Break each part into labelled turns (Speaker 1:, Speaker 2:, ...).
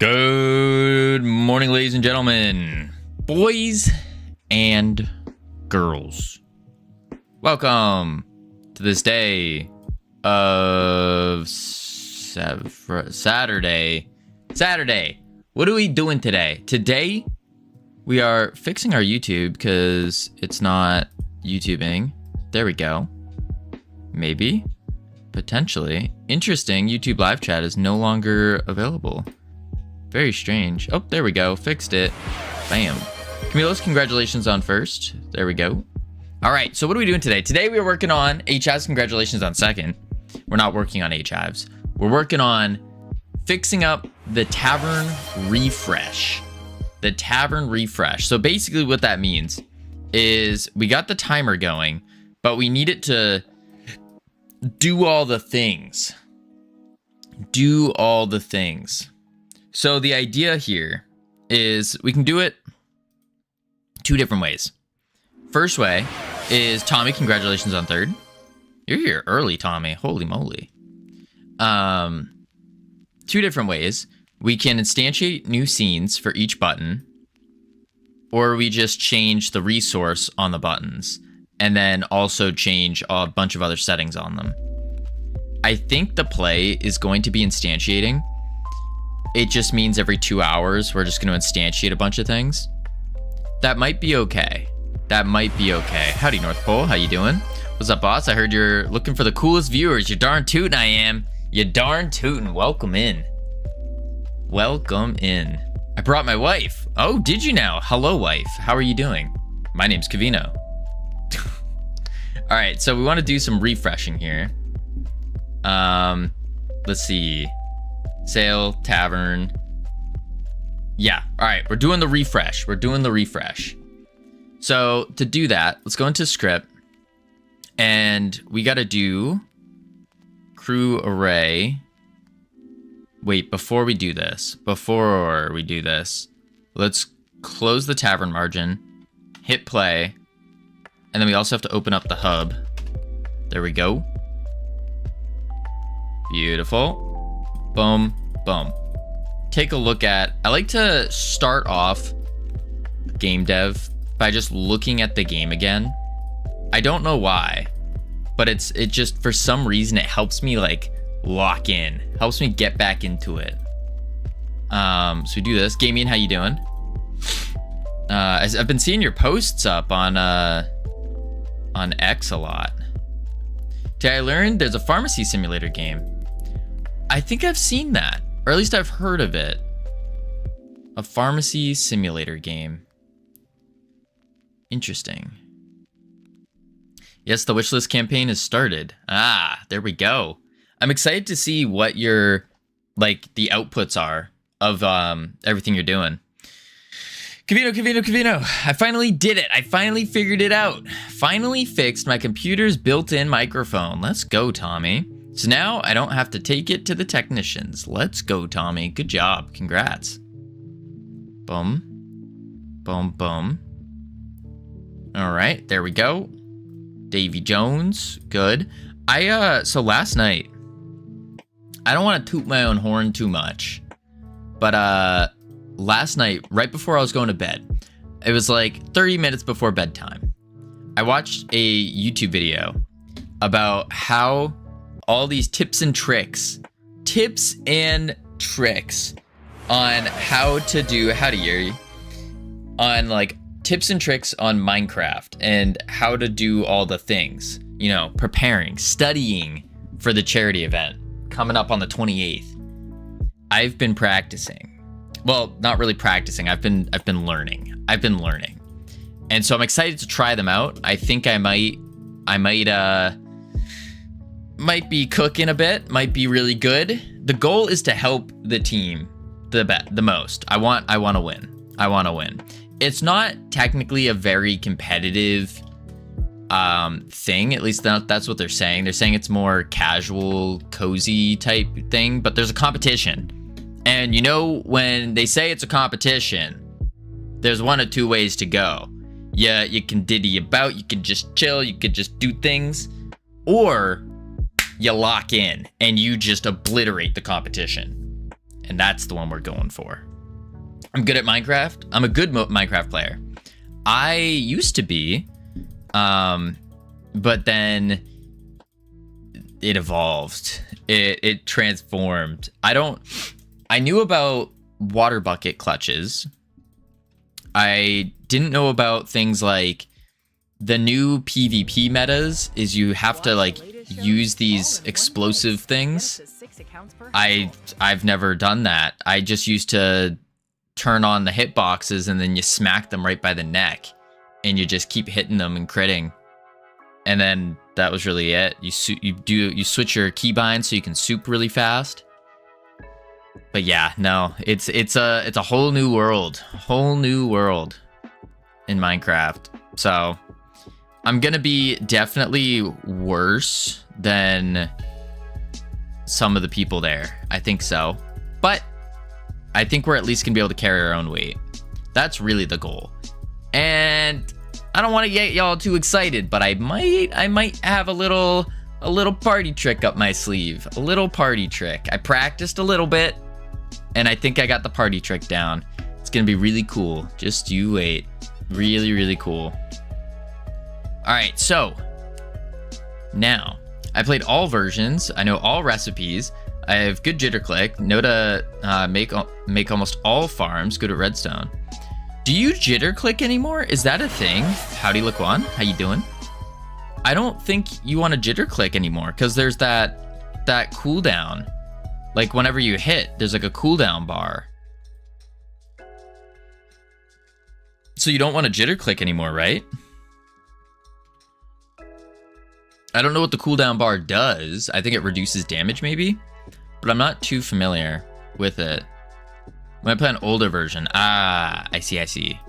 Speaker 1: Good morning, ladies and gentlemen, boys and girls. Welcome to this day of Saturday. What are we doing today? Today, we are fixing our YouTube because it's not YouTubing. There we go. Maybe. Potentially. Interesting. YouTube live chat is no longer available. Very strange. Oh, there we go. Fixed it. Bam. Camilo's congratulations on first. There we go. All right. So what are we doing today? Today we are working on HIVs. Congratulations on second. We're not working on HIVs. We're working on fixing up the tavern refresh. The tavern refresh. So basically what that means is we got the timer going, but we need it to do all the things. Do all the things. So the idea here is we can do it two different ways. First way is Tommy, congratulations on third. You're here early, Tommy. Holy moly. Two different ways. We can instantiate new scenes for each button, or we just change the resource on the buttons and then also change a bunch of other settings on them. I think the play is going to be instantiating. It just means every 2 hours, we're just going to instantiate a bunch of things. That might be okay. That might be okay. Howdy, North Pole. How you doing? What's up, boss? I heard you're looking for the coolest viewers. You're darn tootin' I am. You darn tootin'. Welcome in. Welcome in. I brought my wife. Oh, did you now? Hello, wife. How are you doing? My name's Covino. All right, so we want to do some refreshing here. Let's see. Sale, tavern. Yeah, all right, we're doing the refresh. So to do that, let's go into script. And we got to do crew array. Wait, before we do this, let's close the tavern margin, hit play, and then we also have to open up the hub. There we go. Beautiful. Boom, boom. Take a look at, I like to start off game dev by just looking at the game again. I don't know why, but it just, for some reason, it helps me like lock in, helps me get back into it. So we do this. Gaming, how you doing? I've been seeing your posts up on X a lot. Today I learned there's a pharmacy simulator game. I think I've seen that, or at least I've heard of it. A pharmacy simulator game. Interesting. Yes, the wishlist campaign has started. Ah, there we go. I'm excited to see what your, like, the outputs are of everything you're doing. Covino. I finally did it. I finally figured it out. Finally fixed my computer's built-in microphone. Let's go, Tommy. So now I don't have to take it to the technicians. Let's go, Tommy. Good job. Congrats. Boom. Boom, boom. All right, there we go. Davy Jones. Good. So last night, I don't want to toot my own horn too much, but last night, right before I was going to bed, it was like 30 minutes before bedtime, I watched a YouTube video about how all these tips and tricks on how to do, on like tips and tricks on Minecraft and how to do all the things, you know, preparing, studying for the charity event coming up on the 28th. I've been practicing. Well, not really practicing. I've been learning. And so I'm excited to try them out. I think I might be cooking a bit, might be really good. The goal is to help the team the most. I want to win. It's not technically a very competitive thing. At least that's what they're saying. They're saying it's more casual, cozy type thing, but there's a competition. And you know, when they say it's a competition, there's one of two ways to go. Yeah, you can diddy about, you can just chill, you could just do things, or you lock in and you just obliterate the competition. And that's the one we're going for. I'm good at Minecraft. I'm a good Minecraft player. I used to be, but then it evolved. It transformed. I knew about water bucket clutches. I didn't know about things like the new PvP metas is you have to like use these explosive things. I've never done that. I just used to turn on the hitboxes and then you smack them right by the neck and you just keep hitting them and critting. And then that was really it. You switch your keybind so you can soup really fast. But yeah, no, it's a whole new world in Minecraft. So I'm gonna be definitely worse than some of the people there. I think so. But I think we're at least gonna be able to carry our own weight. That's really the goal. And I don't want to get y'all too excited, but I might have a little party trick up my sleeve. A little party trick. I practiced a little bit, and I think I got the party trick down. It's gonna be really cool. Just you wait. Really, really cool. All right, so now I played all versions. I know all recipes. I have good jitter click. Know to make almost all farms. Good at redstone. Do you jitter click anymore? Is that a thing? Howdy, Laquan. How you doing? I don't think you want to jitter click anymore because there's that cooldown. Like whenever you hit, there's like a cooldown bar. So you don't want to jitter click anymore, right? I don't know what the cooldown bar does. I think it reduces damage maybe, but I'm not too familiar with it. When I play an older version. Ah, I see.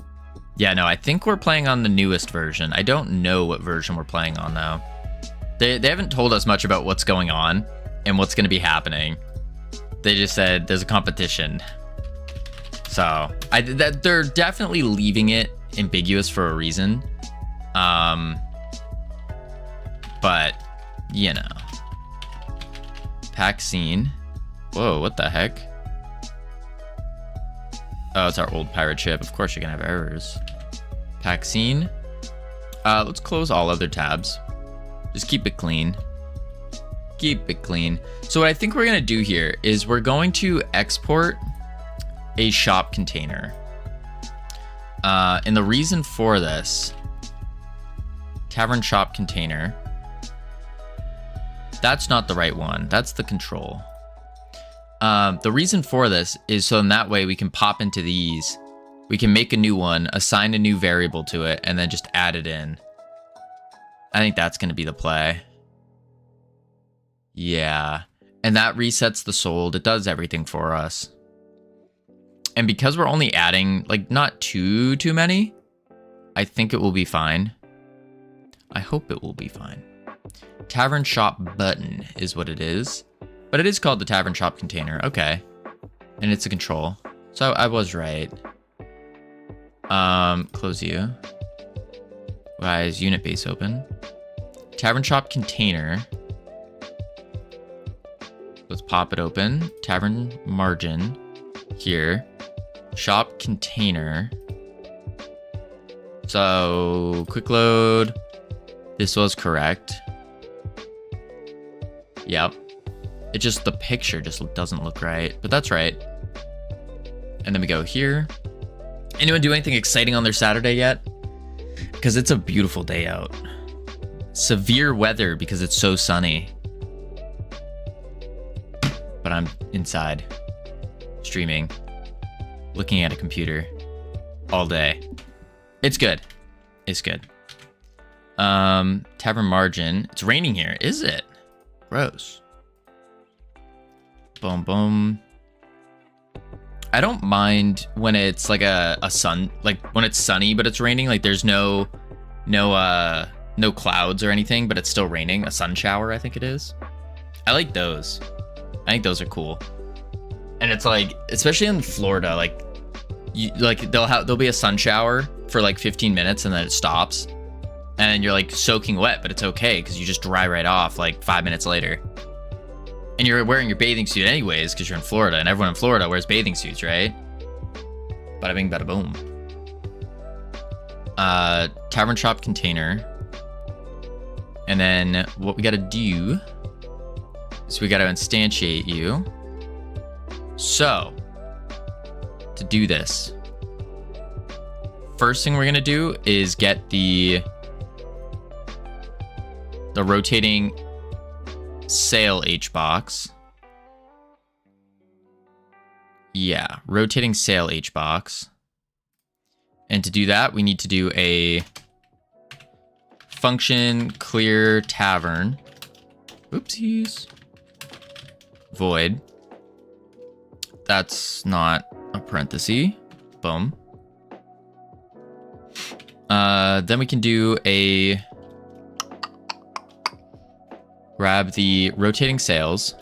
Speaker 1: Yeah, no, I think we're playing on the newest version. I don't know what version we're playing on though. They haven't told us much about what's going on and what's going to be happening. They just said there's a competition. So they're definitely leaving it ambiguous for a reason. But you know, pack scene. Whoa, what the heck? Oh, it's our old pirate ship. Of course you're gonna have errors. Pack scene. Let's close all other tabs. Just keep it clean. Keep it clean. So what I think we're gonna do here is we're going to export a shop container. And the reason for this, tavern shop container. That's not the right one. That's the control. The reason for this is so in that way we can pop into these. We can make a new one, assign a new variable to it, and then just add it in. I think that's going to be the play. Yeah. And that resets the sold. It does everything for us. And because we're only adding, like, not too many, I think it will be fine. I hope it will be fine. Tavern shop button is what it is. But it is called the tavern shop container. Okay. And it's a control. So I was right. Close you. Why is unit base open? Tavern shop container. Let's pop it open. Tavern margin. Here. Shop container. So quick load. This was correct. Yep. It just, the picture just doesn't look right, but that's right. And then we go here. Anyone do anything exciting on their Saturday yet? Because it's a beautiful day out. Severe weather because it's so sunny. But I'm inside, streaming, looking at a computer all day. It's good. It's good. Tavern margin. It's raining here. Is it? Gross. Boom, boom. I don't mind when it's like a sun, like when it's sunny but it's raining, like there's no clouds or anything, but it's still raining. A sun shower, I think it is. I like those. I think those are cool. And it's like, especially in Florida, like there'll be a sun shower for like 15 minutes and then it stops. And you're like soaking wet, but it's okay because you just dry right off like 5 minutes later. And you're wearing your bathing suit anyways because you're in Florida, and everyone in Florida wears bathing suits, right? Bada bing, bada boom. Tavern shop container. And then what we gotta do is we gotta instantiate you. So, to do this, first thing we're gonna do is get the rotating sail H box. Yeah, rotating sail H box. And to do that, we need to do a function clear tavern. Oopsies. Void. That's not a parenthesis. Boom. Then we can do a grab the rotating sails.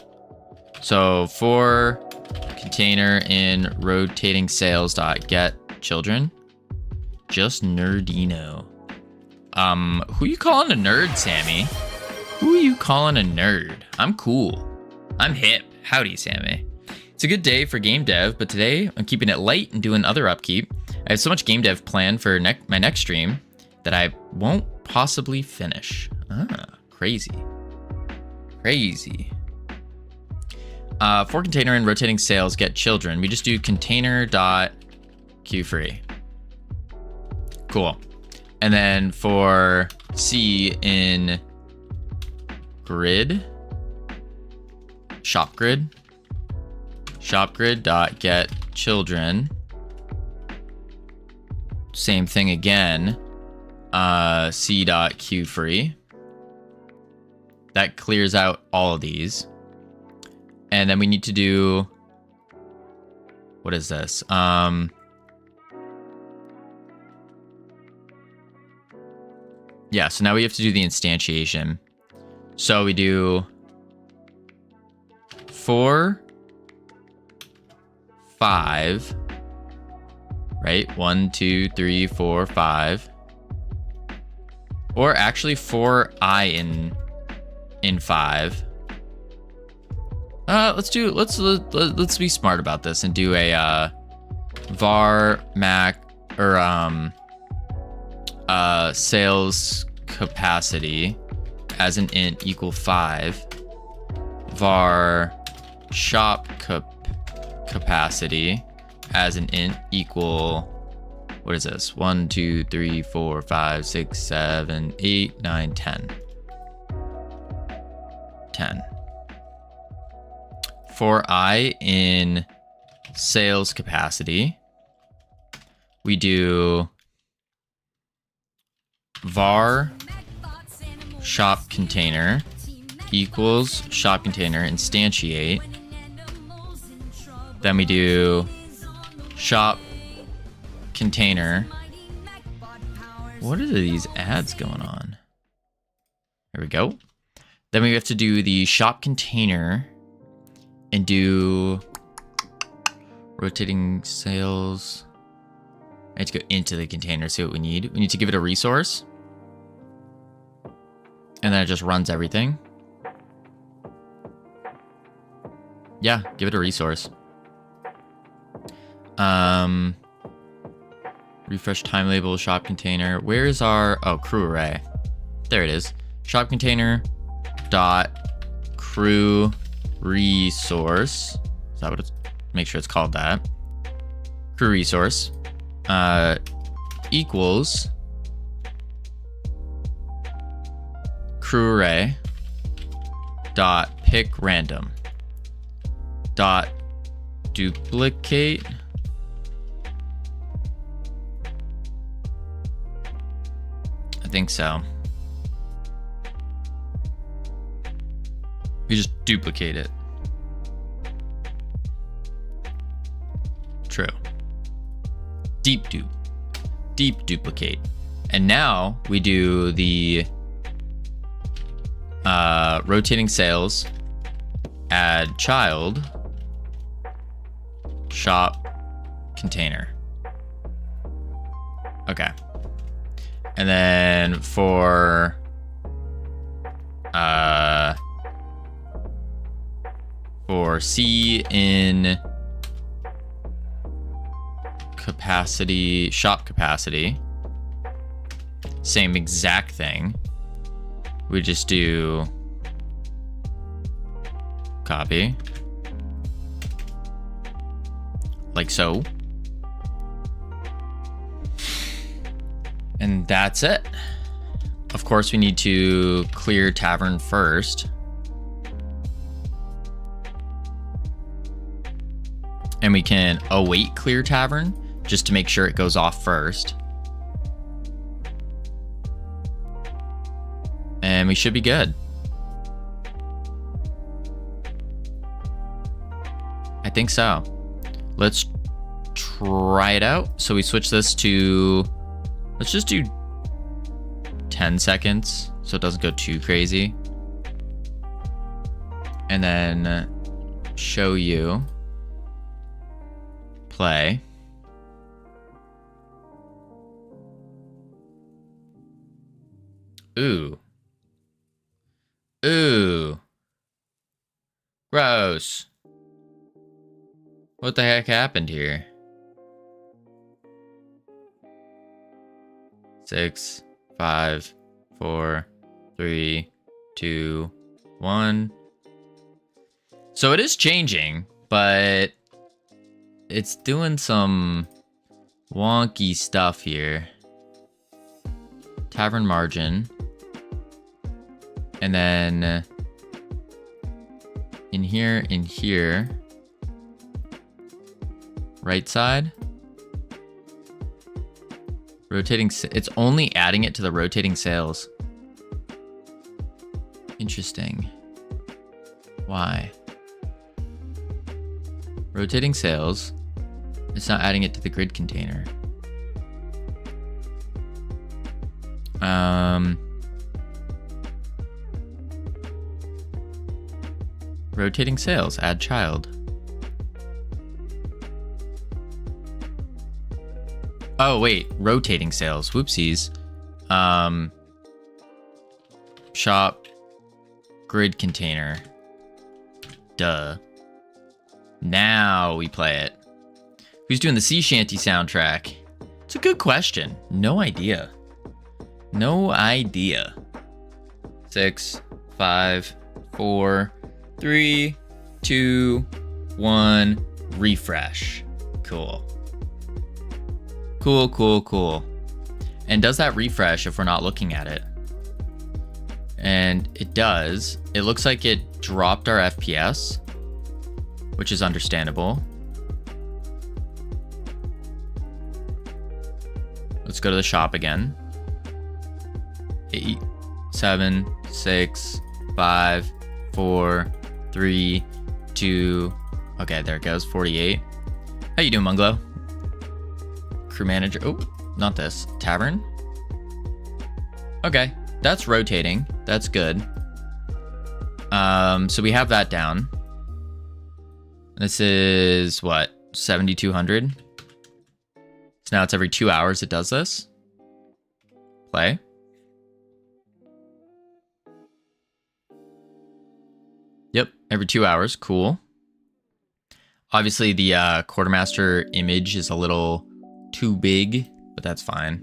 Speaker 1: So for container in rotating sails dot get children. Just nerdino. Who you calling a nerd, Sammy? Who are you calling a nerd? I'm cool. I'm hip. Howdy, Sammy. It's a good day for game dev, but today I'm keeping it light and doing other upkeep. I have so much game dev planned for my next stream that I won't possibly finish. Crazy. Crazy. For container and rotating sails, get children. We just do container dot queue free. Cool. And then for C in grid, shop grid dot get children. Same thing again. C dot queue free. That clears out all of these. And then we need to do, what is this? Yeah, so now we have to do the instantiation. So we do 4, 5, right? 1, 2, 3, 4, 5. Or actually 4i in 5. Let's be smart about this and do a var mac or sales capacity as an int equal 5, var shop capacity as an int equal, what is this? 1, 2, 3, 4, 5, 6, 7, 8, 9, 10. 10. For I in sales capacity, we do var shop container equals shop container instantiate. Then we do shop container. What are these ads going on? There we go. Then we have to do the shop container and do rotating sales. I need to go into the container, see what we need. We need to give it a resource. And then it just runs everything. Yeah, give it a resource. Refresh time label, shop container. Where is our, oh, crew array. There it is. Shop container dot crew resource. Is that what it's, make sure it's called that. Crew resource. Equals crew array dot pick random dot duplicate I think so. We just duplicate it. True. Deep duplicate. And now we do the rotating sales, add child, shop container. Okay. And then for for C in capacity, shop capacity. Same exact thing. We just do copy. Like so. And that's it. Of course, we need to clear tavern first. And we can await clear tavern just to make sure it goes off first. And we should be good. I think so. Let's try it out. So we switch this to, let's just do 10 seconds so it doesn't go too crazy. And then show you, play. Ooh. Ooh. Gross. What the heck happened here? 6, 5, 4, 3, 2, 1. So it is changing, but it's doing some wonky stuff here. Tavern margin. And then in here, right side, rotating, it's only adding it to the rotating sales. Interesting. Why? Rotating sales, it's not adding it to the grid container. Rotating sales, add child. Oh, wait, rotating sales, whoopsies. Shop, grid container. Duh. Now we play it. Who's doing the sea shanty soundtrack? It's a good question. No idea. No idea. 6, 5, 4, 3, 2, 1, refresh. Cool. Cool, cool, cool. And does that refresh if we're not looking at it? And it does. It looks like it dropped our FPS, which is understandable. Let's go to the shop again. 8, 7, 6, 5, 4, 3, 2. Okay, there it goes. 48. How you doing, Munglo? Crew manager. Oh, not this. Tavern. Okay, that's rotating. That's good. So we have that down. This is what, 7,200. So now it's every 2 hours it does this. Play. Yep, every 2 hours. Cool. Obviously, the quartermaster image is a little too big, but that's fine,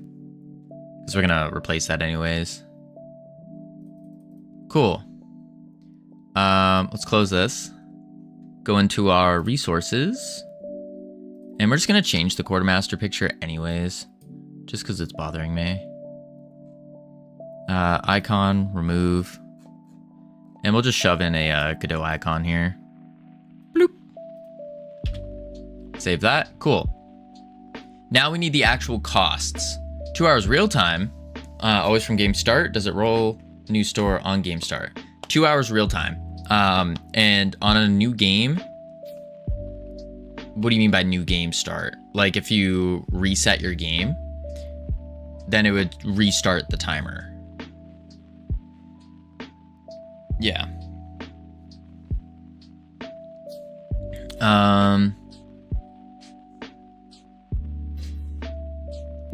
Speaker 1: because we're gonna replace that anyways. Cool. Let's close this. Go into our resources, and we're just gonna change the quartermaster picture anyways, just because it's bothering me. Icon, remove. And we'll just shove in a Godot icon here. Bloop. Save that. Cool. Now we need the actual costs. 2 hours real time. Always from game start. Does it roll new store on game start? 2 hours real time. And on a new game, what do you mean by new game start? Like if you reset your game, then it would restart the timer. Yeah.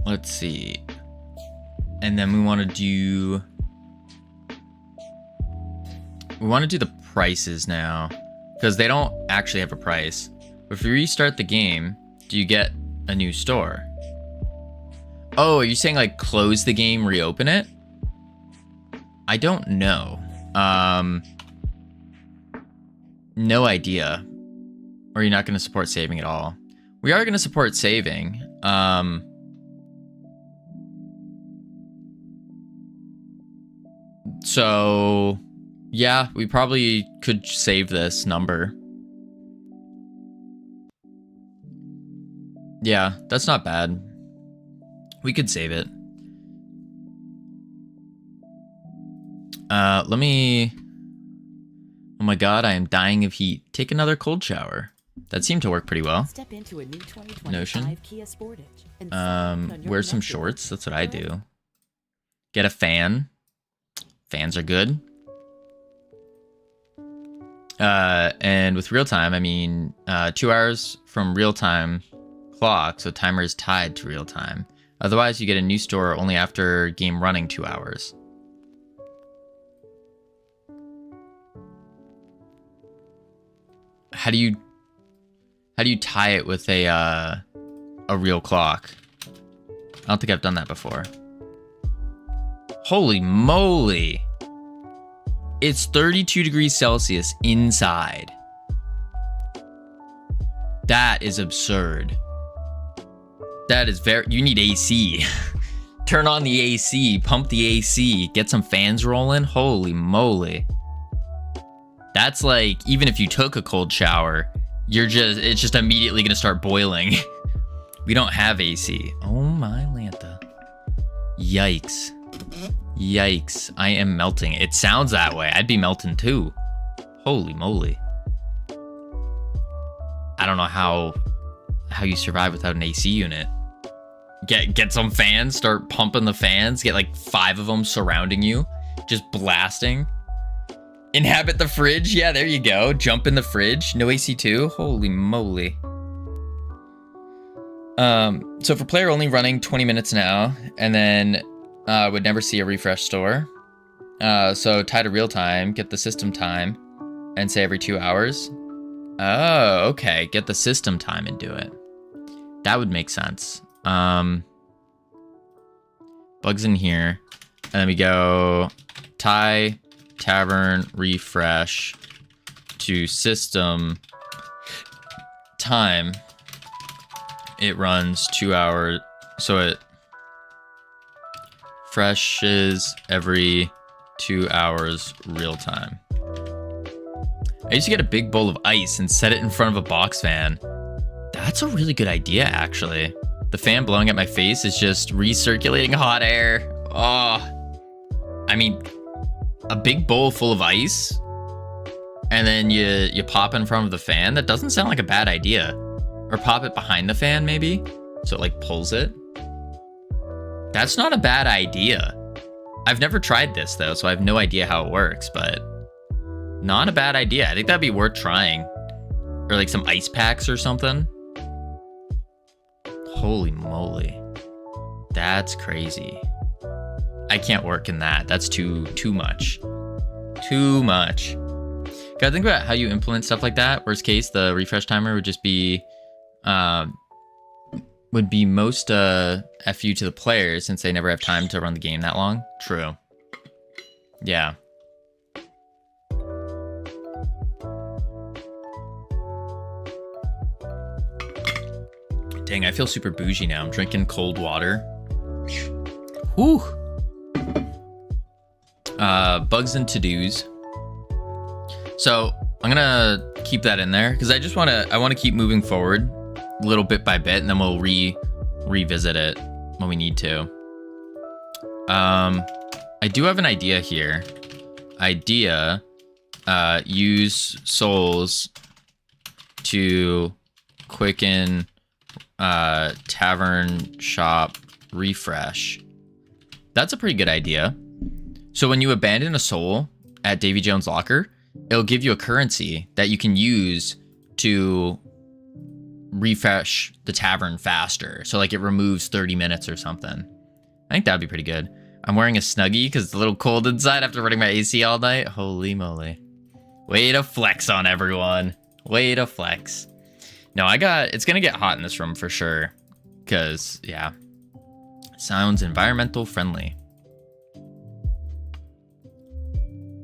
Speaker 1: Let's see. And then we want to do the prices now, because they don't actually have a price. But if you restart the game, do you get a new store? Oh, are you saying like close the game, reopen it? I don't know. No idea. Or you're not going to support saving at all? We are going to support saving. So yeah, we probably could save this number. Yeah, that's not bad. We could save it. Let me... Oh my god, I am dying of heat. Take another cold shower. That seemed to work pretty well.
Speaker 2: Step into a new 2025
Speaker 1: Notion.
Speaker 2: Kia Sportage and
Speaker 1: Wear some shorts. That's what I do. Get a fan. Fans are good. And with real time, I mean 2 hours from real time clock, so timer is tied to real time. Otherwise, you get a new store only after game running 2 hours. How do you tie it with a real clock? I don't think I've done that before. Holy moly! It's 32 degrees Celsius inside. That is absurd. That is very... You need AC. Turn on the AC, pump the AC, get some fans rolling. Holy moly. That's like, even if you took a cold shower, it's just immediately gonna start boiling. We don't have AC. Oh my Lanta. Yikes. Yikes. I am melting. It sounds that way. I'd be melting too. Holy moly. I don't know how you survive without an AC unit. Get some fans, start pumping the fans, get like 5 of them surrounding you, just blasting. Inhabit the fridge. Yeah, there you go. Jump in the fridge. No AC too. Holy moly. So for player only running 20 minutes now, and then would never see a refresh store. So tie to real time, get the system time, and say every 2 hours. Oh, okay. Get the system time and do it. That would make sense. Bugs in here, and then we go tie tavern refresh to system time. It runs 2 hours, so it freshes every 2 hours real time. I used to get a big bowl of ice and set it in front of a box fan. That's a really good idea, actually. The fan blowing at my face is just recirculating hot air. Oh, I mean, a big bowl full of ice, and then you pop in front of the fan. That doesn't sound like a bad idea. Or pop it behind the fan, maybe, so it like pulls it. That's not a bad idea. I've never tried this though, so I have no idea how it works, but not a bad idea. I think that'd be worth trying. Or like some ice packs or something. Holy moly. That's crazy. I can't work in that. That's too much. Too much. Gotta think about how you implement stuff like that. Worst case, the refresh timer would just be most FU to the players since they never have time to run the game that long. True. Yeah. Dang, I feel super bougie now. I'm drinking cold water. Whew. Bugs and to-dos. So I'm gonna keep that in there because I want to keep moving forward a little bit by bit, and then we'll revisit it when we need to. I do have an idea here. Use souls to quicken tavern shop refresh. That's a pretty good idea. So when you abandon a soul at Davy Jones' locker, it'll give you a currency that you can use to refresh the tavern faster. So like it removes 30 minutes or something. I think that'd be pretty good. I'm wearing a Snuggie because it's a little cold inside after running my AC all night. Holy moly. Way to flex on everyone. Way to flex. No, it's gonna get hot in this room for sure. Cause yeah. Sounds environmental friendly.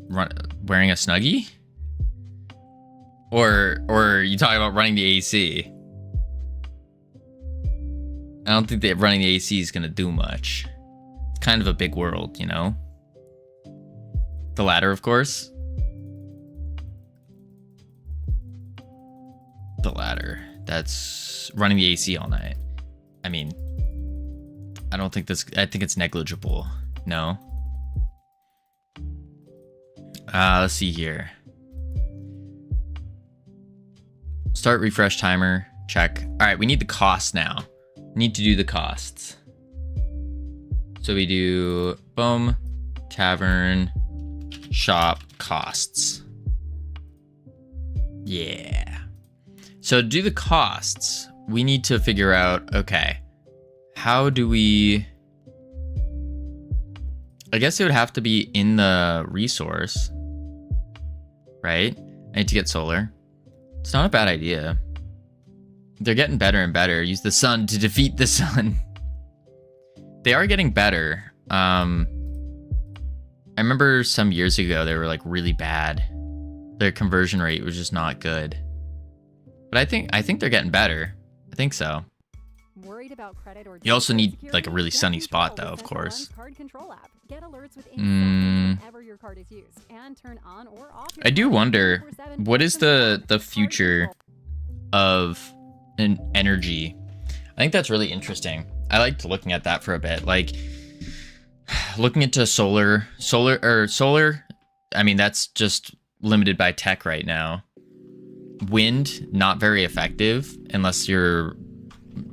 Speaker 1: Wearing a Snuggie? Or you talking about running the AC? I don't think that running the AC is gonna do much. It's kind of a big world, you know? The ladder, of course. The ladder. That's running the AC all night. I mean, I think it's negligible. No. Let's see here. Start refresh timer. Check. All right, we need the cost now. We need to do the costs. So we do boom, tavern, shop, costs. Yeah. So to do the costs, we need to figure out, okay, how do we... I guess it would have to be in the resource, right? I need to get solar. It's not a bad idea. They're getting better and better. Use the sun to defeat the sun. They are getting better. I remember some years ago they were like really bad. Their conversion rate was just not good. But I think they're getting better. I think so.
Speaker 2: Worried about credit or
Speaker 1: You also need like a really sunny spot though, of course.
Speaker 2: Card control app. Get alerts with whenever your card is used and turn on or off your
Speaker 1: I do
Speaker 2: card
Speaker 1: wonder
Speaker 2: 24/7
Speaker 1: what is the future of an energy. I think that's really interesting. I liked looking at that for a bit. Like looking into solar. I mean, that's just limited by tech right now. Wind, not very effective unless you're,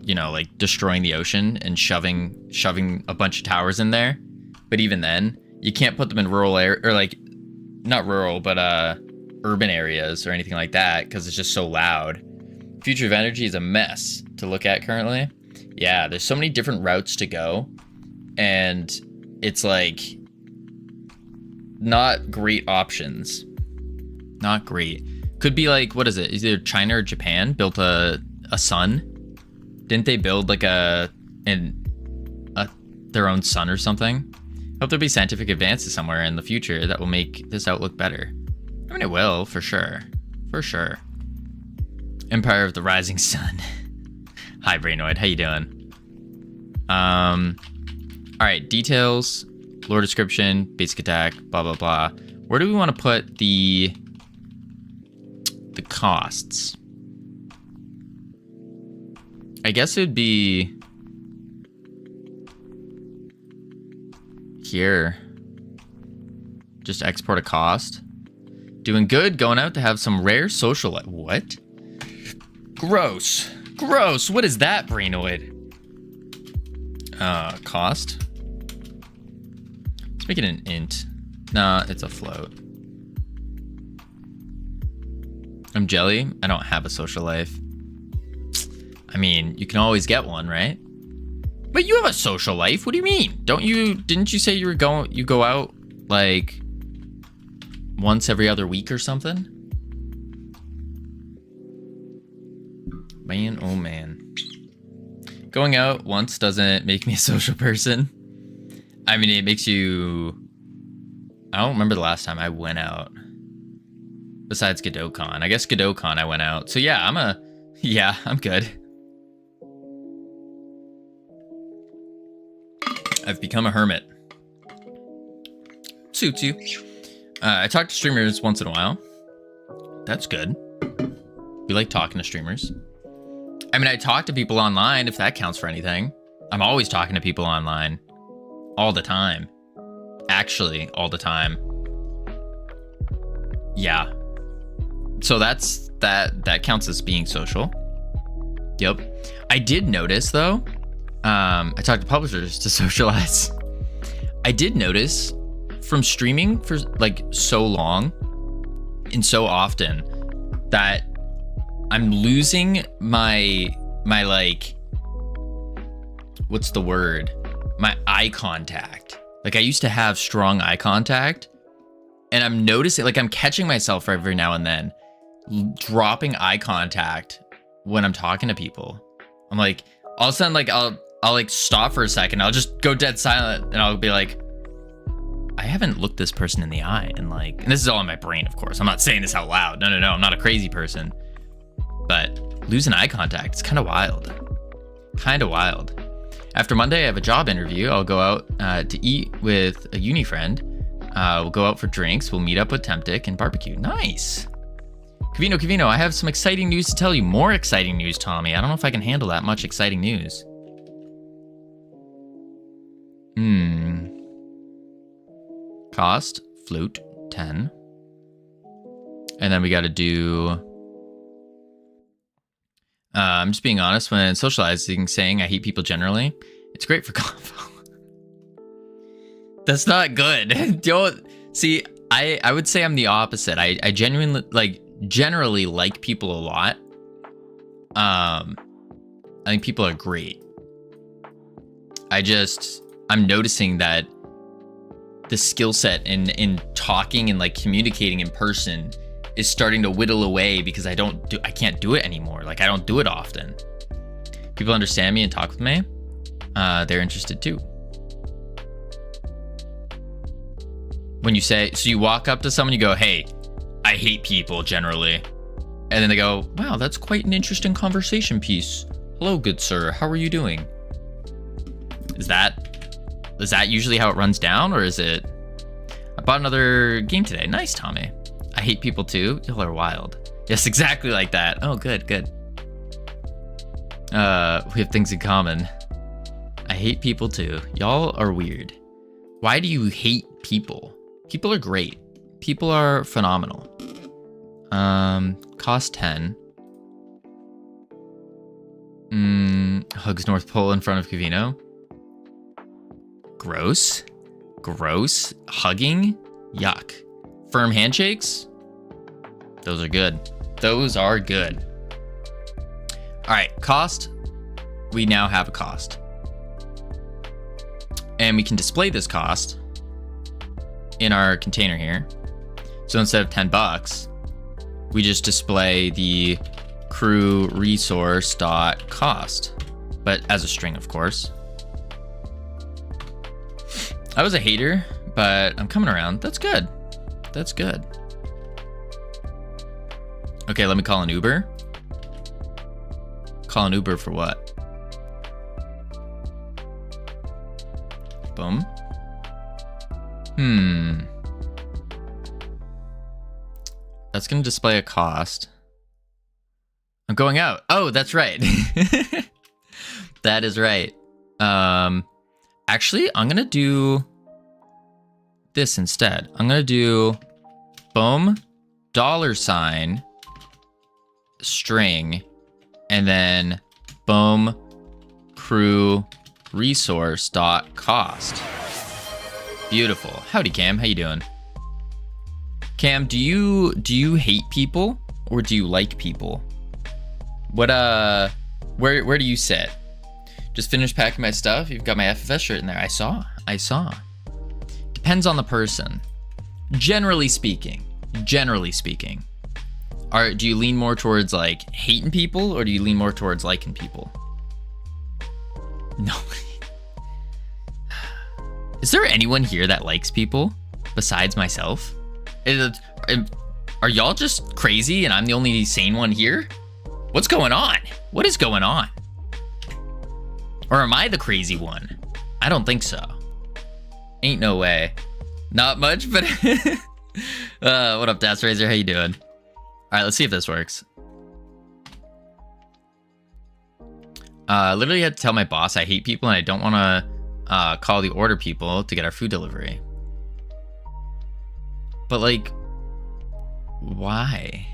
Speaker 1: you know, like destroying the ocean and shoving a bunch of towers in there. But even then, you can't put them in rural area or like not rural, but urban areas or anything like that because it's just so loud. Future of energy is a mess to look at currently. Yeah, there's so many different routes to go, and it's like not great options. Not great. Could be like, what is it? Either China or Japan built a sun. Didn't they build like their own sun or something? Hope there'll be scientific advances somewhere in the future that will make this outlook better. I mean, it will, for sure. For sure. Empire of the Rising Sun. Hi, Brainoid. How you doing? Alright, details, lore description, basic attack, blah, blah, blah. Where do we want to put the costs? I guess it would be here. Just export a cost. Doing good, going out to have some rare social life. What? Gross. Gross. What is that, Brainoid? Cost. Let's make it an int. Nah, it's a float. I'm jelly. I don't have a social life. I mean, you can always get one, right? But you have a social life. What do you mean? Didn't you say you go out like once every other week or something? Man, oh man. Going out once doesn't make me a social person. I mean, it makes you... I don't remember the last time I went out. Besides GodotCon. I guess GodotCon I went out. So yeah, I'm good. I've become a hermit. Suits you. I talk to streamers once in a while. That's good. We like talking to streamers. I mean, I talk to people online, if that counts for anything. I'm always talking to people online. All the time. Actually, all the time. Yeah. So that counts as being social. Yep. I did notice, though, I talked to publishers to socialize. I did notice from streaming for like so long and so often that I'm losing my like, what's the word? My eye contact. Like I used to have strong eye contact, And I'm noticing, like, I'm catching myself every now and then dropping eye contact when I'm talking to people. I'm like, all of a sudden, like, I'll like stop for a second. I'll just go dead silent and I'll be like, I haven't looked this person in the eye. And like, and this is all in my brain, of course. I'm not saying this out loud. No. I'm not a crazy person. But losing eye contact, it's kind of wild. After Monday, I have a job interview. I'll go out to eat with a uni friend. We'll go out for drinks. We'll meet up with Temptic and barbecue. Nice. Covino, I have some exciting news to tell you. More exciting news, Tommy. I don't know if I can handle that much exciting news. Cost, flute, 10. And then we got to do... I'm just being honest, when socializing, saying I hate people generally, it's great for convo. That's not good. Don't see. I would say I'm the opposite. I generally like people a lot. I think people are great. I'm noticing that the skill set in talking and like communicating in person is starting to whittle away because I can't do it anymore. Like, I don't do it often. People understand me and talk with me. They're interested too. When you say, so you walk up to someone, you go, hey, I hate people generally. And then they go, wow, that's quite an interesting conversation piece. Hello, good sir. How are you doing? Is that usually how it runs down, or is it, I bought another game today. Nice, Tommy. I hate people too. Y'all are wild. Yes, exactly like that. Oh, good. We have things in common. I hate people too. Y'all are weird. Why do you hate people? People are great. People are phenomenal. Cost 10. Hugs North Pole in front of Covino. Gross. Hugging. Yuck. Firm handshakes. Those are good. All right, cost. We now have a cost. And we can display this cost in our container here. So instead of $10, we just display the crew resource dot cost, but as a string, of course. I was a hater, but I'm coming around. That's good. Okay, let me call an Uber. Call an Uber for what? Boom. That's going to display a cost. I'm going out. Oh, that's right. That is right. Actually, I'm going to do this instead. I'm going to do boom, $, string, and then boom, crew resource dot cost. Beautiful. Howdy, Cam. How you doing? Cam, do you hate people or do you like people? What where do you sit? Just finished packing my stuff. You've got my FFS shirt in there. I saw. Depends on the person. Generally speaking. Do you lean more towards like hating people or do you lean more towards liking people? No. Is there anyone here that likes people besides myself? Are y'all just crazy and I'm the only sane one here? What's going on? What is going on? Or am I the crazy one? I don't think so. Ain't no way. Not much, but what up, Das Razor? How you doing? All right, let's see if this works. Literally had to tell my boss I hate people and I don't want to call the order people to get our food delivery. But like, why?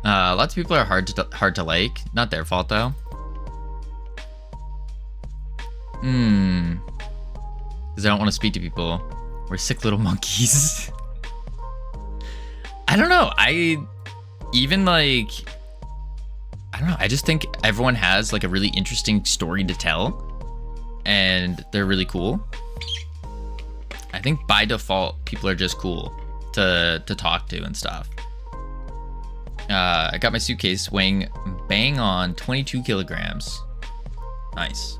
Speaker 1: Lots of people are hard to like. Not their fault though. Because I don't want to speak to people. We're sick little monkeys. I don't know. I just think everyone has like a really interesting story to tell. And they're really cool. I think by default, people are just cool to talk to and stuff. I got my suitcase weighing bang on 22 kilograms. Nice.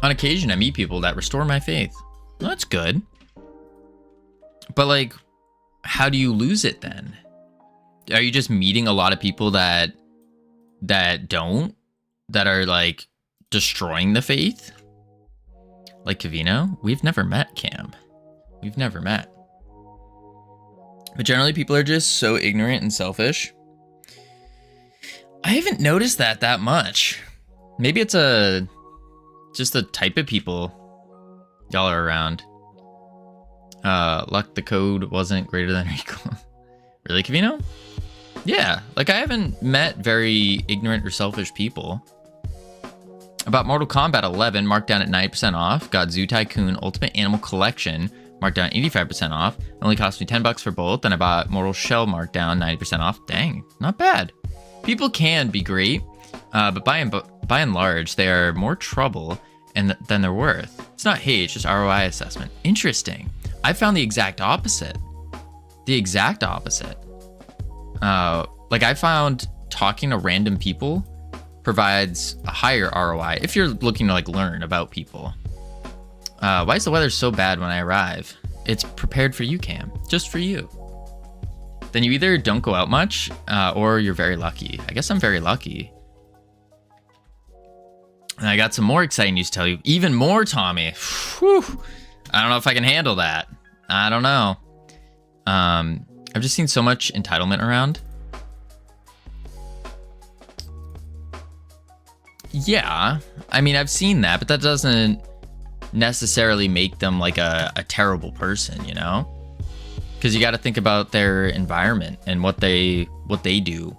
Speaker 1: On occasion, I meet people that restore my faith. Well, that's good. But like, how do you lose it then? Are you just meeting a lot of people that are like destroying the faith? Like Covino? We've never met, Cam. We've never met. But generally, people are just so ignorant and selfish. I haven't noticed that much. Maybe it's just the type of people y'all are around. Luck the code wasn't greater than or equal. Really, Covino? Yeah, like I haven't met very ignorant or selfish people. About Mortal Kombat 11, marked down at 90% off. Got Zoo Tycoon Ultimate Animal Collection, marked down 85% off. It only cost me $10 for both. And I bought Mortal Shell, marked down 90% off. Dang, not bad. People can be great, but by and large, they are more trouble than they're worth. It's not hate, it's just ROI assessment. Interesting. I found the exact opposite. The exact opposite. Like I found talking to random people provides a higher ROI if you're looking to like learn about people. Why is the weather so bad when I arrive? It's prepared for you, Cam. Just for you. Then you either don't go out much, or you're very lucky. I guess I'm very lucky. And I got some more exciting news to tell you. Even more, Tommy. Whew. I don't know if I can handle that. I don't know. I've just seen so much entitlement around. Yeah, I mean, I've seen that, but that doesn't necessarily make them like a terrible person, you know? Because you got to think about their environment and what they do,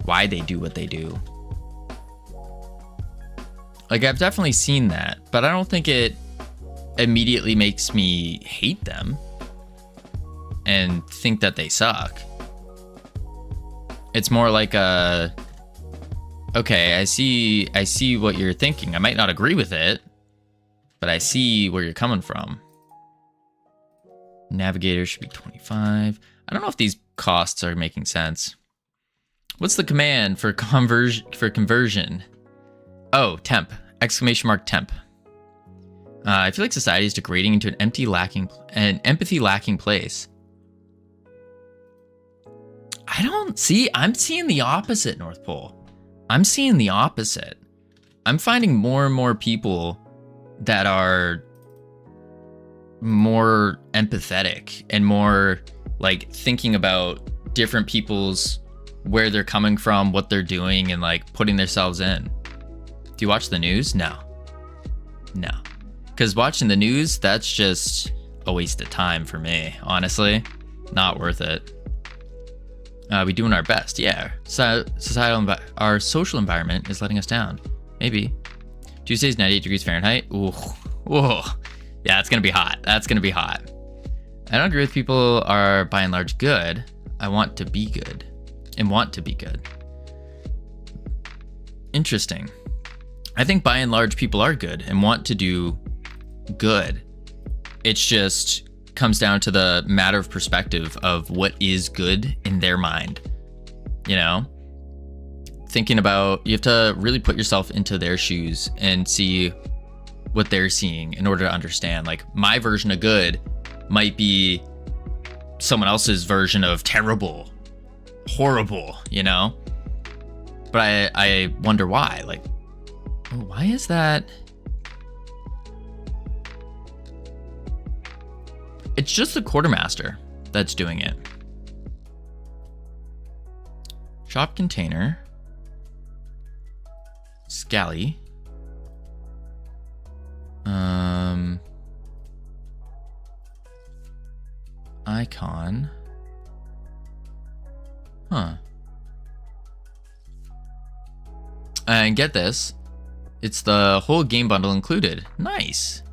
Speaker 1: why they do what they do. Like, I've definitely seen that, but I don't think it immediately makes me hate them and think that they suck. It's more like okay, I see what you're thinking. I might not agree with it, but I see where you're coming from. Navigator should be 25. I don't know if these costs are making sense. What's the command for conversion? Oh, temp! Exclamation mark temp. I feel like society is degrading into an empathy lacking place. I'm seeing the opposite, North Pole. I'm seeing the opposite. I'm finding more and more people that are more empathetic and more like thinking about different people's, where they're coming from, what they're doing, and like putting themselves in. Do you watch the news? No. Because watching the news, that's just a waste of time for me, honestly. Not worth it. We doing our best, yeah. Our social environment is letting us down. Maybe. Tuesday's 98 degrees Fahrenheit. Ooh, whoa. Yeah, it's gonna be hot. That's gonna be hot. I don't agree with people are by and large good. I want to be good and want to be good. Interesting. I think by and large people are good and want to do good. It's just comes down to the matter of perspective of what is good in their mind. You know, thinking about, you have to really put yourself into their shoes and see what they're seeing in order to understand. Like, my version of good might be someone else's version of terrible, horrible, you know? But I wonder why. Like, why is that? It's just the quartermaster that's doing it. Shop container. Scally. Icon. Huh. And get this. It's the whole game bundle included. Nice.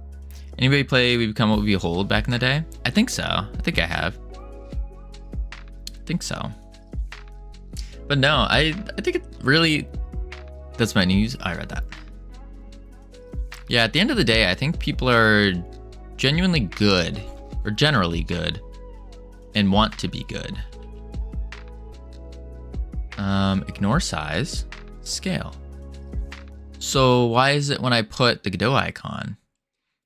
Speaker 1: Anybody play We Become What We Behold back in the day? I think so. I think I have. I think so. But no, I think it really, that's my news. I read that. Yeah, at the end of the day, I think people are genuinely good, or generally good, and want to be good. Ignore size, scale. So why is it when I put the Godot icon?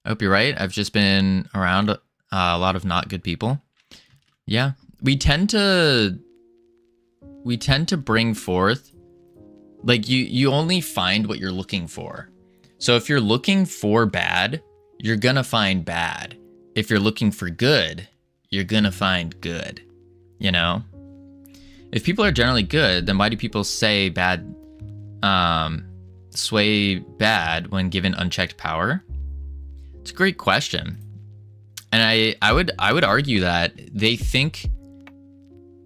Speaker 1: I hope you're right. I've just been around a lot of not good people. Yeah, we tend to bring forth, like, you only find what you're looking for. So if you're looking for bad, you're gonna find bad. If you're looking for good, you're gonna find good, you know? If people are generally good, then why do people say bad, sway bad when given unchecked power? It's a great question. And I would argue that they think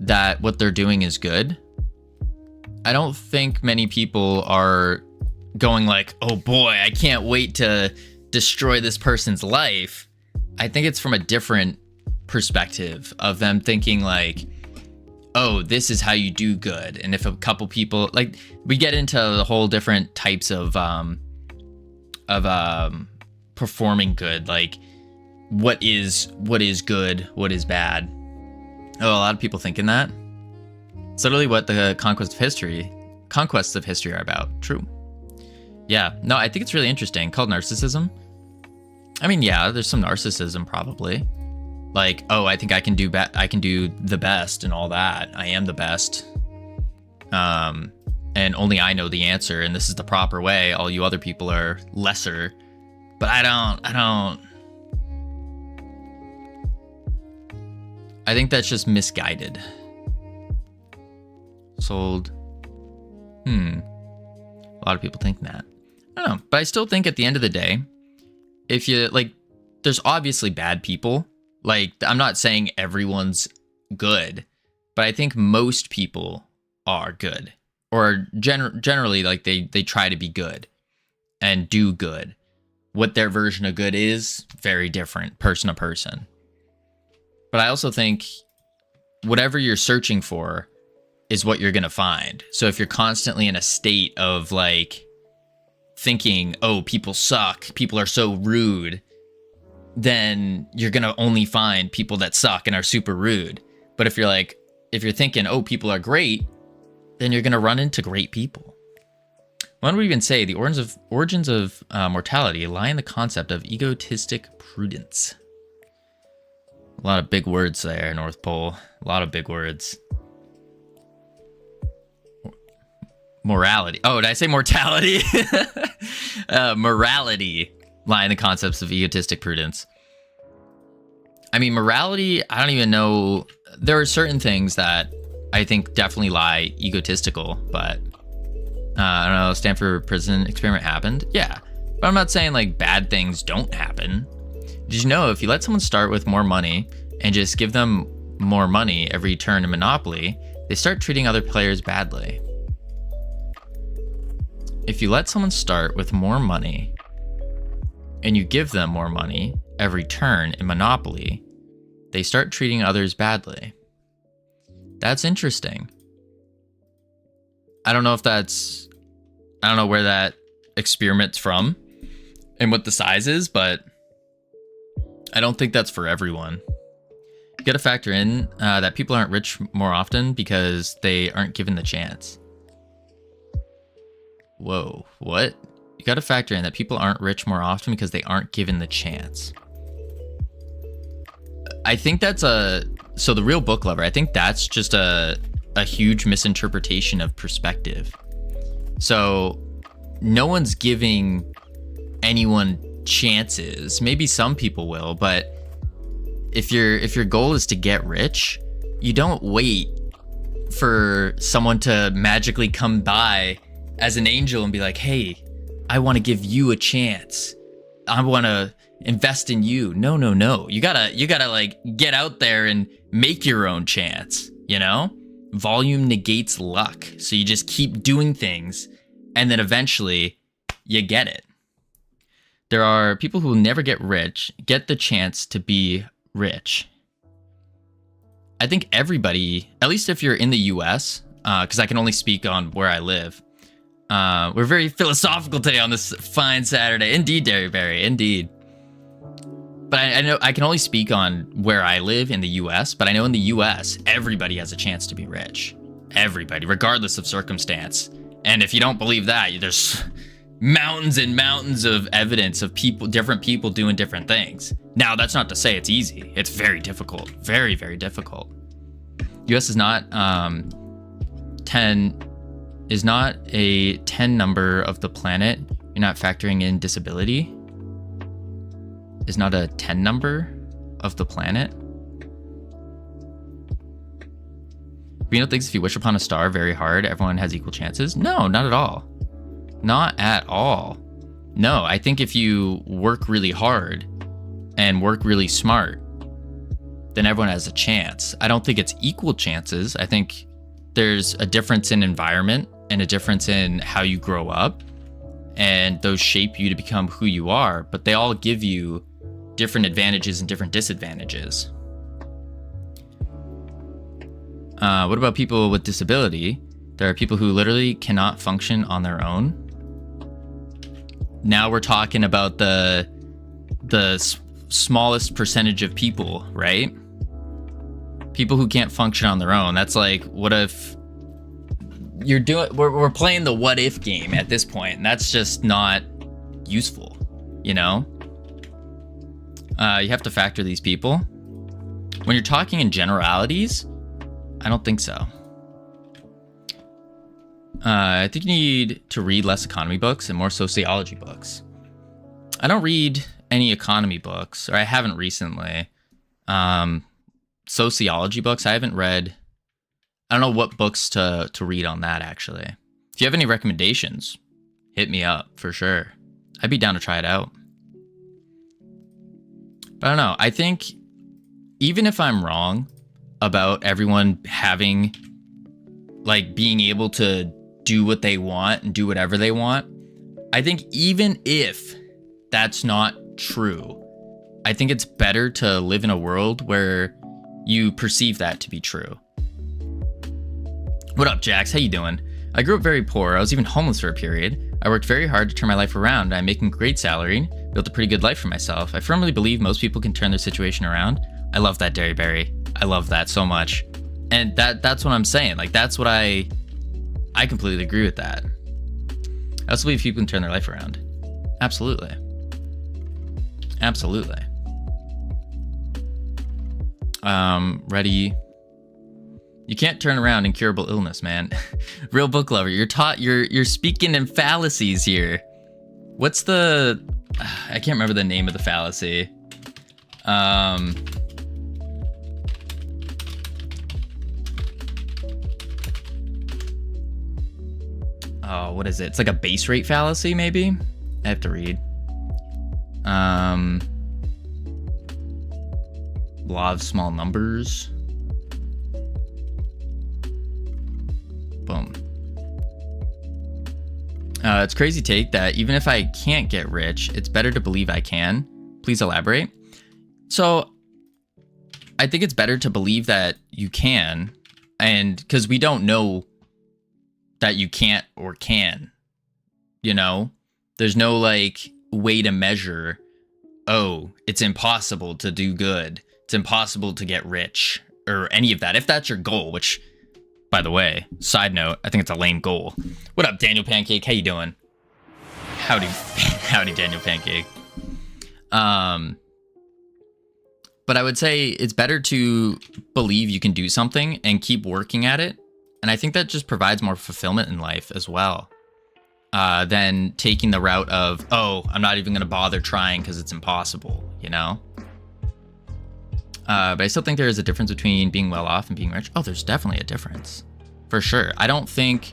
Speaker 1: that what they're doing is good. I don't think many people are going like, oh boy, I can't wait to destroy this person's life. I think it's from a different perspective of them thinking like, oh, this is how you do good. And if a couple people, like, we get into the whole different types of performing good, like what is good, what is bad. Oh, a lot of people thinking that. It's literally what the conquests of history are about. True. Yeah, no, I think it's really interesting. Called narcissism. I mean, yeah, there's some narcissism probably. Like, oh, I think I can do the best and all that. I am the best. And only I know the answer, and this is the proper way. All you other people are lesser. But I think that's just misguided. Sold. A lot of people think that. I don't know, but I still think at the end of the day, if you, like, there's obviously bad people. Like, I'm not saying everyone's good, but I think most people are good. Or generally, like, they try to be good and do good. What their version of good is, very different, person to person. But I also think whatever you're searching for is what you're going to find. So if you're constantly in a state of, like, thinking, oh, people suck, people are so rude, then you're going to only find people that suck and are super rude. But if you're thinking, oh, people are great, then you're going to run into great people. Why don't we even say the origins of mortality lie in the concept of egotistic prudence? A lot of big words there, North Pole. A lot of big words. Morality. Oh, did I say mortality? Morality lie in the concepts of egotistic prudence. I mean, morality, I don't even know. There are certain things that I think definitely lie egotistical, but I don't know, Stanford prison experiment happened? Yeah. But I'm not saying like bad things don't happen. Did you know if you let someone start with more money and just give them more money every turn in Monopoly, they start treating other players badly? If you let someone start with more money and you give them more money every turn in Monopoly, they start treating others badly. That's interesting. I don't know where that experiment's from and what the size is, but I don't think that's for everyone. You gotta factor in that people aren't rich more often because they aren't given the chance. Whoa, what? You gotta factor in that people aren't rich more often because they aren't given the chance. I think that's so the real book lover, I think that's just a huge misinterpretation of perspective. So no one's giving anyone chances. Maybe some people will, but if your goal is to get rich, you don't wait for someone to magically come by as an angel and be like, hey, I want to give you a chance. I want to invest in you. No. You gotta like get out there and make your own chance, you know? Volume negates luck. So you just keep doing things and then eventually you get it. There are people who will never get rich, get the chance to be rich. I think everybody, at least if you're in the US, because I can only speak on where I live. We're very philosophical today on this fine Saturday. Indeed, Derryberry, indeed. But I know I can only speak on where I live in the US, but I know in the US, everybody has a chance to be rich. Everybody, regardless of circumstance. And if you don't believe that, there's mountains and mountains of evidence of different people doing different things. Now, that's not to say it's easy. It's very difficult. Very, very difficult. US is not a 10 number of the planet. You're not factoring in disability. Is not a 10 number of the planet. Covino thinks if you wish upon a star very hard, everyone has equal chances. No, not at all. Not at all. No, I think if you work really hard and work really smart, then everyone has a chance. I don't think it's equal chances. I think there's a difference in environment and a difference in how you grow up, and those shape you to become who you are, but they all give you different advantages and different disadvantages. What about people with disability? There are people who literally cannot function on their own. Now we're talking about the smallest percentage of people, right? People who can't function on their own. That's like, what if you're doing, we're playing the what if game at this point, and that's just not useful, you know? You have to factor these people. When you're talking in generalities, I don't think so. I think you need to read less economy books and more sociology books. I don't read any economy books, or I haven't recently. Sociology books, I haven't read. I don't know what books to read on that, actually. If you have any recommendations, hit me up for sure. I'd be down to try it out. But I don't know. I think even if I'm wrong about everyone having, like, being able to do what they want and do whatever they want, I think even if that's not true, I think it's better to live in a world where you perceive that to be true. What up, Jax? How you doing? I grew up very poor. I was even homeless for a period. I worked very hard to turn my life around. I'm making great salary, built a pretty good life for myself. I firmly believe most people can turn their situation around. I love that, Derryberry. I love that so much. And that's what I'm saying. Like, that's what I completely agree with that. I also believe people can turn their life around. Absolutely. Absolutely. Ready. You can't turn around incurable illness, man. Real book lover. You're speaking in fallacies here. What's the, I can't remember the name of the fallacy. Oh, what is it? It's like a base rate fallacy, maybe? I have to read. Law of small numbers. Boom. It's crazy take that even if I can't get rich, it's better to believe I can. Please elaborate. So I think it's better to believe that you can, and because we don't know that you can't or can, you know? There's no like way to measure, oh, it's impossible to do good. It's impossible to get rich or any of that. If that's your goal, which, by the way, side note, I think it's a lame goal. What up, Daniel Pancake? How you doing? Howdy, howdy, Daniel Pancake. But I would say it's better to believe you can do something and keep working at it. And I think that just provides more fulfillment in life as well, than taking the route of, oh, I'm not even going to bother trying because it's impossible, you know? But I still think there is a difference between being well off and being rich. Oh, there's definitely a difference. For sure. I don't think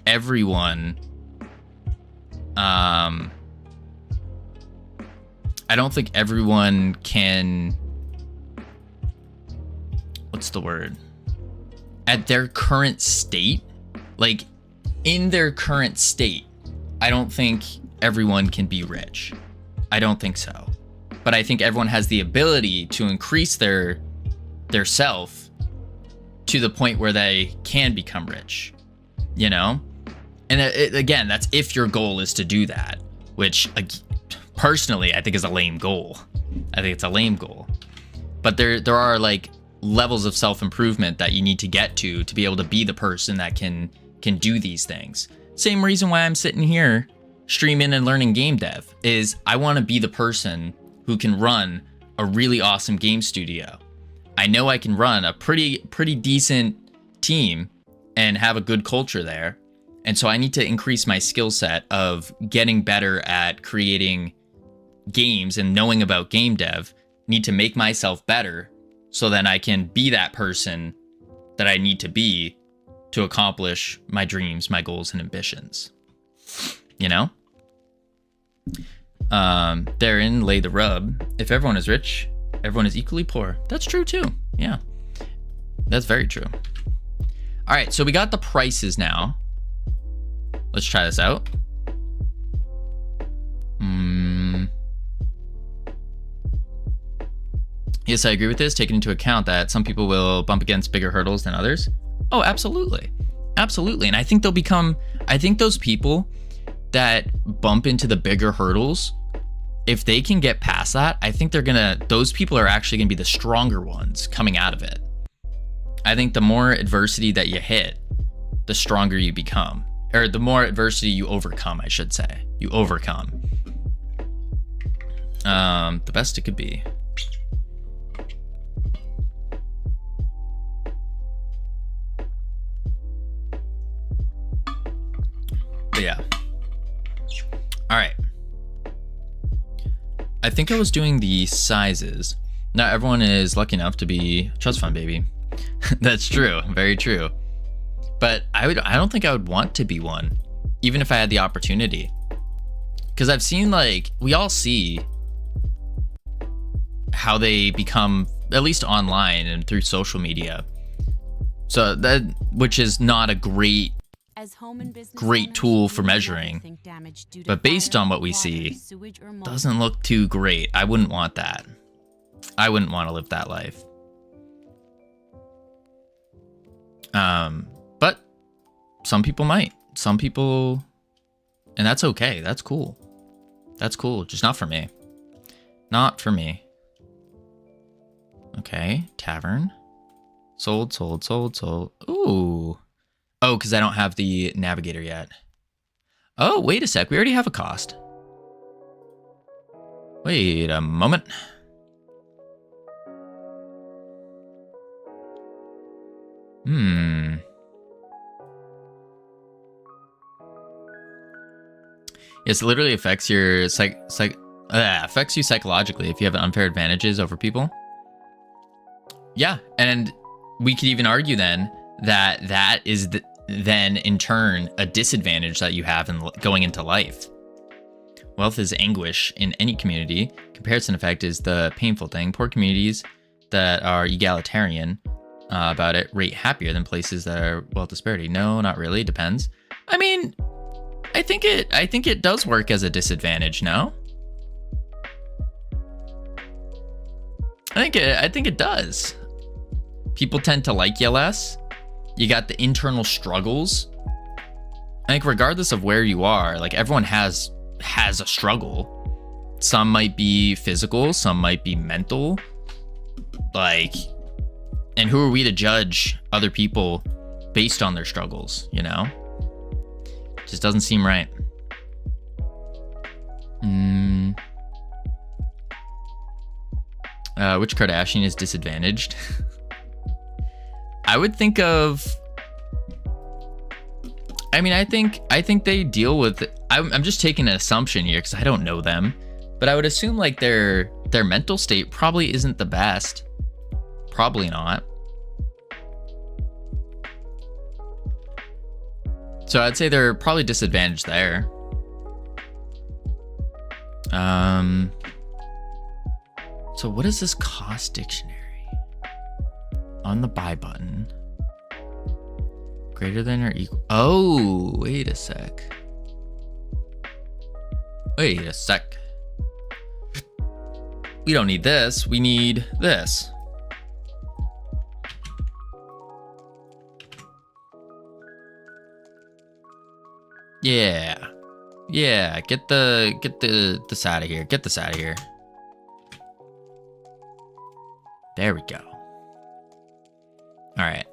Speaker 1: everyone, I don't think everyone can, what's the word? At their current state, like in their current state, I don't think everyone can be rich. I don't think so. But I think everyone has the ability to increase their self to the point where they can become rich, you know? And again, that's if your goal is to do that, which personally I think is a lame goal. I think it's a lame goal. But there are like levels of self-improvement that you need to get to be able to be the person that can do these things. Same reason why I'm sitting here streaming and learning game dev is I want to be the person who can run a really awesome game studio. I know I can run a pretty decent team and have a good culture there. And so I need to increase my skill set of getting better at creating games and knowing about game dev. Need to make myself better so then I can be that person that I need to be to accomplish my dreams, my goals, and ambitions. You know? Therein lay the rub. If everyone is rich, everyone is equally poor. That's true too. Yeah. That's very true. All right, so we got the prices now. Let's try this out. Yes, I agree with this, taking into account that some people will bump against bigger hurdles than others. Oh, absolutely. Absolutely. And I think those people that bump into the bigger hurdles, if they can get past that, I think those people are actually gonna be the stronger ones coming out of it. I think the more adversity that you hit, the stronger you become. Or the more adversity you overcome, I should say. You overcome. The best it could be. But yeah. All right. I think I was doing the sizes. Not everyone is lucky enough to be trust fund baby. That's true. Very true. But I don't think I would want to be one, even if I had the opportunity. Because I've seen, like, we all see how they become, at least online and through social media. So which is not a great tool for measuring. But based on what we see, doesn't look too great. I wouldn't want that. I wouldn't want to live that life. But some people might. Some people, and that's okay. That's cool. That's cool. Just not for me. Not for me. Okay, tavern. Sold. Ooh. Oh, because I don't have the navigator yet. Oh, wait a sec. We already have a cost. Wait a moment. Yes, it literally affects your affects you psychologically if you have unfair advantages over people. Yeah, and we could even argue then that is then in turn a disadvantage that you have in going into life. Wealth is anguish in any community. Comparison effect is the painful thing. Poor communities that are egalitarian about it rate happier than places that are wealth disparity. No, not really. Depends. I mean, I think it does work as a disadvantage. No, I think it does. People tend to like you less. You got the internal struggles. I think regardless of where you are, like everyone has a struggle. Some might be physical, some might be mental. Like, and who are we to judge other people based on their struggles, you know? Just doesn't seem right. Which Kardashian is disadvantaged? I would think of, I mean, I think they deal with, I'm just taking an assumption here because I don't know them, but I would assume like their mental state probably isn't the best. Probably not. So I'd say they're probably disadvantaged there. So what is this cost dictionary? On the buy button. Greater than or equal. Oh, wait a sec. Wait a sec. We don't need this. We need this. Yeah. Yeah, get this out of here. Get this out of here. There we go. All right.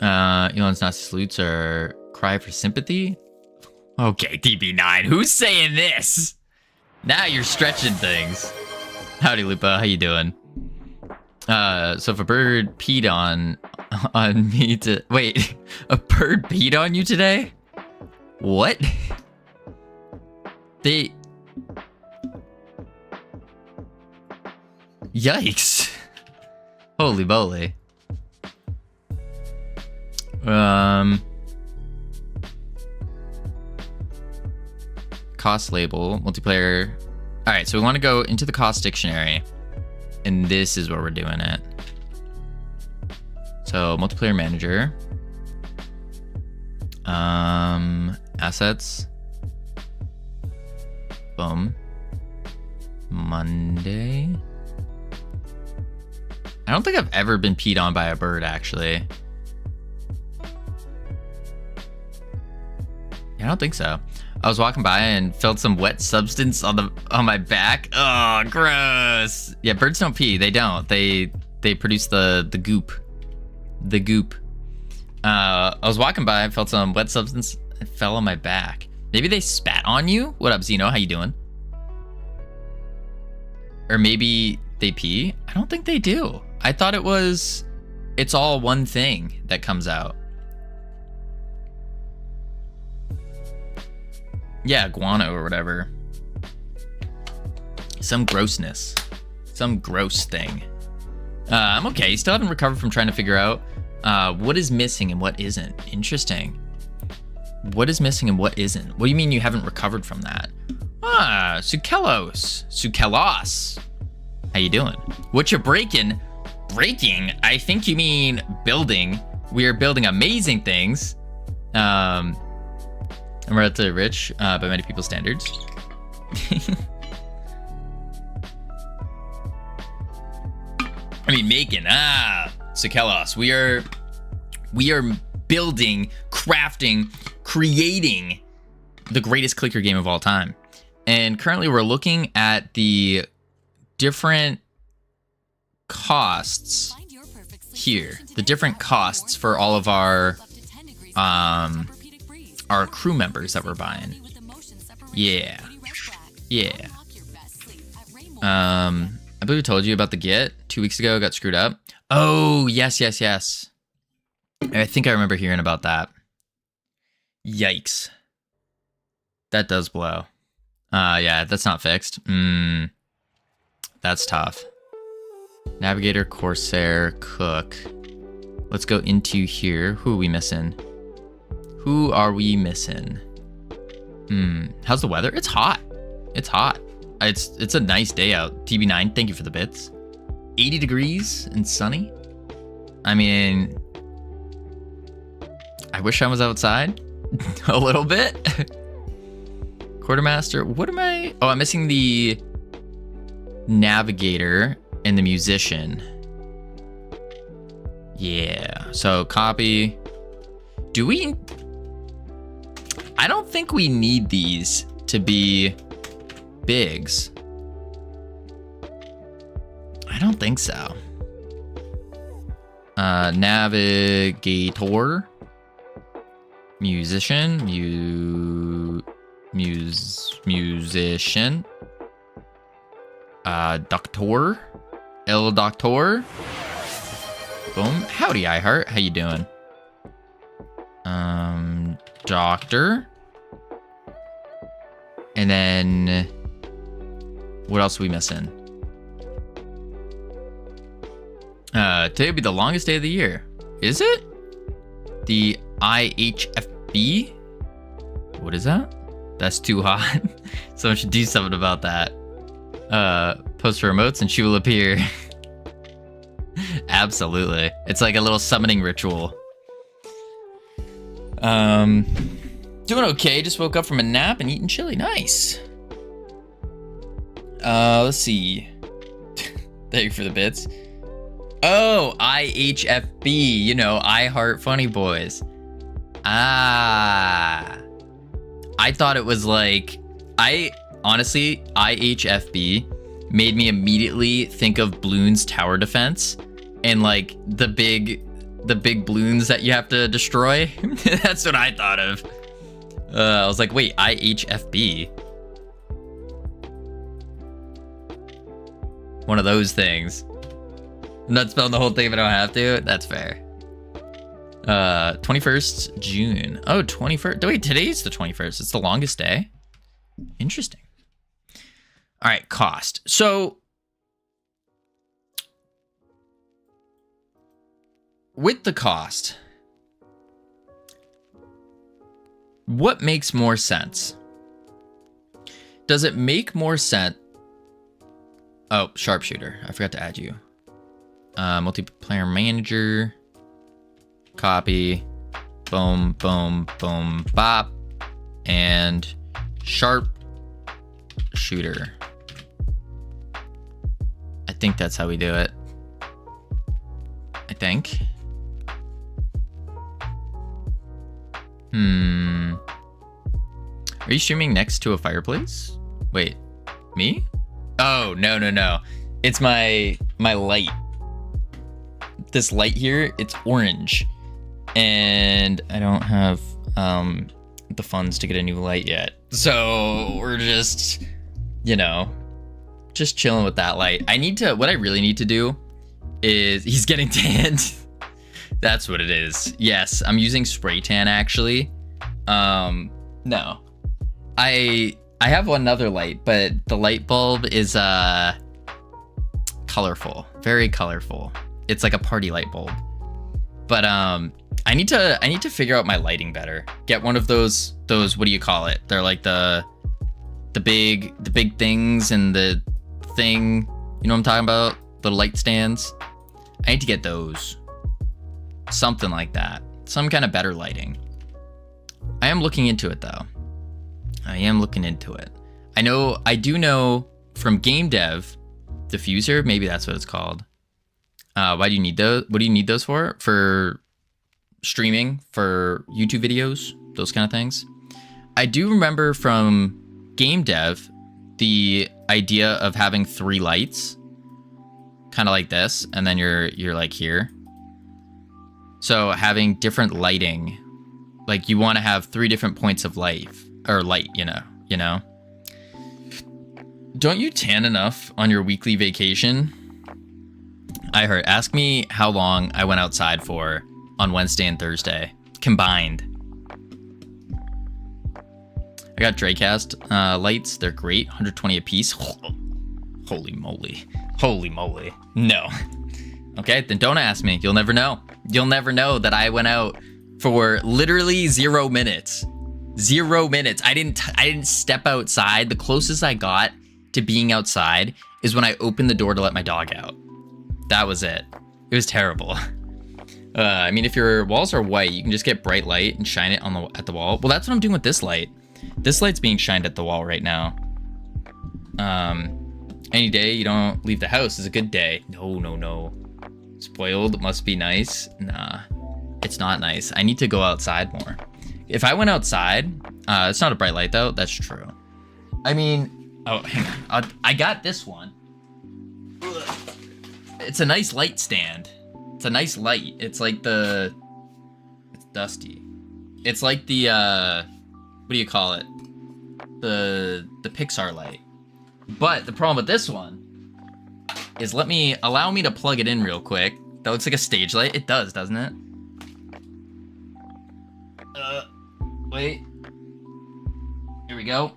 Speaker 1: Elon's nasty salutes are cry for sympathy. Okay, DB9, who's saying this? Now you're stretching things. Howdy, Lupa. How you doing? So if a bird peed on me to wait, a bird peed on you today? What? They. Yikes! Holy moly. Cost label, multiplayer. All right, so we want to go into the cost dictionary, and this is where we're doing it. So multiplayer manager, assets, boom, Monday. I don't think I've ever been peed on by a bird, actually. I don't think so. I was walking by and felt some wet substance on my back. Oh, gross. Yeah, birds don't pee. They don't. They produce the goop. The goop. I was walking by and felt some wet substance. It fell on my back. Maybe they spat on you. What up, Zeno? How you doing? Or maybe they pee. I don't think they do. I thought it's all one thing that comes out. Yeah, guano or whatever. Some grossness. Some gross thing. I'm okay. Still haven't recovered from trying to figure out what is missing and what isn't. Interesting. What is missing and what isn't? What do you mean you haven't recovered from that? Ah, Sukelos. Sukelos. How you doing? What you breaking? Breaking? I think you mean building. We are building amazing things. I'm relatively rich by many people's standards. I mean, making. Sukelos. We are building, crafting, creating the greatest clicker game of all time. And currently we're looking at the different costs here. The different costs for all of our crew members that we're buying. Yeah. Yeah. I believe I told you about the Git 2 weeks ago. Got screwed up. Oh, yes. I think I remember hearing about that. Yikes. That does blow. Yeah, that's not fixed. That's tough. Navigator, Corsair, Cook. Let's go into here. Who are we missing? Who are we missing? How's the weather? It's hot. It's hot. It's a nice day out. TB9, thank you for the bits. 80 degrees and sunny. I mean, I wish I was outside a little bit. Quartermaster, what am I? Oh, I'm missing the navigator and the musician. Yeah, so copy. Do we? I don't think we need these to be bigs. I don't think so. Navigator, musician, musician, doctor, El Doctor. Boom. Howdy, iHeart. How you doing? Doctor. And then what else are we missing? Today will be the longest day of the year. Is it? The IHFB? What is that? That's too hot. Someone should do something about that. Post her emotes and she will appear. Absolutely. It's like a little summoning ritual. Doing okay. Just woke up from a nap and eating chili. Nice. Let's see. Thank you for the bits. Oh, IHFB. You know, I Heart Funny Boys. Ah. I thought it was like, honestly, IHFB made me immediately think of Bloons Tower Defense and like the big balloons that you have to destroy. That's what I thought of. I was like, wait, IHFB. One of those things. I'm not spelling the whole thing if I don't have to. That's fair. 21st June. Oh, 21st. Wait, today's the 21st. It's the longest day. Interesting. All right, cost. So with the cost, what makes more sense? Does it make more sense? Oh, sharpshooter. I forgot to add you. Multiplayer manager. Copy. Boom, boom, boom, bop. And sharpshooter. I think that's how we do it. I think. Are you streaming next to a fireplace? Wait, me? Oh, no. It's my light. This light here, it's orange. And I don't have the funds to get a new light yet. So we're just, just chilling with that light. What I really need to do is, he's getting tanned. That's what it is. Yes, I'm using spray tan actually. No. I have another light, but the light bulb is colorful, very colorful. It's like a party light bulb. But I need to figure out my lighting better. Get one of those what do you call it? They're like the big things and the thing, you know what I'm talking about? The light stands. I need to get those. Something like that. Some kind of better lighting. I am looking into it though. I do know from game dev, diffuser, maybe that's what it's called. Why do you need those? What do you need those for? For streaming, for YouTube videos, those kind of things. I do remember from game dev, the idea of having 3 lights, kind of like this, and then you're like here. So having different lighting, like you want to have 3 different points of light, you know. Don't you tan enough on your weekly vacation? I heard. Ask me how long I went outside for on Wednesday and Thursday combined. I got Dracast lights. They're great. 120 a piece. Holy moly. No. Okay, then don't ask me. You'll never know. You'll never know that I went out for literally 0 minutes. 0 minutes. I didn't step outside. The closest I got to being outside is when I opened the door to let my dog out. That was it. It was terrible. I mean, if your walls are white, you can just get bright light and shine it at the wall. Well, that's what I'm doing with this light. This light's being shined at the wall right now. Any day you don't leave the house is a good day. No. Spoiled must be nice. Nah, it's not nice. I need to go outside more. If I went outside, it's not a bright light though. That's true. I mean, oh, hang on. I got this one. It's a nice light stand. It's a nice light. It's like it's dusty. It's like the, what do you call it? The Pixar light. But the problem with this one is allow me to plug it in real quick. That looks like a stage light. It does, doesn't it? Wait. Here we go.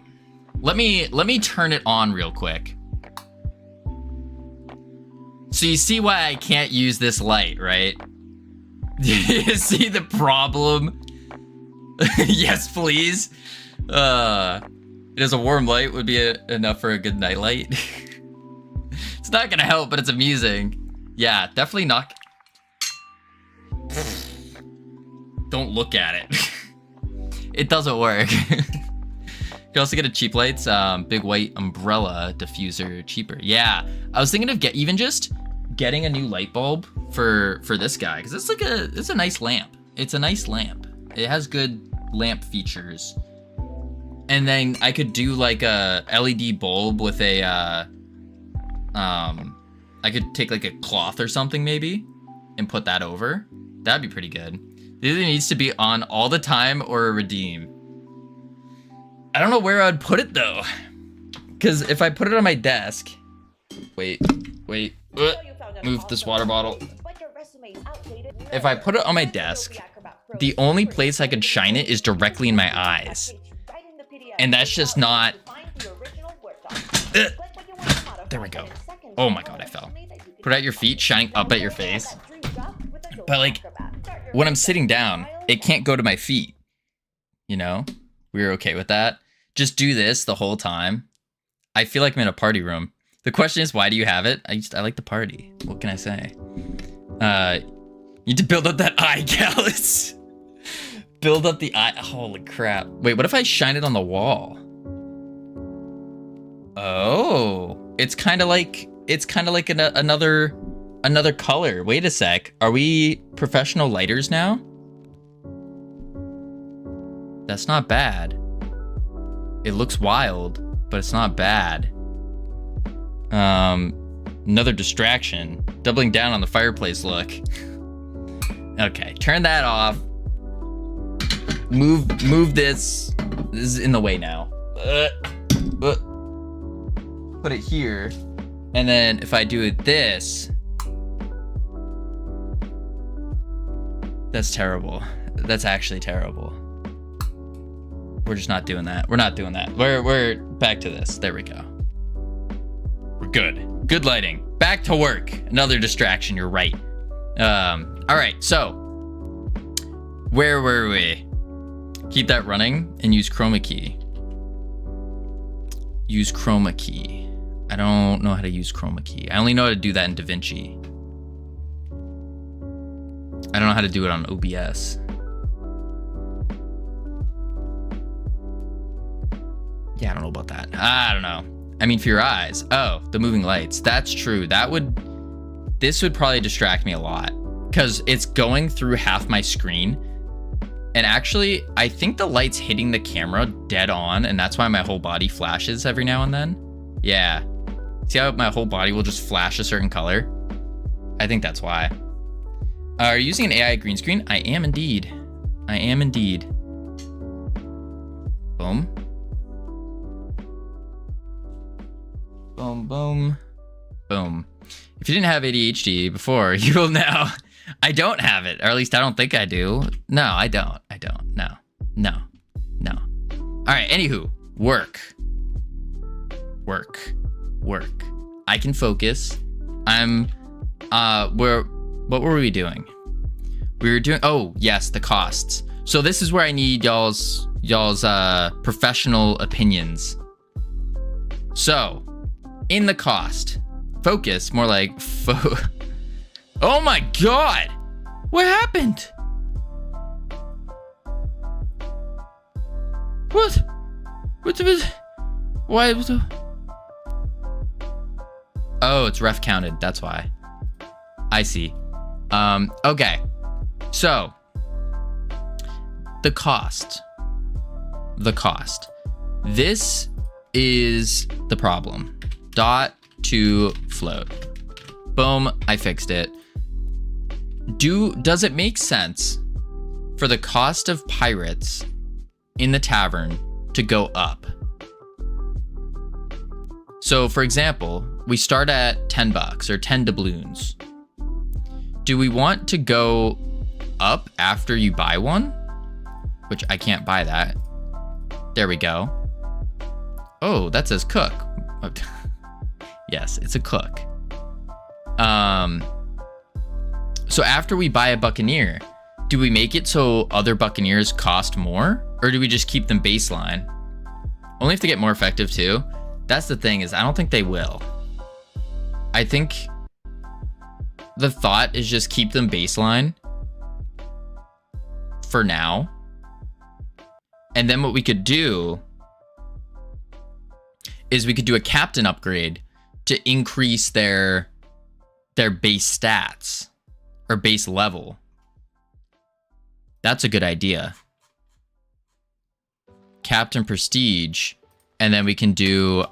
Speaker 1: Let me turn it on real quick. So you see why I can't use this light, right? You see the problem? Yes, please. It is a warm light would be enough for a good night light. It's not gonna help, but it's amusing. Yeah, definitely not. Don't look at it. It doesn't work. You can also get a cheap lights, big white umbrella diffuser, cheaper. Yeah, I was thinking of even just getting a new light bulb for this guy, because it's a nice lamp. It's a nice lamp. It has good lamp features. And then I could do like a LED bulb with a, I could take like a cloth or something maybe and put that over. That'd be pretty good. It either needs to be on all the time or a redeem. I don't know where I'd put it though. Because if I put it on my desk, wait, move this water bottle. If I put it on my desk, the only place I could shine it is directly in my eyes. And that's just not... There we go. Oh my god, I fell. Put out your feet, shining up at your face. But like, when I'm sitting down, it can't go to my feet. You know? We're okay with that. Just do this the whole time. I feel like I'm in a party room. The question is, why do you have it? I like the party. What can I say? You need to build up that eye, Callus. Build up the eye. Holy crap. Wait, what if I shine it on the wall? Oh, it's kind of like another color. Wait a sec. Are we professional lighters now? That's not bad. It looks wild, but it's not bad. Another distraction. Doubling down on the fireplace look. Okay, turn that off. Move this. This is in the way now. Put it here. And then if I do it this. That's terrible. That's actually terrible. We're just not doing that. We're not doing that. We're back to this. There we go. We're good. Good lighting. Back to work. Another distraction. You're right. All right. So where were we? Keep that running and use chroma key. Use chroma key. I don't know how to use chroma key. I only know how to do that in DaVinci. I don't know how to do it on OBS. Yeah, I don't know about that. I don't know. I mean, for your eyes. Oh, the moving lights. That's true. This would probably distract me a lot because it's going through half my screen. And actually, I think the light's hitting the camera dead on, and that's why my whole body flashes every now and then. Yeah. See how my whole body will just flash a certain color? I think that's why. Are you using an AI green screen? I am indeed. I am indeed. Boom. Boom, boom, boom. If you didn't have ADHD before, you will now. I don't have it, or at least I don't think I do. No, I don't. I don't. No. No. No. All right, anywho. Work. Work. Work. I can focus. What were we doing? We were doing, oh, yes, the costs. So this is where I need y'all's professional opinions. So, in the cost, focus, more like, oh my god! What happened? What? Why was the... Oh, it's ref counted, that's why. I see. Okay. So, the cost. This is the problem. Dot to float. Boom, I fixed it. Does it make sense for the cost of pirates in the tavern to go up? So for example, we start at $10 or 10 doubloons. Do we want to go up after you buy one? Which I can't buy that. There we go. Oh, that says cook. Yes, it's a cook. So after we buy a Buccaneer, do we make it so other Buccaneers cost more? Or do we just keep them baseline? Only if they get more effective too. That's the thing, is I don't think they will. I think the thought is just keep them baseline for now. And then what we could do is we could do a captain upgrade to increase their base stats or base level. That's a good idea. Captain Prestige, and then we can do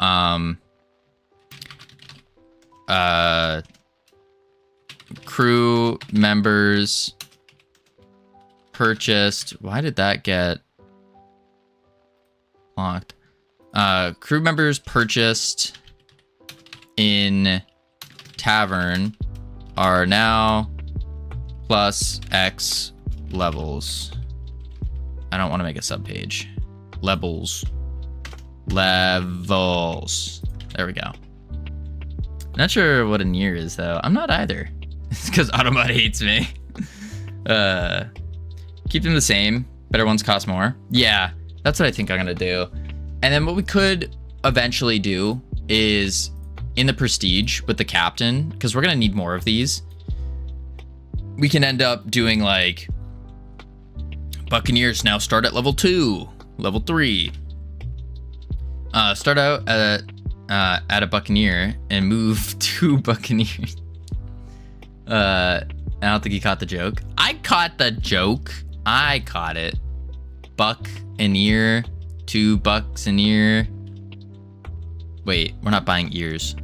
Speaker 1: crew members purchased. Why did that get locked? Crew members purchased in tavern are now plus X levels. I don't want to make a subpage. Levels. There we go. Not sure what a near is though. I'm not either. It's because Autobot hates me. Keep them the same. Better ones cost more. Yeah, that's what I think I'm gonna do. And then what we could eventually do is in the Prestige with the Captain, because we're gonna need more of these. We can end up doing like Buccaneers now start at level 2, level 3. Start out at a Buccaneer and move to Buccaneers. I don't think he caught the joke. I caught the joke. I caught it. Buccaneer, 2 bucks an ear. Wait, we're not buying ears.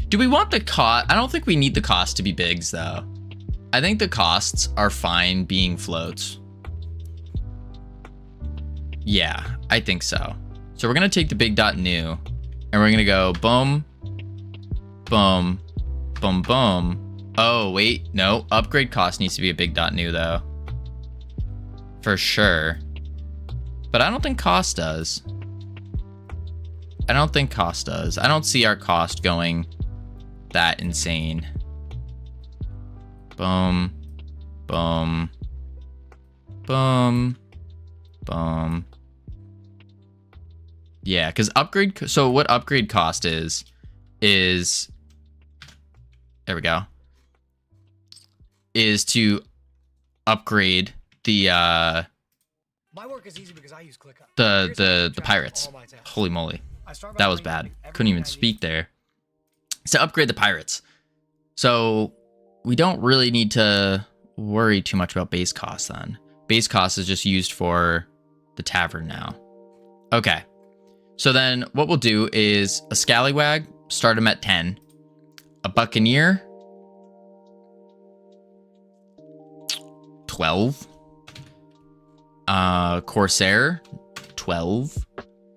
Speaker 1: Do we want the cost? I don't think we need the cost to be bigs though. I think the costs are fine being floats. Yeah, I think so. So we're gonna take the big dot new and we're gonna go boom, boom, boom, boom. Oh, wait, no, upgrade cost needs to be a big dot new though. For sure. But I don't think cost does. I don't think cost does. I don't see our cost going that insane. Boom, boom, boom, boom. Yeah, because upgrade, so what upgrade cost is, there we go, is to upgrade the,
Speaker 3: My work is easy because I use ClickUp.
Speaker 1: the pirates. Holy moly. That was bad. Couldn't even speak there. To upgrade the pirates. So we don't really need to worry too much about base cost then. Base cost is just used for the tavern now. Okay. So then what we'll do is a scallywag, start him at 10. A buccaneer, 12. Corsair, 12.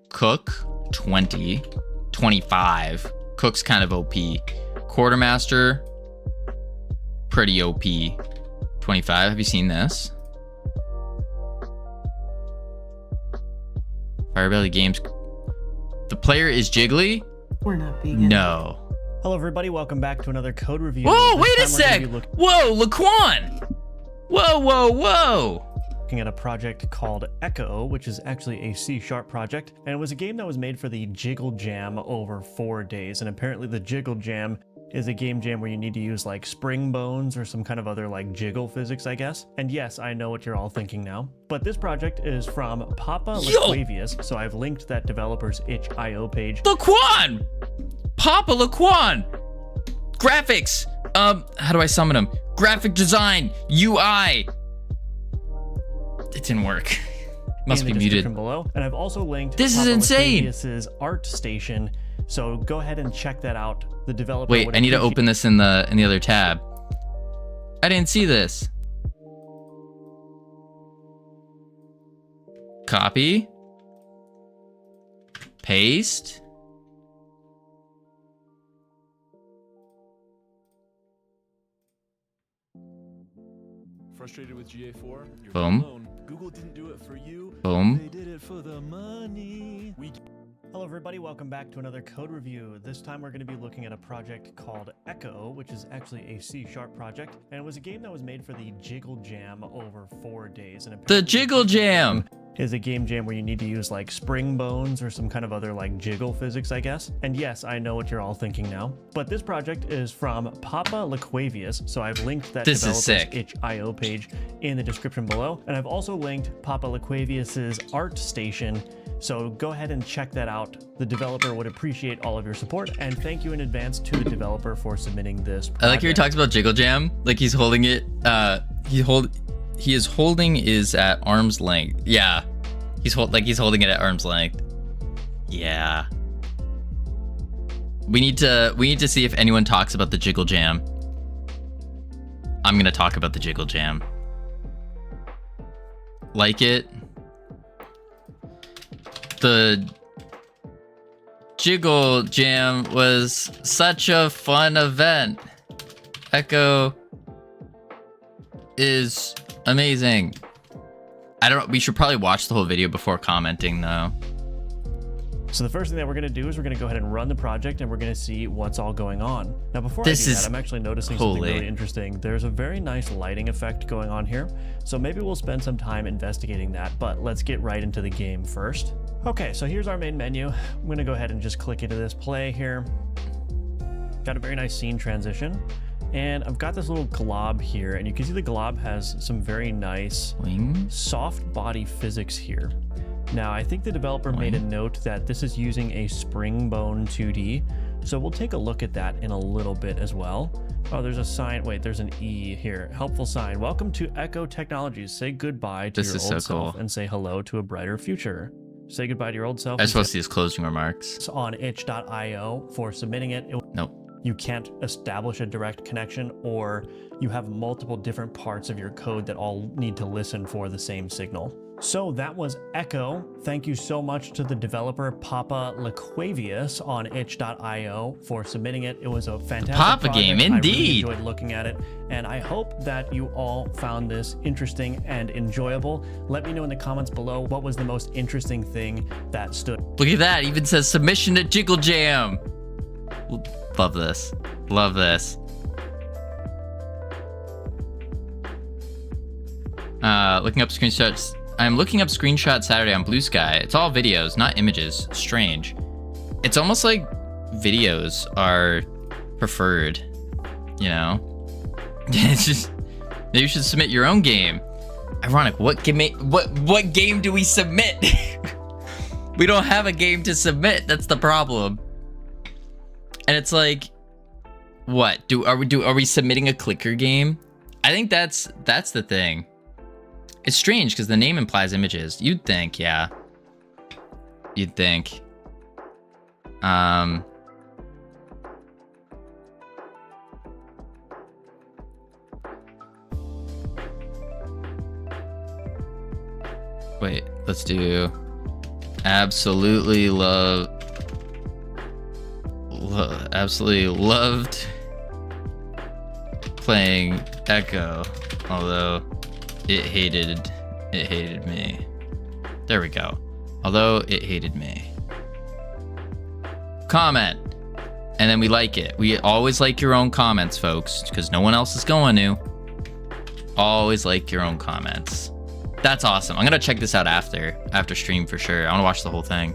Speaker 1: Cook, 20. 25. Cook's kind of OP. Quartermaster, pretty OP. 25. Have you seen this? Firebelly Games. The player is Jiggly?
Speaker 4: We're not vegan.
Speaker 1: No.
Speaker 5: Hello everybody, welcome back to another code review.
Speaker 1: Whoa,
Speaker 5: This
Speaker 1: wait a
Speaker 5: time we're
Speaker 1: sec!
Speaker 5: gonna be
Speaker 1: Whoa, Laquan! Whoa, whoa, whoa!
Speaker 5: looking at a project called Echo, which is actually a C# project, and it was a game that was made for the Jiggle Jam over 4 days, and apparently the Jiggle Jam is a game jam where you need to use like spring bones or some kind of other like jiggle physics, I guess. And yes, I know what you're all thinking now, but this project is from Papa Laquavius, so I've linked that developer's itch.io page.
Speaker 1: Laquan! Papa Laquan! Graphics! How do I summon him? Graphic design! UI! It didn't work. Must be muted.
Speaker 5: Below. And I've also linked
Speaker 1: This is
Speaker 5: Papa
Speaker 1: insane!
Speaker 5: Laquavius's art station, so go ahead and check that out. The developer.
Speaker 1: Wait, I need to open this in the other tab. I didn't see this. Copy. Paste.
Speaker 6: Frustrated with GA4? You're
Speaker 1: Boom.
Speaker 6: alone. Google didn't do it for you.
Speaker 1: Boom.
Speaker 6: They did it for the money.
Speaker 5: Hello everybody, welcome back to another code review. This time we're going to be looking at a project called Echo, which is actually a C# project, and it was a game that was made for the Jiggle Jam over 4 days. And
Speaker 1: The Jiggle Jam!
Speaker 5: Is a game jam where you need to use like spring bones or some kind of other like jiggle physics, I guess. And yes, I know what you're all thinking now, but this project is from Papa Laquavius, so I've linked that developer's itch.io page in the description below, and I've also linked Papa Laquavius's art station, so go ahead and check that out. The developer would appreciate all of your support, and thank you in advance to the developer for submitting this project.
Speaker 1: I like how he talks about Jiggle Jam, like he's holding it, he is holding is at arm's length. Yeah. He's holding it at arm's length. Yeah. We need to see if anyone talks about the Jiggle Jam. I'm gonna talk about the Jiggle Jam. Like it. The Jiggle Jam was such a fun event. Echo is amazing. I don't know. We should probably watch the whole video before commenting, though.
Speaker 5: So the first thing that we're going to do is we're going to go ahead and run the project, and we're going to see what's all going on. Now, before I do that, I'm actually noticing something really interesting. There's a very nice lighting effect going on here. So maybe we'll spend some time investigating that, but let's get right into the game first. Okay, so here's our main menu. I'm going to go ahead and just click into this play here. Got a very nice scene transition. And I've got this little glob here, and you can see the glob has some very nice soft body physics here. Now, I think the developer made a note that this is using a Springbone 2D, so we'll take a look at that in a little bit as well. Oh, there's a sign. Wait, there's an E here. Helpful sign. Welcome to Echo Technologies. Say goodbye to your old self and say hello to a brighter future. Say goodbye to your old self.
Speaker 1: I was supposed to see his closing remarks.
Speaker 5: On itch.io for submitting it.
Speaker 1: Nope.
Speaker 5: You can't establish a direct connection, or you have multiple different parts of your code that all need to listen for the same signal. So that was Echo. Thank you so much to the developer Papa Laquavius on itch.io for submitting it. It was a fantastic
Speaker 1: Papa
Speaker 5: project.
Speaker 1: game, indeed.
Speaker 5: I really enjoyed looking at it, and I hope that you all found this interesting and enjoyable. Let me know in the comments below what was the most interesting thing that stood.
Speaker 1: Look at that, even says submission to Jiggle Jam. Love this. Love this. Looking up screenshots. I'm looking up screenshots Saturday on Blue Sky. It's all videos, not images. Strange. It's almost like videos are preferred, you know? It's just, maybe you should submit your own game. Ironic, what game do we submit? We don't have a game to submit, that's the problem. And it's like, what? Are we submitting a clicker game? I think that's the thing. It's strange because the name implies images. You'd think, yeah. You'd think. Wait, let's do absolutely absolutely loved playing Echo, although it hated me. There we go. Although it hated me. Comment. And then we like it. We always like your own comments, folks, because no one else is going to. Always like your own comments. That's awesome. I'm gonna check this out after stream for sure. I want to watch the whole thing.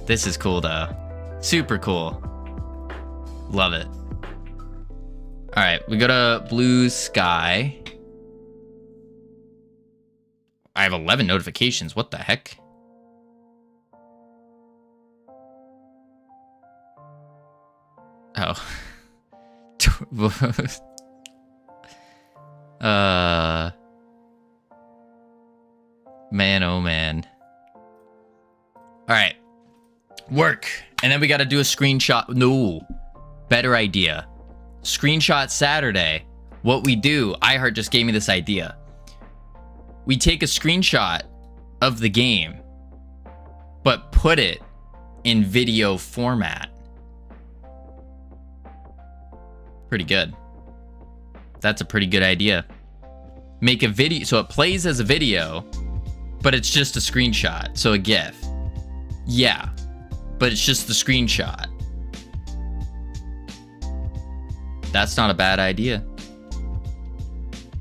Speaker 1: This is cool though. Super cool. Love it. All right, we go to Blue Sky. I have 11 notifications. What the heck? Oh. Man, oh man. All right. Work. And then we got to do a screenshot. No. Better idea. Screenshot Saturday. What we do, iHeart just gave me this idea. We take a screenshot of the game, but put it in video format. Pretty good. That's a pretty good idea. Make a video, so it plays as a video, but it's just a screenshot, so a GIF. Yeah, but it's just the screenshot. That's not a bad idea.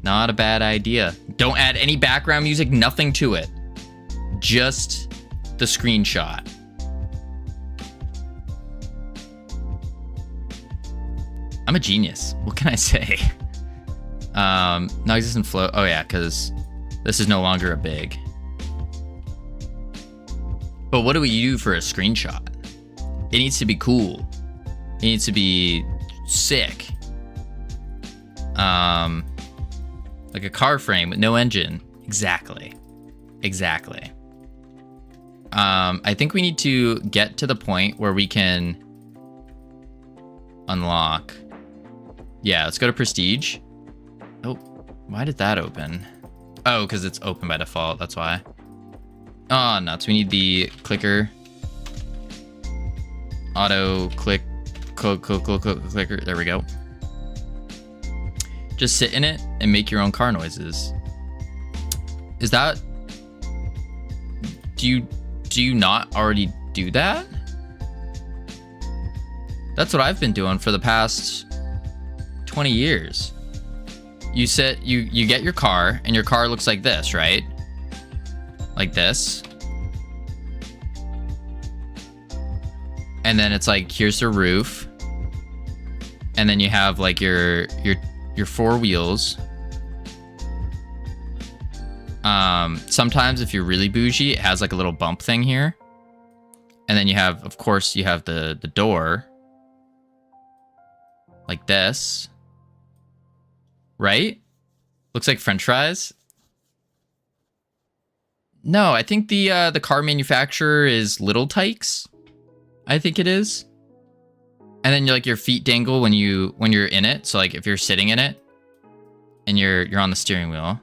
Speaker 1: Not a bad idea. Don't add any background music, nothing to it. Just the screenshot. I'm a genius. What can I say? Non-existent flow. Oh yeah, because this is no longer a big. But what do we do for a screenshot? It needs to be cool. It needs to be sick. Like a car frame with no engine. Exactly. Exactly. I think we need to get to the point where we can unlock. Yeah, let's go to Prestige. Oh, why did that open? Oh, because it's open by default. That's why. Oh, nuts. We need the clicker. Auto click. Clicker. There we go. Just sit in it and make your own car noises. Is that... Do you not already do that? That's what I've been doing for the past 20 years. You sit, you get your car, and your car looks like this, right? Like this. And then it's like, here's the roof. And then you have like your four wheels. Sometimes if you're really bougie, it has like a little bump thing here. And then you have, of course, you have the door. Like this. Right? Looks like French fries. No, I think the car manufacturer is Little Tykes. I think it is. And then your feet dangle when you're in it. So like if you're sitting in it and you're on the steering wheel.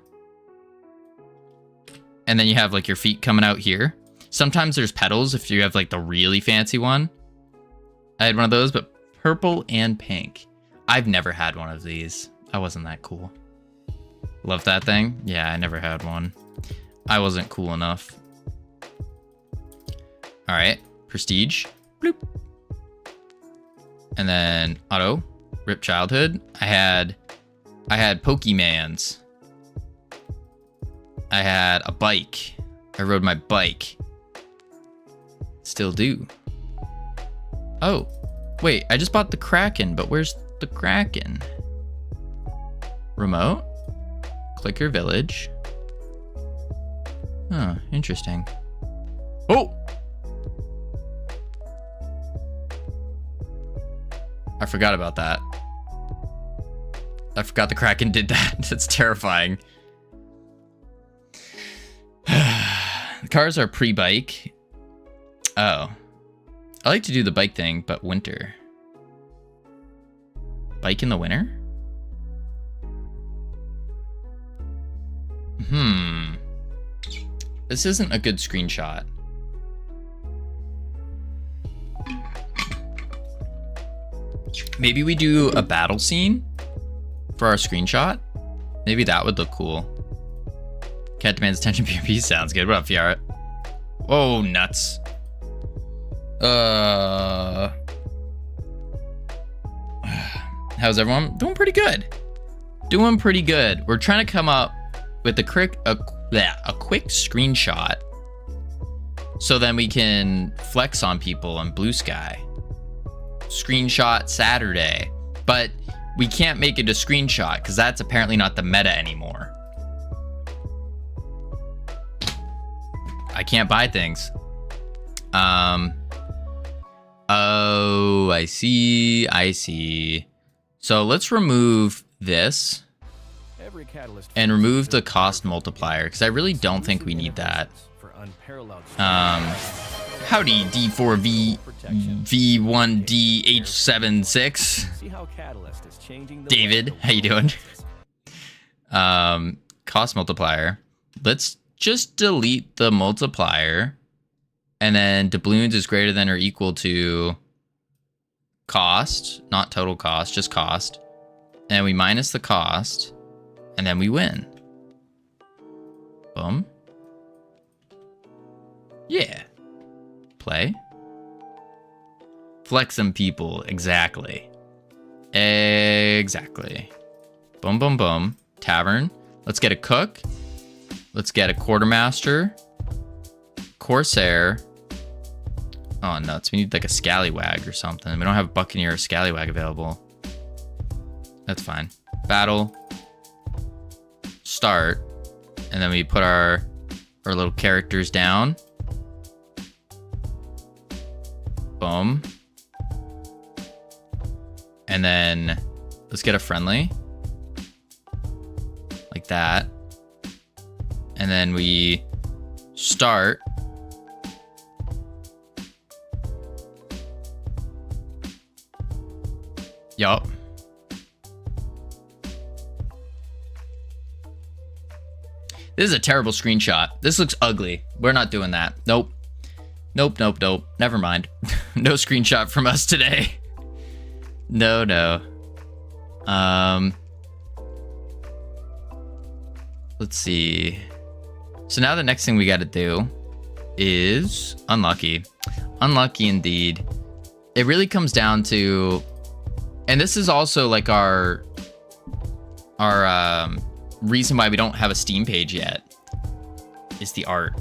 Speaker 1: And then you have like your feet coming out here. Sometimes there's pedals if you have like the really fancy one. I had one of those, but purple and pink. I've never had one of these. I wasn't that cool. Love that thing? Yeah, I never had one. I wasn't cool enough. All right, Prestige. Bloop. And then auto, rip childhood. I had Pokemans. I had a bike. I rode my bike. Still do. Oh, wait, I just bought the Kraken, but where's the Kraken? Remote? Clicker Village. Oh, interesting. Oh! I forgot about that. I forgot the Kraken did that. That's terrifying. The cars are pre-bike. Oh. I like to do the bike thing, but winter. Bike in the winter? This isn't a good screenshot. Maybe we do a battle scene for our screenshot. Maybe that would look cool. Cat demands attention. PvP sounds good. What up, Fiara? Whoa, nuts. How's everyone? Doing pretty good. Doing pretty good. We're trying to come up with a quick screenshot so then we can flex on people on Blue Sky. Screenshot Saturday. But we can't make it a screenshot because that's apparently not the meta anymore. I can't buy things. Oh, I see. So let's remove this and remove the cost multiplier because I really don't think we need that. Howdy, D4V V1DH76. David, how you doing? Cost multiplier. Let's just delete the multiplier, and then doubloons is greater than or equal to cost, not total cost, just cost. And we minus the cost, and then we win. Boom. Yeah. Play. Flex some people. Exactly. Boom, boom, boom. Tavern. Let's get a cook. Let's get a quartermaster. Corsair. Oh, nuts. We need like a scallywag or something. We don't have Buccaneer or scallywag available. That's fine. Battle. Start. And then we put our little characters down. Boom. And then let's get a friendly. Like that. And then we start. Yup. This is a terrible screenshot. This looks ugly. We're not doing that. Nope. Nope, nope, nope. Never mind. No screenshot from us today. No, no. Let's see. So now the next thing we got to do is unlucky. Unlucky indeed. It really comes down to, and this is also like our reason why we don't have a Steam page yet, is the art.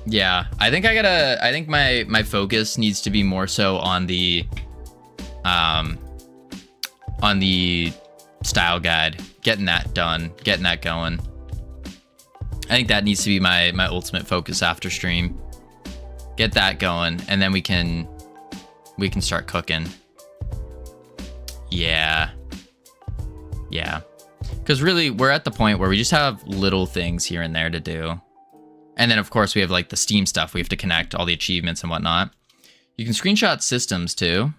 Speaker 1: Yeah, I think my focus needs to be more so on the style guide, getting that done, getting that going. I think that needs to be my ultimate focus after stream. Get that going, and then we can start cooking. Yeah. Yeah. Because really, we're at the point where we just have little things here and there to do. And then, of course, we have like the Steam stuff. We have to connect all the achievements and whatnot. You can screenshot systems too.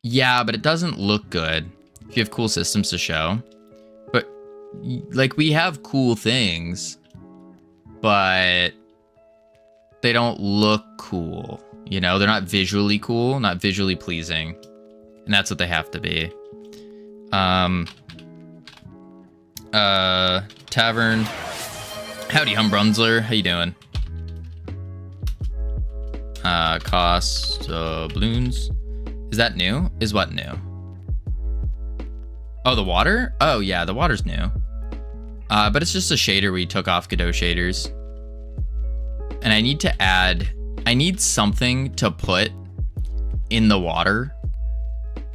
Speaker 1: Yeah, but it doesn't look good if you have cool systems to show. But like, we have cool things, but they don't look cool. You know, they're not visually cool, not visually pleasing. And that's what they have to be. Tavern. Howdy, Humbrunzler. How you doing? Cost, balloons. Is that new? Is what new? Oh, the water? Oh, yeah, the water's new. But it's just a shader we took off Godot shaders. And I need something to put in the water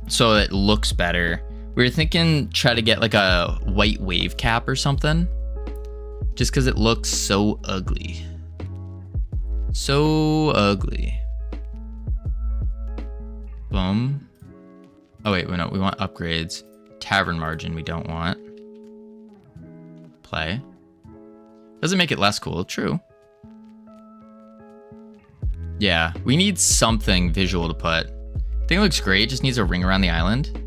Speaker 1: so it looks better. We were thinking try to get like a white wave cap or something, just because it looks so ugly. So ugly. Boom. Oh wait, no, we want upgrades. Tavern margin we don't want. Play. Doesn't make it less cool, true. Yeah, we need something visual to put. I think it looks great, just needs a ring around the island.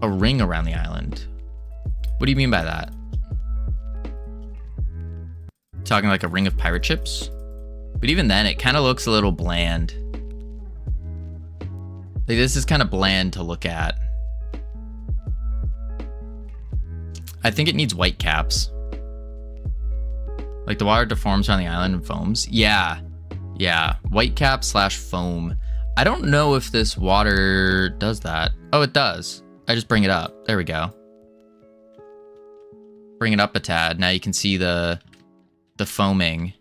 Speaker 1: A ring around the island. What do you mean by that? Talking like a ring of pirate ships? But even then, it kind of looks a little bland. Like, this is kind of bland to look at. I think it needs white caps. Like the water deforms around the island and foams. Yeah. Yeah. White cap / foam. I don't know if this water does that. Oh, it does. I just bring it up. There we go. Bring it up a tad. Now you can see the foaming.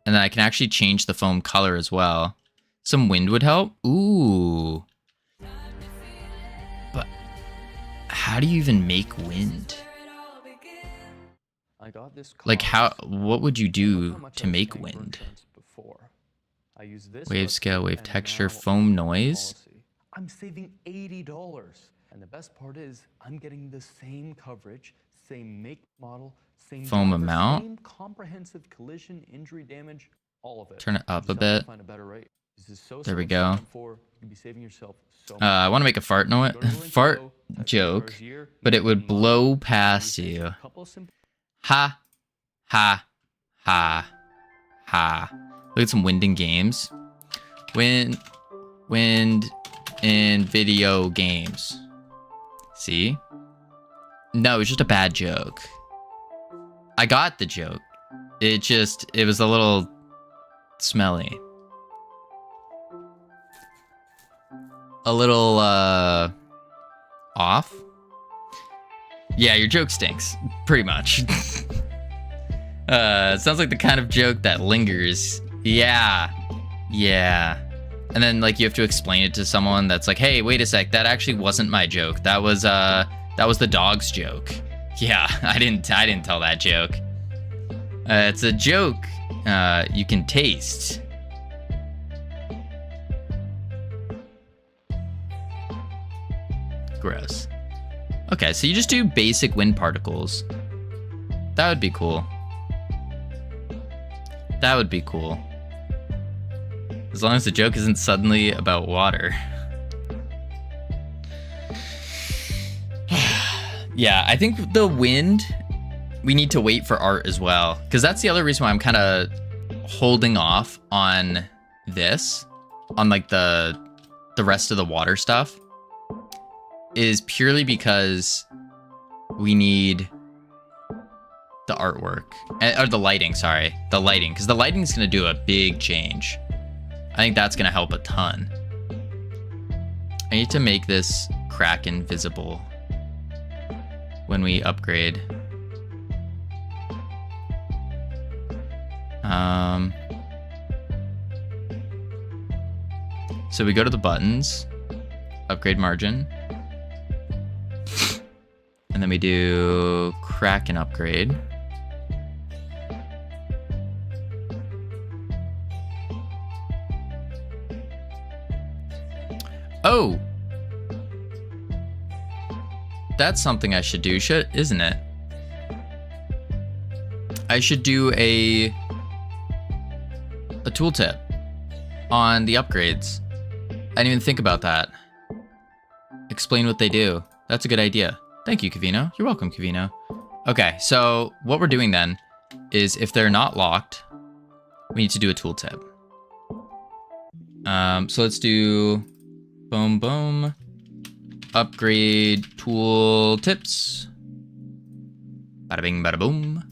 Speaker 1: And then I can actually change the foam color as well. Some wind would help. Ooh. But how do you even make wind? Like what would you do to make wind? Wave scale, wave texture, foam noise.
Speaker 6: I'm saving $80. And the best part is I'm getting the same coverage, same make model, same
Speaker 1: foam
Speaker 6: driver,
Speaker 1: amount.
Speaker 6: same comprehensive collision, injury damage, all of it.
Speaker 1: Turn it up a
Speaker 6: Just have to
Speaker 1: bit.
Speaker 6: find a better rate. This is so
Speaker 1: There we
Speaker 6: simple to
Speaker 1: go.
Speaker 6: sign up for. You could be saving yourself so
Speaker 1: I want to make a fart noise,
Speaker 6: Go to the link
Speaker 1: fart
Speaker 6: below, type in
Speaker 1: joke,
Speaker 6: $1 a year,
Speaker 1: but
Speaker 6: you
Speaker 1: it would
Speaker 6: can
Speaker 1: blow
Speaker 6: model,
Speaker 1: past
Speaker 6: use
Speaker 1: you.
Speaker 6: a couple of simple
Speaker 1: Ha, ha, ha, ha. Look at some wind in games. Wind in video games. See? No, it's just a bad joke. I got the joke. It was a little smelly. A little, off? Yeah, your joke stinks. Pretty much. It sounds like the kind of joke that lingers. Yeah. Yeah. And then, like, you have to explain it to someone that's like, hey, wait a sec, that actually wasn't my joke. That was the dog's joke. Yeah, I didn't tell that joke. It's a joke you can taste. gross. Okay, so you just do basic wind particles. That would be cool. That would be cool. As long as the joke isn't suddenly about water. Yeah, I think the wind, we need to wait for art as well. Because that's the other reason why I'm kind of holding off on this. On like the rest of the water stuff. Is purely because we need the artwork. Or the lighting, sorry. The lighting. Because the lighting is going to do a big change. I think that's going to help a ton. I need to make this Kraken visible when we upgrade. So we go to the buttons, upgrade margin, and then we do Kraken upgrade. Oh, that's something I should do, isn't it? I should do a tooltip on the upgrades. I didn't even think about that. Explain what they do. That's a good idea. Thank you, Covino. You're welcome, Covino. Okay, so what we're doing then is if they're not locked, we need to do a tooltip. So let's do boom, boom. Upgrade tool tips. Bada bing, bada boom.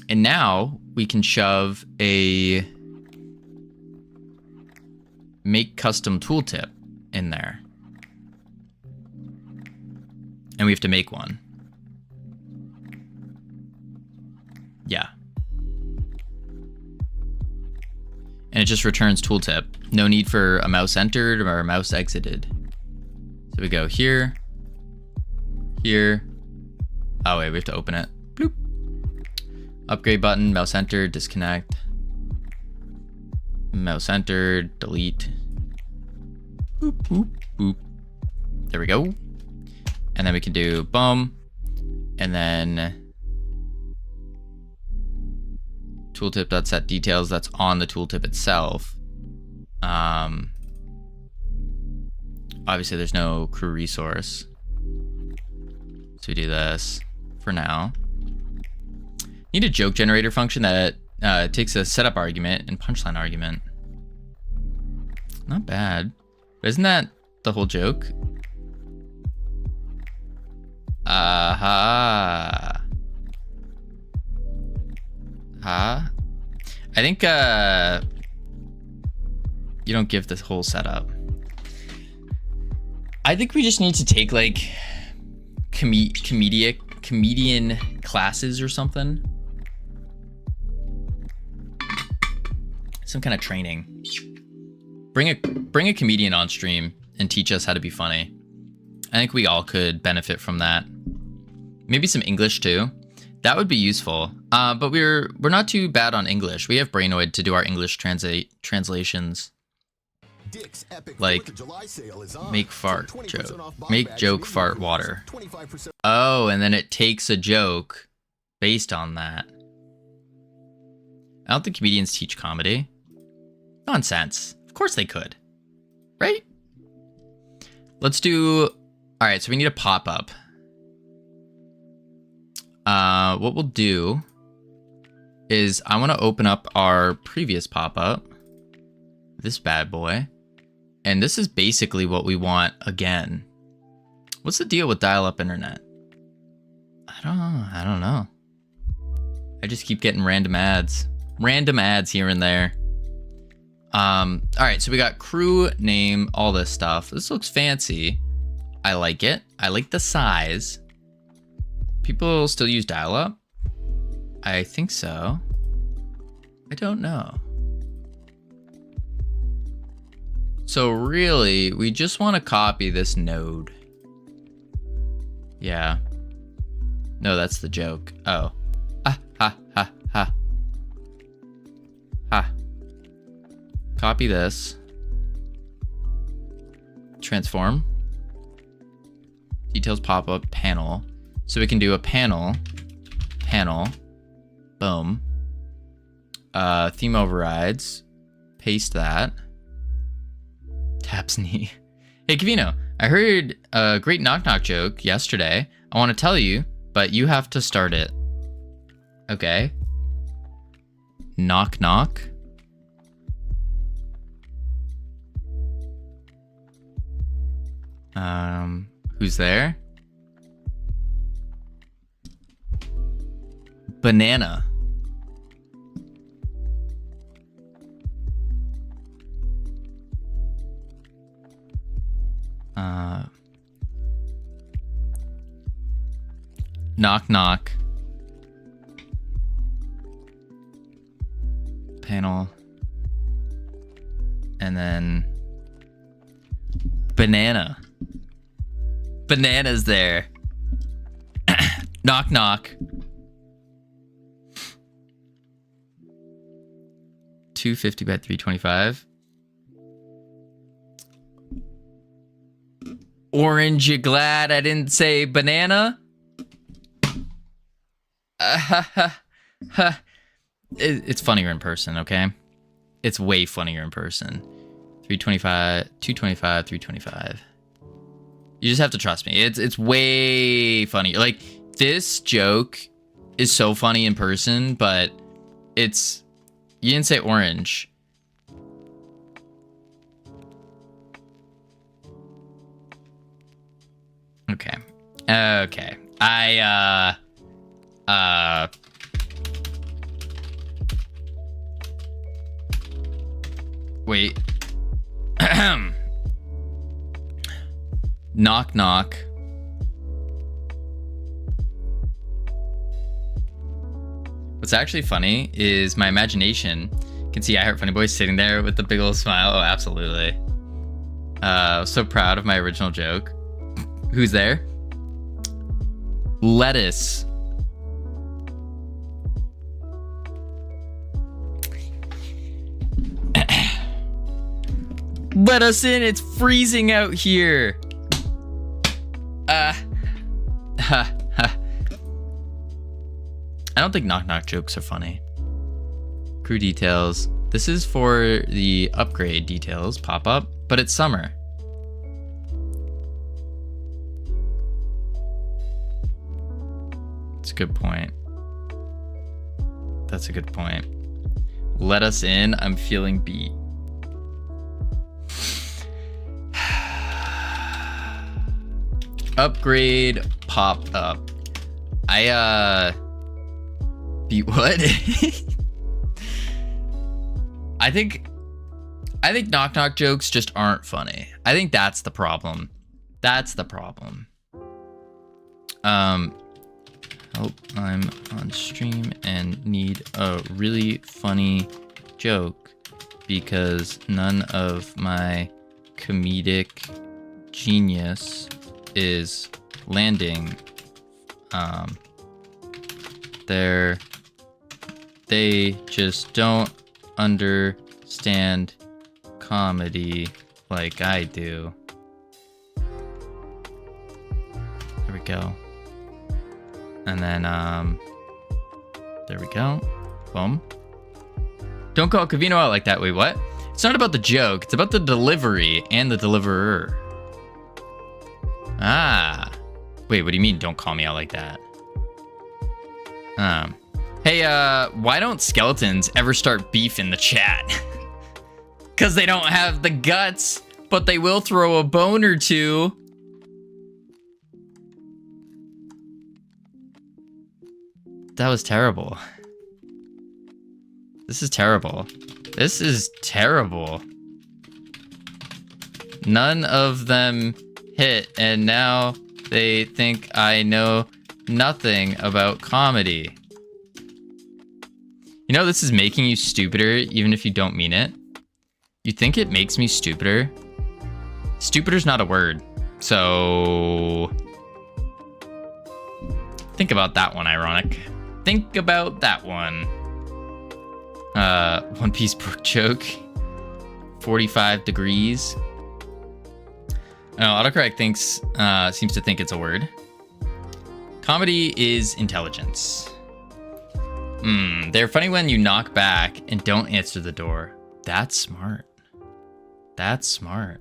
Speaker 1: And now we can shove a make custom tooltip in there. And we have to make one. Yeah. And it just returns tooltip. No need for a mouse entered or a mouse exited. So we go here, here. Oh wait, we have to open it. Bloop. Upgrade button, mouse entered, disconnect. Mouse entered, delete. Boop, boop, boop. There we go. And then we can do boom. And then tooltip.set details, that's on the tooltip itself. Obviously there's no crew resource. So we do this for now. Need a joke generator function that takes a setup argument and punchline argument. Not bad. But isn't that the whole joke? Aha. Huh? I think you don't give this whole setup. I think we just need to take like comedian classes or something. Some kind of training. Bring a comedian on stream and teach us how to be funny. I think we all could benefit from that. Maybe some English too. That would be useful. But we're not too bad on English. We have Brainoid to do our English translations. Like, make fart joke. Make joke fart water. Oh, and then it takes a joke based on that. I don't think comedians teach comedy. Nonsense. Of course they could. Right? Let's do... Alright, so we need a pop-up. What we'll do is I want to open up our previous pop-up. This bad boy. And this is basically what we want again. What's the deal with dial-up internet? I don't know. I just keep getting random ads. Random ads here and there. Alright, so we got crew name, all this stuff. This looks fancy. I like it. I like the size. People still use dial-up? I think so. I don't know. So really, we just want to copy this node. Yeah. No, that's the joke. Oh. Ah, ha, ha, ha. Ha. Copy this. Transform. details pop-up, panel. So we can do a panel, boom. Theme overrides, paste that. Taps knee. Hey, Covino, I heard a great knock-knock joke yesterday. I want to tell you, but you have to start it. Okay. Knock, knock. Who's there? Banana. Knock, knock. Panel. And then banana. Banana's there. Knock, knock. 250 by 325. Orange, you glad I didn't say banana? It's funnier in person, okay? It's way funnier in person. 325, 225, 325. You just have to trust me. It's way funnier. Like, this joke is so funny in person, but it's... You didn't say orange. Okay. Okay. Wait. Knock, knock. What's actually funny is my imagination can see I Heart Funny Boy sitting there with the big old smile. Oh, absolutely. So proud of my original joke. Who's there? Lettuce. Let us in, it's freezing out here. I don't think knock-knock jokes are funny. Crew details. This is for the upgrade details pop-up, but it's summer. That's a good point. That's a good point. Let us in, I'm feeling beat. Upgrade pop up. Beat what? I think knock knock jokes just aren't funny. I think that's the problem. That's the problem. Hope I'm on stream and need a really funny joke because none of my comedic genius is landing. They just don't understand comedy like I do. There we go. And then, there we go. Boom. Don't call Covino out like that. Wait, what? It's not about the joke. It's about the delivery and the deliverer. Ah. Wait, what do you mean don't call me out like that? Hey, why don't skeletons ever start beef in the chat? Because they don't have the guts, but they will throw a bone or two. That was terrible. This is terrible. This is terrible. None of them hit, and now they think I know nothing about comedy. You know, this is making you stupider, even if you don't mean it. You think it makes me stupider? Stupider's not a word, so... Think about that one, Ironic. Think about that one. One Piece book joke. 45 degrees. No, autocorrect thinks seems to think it's a word. Comedy is intelligence. They're funny when you knock back and don't answer the door. That's smart. That's smart.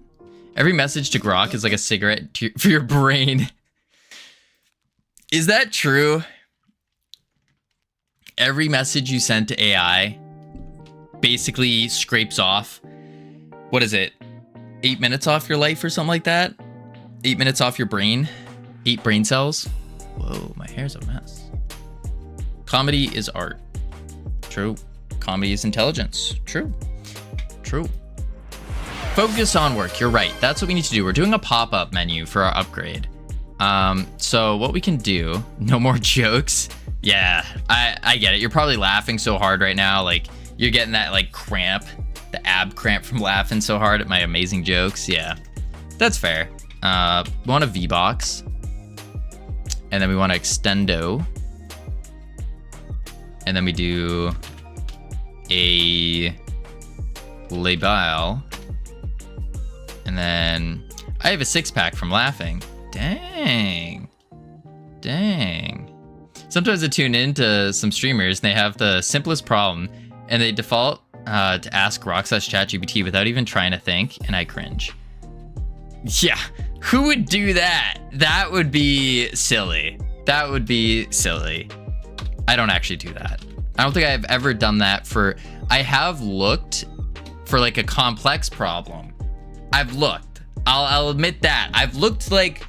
Speaker 1: Every message to Grok is like a cigarette for your brain. Is that true? Every message you send to AI basically scrapes off, what is it? 8 minutes off your life or something like that? 8 minutes off your brain? 8 brain cells? Whoa, my hair's a mess. Comedy is art. True. Comedy is intelligence. True. True. Focus on work. You're right. That's what we need to do. We're doing a pop-up menu for our upgrade. So what we can do, no more jokes. Yeah, I get it. You're probably laughing so hard right now. Like you're getting that like cramp, the ab cramp from laughing so hard at my amazing jokes. Yeah, that's fair. We want a V-box. And then we want to extendo. And then we do a label. And then I have a 6-pack from laughing. Dang. Dang. Sometimes I tune in to some streamers and they have the simplest problem and they default to ask Grok/ChatGPT without even trying to think, and I cringe. Yeah, who would do that? That would be silly. That would be silly. I don't actually do that. I don't think I've ever done that for... I have looked for like a complex problem. I've looked. I'll admit that. I've looked like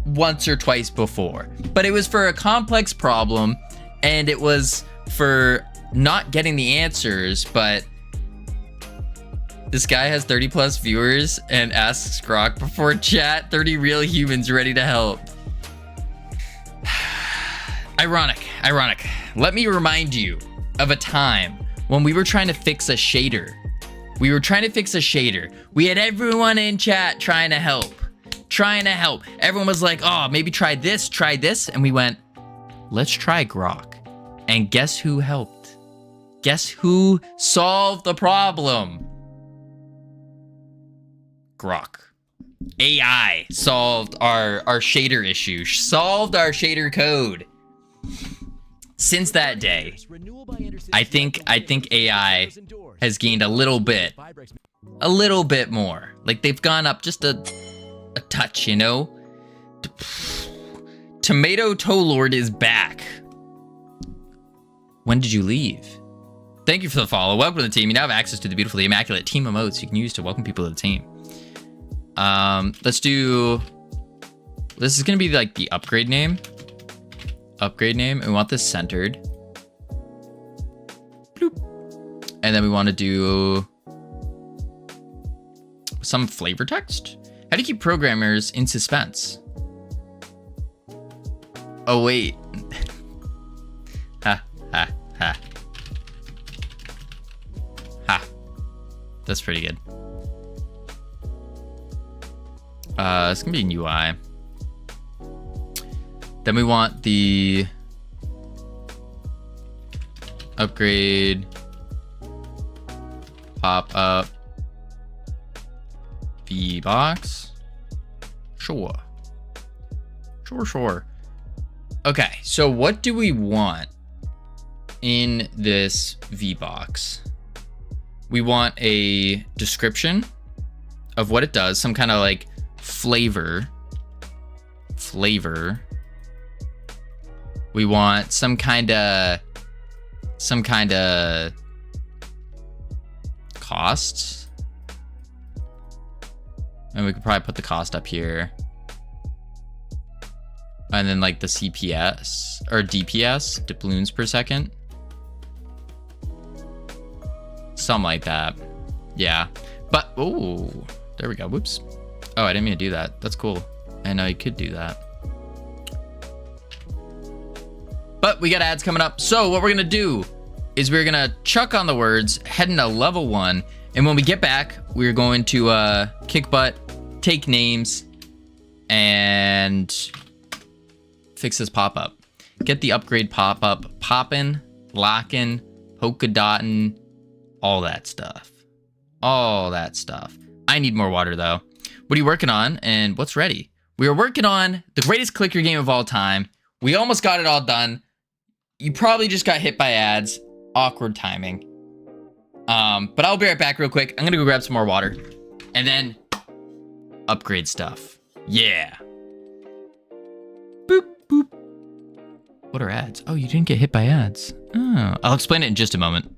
Speaker 1: once or twice before, but it was for a complex problem and it was for not getting the answers, but this guy has 30 plus viewers and asks Grok before chat, 30 real humans ready to help. Ironic. Let me remind you of a time when we were trying to fix a shader. We had everyone in chat trying to help. Everyone was like, oh, maybe try this. And we went, let's try Grok. And guess who helped? Guess who solved the problem? Grok. AI solved our shader issue, solved our shader code. Since that day, I think AI has gained a little bit more. Like they've gone up just a touch, you know? Tomato Toe Lord is back. When did you leave? Thank you for the follow. Welcome to the team. You now have access to the beautifully immaculate team emotes you can use to welcome people to the team. Let's do... This is going to be like the upgrade name. And we want this centered. Bloop. And then we want to do some flavor text. How do you keep programmers in suspense? Oh, wait. Ha. That's pretty good. It's gonna be an UI. Then we want the upgrade pop up V-box. Sure. Okay, so what do we want in this V-box? We want a description of what it does, some kind of like flavor. We want some kind of costs. And we could probably put the cost up here. And then like the CPS or DPS, doubloons per second. Something like that. Yeah. But, oh, there we go. Whoops. Oh, I didn't mean to do that. That's cool. I know you could do that. But we got ads coming up. So what we're going to do is we're going to chuck on the words, head into level 1. And when we get back, we're going to kick butt, take names, and fix this pop-up. Get the upgrade pop-up poppin', lockin', polka dottin', all that stuff. I need more water though. What are you working on and what's ready? We are working on the greatest clicker game of all time. We almost got it all done. You probably just got hit by ads. Awkward timing. But I'll be right back real quick. I'm gonna go grab some more water and then upgrade stuff. Yeah. Boop, boop. What are ads? Oh, you didn't get hit by ads. Oh, I'll explain it in just a moment.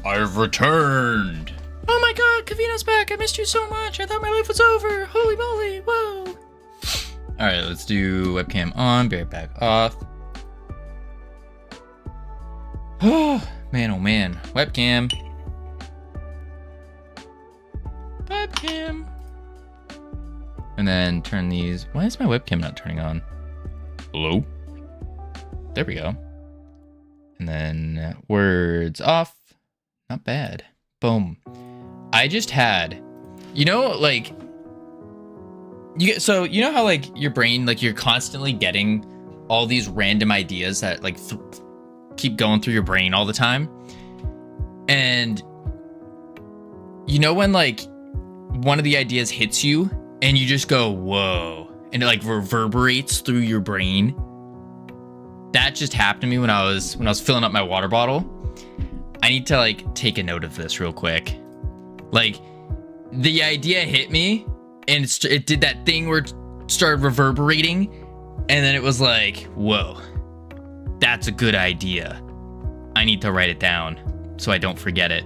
Speaker 1: I've returned. Oh my god, Covino's back. I missed you so much. I thought my life was over. Holy moly, whoa. All right, let's do webcam on, be right back off. Oh man, webcam. Webcam. And then turn these. Why is my webcam not turning on? Hello? There we go. And then words off. Not bad. Boom. I just had, you know, like, so you know how like your brain, like you're constantly getting all these random ideas that like keep going through your brain all the time. And you know when like one of the ideas hits you and you just go, whoa, and it like reverberates through your brain. That just happened to me when I was filling up my water bottle. I need to like take a note of this real quick. Like the idea hit me and it did that thing where it started reverberating, and then it was like, whoa, that's a good idea. I need to write it down so I don't forget it.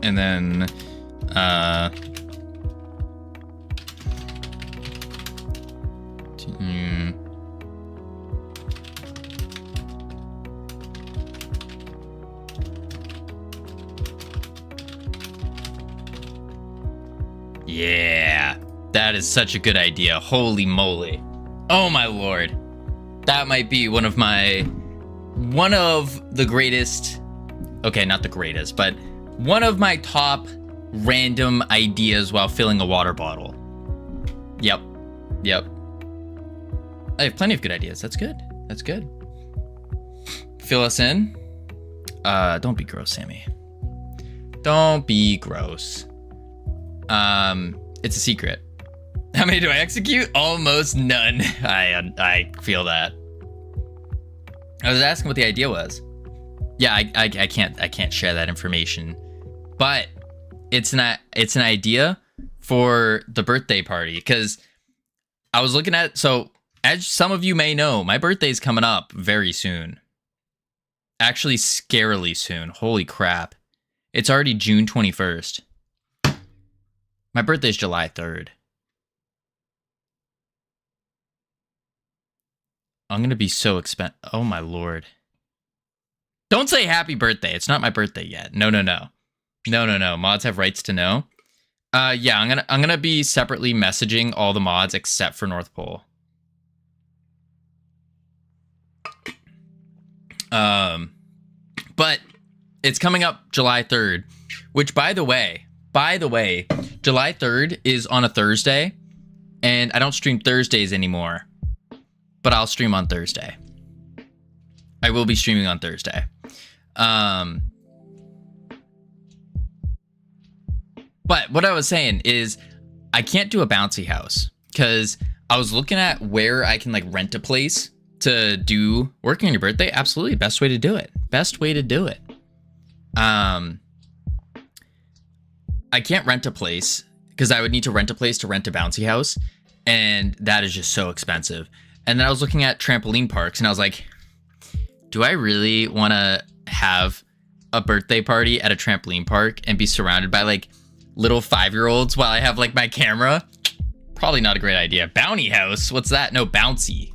Speaker 1: And then, yeah, that is such a good idea. Holy moly. Oh my lord. That might be one of the greatest, okay, not the greatest, but one of my top random ideas while filling a water bottle. Yep. I have plenty of good ideas. That's good. Fill us in. Don't be gross, Sammy. Don't be gross. It's a secret. How many do I execute? Almost none. I feel that. I was asking what the idea was. Yeah, I can't share that information, but it's an idea for the birthday party, because I was looking at, so as some of you may know, my birthday's coming up very soon. Actually, scarily soon. Holy crap. It's already June 21st. My birthday's July 3rd. I'm going to be so expensive. Oh my lord. Don't say happy birthday. It's not my birthday yet. No. Mods have rights to know. Yeah, I'm gonna be separately messaging all the mods except for North Pole. But it's coming up July 3rd, which by the way, July 3rd is on a Thursday, and I don't stream Thursdays anymore, but I'll stream on Thursday. I will be streaming on Thursday. But what I was saying is I can't do a bouncy house because I was looking at where I can like rent a place to do working on your birthday. Absolutely. Best way to do it. I can't rent a place because I would need to rent a place to rent a bouncy house. And that is just so expensive. And then I was looking at trampoline parks and I was like, do I really want to have a birthday party at a trampoline park and be surrounded by like little 5-year-olds while I have like my camera? Probably not a great idea. Bounty house? What's that? No, bouncy.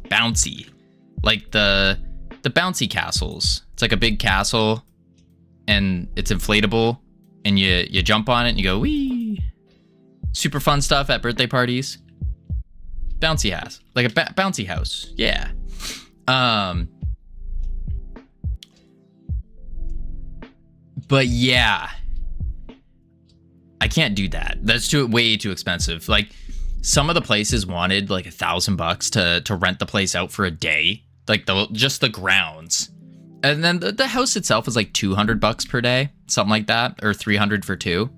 Speaker 1: Like the bouncy castles. It's like a big castle and it's inflatable and you jump on it and you go wee. Super fun stuff at birthday parties. Bouncy house. Like a bouncy house. Yeah. But yeah, I can't do that. That's way too expensive. Like some of the places wanted like $1,000 to rent the place out for a day, like just the grounds, and then the house itself is like $200 per day, something like that, or $300 for 2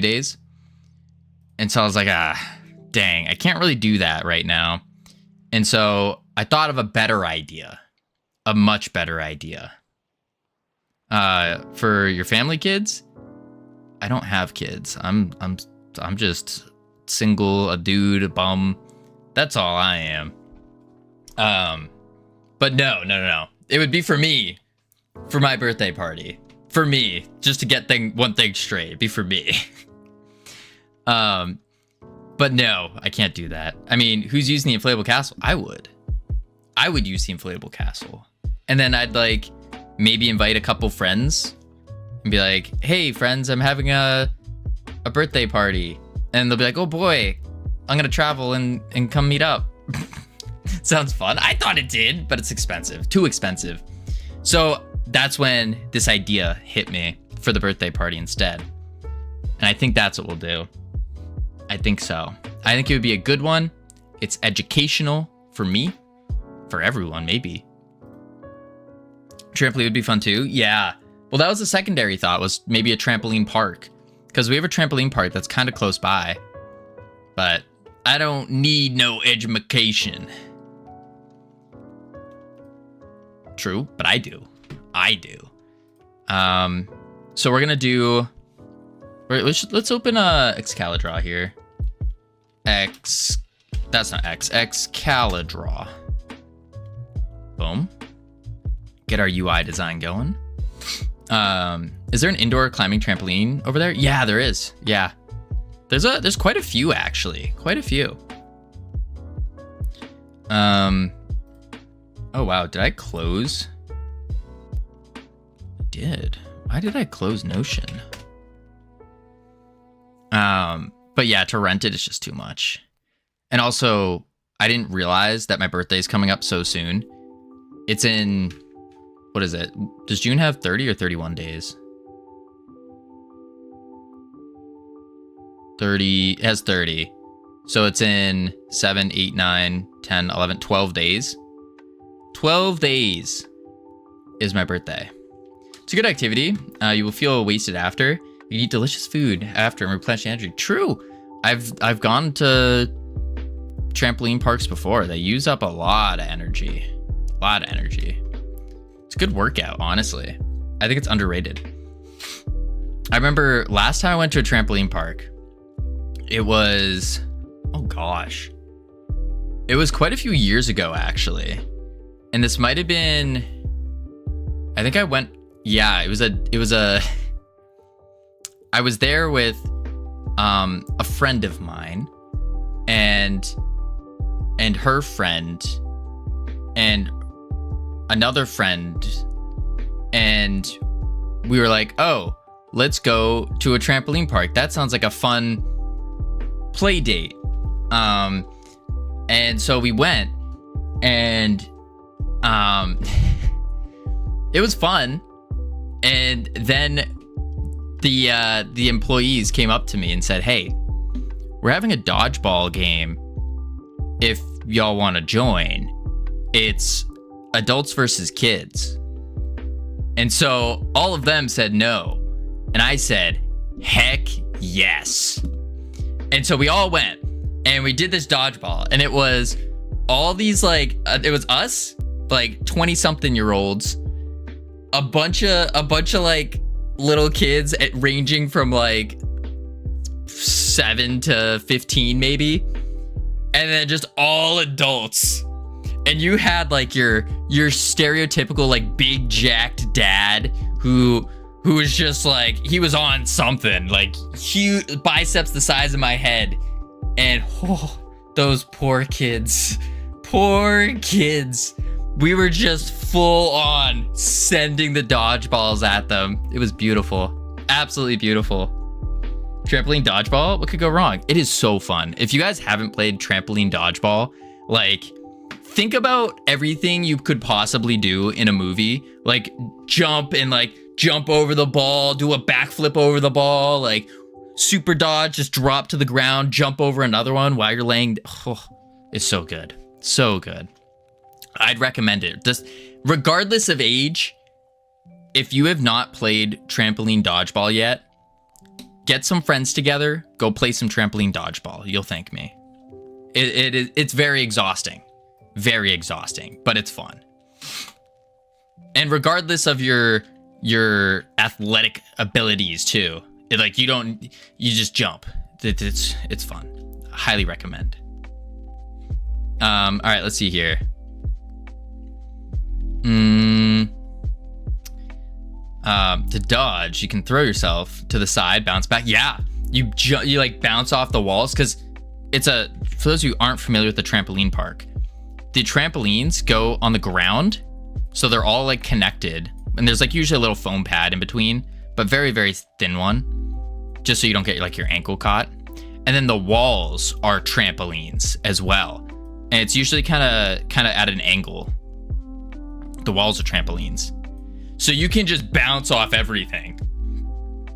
Speaker 1: days. And so I was like, dang, I can't really do that right now. And so I thought of a better idea, a much better idea. For your family kids, I don't have kids. I'm just single, a dude, a bum. That's all I am. But no. It would be for me, for my birthday party. For me, just to get one thing straight. It'd be for me. But no, I can't do that. I mean, who's using the inflatable castle? I would use the inflatable castle. And then I'd like maybe invite a couple friends and be like, hey friends, I'm having a birthday party. And they'll be like, oh boy, I'm gonna travel and come meet up. Sounds fun. I thought it did, but it's expensive, too expensive. So that's when this idea hit me for the birthday party instead. And I think that's what we'll do. I think so. I think it would be a good one. It's educational for me, for everyone, maybe. Trampoline would be fun too. Yeah. Well, that was a secondary thought, was maybe a trampoline park, because we have a trampoline park that's kind of close by, but I don't need no education. True, but I do. I do. So we're gonna do. Let's open Excalibur here. That's not Excalibur. Boom. Get our UI design going. Is there an indoor climbing trampoline over there? Yeah, there is. Yeah. There's quite a few actually. Quite a few. Oh wow, did I close? I did. Why did I close Notion? But yeah, to rent it is just too much. And also, I didn't realize that my birthday is coming up so soon. It's in, what is it? Does June have 30 or 31 days? 30, it has 30. So it's in 7, 8, 9, 10, 11, 12 days. 12 days is my birthday. It's a good activity. You will feel wasted after. You eat delicious food after and replenish energy. True. I've gone to trampoline parks before. They use up a lot of energy. A lot of energy. It's a good workout, honestly. I think it's underrated. I remember last time I went to a trampoline park, it was, oh gosh. It was quite a few years ago, actually. And this might have been, I think I went, yeah, I was there with a friend of mine and her friend and another friend, and we were like, oh, let's go to a trampoline park. That sounds like a fun play date. And so we went, and it was fun. And then the employees came up to me and said, hey, we're having a dodgeball game if y'all want to join. It's adults versus kids. And so all of them said no. And I said, heck yes. And so we all went and we did this dodgeball, and it was all these like, it was us, like 20 something year olds, a bunch of like little kids ranging from like 7 to 15 maybe, and then just all adults. And you had like your stereotypical like big jacked dad who was just like, he was on something, like huge biceps the size of my head. And oh, those poor kids. We were just full on sending the dodgeballs at them. It was beautiful. Absolutely beautiful. Trampoline dodgeball? What could go wrong? It is so fun. If you guys haven't played trampoline dodgeball, like, think about everything you could possibly do in a movie. Like, jump over the ball, do a backflip over the ball, like, super dodge, just drop to the ground, jump over another one while you're laying. Oh, it's so good. So good. I'd recommend it. Just regardless of age, if you have not played trampoline dodgeball yet, get some friends together, go play some trampoline dodgeball. You'll thank me. It's very exhausting. Very exhausting, but it's fun. And regardless of your athletic abilities too, you just jump. It's fun. Highly recommend. All right, let's see here. To dodge, you can throw yourself to the side, bounce back. Yeah, you like bounce off the walls, because for those who aren't familiar with the trampoline park, the trampolines go on the ground, so they're all like connected, and there's like usually a little foam pad in between, but very, very thin one, just so you don't get like your ankle caught. And then the walls are trampolines as well, and it's usually kind of at an angle. The walls are trampolines, so you can just bounce off everything.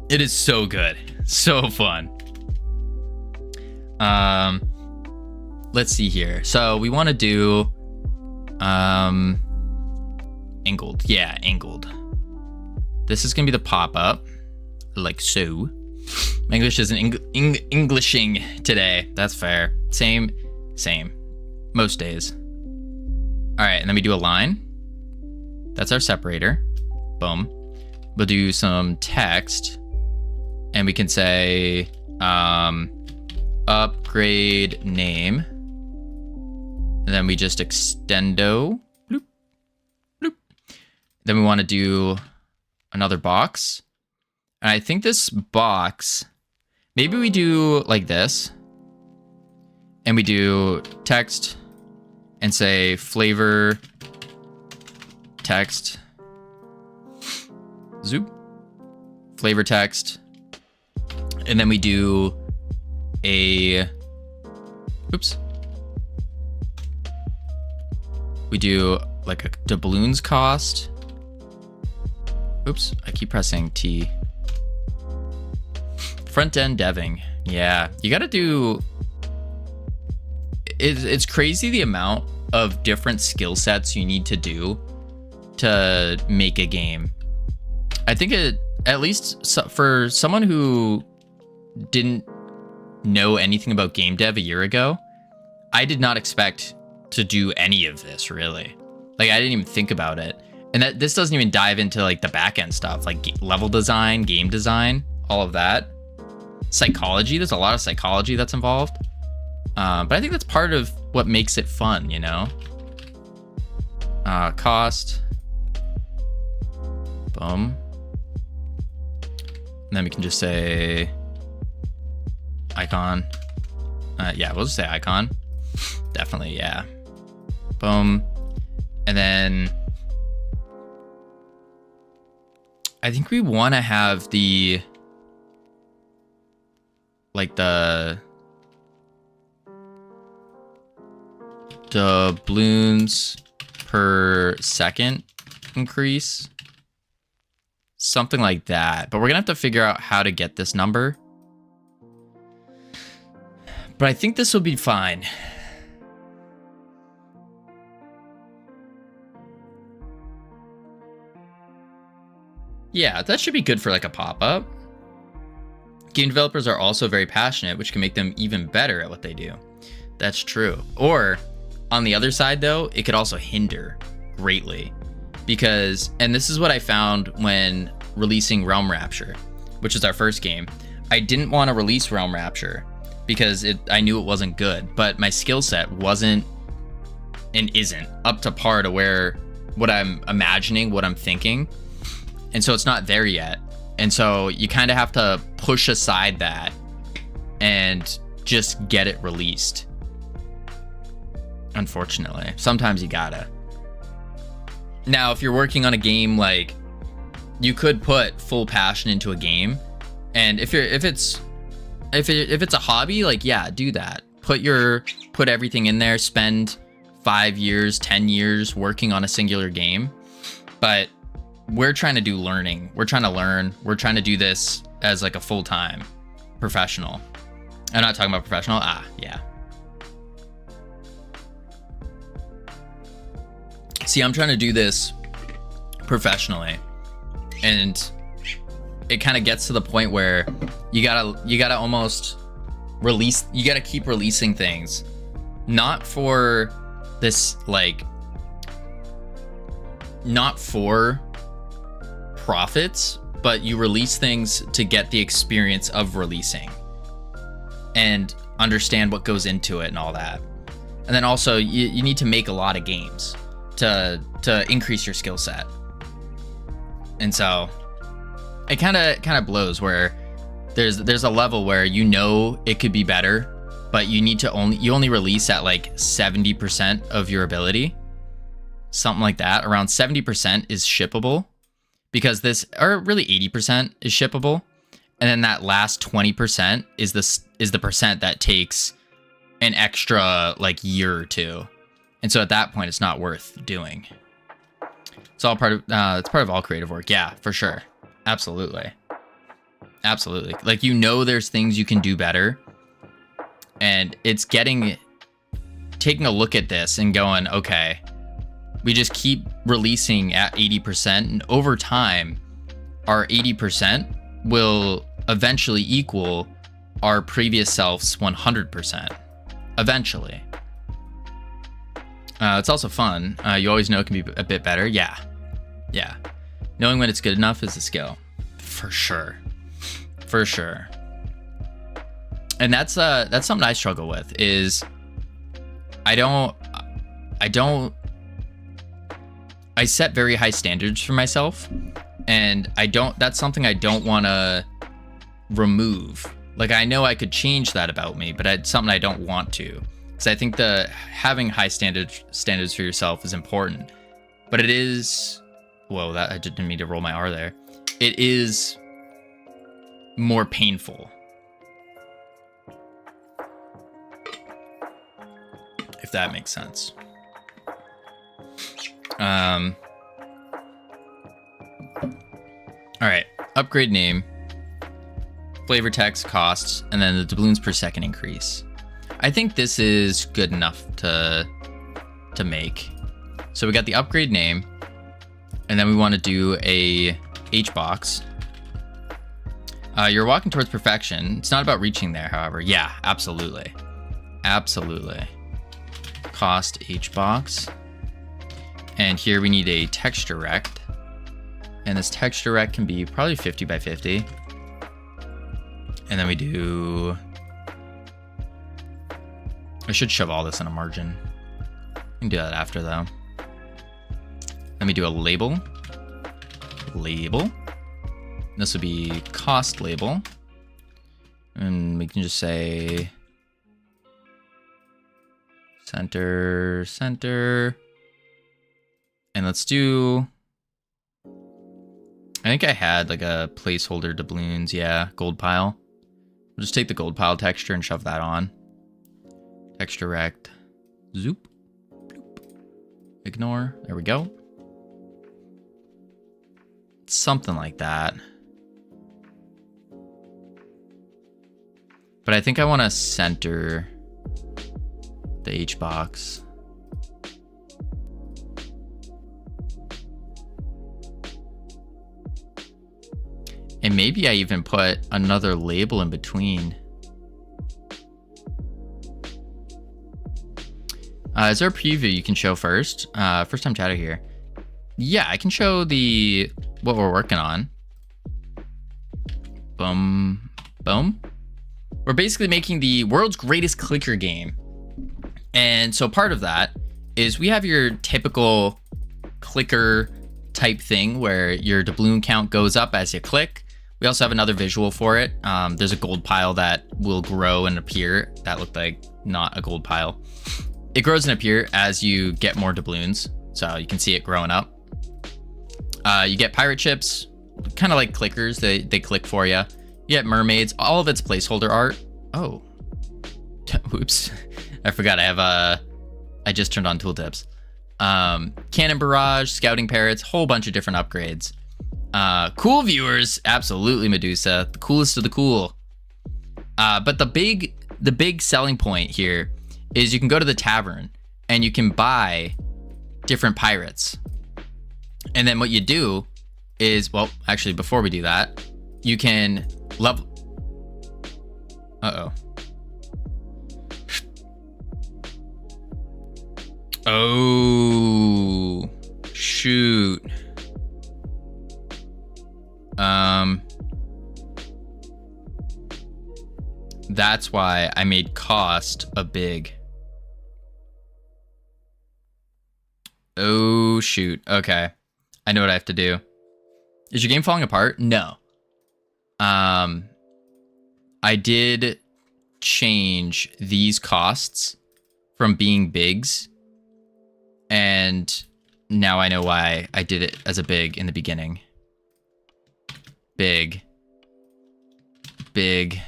Speaker 1: It is so good. So fun. Let's see here. So we want to do angled. Yeah, angled. This is gonna be the pop-up, like so. My English isn't Englishing today. That's fair. Same. Most days. All right, and then we do a line. That's our separator. Boom. We'll do some text, and we can say upgrade name. And then we just extendo. Bloop, bloop. Then we want to do another box. And I think this box, maybe we do like this. And we do text and say flavor text. Zoop. Flavor text. And then we do a, oops. We do like a doubloons cost. Oops, I keep pressing T. Front end deving. Yeah, you gotta do, it's crazy the amount of different skill sets you need to do to make a game. I think it, at least for someone who didn't know anything about game dev a year ago, I did not expect to do any of this, really. Like, I didn't even think about it. And that this doesn't even dive into like the back end stuff, like level design, game design, all of that. Psychology, there's a lot of psychology that's involved. But I think that's part of what makes it fun, you know? Cost. Boom. And then we can just say icon. Yeah, we'll just say icon. Definitely, yeah. Boom. And then I think we want to have the, like the doubloons per second increase. Something like that. But we're gonna have to figure out how to get this number. But I think this will be fine. Yeah, that should be good for like a pop-up. Game developers are also very passionate, which can make them even better at what they do. That's true. Or on the other side though, it could also hinder greatly. Because, and this is what I found when releasing Realm Rapture, which is our first game. I didn't want to release Realm Rapture because I knew it wasn't good, but my skill set wasn't and isn't up to par to where what I'm imagining, what I'm thinking. And so it's not there yet. And so you kind of have to push aside that and just get it released. Unfortunately, sometimes you gotta. Now, if you're working on a game, like, you could put full passion into a game, and if it's a hobby, like, yeah, do that. Put everything in there. Spend 5 years, 10 years working on a singular game. But we're trying to do learning. We're trying to learn. We're trying to do this as like a full-time professional. I'm not talking about professional. Yeah. See, I'm trying to do this professionally, and it kind of gets to the point where you gotta almost release. You gotta keep releasing things, not for this, like, not for profits, but you release things to get the experience of releasing and understand what goes into it and all that. And then also you need to make a lot of games to increase your skill set. And so it kind of blows where there's a level where you know it could be better, but you only release at like 70% of your ability. Something like that. Around 70% is shippable, because this, or really 80% is shippable. And then that last 20% is the percent that takes an extra like year or two. And so at that point, it's not worth doing. It's all part of all creative work. Yeah, for sure. Absolutely. Absolutely. Like, you know, there's things you can do better. And it's taking a look at this and going, okay, we just keep releasing at 80%. And over time, our 80% will eventually equal our previous self's 100%. Eventually. It's also fun. You always know it can be a bit better. Yeah. Yeah. Knowing when it's good enough is a skill. For sure. For sure. And that's something I struggle with is I set very high standards for myself, and that's something I don't want to remove. Like, I know I could change that about me, but it's something I don't want to, because I think having high standards for yourself is important. But it is, whoa, that I didn't mean to roll my R there. It is more painful, if that makes sense. All right, upgrade name, flavor text, costs, and then the doubloons per second increase. I think this is good enough to make. So we got the upgrade name, and then we want to do a H box. You're walking towards perfection. It's not about reaching there, however. Yeah, absolutely. Absolutely. Cost H box. And here we need a texture rect. And this texture rect can be probably 50 by 50. And then we do... I should shove all this in a margin. I can do that after, though. Let me do a label. Label. This would be cost label. And we can just say... center, center. And let's do... I think I had like a placeholder doubloons. Yeah, gold pile. We'll just take the gold pile texture and shove that on. Texture rect. Zoop. Bloop. Ignore. There we go. Something like that. But I think I want to center the H box. And maybe I even put another label in between. Is there a preview you can show first? First time chatter here. Yeah, I can show what we're working on. Boom, boom. We're basically making the world's greatest clicker game. And so part of that is we have your typical clicker type thing where your doubloon count goes up as you click. We also have another visual for it. There's a gold pile that will grow and appear. That looked like not a gold pile. It grows and appear as you get more doubloons. So you can see it growing up. You get pirate ships, kind of like clickers. They click for you. You get mermaids. All of it's placeholder art. Oh, whoops. I forgot I just turned on tooltips. Cannon barrage, scouting parrots, whole bunch of different upgrades. Cool viewers, absolutely Medusa, the coolest of the cool. But the big selling point here is you can go to the tavern and you can buy different pirates. And then what you do is, well, actually before we do that, you can level. Uh-oh. Oh, shoot. That's why I made cost a big. Oh, shoot. Okay. I know what I have to do. Is your game falling apart? No. I did change these costs from being bigs. And now I know why I did it as a big in the beginning. Big. Big.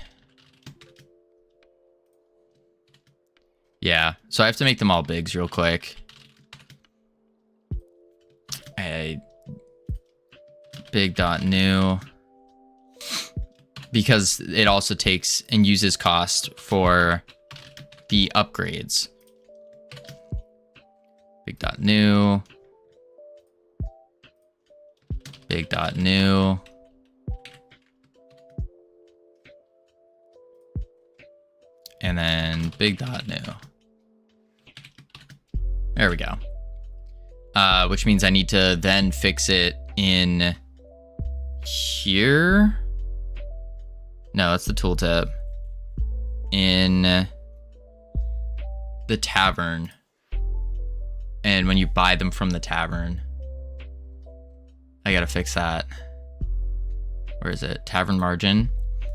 Speaker 1: Yeah, so I have to make them all bigs real quick. Big dot new. because it also takes and uses cost for the upgrades. Big dot new. Big dot new. And then big dot new. There we go. Which means I need to then fix it in here. No, that's the tooltip. In the tavern. And when you buy them from the tavern, I gotta fix that. Where is it? Tavern margin.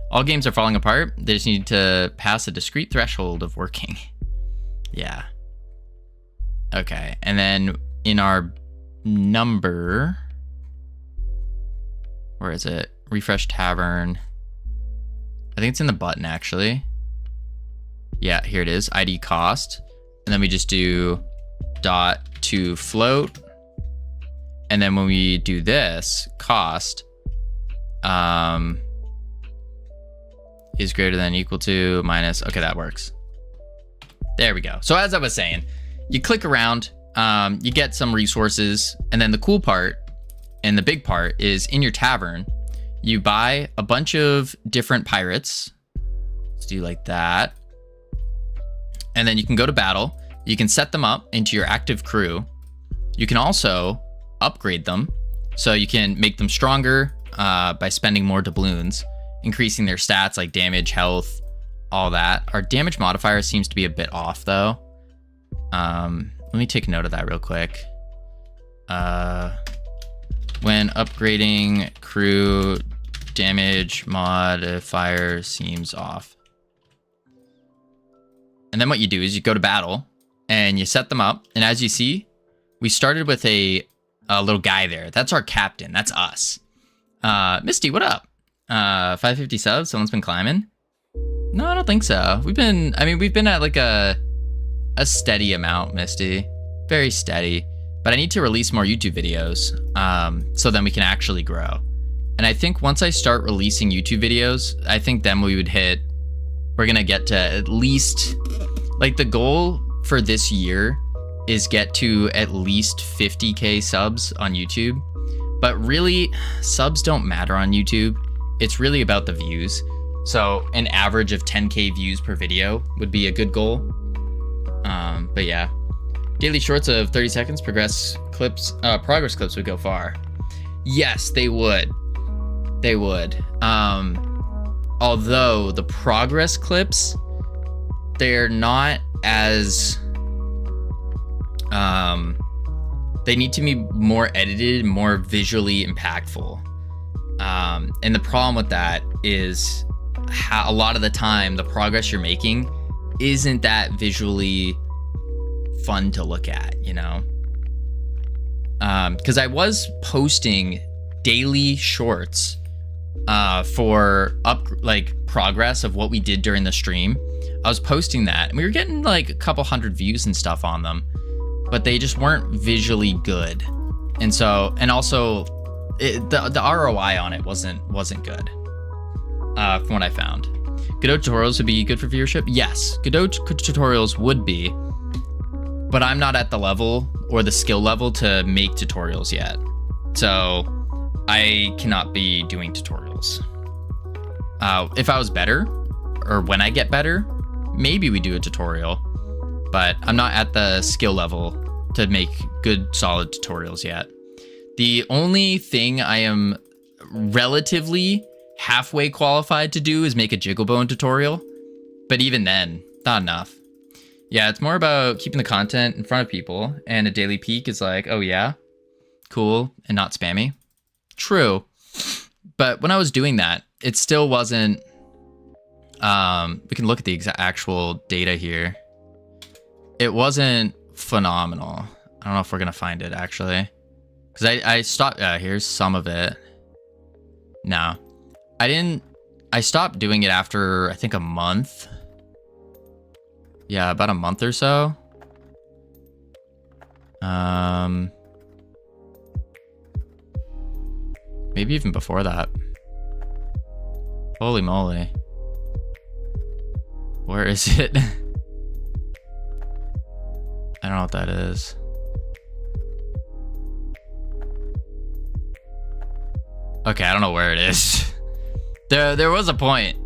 Speaker 1: All games are falling apart. They just need to pass a discrete threshold of working. Yeah. Okay, and then in our number, where is it? Refresh tavern. I think it's in the button actually. Yeah, here it is, ID cost. And then we just do dot to float. And then when we do this, cost is greater than equal to minus, okay, that works. There we go. So as I was saying, you click around, you get some resources, and then the cool part and the big part is in your tavern, you buy a bunch of different pirates. Let's do like that. And then you can go to battle. You can set them up into your active crew. You can also upgrade them. So you can make them stronger by spending more doubloons, increasing their stats like damage, health, all that. Our damage modifier seems to be a bit off though. Let me take note of that real quick. When upgrading crew, damage modifier seems off. And then what you do is you go to battle and you set them up. And as you see, we started with a little guy there. That's our captain. That's us. Misty, what up? 550 subs. Someone's been climbing. No, I don't think so. We've been at like a steady amount, Misty. Very steady. But I need to release more YouTube videos so then we can actually grow. And I think once I start releasing YouTube videos, I think then we're gonna get to at least, like the goal for this year is get to at least 50K subs on YouTube. But really, subs don't matter on YouTube. It's really about the views. So an average of 10K views per video would be a good goal. But yeah, daily shorts of 30 seconds progress clips would go far. Yes, they would. They would. Although the progress clips, they're not as, they need to be more edited, more visually impactful. And the problem with that is how a lot of the time the progress you're making isn't that visually fun to look at, you know? Because I was posting daily shorts for progress of what we did during the stream. I was posting that and we were getting like a couple hundred views and stuff on them, but they just weren't visually good. And so, and also the ROI on it wasn't good from what I found. Godot tutorials would be good for viewership. Yes, Godot tutorials would be, but I'm not at the level or the skill level to make tutorials yet. So I cannot be doing tutorials. If I was better, or when I get better, maybe we do a tutorial, but I'm not at the skill level to make good, solid tutorials yet. The only thing I am relatively halfway qualified to do is make a Jigglebone tutorial, but even then, not enough. Yeah, it's more about keeping the content in front of people, and a daily peak is like, oh yeah, cool, and not spammy. True, but when I was doing that, it still wasn't, we can look at the actual data here. It wasn't phenomenal. I don't know if we're gonna find it actually, because I stopped, here's some of it. No, I stopped doing it after, I think, a month. Yeah, about a month or so. Maybe even before that. Holy moly. Where is it? I don't know what that is. Okay, I don't know where it is. There was a point.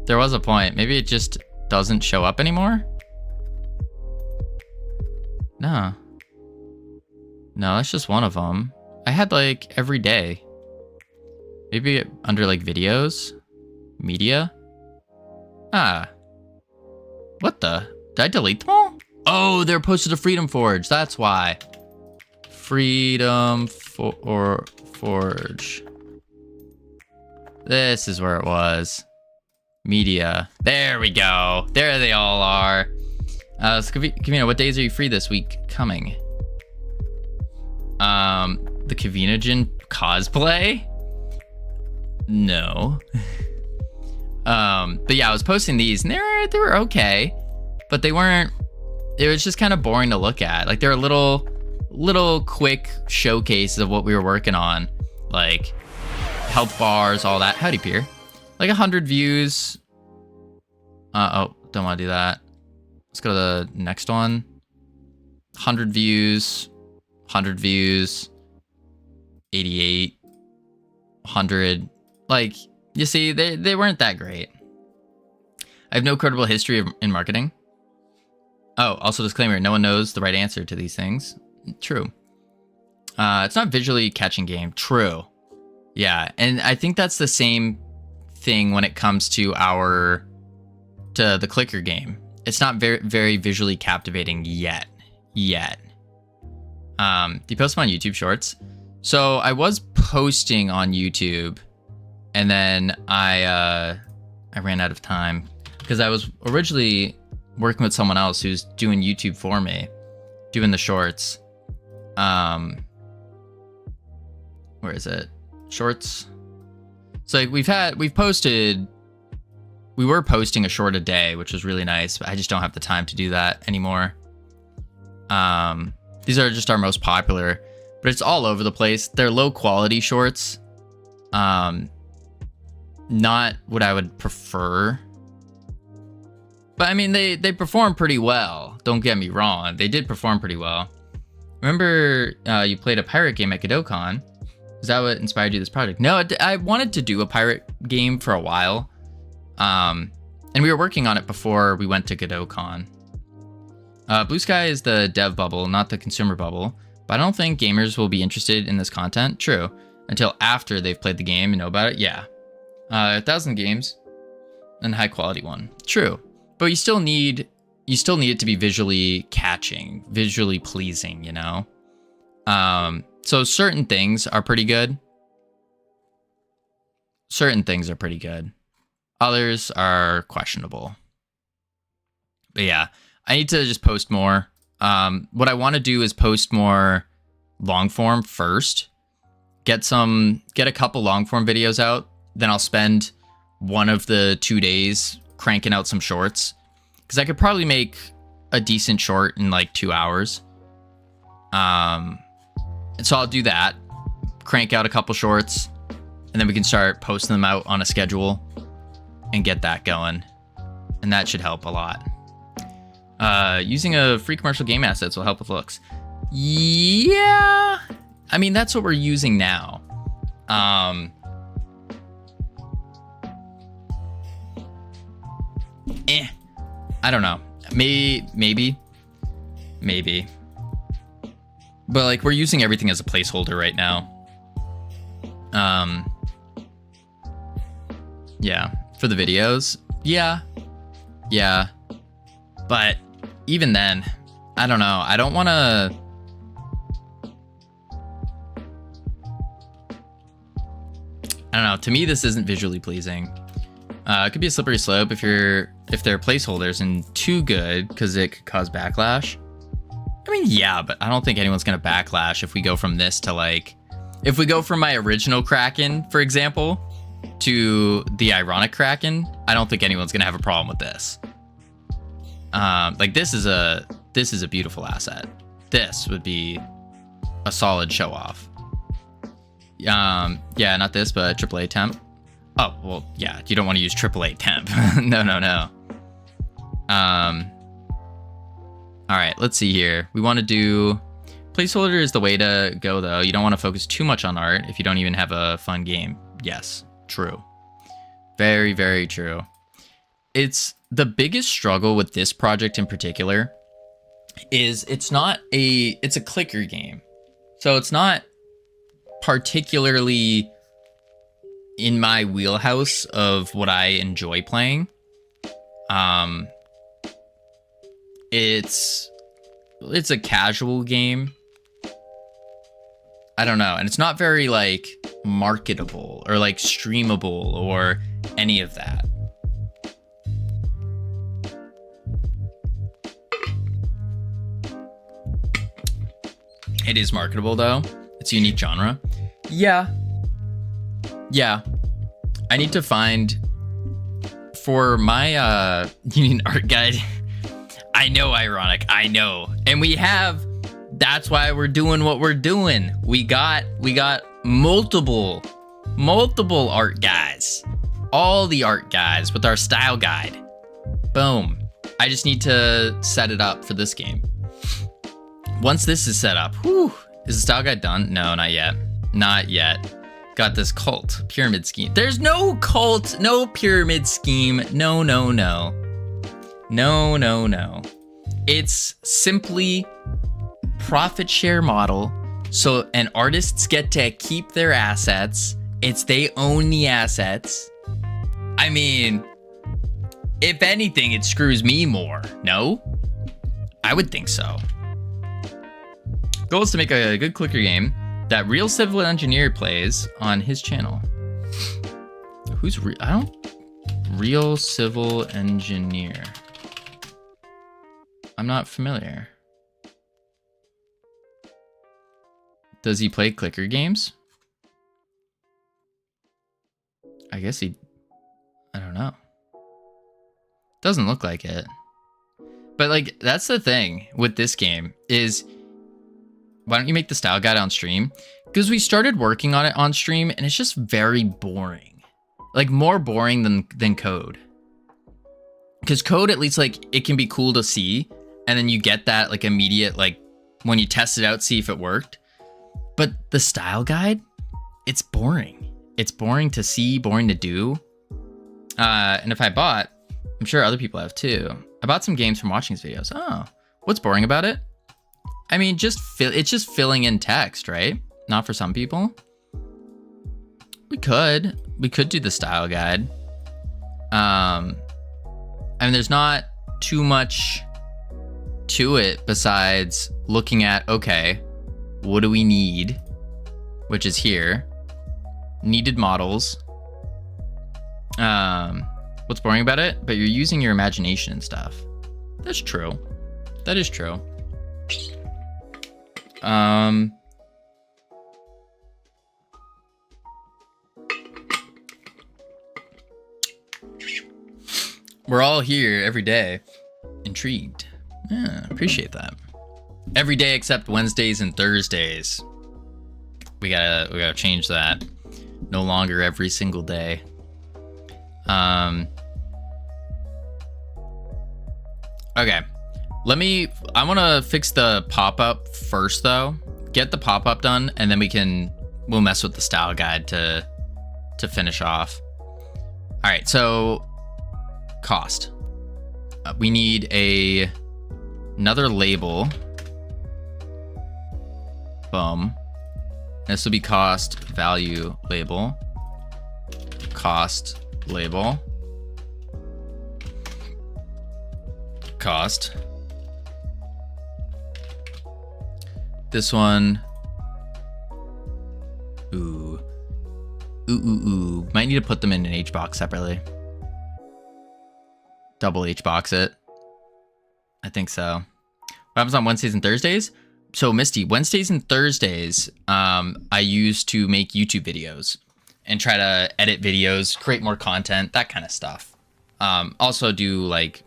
Speaker 1: There was a point. Maybe it just doesn't show up anymore? No. No, that's just one of them. I had like every day. Maybe under like videos? Media? Ah. What the? Did I delete them all? Oh, they're posted to Freedom Forge. That's why. Freedom Forge. This is where it was. Media. There we go. There they all are. Covino, what days are you free this week coming? The Covino cosplay? No. But yeah, I was posting these and they were okay, but they weren't, it was just kind of boring to look at. Like, they were little quick showcases of what we were working on, like health bars, all that. Howdy, Pierre. Like 100 views. Oh, don't want to do that. Let's go to the next one. 100 views, 100 views, 88, 100. Like, you see, they weren't that great. I have no credible history in marketing. Oh, also disclaimer, no one knows the right answer to these things. True. It's not visually catching game. True. Yeah, and I think that's the same thing when it comes to the clicker game. It's not very visually captivating yet. Do you post them on YouTube Shorts? So I was posting on YouTube, and then I ran out of time because I was originally working with someone else who's doing YouTube for me, doing the shorts. Where is it? Shorts. So like we were posting a short a day, which was really nice, but I just don't have the time to do that anymore. These are just our most popular, but it's all over the place. They're low quality shorts. Not what I would prefer. But I mean, they perform pretty well. Don't get me wrong. They did perform pretty well. Remember, you played a pirate game at GodoCon. Is that what inspired you this project? No, I wanted to do a pirate game for a while. And we were working on it before we went to GodoCon. Blue Sky is the dev bubble, not the consumer bubble. But I don't think gamers will be interested in this content. True. Until after they've played the game and know about it. Yeah. 1,000 games and a high quality one. True. But you still need it to be visually catching, visually pleasing, you know? So certain things are pretty good. Certain things are pretty good. Others are questionable. But yeah, I need to just post more. What I want to do is post more long form first. Get a couple long form videos out. Then I'll spend one of the 2 days cranking out some shorts. Because I could probably make a decent short in like 2 hours. And so I'll do that. Crank out a couple shorts. And then we can start posting them out on a schedule. And get that going. And that should help a lot. Using a free commercial game assets will help with looks. Yeah. I mean, that's what we're using now. I don't know. Maybe. But like, we're using everything as a placeholder right now. Yeah. For the videos. Yeah. But even then, I don't know. I don't want to... I don't know. To me, this isn't visually pleasing. It could be a slippery slope if they're placeholders and too good because it could cause backlash. I mean, yeah, but I don't think anyone's going to backlash if we go from this to like... If we go from my original Kraken, for example, to the ironic Kraken, I don't think anyone's going to have a problem with this. Like, this is a beautiful asset. This would be a solid show off. Yeah, not this, but AAA temp. Oh, well, yeah, you don't want to use AAA temp. No. All right, let's see here. We want to do placeholder is the way to go, though. You don't want to focus too much on art if you don't even have a fun game. Yes, true. Very, very true. It's the biggest struggle with this project in particular is it's a clicker game. So it's not particularly in my wheelhouse of what I enjoy playing. It's a casual game. I don't know, and it's not very like marketable or like streamable or any of that. It is marketable though. It's a unique genre. Yeah. I need to find for my union art guide. I know, ironic. I know. And that's why we're doing what we're doing. We got multiple art guys. All the art guys with our style guide. Boom. I just need to set it up for this game. Once this is set up, is the style guide done? No, not yet. Not yet. Got this cult pyramid scheme. There's no cult, no pyramid scheme. No. It's simply profit share model. So, and artists get to keep their assets. They own the assets. I mean, if anything, it screws me more. No? I would think so. Goal is to make a good clicker game that Real Civil Engineer plays on his channel. Who's Real Civil Engineer. I'm not familiar. Does he play clicker games? I guess I don't know. Doesn't look like it. But like, that's the thing with this game is, why don't you make the style guide on stream? Because we started working on it on stream and it's just very boring. Like more boring than code. Because code, at least like it can be cool to see. And then you get that like immediate, like when you test it out, see if it worked. But the style guide, it's boring. It's boring to see, boring to do. And if I'm sure other people have too. I bought some games from watching these videos. Oh, what's boring about it? I mean, it's just filling in text, right? Not for some people. We could do the style guide. I mean, there's not too much to it besides looking at, okay, what do we need? Which is here. Needed models. What's boring about it? But you're using your imagination and stuff. That's true. That is true. We're all here every day, intrigued. Yeah, appreciate that. Every day except Wednesdays and Thursdays. We gotta change that. No longer every single day. Okay. I want to fix the pop-up first though. Get the pop-up done and then we'll mess with the style guide to finish off. All right, so cost. We need another label. Boom. This will be cost value label. Cost label. Cost. This one. Ooh. Might need to put them in an H box separately. Double H box it. I think so. What happens on Wednesdays and Thursdays? So Misty, Wednesdays and Thursdays, I used to make YouTube videos and try to edit videos, create more content, that kind of stuff. Also do like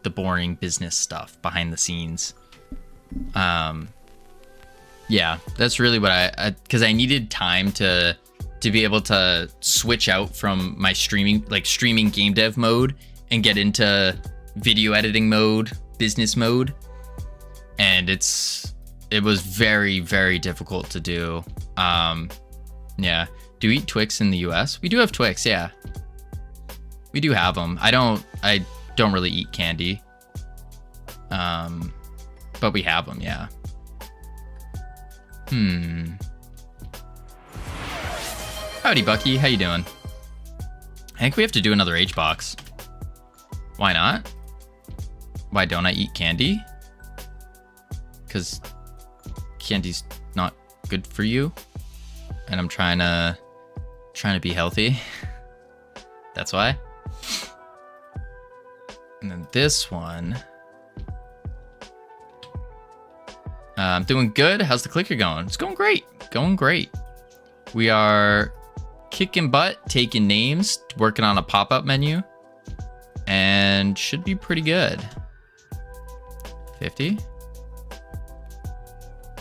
Speaker 1: the boring business stuff behind the scenes. Yeah, that's really what because I needed time to to be able to switch out from my streaming game dev mode and get into video editing mode, business mode. And it was very, very difficult to do. Yeah. Do you eat Twix in the US? We do have Twix, yeah. We do have them. I don't really eat candy. But we have them, yeah. Howdy, Bucky. How you doing? I think we have to do another H-box. Why not? Why don't I eat candy? Because candy's not good for you. And I'm trying to be healthy. That's why. And then this one. I'm doing good. How's the clicker going? It's going great. Going great. We are kicking butt, taking names, working on a pop-up menu, and should be pretty good. 50?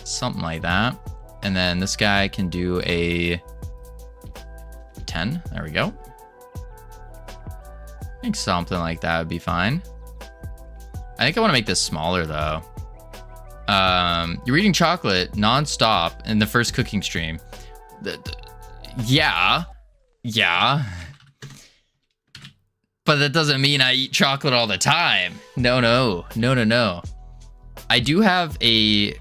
Speaker 1: Something like that. And then this guy can do a 10. There we go. I think something like that would be fine. I think I want to make this smaller though. You're eating chocolate non-stop in the first cooking stream. Yeah. But that doesn't mean I eat chocolate all the time. No. I do have a,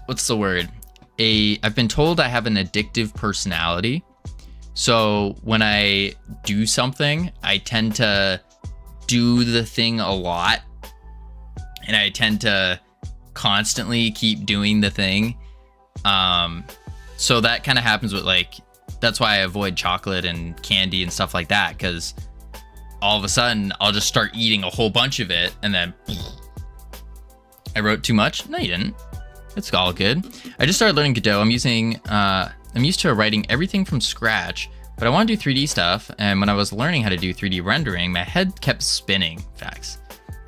Speaker 1: what's the word? I've been told I have an addictive personality. So when I do something, I tend to do the thing a lot. And I tend to constantly keep doing the thing. So that kind of happens with that's why I avoid chocolate and candy and stuff like that. Because all of a sudden I'll just start eating a whole bunch of it. And then I wrote too much. No, you didn't. It's all good. I just started learning Godot. I'm used to writing everything from scratch, but I want to do 3D stuff. And when I was learning how to do 3D rendering, my head kept spinning. Facts.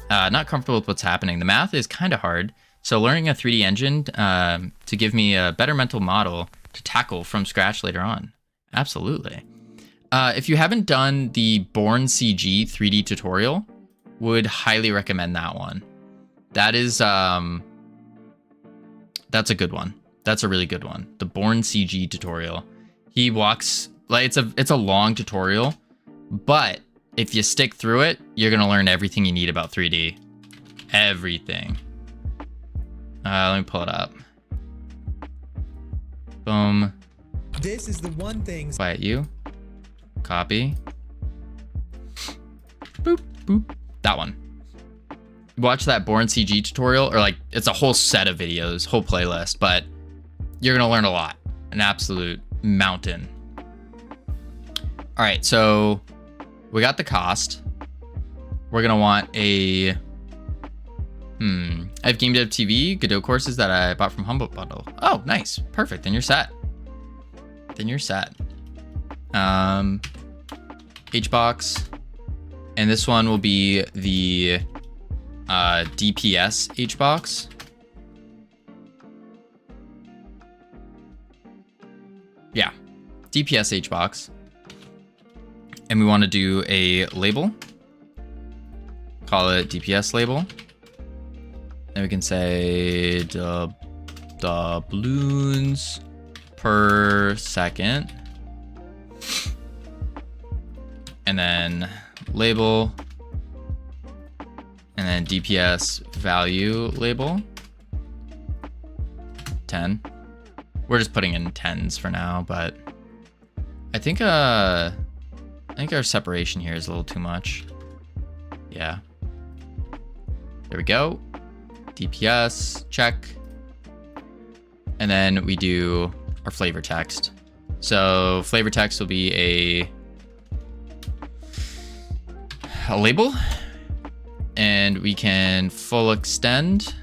Speaker 1: Not comfortable with what's happening. The math is kind of hard. So learning a 3D engine to give me a better mental model to tackle from scratch later on. Absolutely. If you haven't done the Born CG 3D tutorial, would highly recommend that one. That is, that's a good one. That's a really good one. The Born CG tutorial. He walks, it's a long tutorial, but if you stick through it, you're going to learn everything you need about 3D. Everything. Let me pull it up. Boom.
Speaker 3: This is the one thing.
Speaker 1: Quiet you. Copy. Boop, boop. That one. Watch that Born CG tutorial, or it's a whole set of videos, whole playlist, but you're going to learn a lot. An absolute mountain. All right, so we got the cost. We're going to want a... I have Game Dev TV, Godot courses that I bought from Humble Bundle. Oh, nice. Perfect. Then you're set. HBox. And this one will be the DPS HBox. Yeah. DPS HBox. And we want to do a label. Call it DPS label. Then we can say doubloons per second. And then label. And then DPS value label. 10. We're just putting in 10s for now, but I think our separation here is a little too much. Yeah. There we go. DPS, check. And then we do our flavor text. So flavor text will be a label. And we can full extend.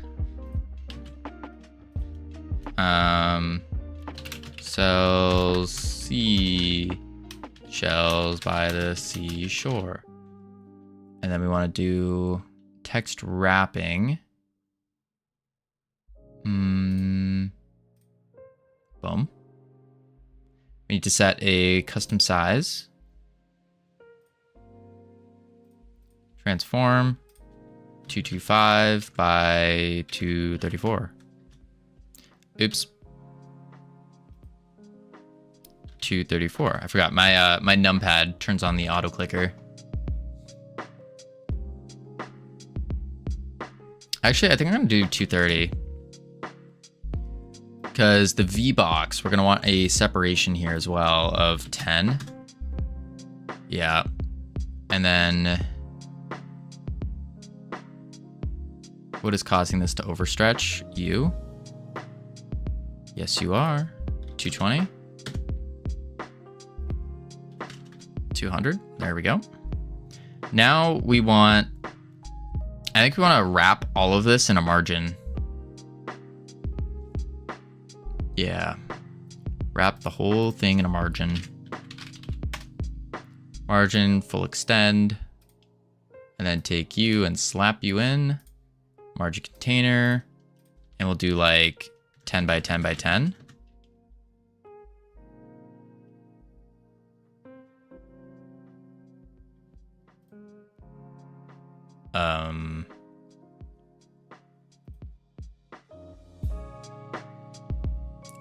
Speaker 1: Sells seashells by the seashore. And then we want to do text wrapping. Boom. We need to set a custom size. Transform 225 by 234. Oops. 234. I forgot my my numpad turns on the auto clicker. Actually, I think I'm gonna do 230 because the V box, we're gonna want a separation here as well of 10. Yeah, and then what is causing this to overstretch? You? Yes, you are. 220. 200. There we go. Now we want, I think we want to wrap all of this in a margin. Yeah. Wrap the whole thing in a margin. Margin, full extend. And then take you and slap you in. Margin container. And we'll do like 10 by 10 by 10.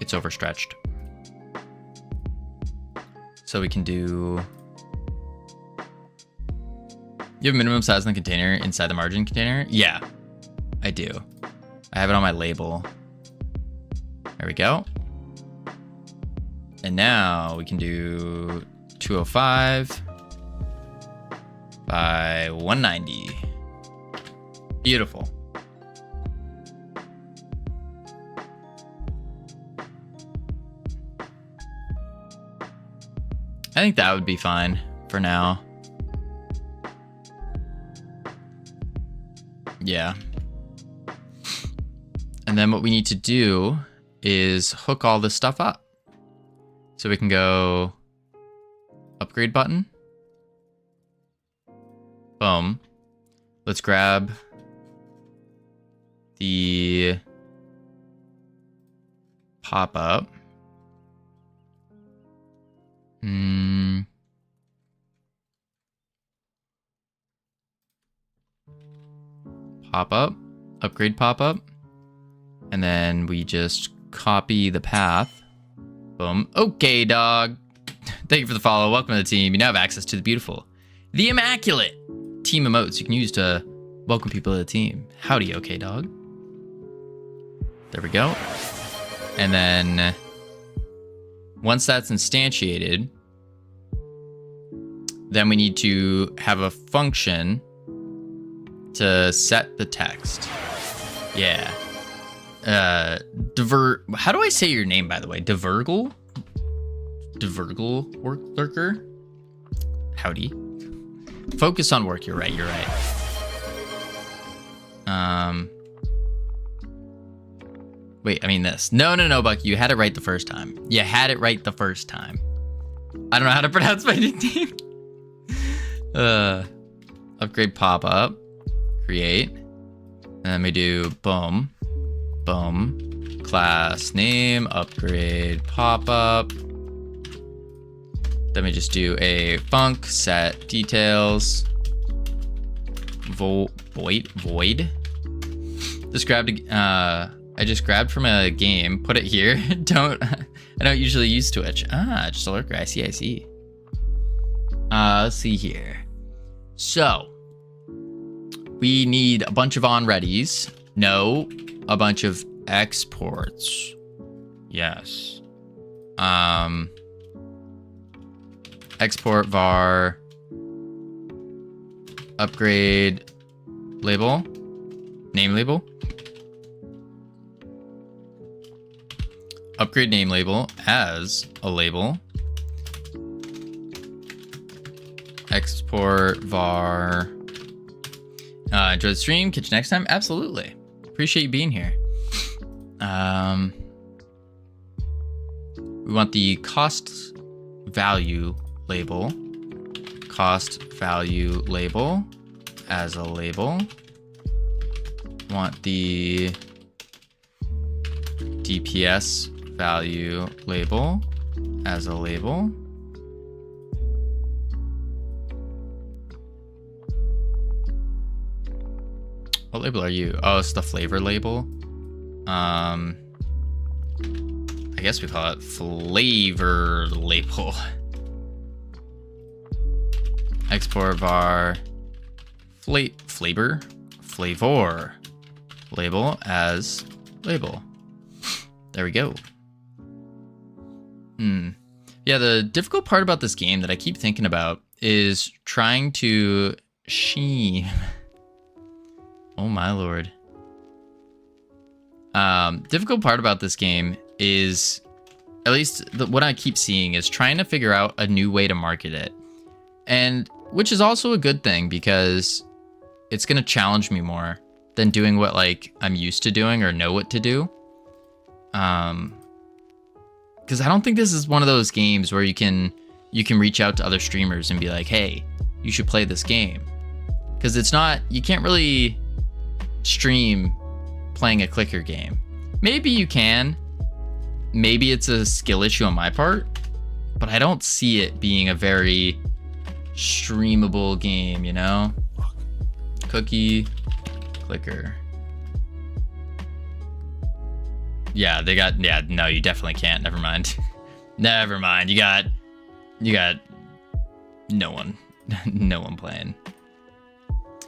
Speaker 1: It's overstretched. So we can do... You have minimum size in the container inside the margin container? Yeah, I do. I have it on my label. There we go. And now we can do 205 by 190. Beautiful. I think that would be fine for now. Yeah. And then what we need to do is hook all this stuff up. So we can go upgrade button. Boom. Let's grab the pop-up. Pop-up, upgrade pop-up. And then we just copy the path. Boom. Okay, dog. Thank you for the follow. Welcome to the team. You now have access to the beautiful, the immaculate team emotes you can use to welcome people to the team. Howdy, okay, dog. There we go. And then once that's instantiated, then we need to have a function to set the text. Yeah. How do I say your name, by the way? Divergle work lurker? Howdy. Focus on work. You're right. Wait, I mean this. No, Buck. You had it right the first time. You had it right the first time. I don't know how to pronounce my nickname. Upgrade pop-up. Create. And then we do boom. Boom. Class name. Upgrade pop-up. Then we just do a func set details. Void. Just grabbed I just grabbed from a game, put it here. I don't usually use Twitch. Just a lurker. I see. Let's see here. So we need a bunch of on-readies. No, a bunch of exports. Yes. Export var upgrade label, name label. Upgrade name label as a label. Export var. Enjoy the stream. Catch you next time. Absolutely. Appreciate you being here. We want the cost value label. Cost value label as a label. Want the DPS value label as a label. What label are you? Oh, it's the flavor label. I guess we call it flavor label. Export var flavor label as label. There we go. Yeah, the difficult part about this game that I keep thinking about is trying to sheen. Oh my lord. Difficult part about this game is, at least what I keep seeing, is trying to figure out a new way to market it. And which is also a good thing, because it's going to challenge me more than doing what like I'm used to doing or know what to do. Because I don't think this is one of those games where you can reach out to other streamers and be like, hey, you should play this game. Because it's not, you can't really stream playing a clicker game. Maybe you can. Maybe it's a skill issue on my part, but I don't see it being a very streamable game, you know? Cookie clicker. Yeah, they got, yeah, no, you definitely can't. Never mind. Never mind. You got no one. No one playing.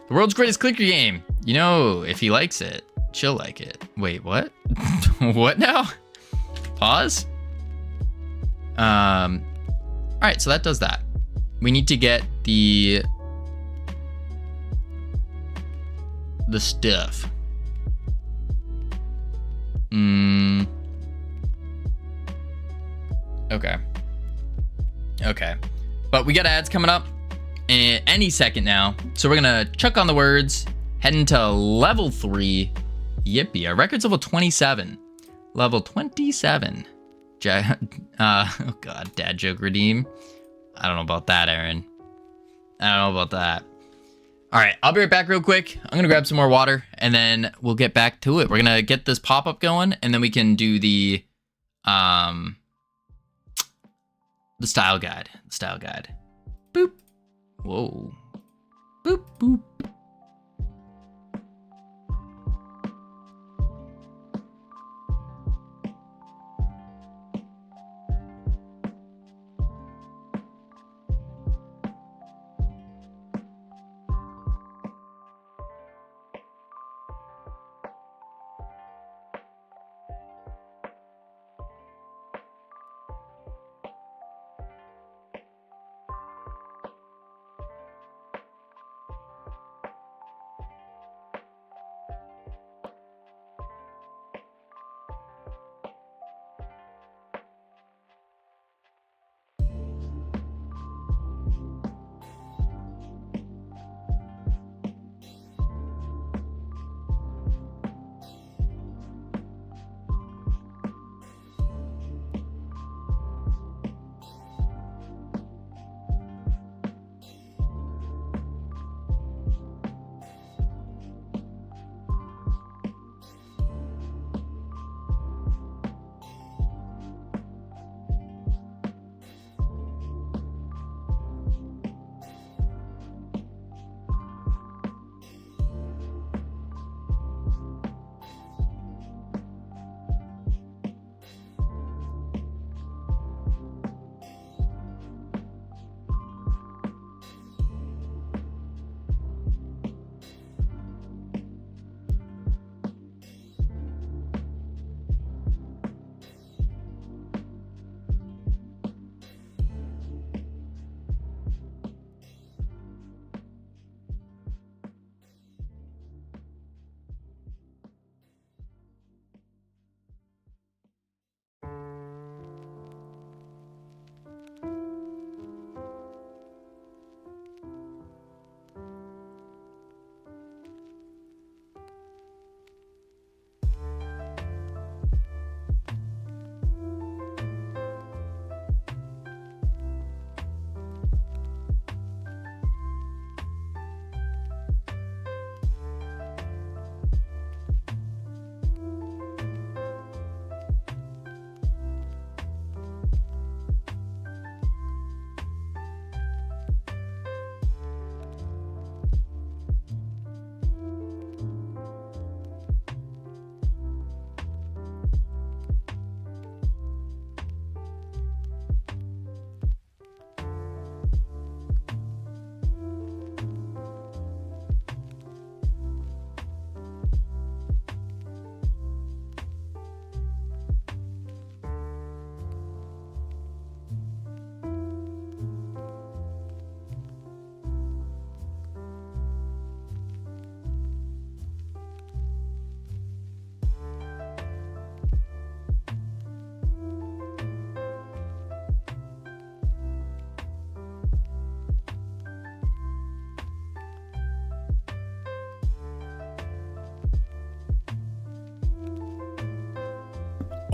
Speaker 1: The world's greatest clicker game. You know, if he likes it, she'll like it. Wait, what? What now? Pause. All right, so that does that. We need to get the stuff. Okay. Okay. But we got ads coming up any second now. So we're gonna chuck on the words, head into level 3. Yippee, our record's level 27. Level 27. Oh god, dad joke redeem. I don't know about that, Aaron. I don't know about that. All right, I'll be right back real quick. I'm gonna grab some more water and then we'll get back to it. We're gonna get this pop-up going and then we can do the style guide. The style guide. Boop. Whoa. Boop, boop.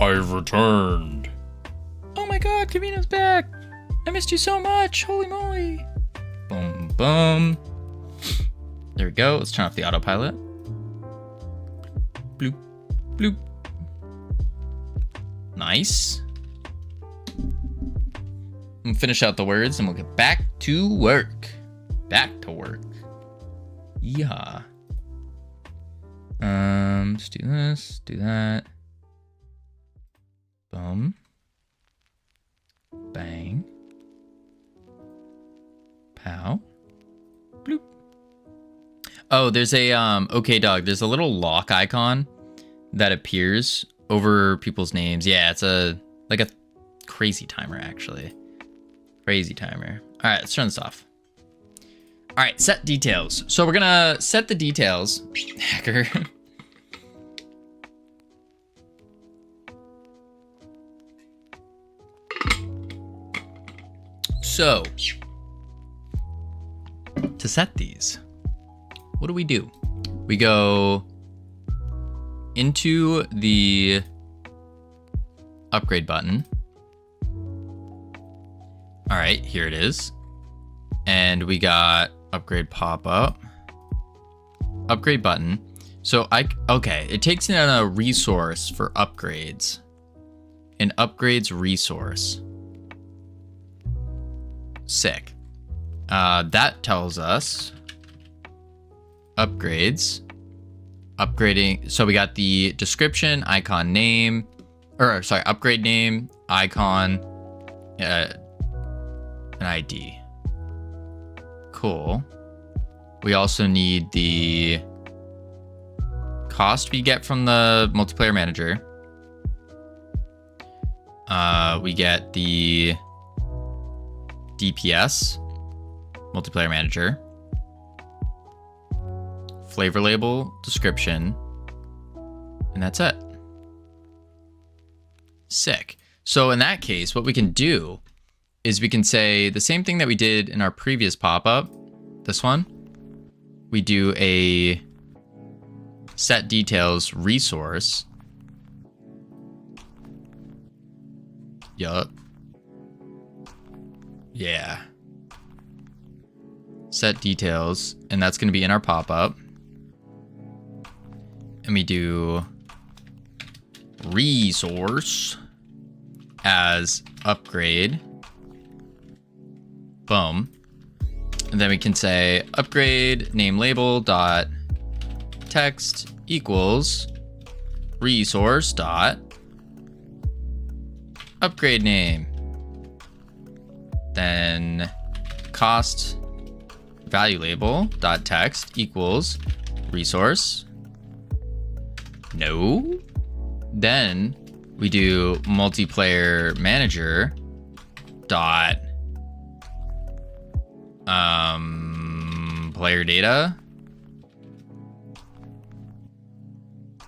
Speaker 1: I've returned. Oh my god, Covino's back. I missed you so much. Holy moly. Boom, boom. There we go. Let's turn off the autopilot. Bloop, bloop. Nice. And finish out the words and we'll get back to work. Back to work. Yeah. Let's do this, do that. Boom. Bang. Pow. Bloop. Oh, there's a okay dog, there's a little lock icon that appears over people's names. Yeah, it's like a crazy timer actually. Crazy timer. All right, let's turn this off. All right, set details. So we're gonna set the details. Hacker. So, to set these, what do? We go into the upgrade button. All right, here it is. And we got upgrade pop-up, upgrade button. So okay, it takes in a resource for upgrades. An upgrades resource. Sick. That tells us upgrades, upgrading. So we got the description, icon name, or sorry, upgrade name, icon, an ID. Cool. We also need the cost we get from the multiplayer manager. We get the DPS multiplayer manager, flavor label, description, and that's it. Sick. So in that case, what we can do is we can say the same thing that we did in our previous pop-up, this one. We do a set details resource. Yup. Yeah. Set details, and that's going to be in our pop-up. And we do resource as upgrade. Boom. And then we can say upgrade name label dot text equals resource dot upgrade name. Then cost value label dot text equals resource. No. Then we do multiplayer manager dot player data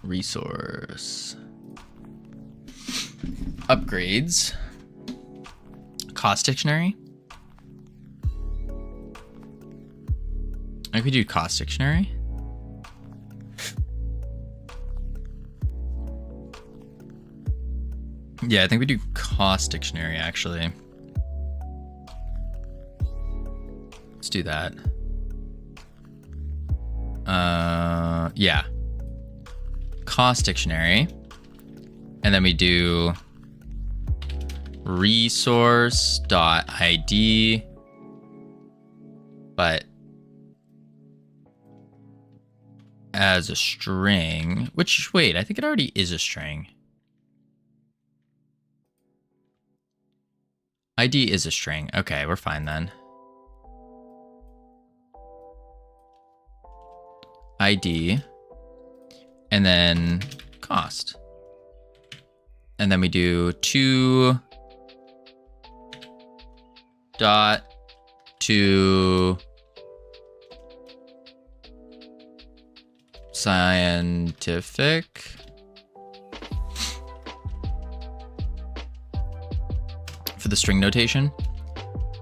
Speaker 1: resource upgrades cost dictionary. I could do cost dictionary. Yeah, I think we do cost dictionary actually. Let's do that. Yeah. Cost dictionary. And then we do resource.id. But as a string, which, wait, I think it already is a string. ID is a string. Okay, we're fine then. ID, and then cost. And then we do 2 dot to scientific. For the string notation.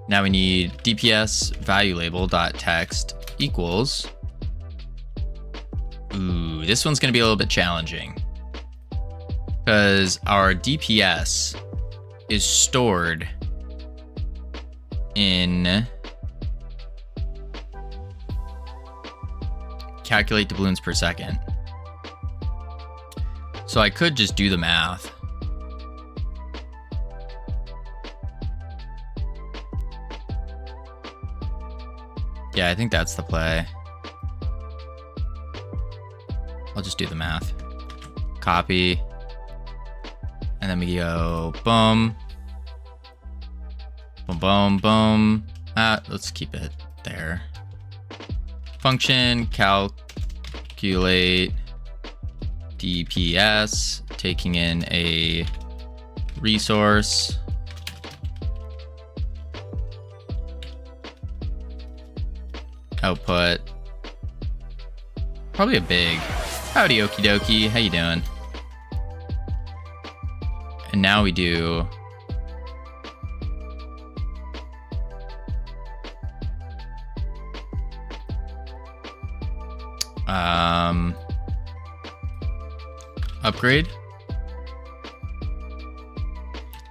Speaker 1: Now we need DPS value label dot text equals. Ooh, this one's gonna be a little bit challenging. Because our DPS is stored in calculate doubloons per second. So I could just do the math. Yeah, I think that's the play. I'll just do the math. Copy. And then we go boom. Boom, boom, boom. Let's keep it there. Function, calculate DPS, taking in a resource. Output. Probably a big. Howdy, okie dokie. How you doing? And now we do upgrade.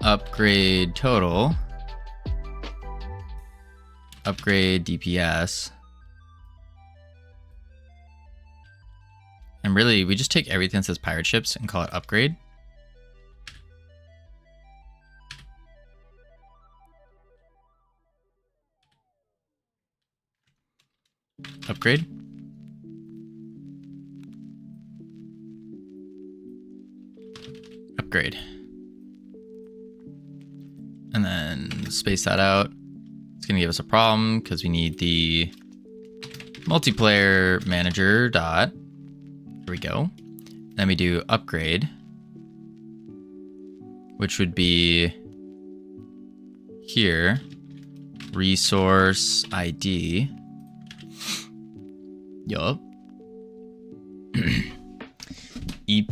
Speaker 1: Upgrade total. Upgrade DPS. And really, we just take everything that says pirate ships and call it upgrade. Upgrade. Upgrade. And then space that out. It's going to give us a problem because we need the multiplayer manager dot. Here we go. Then we do upgrade, which would be here, resource ID. Yup. EP.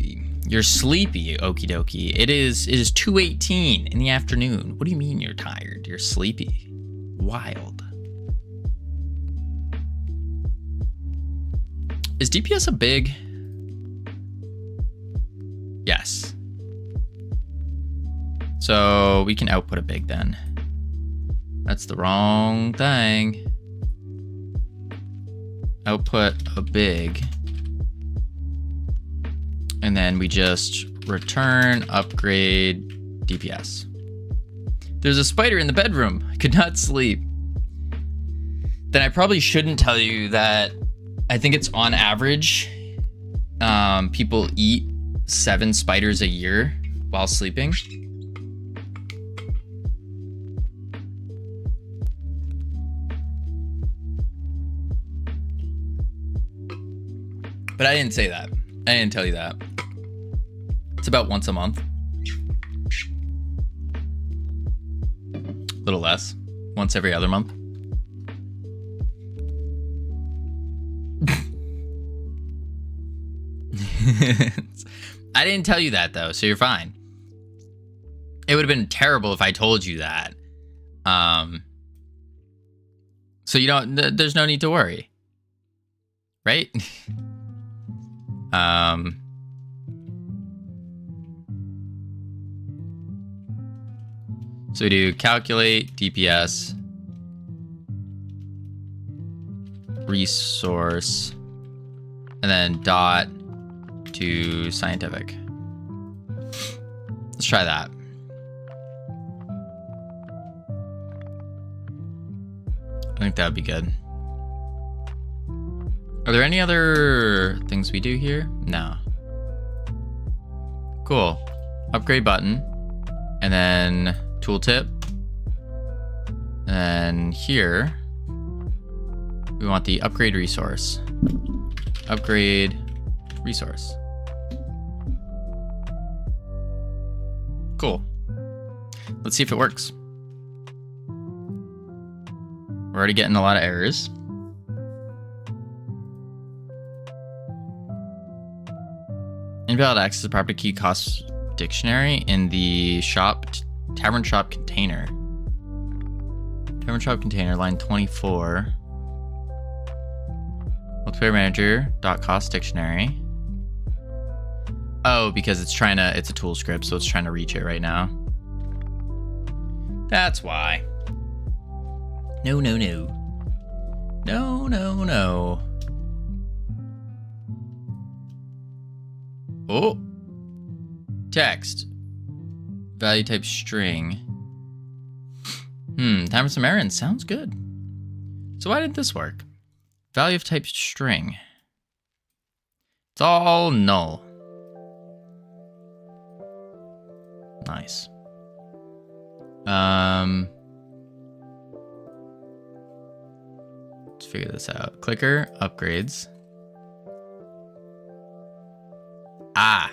Speaker 1: You're sleepy, okie dokie. It is 2:18 in the afternoon. What do you mean you're tired? You're sleepy. Wild. Is DPS a big? Yes. So we can output a big then. That's the wrong thing. Output a big. And then we just return upgrade DPS. There's a spider in the bedroom. I could not sleep. Then I probably shouldn't tell you that I think it's on average, people eat 7 spiders a year while sleeping. But I didn't say that. I didn't tell you that. It's about once a month. A little less. Once every other month. I didn't tell you that though, so you're fine. It would have been terrible if I told you that. So you don't, there's no need to worry. Right? So we do calculate DPS resource and then dot to scientific. Let's try that. I think that would be good. Are there any other things we do here? No. Cool. Upgrade button. And then tooltip. And then here, we want the upgrade resource. Upgrade resource. Cool. Let's see if it works. We're already getting a lot of errors. Invalid access to property key cost dictionary in the shop tavern shop container. Tavern shop container, line 24. Multiplayer manager dot cost dictionary. Oh, because it's a tool script, so it's trying to reach it right now. That's why. No, no, no. No, no, no. Oh. Text. Value type string. Time for some errands. Sounds good. So why didn't this work? Value of type string. It's all null. Nice. Let's figure this out. Clicker, upgrades. Ah.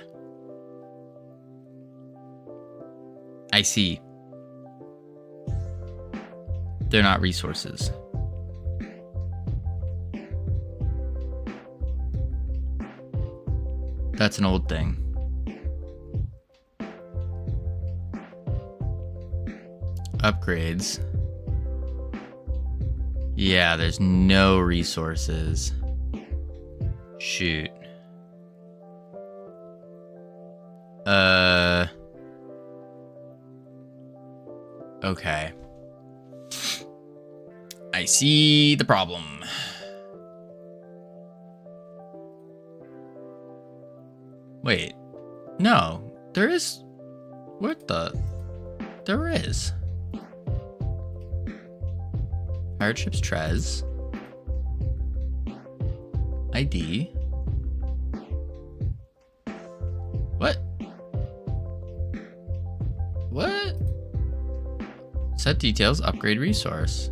Speaker 1: I see. They're not resources. That's an old thing. Upgrades. Yeah, there's no resources. Shoot. Okay. I see the problem. Wait. No. There is... What the... There is. Hardships Trez. ID. What? What? Set details, upgrade resource.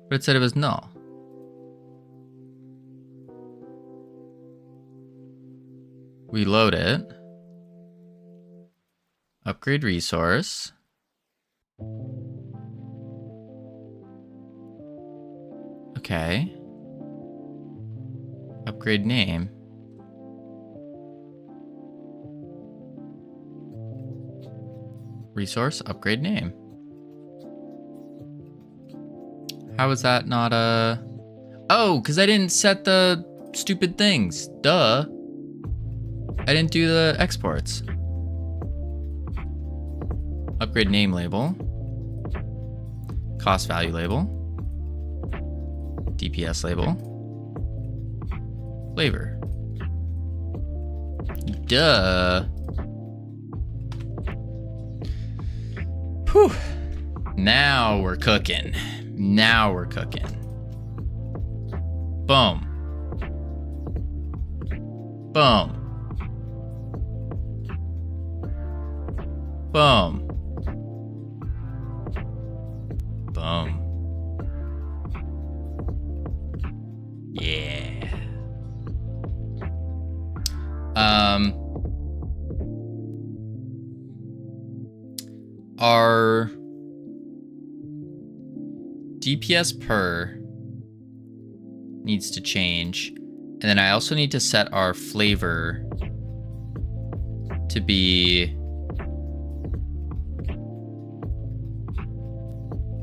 Speaker 1: But it said it was null. We load it. Upgrade resource. Okay. Upgrade name. Resource, upgrade name. How is that not a... Oh, because I didn't set the stupid things. Duh. I didn't do the exports. Upgrade name label. Cost value label. DPS label. Flavor. Duh. Whew. Now we're cooking. Now we're cooking. Boom. Boom. Boom. Boom. Yeah. Our DPS per needs to change. And then I also need to set our flavor to be...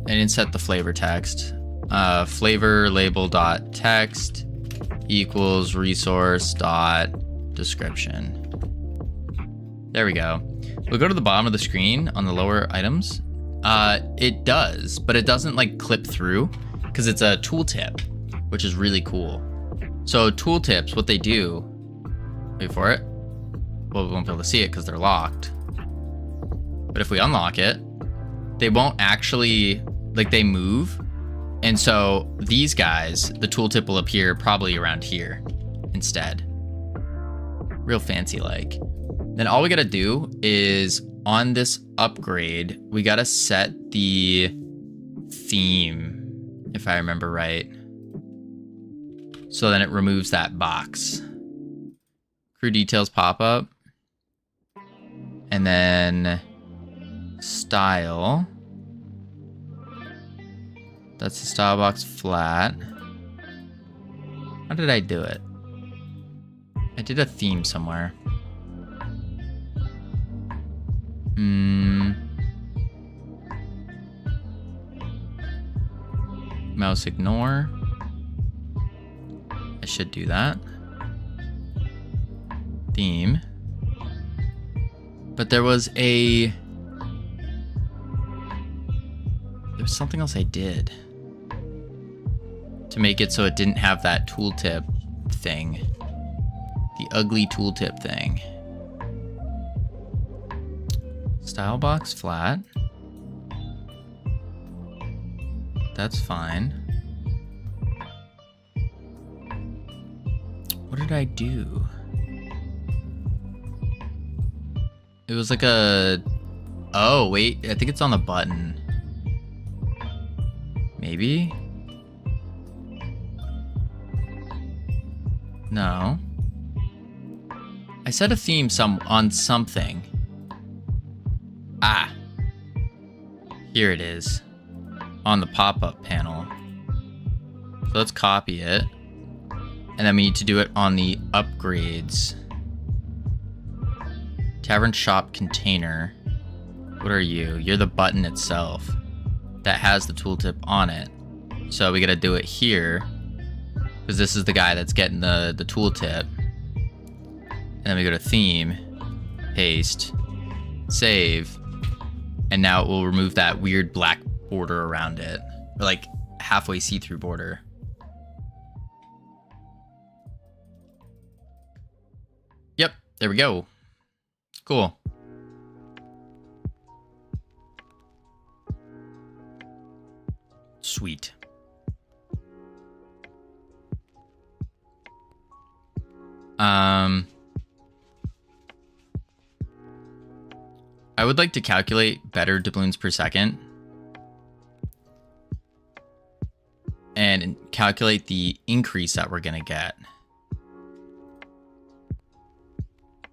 Speaker 1: I didn't set the flavor text. Flavor label dot text equals resource dot description. There we go. We'll go to the bottom of the screen on the lower items. It does, but it doesn't like clip through because it's a tooltip, which is really cool. So tooltips, what they do, wait for it. Well, we won't be able to see it because they're locked. But if we unlock it, they won't actually, like they move. And so these guys, the tooltip will appear probably around here instead. Real fancy like. Then all we gotta do is on this upgrade, we gotta set the theme, if I remember right. So then it removes that box. Crew details pop up. And then style. That's the style box flat. How did I do it? I did a theme somewhere. Mouse ignore. should do that. Theme. But there was something else I did to make it so it didn't have that tooltip thing. The ugly tooltip thing. Style box flat. That's fine. What did I do? It was like a... Oh, wait. I think it's on the button. Maybe? No. I set a theme on something. Ah. Here it is. On the pop-up panel. So let's copy it. And then we need to do it on the upgrades. Tavern shop container. What are you? You're the button itself that has the tooltip on it. So we gotta do it here because this is the guy that's getting the tooltip. And then we go to theme, paste, save, and now it will remove that weird black border around it, or like halfway see-through border. Yep, there we go. Cool. Sweet. I would like to calculate better doubloons per second and calculate the increase that we're gonna get.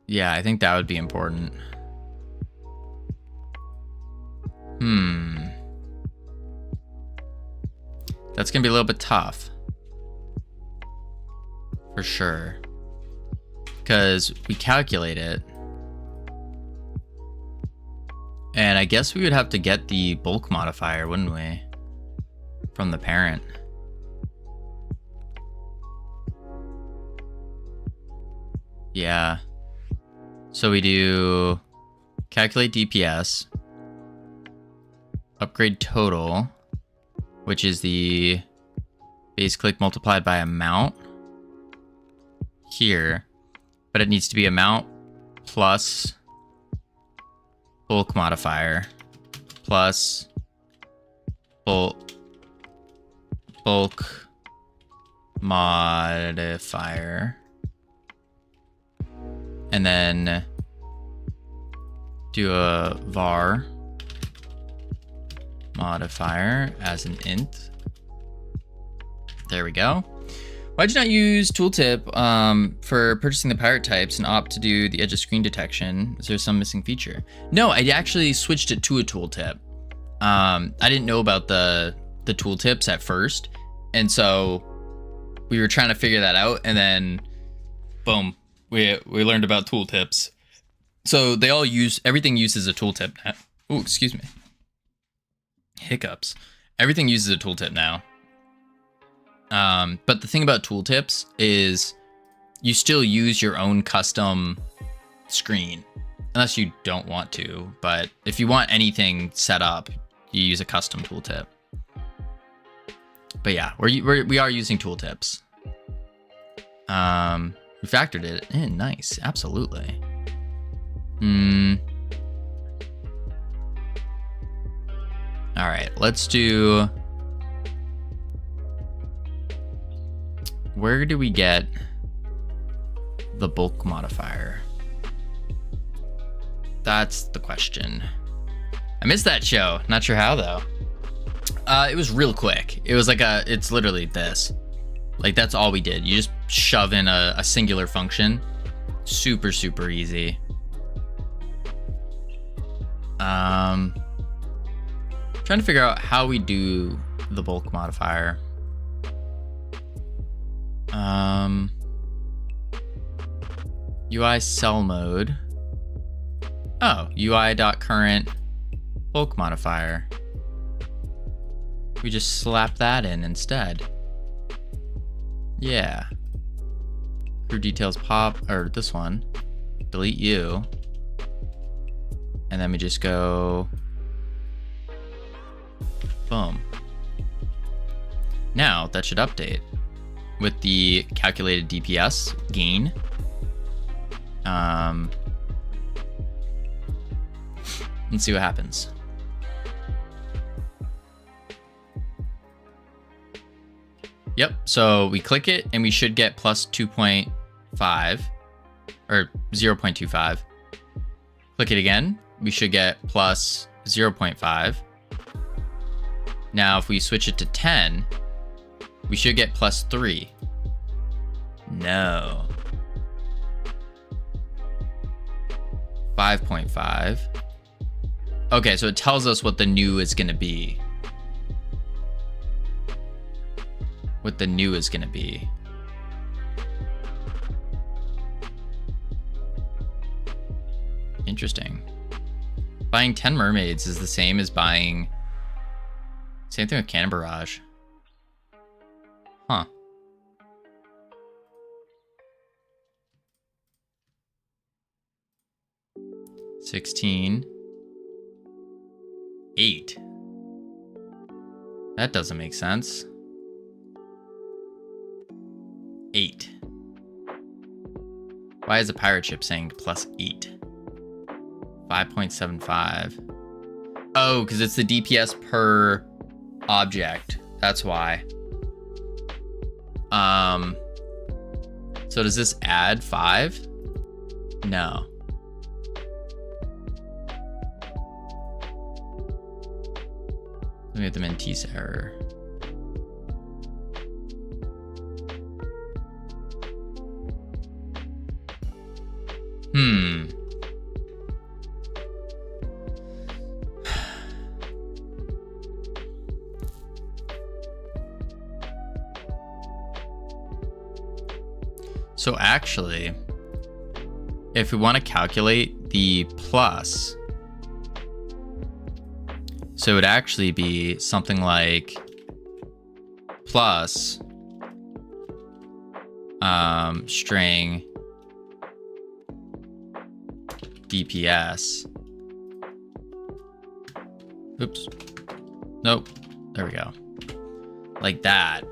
Speaker 1: Yeah, I think that would be important. That's gonna be a little bit tough. For sure. Because we calculate it. And I guess we would have to get the bulk modifier, wouldn't we? From the parent. Yeah. So we do calculate DPS, upgrade total, which is the base click multiplied by amount here, but it needs to be amount plus bulk modifier plus bulk modifier. And then do a var modifier as an int. There we go. Why'd you not use tooltip for purchasing the pirate types and opt to do the edge of screen detection? Is there some missing feature? No, I actually switched it to a tooltip. I didn't know about the tooltips at first, and so we were trying to figure that out, and then boom, we learned about tooltips. So they all everything uses a tooltip now. Oh, excuse me. Hiccups. Everything uses a tooltip now. But the thing about tooltips is you still use your own custom screen, unless you don't want to. But if you want anything set up, you use a custom tooltip. But yeah, we are using tooltips. We factored it in. Nice. Absolutely. All right, let's do... Where do we get the bulk modifier? That's the question. I missed that show. Not sure how though. It was real quick. It was like it's literally this. Like that's all we did. You just shove in a singular function. Super, super easy. Trying to figure out how we do the bulk modifier. UI cell mode. Oh, UI.current bulk modifier. We just slap that in instead. Yeah. Crew details pop, or this one. Delete you. And then we just go, boom. Now that should update with the calculated DPS gain. Let's see what happens. Yep, so we click it and we should get plus 2.5 or 0.25. Click it again, we should get plus 0.5. Now, if we switch it to 10, we should get plus 3. No. 5.5. Okay, so it tells us what the new is going to be. What the new is going to be. Interesting. Buying 10 mermaids is the same as buying... Same thing with Cannon Barrage. Huh. $16. $8. That doesn't make sense. 8. Why is the pirate ship saying plus 8? 5.75. Oh, because it's the DPS per object. That's why. So does this add 5? No. Let me get the Mentese error. So actually, if we want to calculate the plus, so it would actually be something like plus string DPS. Oops. Nope. There we go. Like that.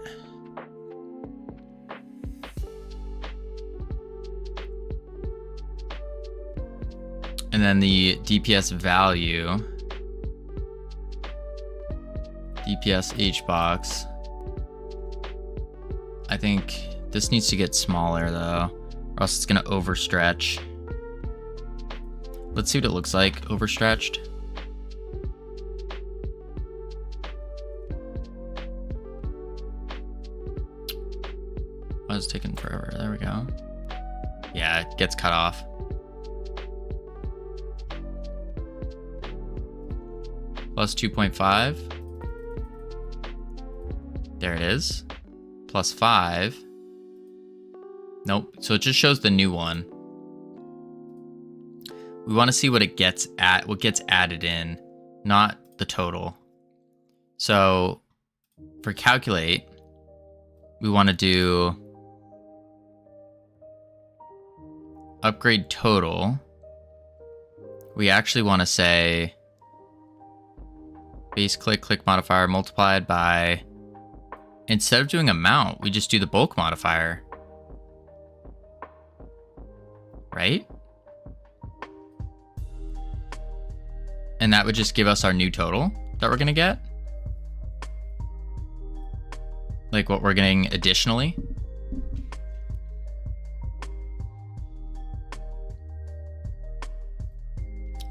Speaker 1: And then the DPS value, DPS H box. I think this needs to get smaller though, or else it's gonna overstretch. Let's see what it looks like overstretched. Oh, it's taking forever. There we go. Yeah, it gets cut off. Plus 2.5. There it is. Plus 5. Nope. So it just shows the new one. We want to see what it gets at, what gets added in, not the total. So for calculate, we want to do upgrade total. We actually want to say base click modifier multiplied by, instead of doing amount, we just do the bulk modifier. Right? And that would just give us our new total that we're gonna get. Like what we're getting additionally.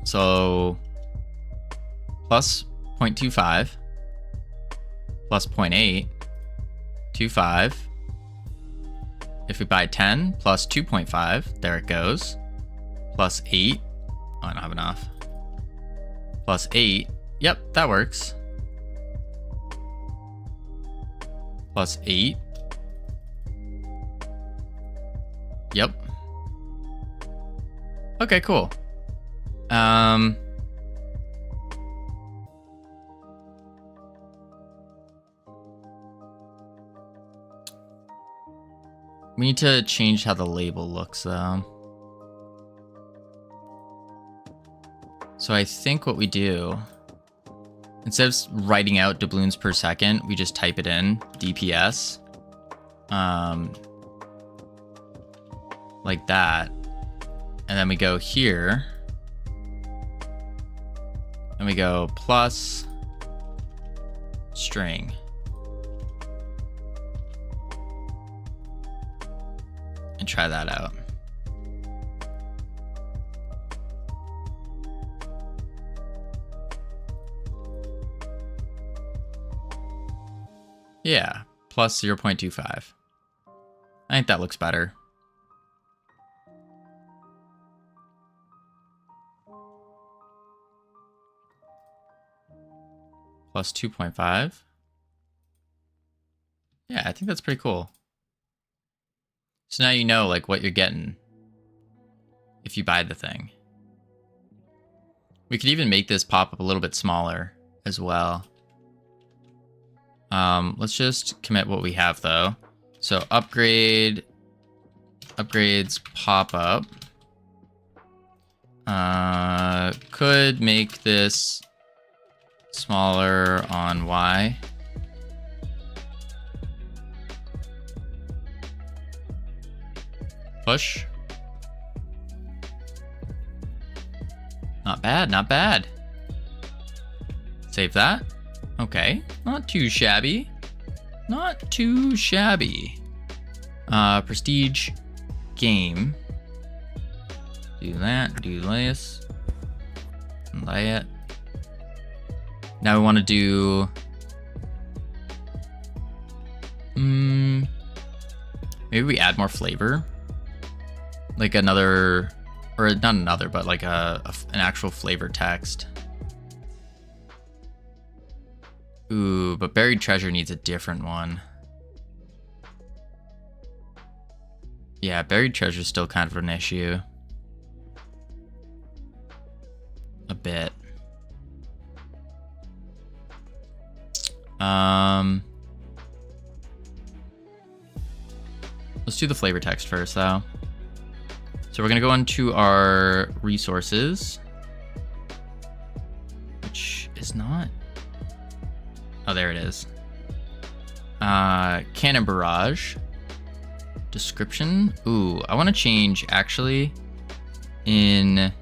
Speaker 1: So plus 0.25 plus 0.825. If we buy 10 plus 2.5, there it goes. Plus 8. Oh, I don't have enough. Plus 8. Yep, that works. Plus 8. Yep. Okay, cool. We need to change how the label looks though. So I think what we do, instead of writing out doubloons per second, we just type it in, DPS. Like that. And then we go here. And we go plus string. And try that out. Yeah, plus 0.25. I think that looks better. Plus 2.5. Yeah, I think that's pretty cool. So now you know like what you're getting if you buy the thing. We could even make this pop up a little bit smaller as well. Let's just commit what we have though. So upgrades pop up. Could make this smaller on Y. Push. Not bad, not bad. Save that. Okay, not too shabby. Not too shabby. Prestige game. Do that, do this. That. Now we want to do... maybe we add more flavor. Like another... Or not another, but like an actual flavor text. Ooh, but buried treasure needs a different one. Yeah, buried treasure is still kind of an issue. A bit. Let's do the flavor text first, though. So we're gonna go into our resources, which is not. Oh, there it is. Cannon barrage. Description. Ooh, I want to change actually in.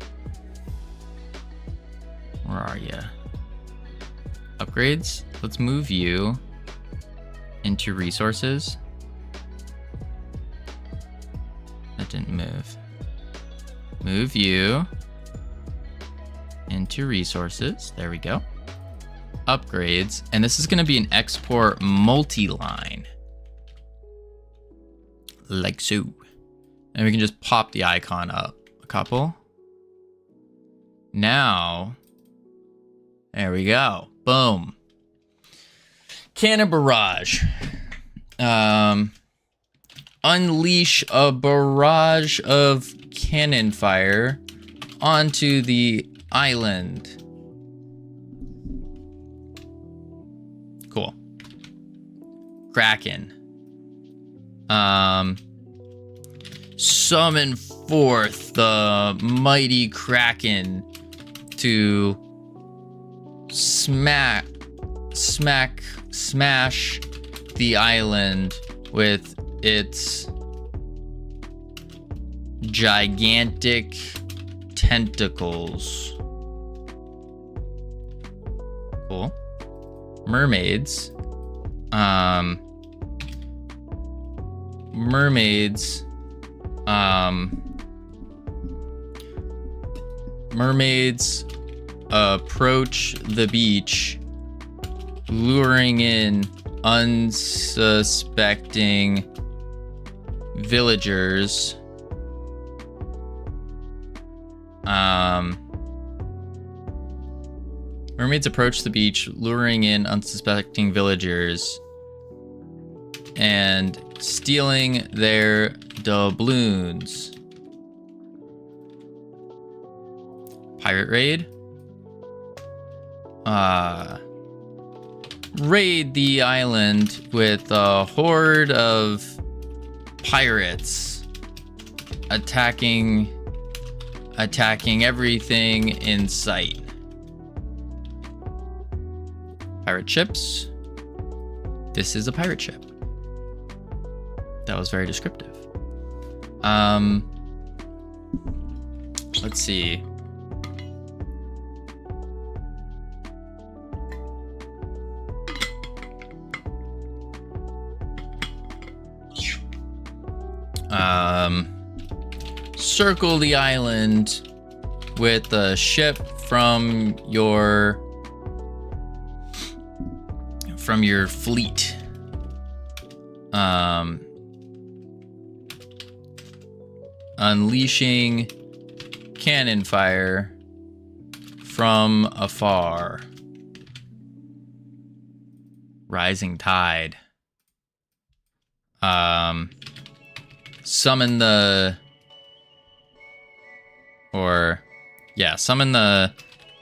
Speaker 1: Where are you? Upgrades. Let's move you into resources. That didn't move. Move you into resources. There we go. Upgrades. And this is going to be an export multi-line. Like so. And we can just pop the icon up a couple. Now, there we go. Boom. Cannon barrage. Unleash a barrage of cannon fire onto the island. Cool. Kraken. Summon forth the mighty Kraken to smash the island with its gigantic tentacles. Cool. Mermaids. Mermaids approach the beach, luring in unsuspecting villagers. Mermaids approach the beach, luring in unsuspecting villagers and stealing their doubloons. Pirate raid. Raid the island with a horde of pirates attacking everything in sight. Pirate ships. This is a pirate ship. That was very descriptive. Let's see. Circle the island with a ship from your fleet. Unleashing cannon fire from afar. Rising tide. Summon the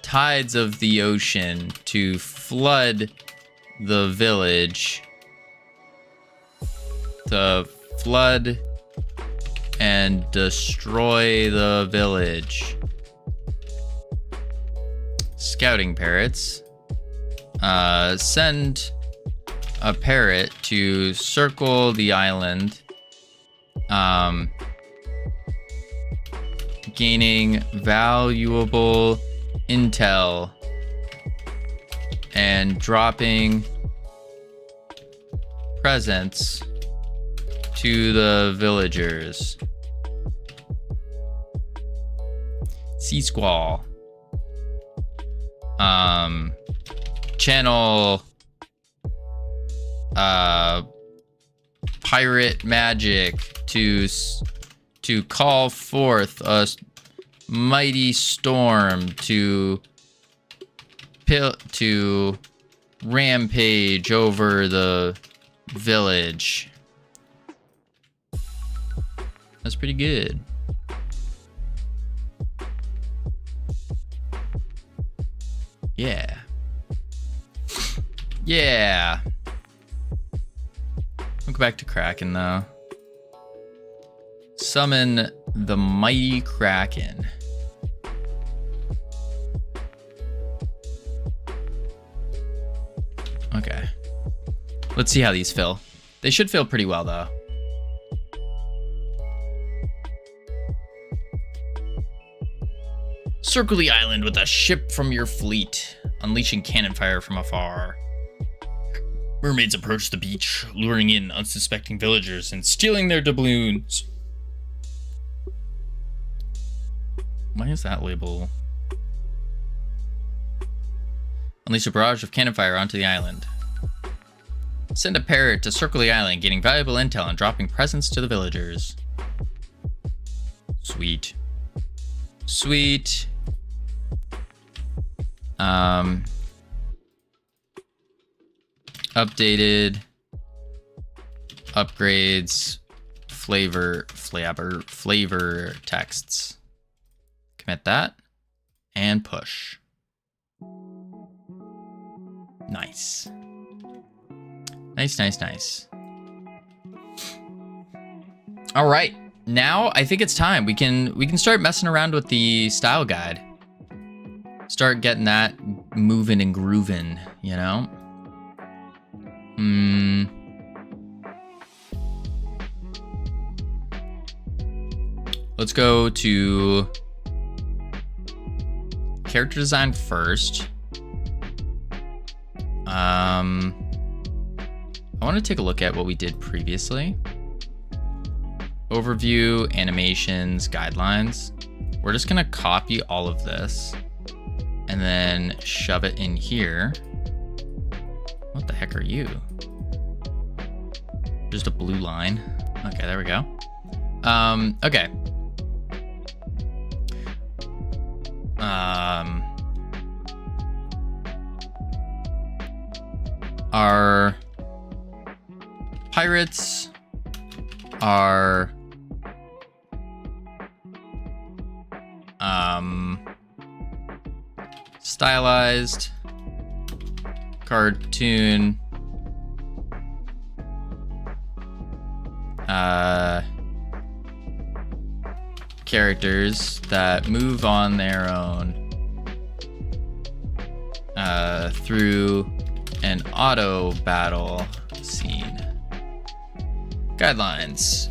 Speaker 1: tides of the ocean to flood the village. To flood and destroy the village. Scouting parrots. Send a parrot to circle the island. Gaining valuable intel and dropping presents to the villagers. Sea Squall. Channel pirate magic to call forth a mighty storm to rampage over the village. That's pretty good. Yeah. Yeah. I'll go back to Kraken though. Summon the mighty Kraken. Okay. Let's see how these feel. They should feel pretty well though. Circle the island with a ship from your fleet, unleashing cannon fire from afar. Mermaids approach the beach, luring in unsuspecting villagers and stealing their doubloons. Why is that label? Unleash a barrage of cannon fire onto the island. Send a parrot to circle the island, gaining valuable intel and dropping presents to the villagers. Sweet. Sweet. Updated. Upgrades. Flavor texts. Commit that. And push. Nice. Nice. All right. Now I think it's time. We can start messing around with the style guide. Start getting that moving and grooving, you know? Let's go to character design first. I want to take a look at what we did previously. Overview, animations, guidelines. We're just gonna copy all of this and then shove it in here. What the heck are you? Just a blue line. Okay, there we go. Okay. Our pirates are stylized, cartoon, characters that move on their own through an auto battle scene. Guidelines.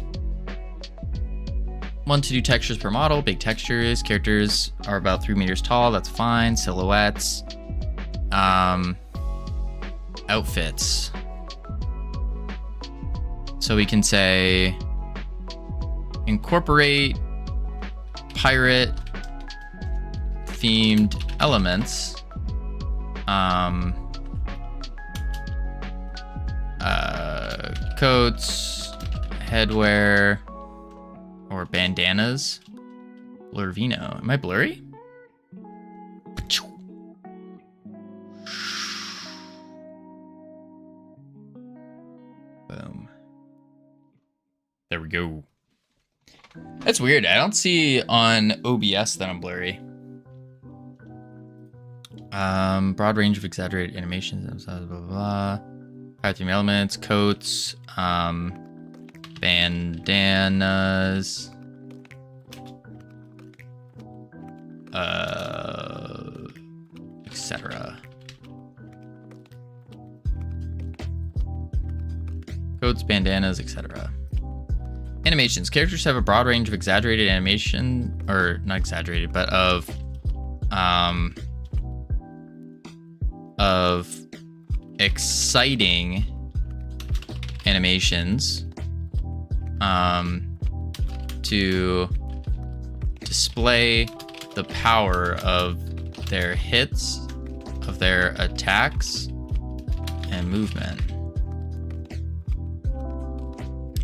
Speaker 1: 1 to 2 textures per model. Big textures. Characters are about 3 meters tall. That's fine. Silhouettes. Outfits. So we can say incorporate pirate themed elements. Coats, headwear, or bandanas. Covino. Am I blurry? Boom. There we go. That's weird. I don't see on OBS that I'm blurry. Broad range of exaggerated animations, blah, blah, blah. Theme elements, coats, bandanas, etc. Coats, bandanas, etc. Animations. Characters have a broad range of exaggerated animation, or not exaggerated, but of exciting animations to display the power of their hits, of their attacks, and movement.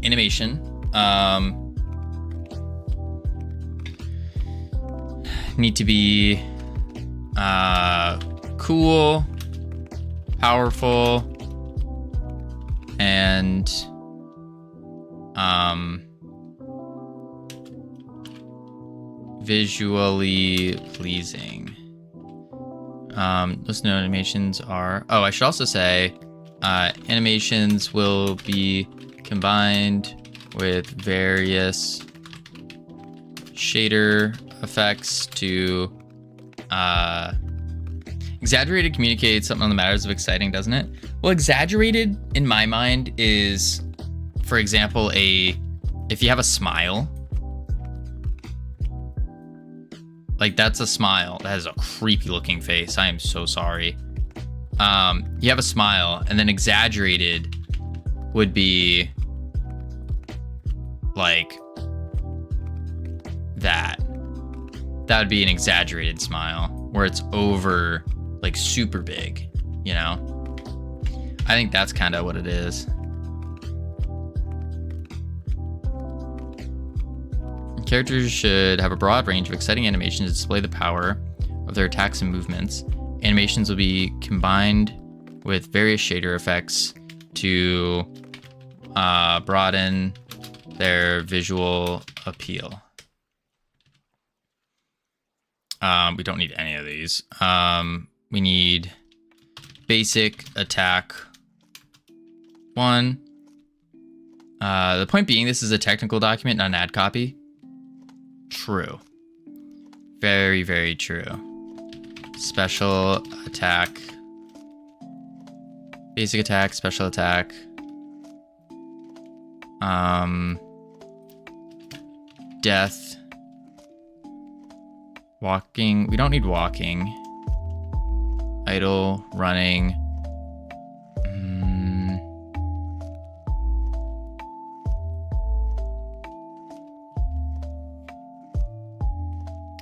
Speaker 1: Animation. Need to be cool, powerful, and visually pleasing. Those known animations are... Oh, I should also say animations will be combined with various shader effects to... Exaggerated communicates something on the matters of exciting, doesn't it? Well, exaggerated in my mind is, for example, if you have a smile, like that's a smile that has a creepy looking face. I am so sorry. You have a smile, and then exaggerated would be like that. That would be an exaggerated smile where it's over, like super big, you know? I think that's kind of what it is. Characters should have a broad range of exciting animations to display the power of their attacks and movements. Animations will be combined with various shader effects to broaden their visual appeal. We don't need any of these. We need basic attack 1. The point being, this is a technical document, not an ad copy. True. Very, very true. Special attack. Basic attack, special attack. Death. Walking. We don't need walking. Idle, running.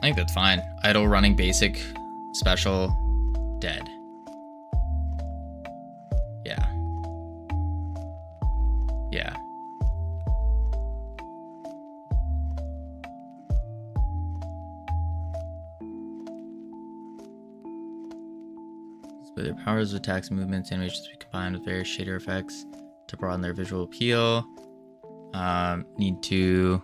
Speaker 1: I think that's fine. Idle, running, basic, special, dead. Yeah. Yeah. But their powers of attacks and movements, animations be combined with various shader effects to broaden their visual appeal. Need to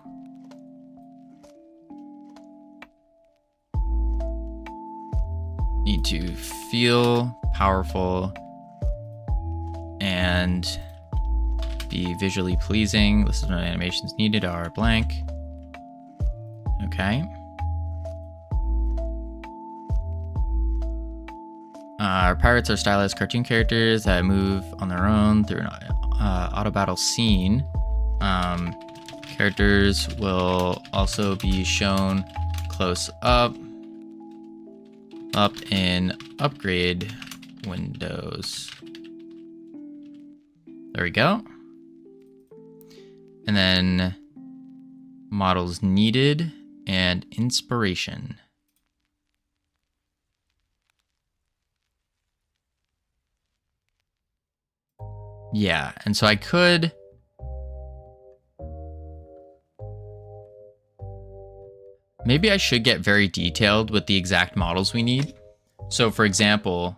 Speaker 1: feel powerful and be visually pleasing. List of animations needed are blank. Okay. Our pirates are stylized cartoon characters that move on their own through an auto battle scene. Characters will also be shown close up in upgrade windows. There we go. And then models needed and inspiration. Yeah, and so I could maybe I should get very detailed with the exact models we need. So for example,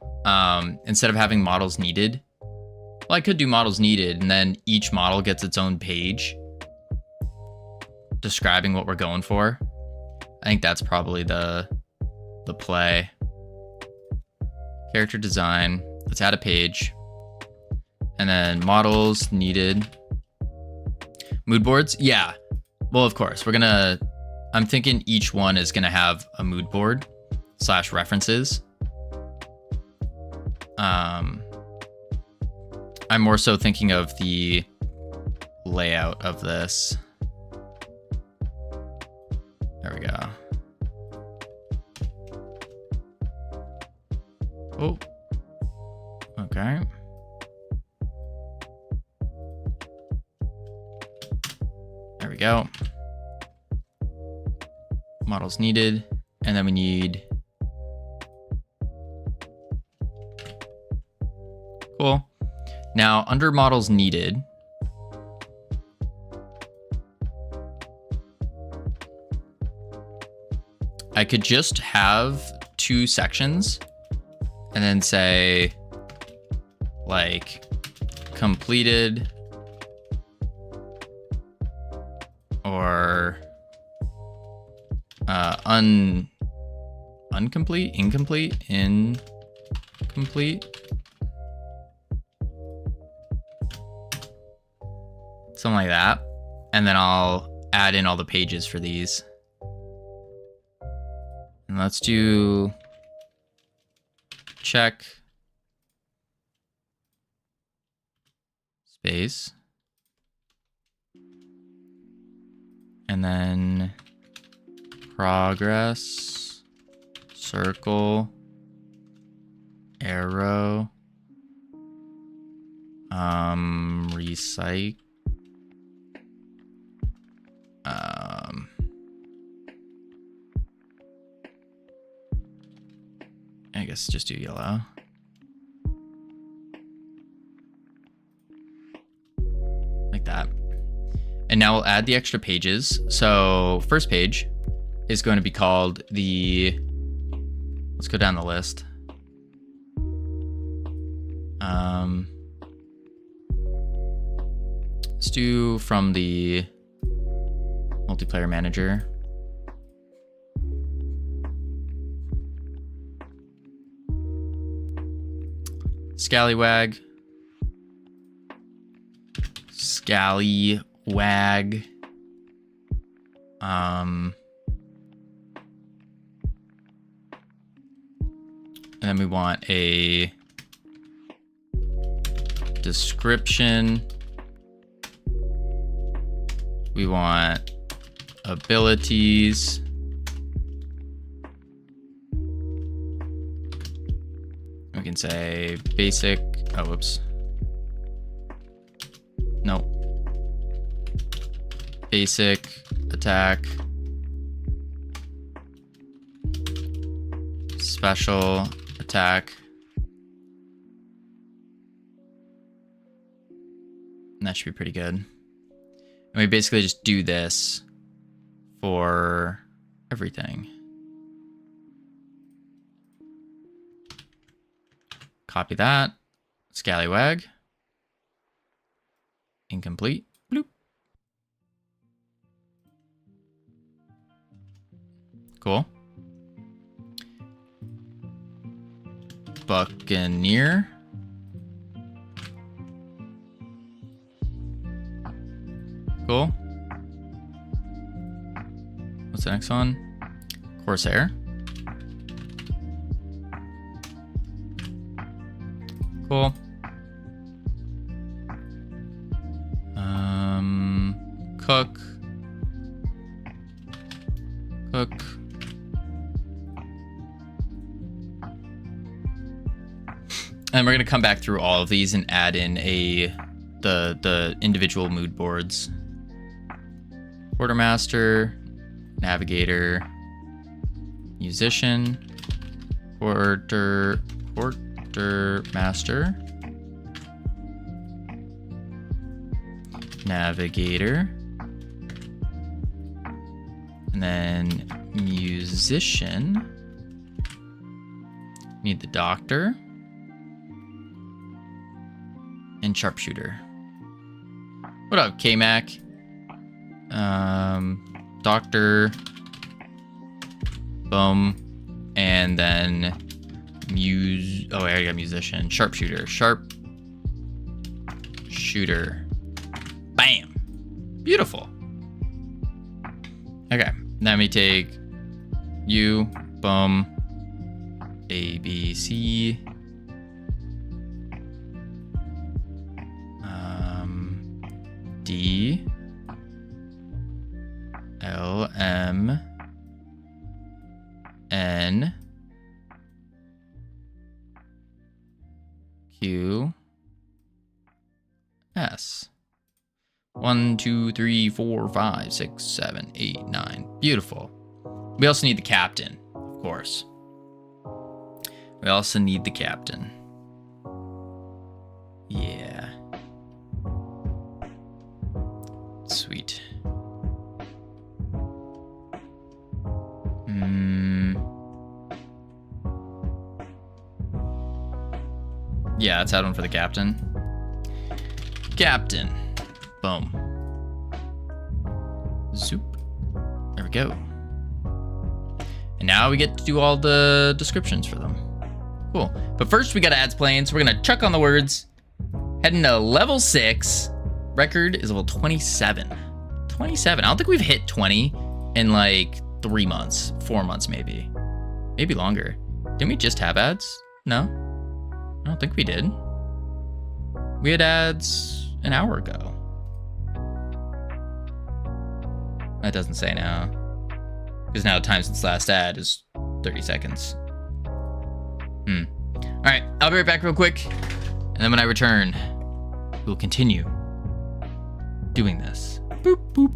Speaker 1: instead of having models needed, well, I could do models needed and then each model gets its own page describing what we're going for. I think that's probably the play. Character design. Let's add a page. And then models needed. Mood boards? Yeah. Well, of course. I'm thinking each one is gonna have a mood board / references. I'm more so thinking of the layout of this. There we go. Oh. Okay. There we go. Models needed. And then we need... Cool. Now, under models needed, I could just have 2 sections and then say, like, completed or incomplete, something like that. And then I'll add in all the pages for these. And let's do check space. And then progress, circle, arrow, recycle, I guess just do yellow. Like that. And now we'll add the extra pages. So first page is going to be called the, let's go down the list. Let's do from the multiplayer manager. Scallywag. Scallywag. And then we want a description. We want abilities. We can say basic. Oh, whoops. No. Basic attack. Special attack. And that should be pretty good. And we basically just do this for everything. Copy that. Scallywag. Incomplete. Bloop. Cool. Buccaneer. Cool. What's the next one? Corsair. Cool. Cook. And we're gonna come back through all of these and add in the individual mood boards. Quartermaster, navigator, musician, quartermaster, navigator, and then musician. Need the doctor and sharpshooter. What up, K-Mac? Doctor, boom, and then I already got musician, sharpshooter, bam, beautiful. Okay, let me take you, boom, A, B, C, D, L, M, N, Q, S. 1, 2, 3, 4, 5, 6, 7, 8, 9. Beautiful. We also need the captain, of course. We also need the captain. Yeah. Sweet. Yeah, let's add one for the captain. Captain. Boom. Zoop. There we go. And now we get to do all the descriptions for them. Cool. But first we got ads playing, so we're gonna chuck on the words. Heading to level 6. Record is level 27. 27. I don't think we've hit 20 in like 3 months, 4 months maybe. Maybe longer. Didn't we just have ads? No? I don't think we did. We had ads an hour ago. That doesn't say now. Because now the time since last ad is 30 seconds. Alright, I'll be right back real quick. And then when I return, we'll continue doing this. Boop, boop.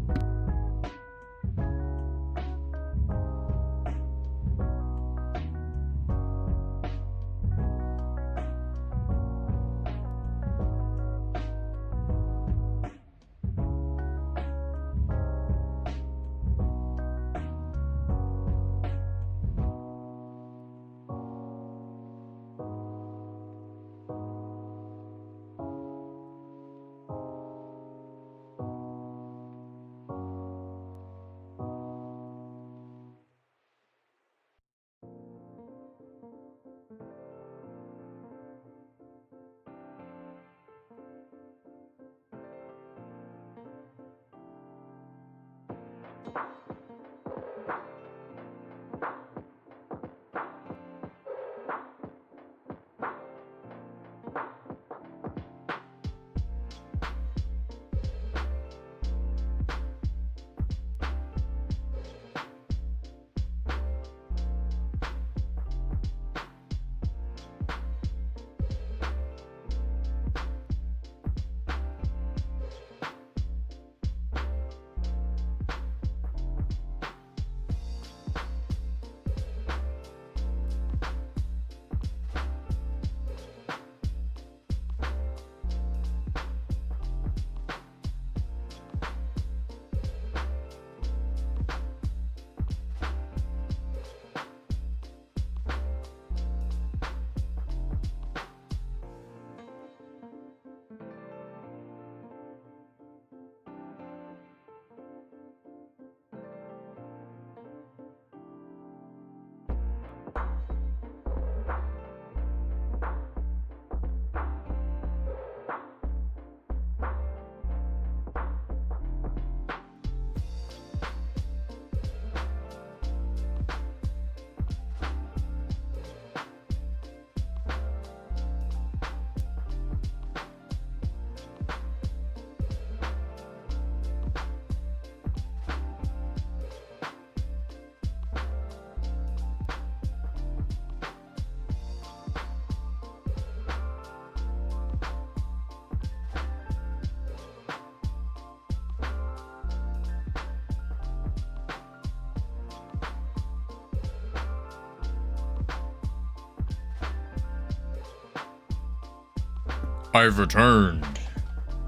Speaker 1: I've returned.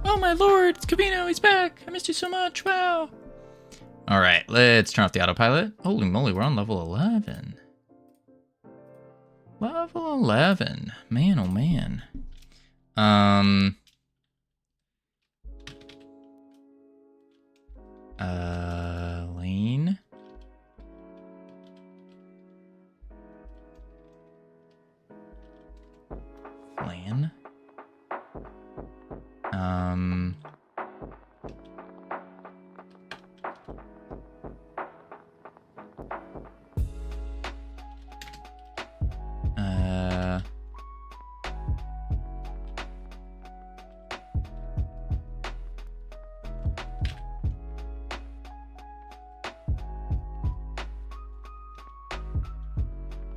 Speaker 1: Oh my lord, it's Covino, he's back. I missed you so much, wow. All right, let's turn off the autopilot. Holy moly, we're on level 11. Level 11, man, oh man. Lane. Lan.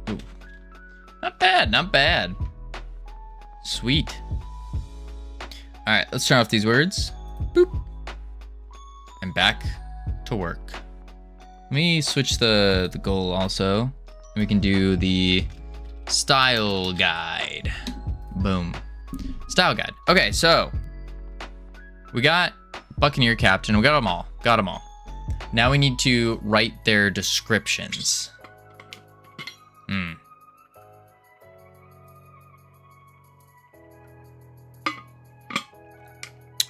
Speaker 1: Ooh. Not bad, not bad. Sweet. All right, let's turn off these words. Boop. And back to work. Let me switch the goal also. We can do the style guide. Boom. Style guide. Okay, so we got Buccaneer Captain. We got them all. Got them all. Now we need to write their descriptions.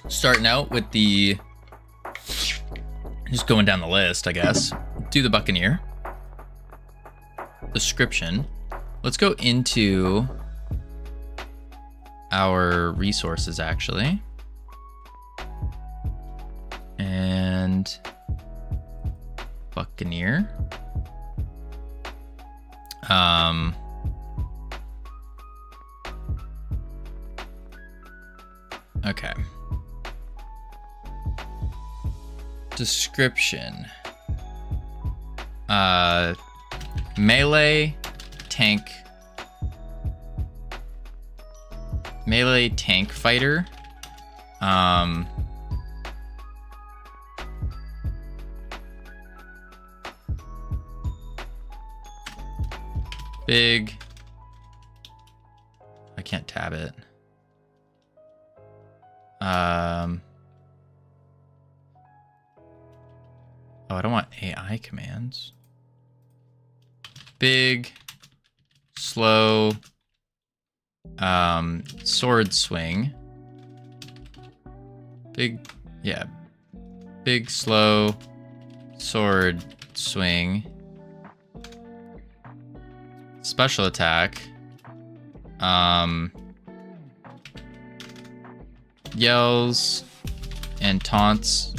Speaker 1: Starting out with the, just going down the list, I guess. Do the Buccaneer. Description. Let's go into our resources, actually. And Buccaneer. Okay. Description. Melee tank fighter. Big. I can't tab it. Oh, I don't want AI commands. Big, slow, sword swing. Big, yeah. Big, slow, sword swing. Special attack. Yells and taunts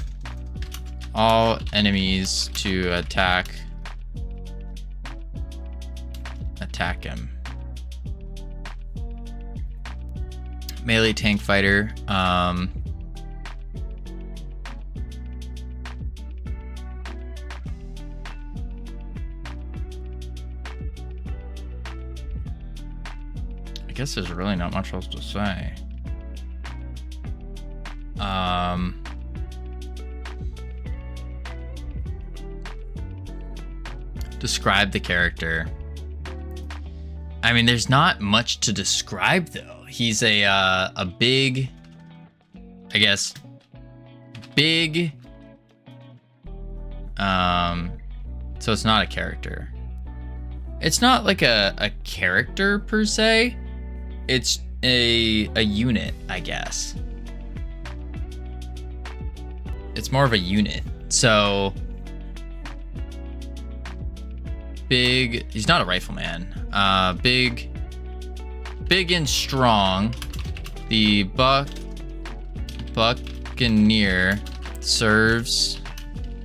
Speaker 1: all enemies to attack him. Melee tank fighter. I guess there's really not much else to say. Describe the character. I mean, there's not much to describe though. He's a big, I guess, big. So it's not a character. It's not like a character per se. It's a unit, I guess. It's more of a unit. So big. He's not a rifleman. Big and strong. The Buccaneer serves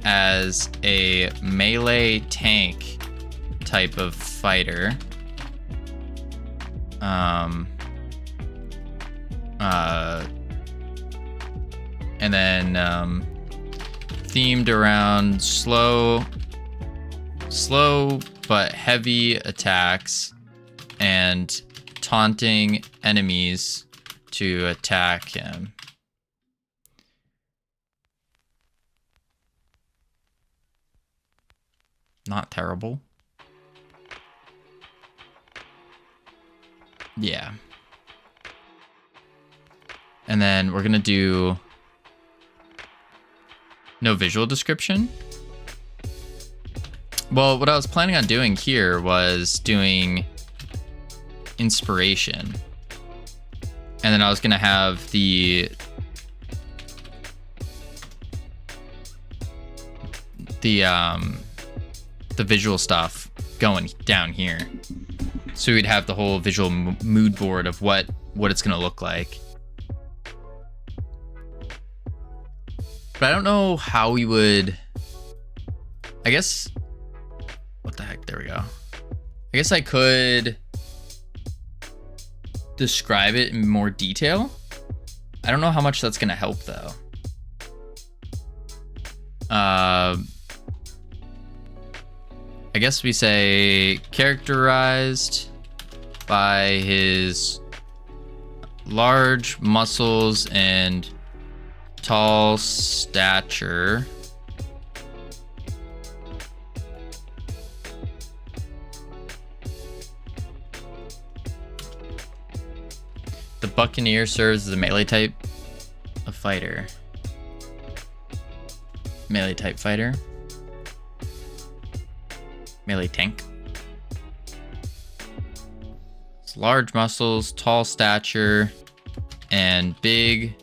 Speaker 1: as a melee tank type of fighter. And then themed around slow but heavy attacks and taunting enemies to attack him. Not terrible. Yeah. And then we're gonna do no visual description. Well, what I was planning on doing here was doing inspiration. And then I was gonna have the visual stuff going down here. So we'd have the whole visual mood board of what it's gonna look like. But I don't know how we would, I guess, what the heck, there we go. I guess I could describe it in more detail. I don't know how much that's gonna help though. I guess we say characterized by his large muscles and tall stature. The Buccaneer serves as a melee type of fighter. Melee type fighter. Melee tank. It's large muscles, tall stature, and big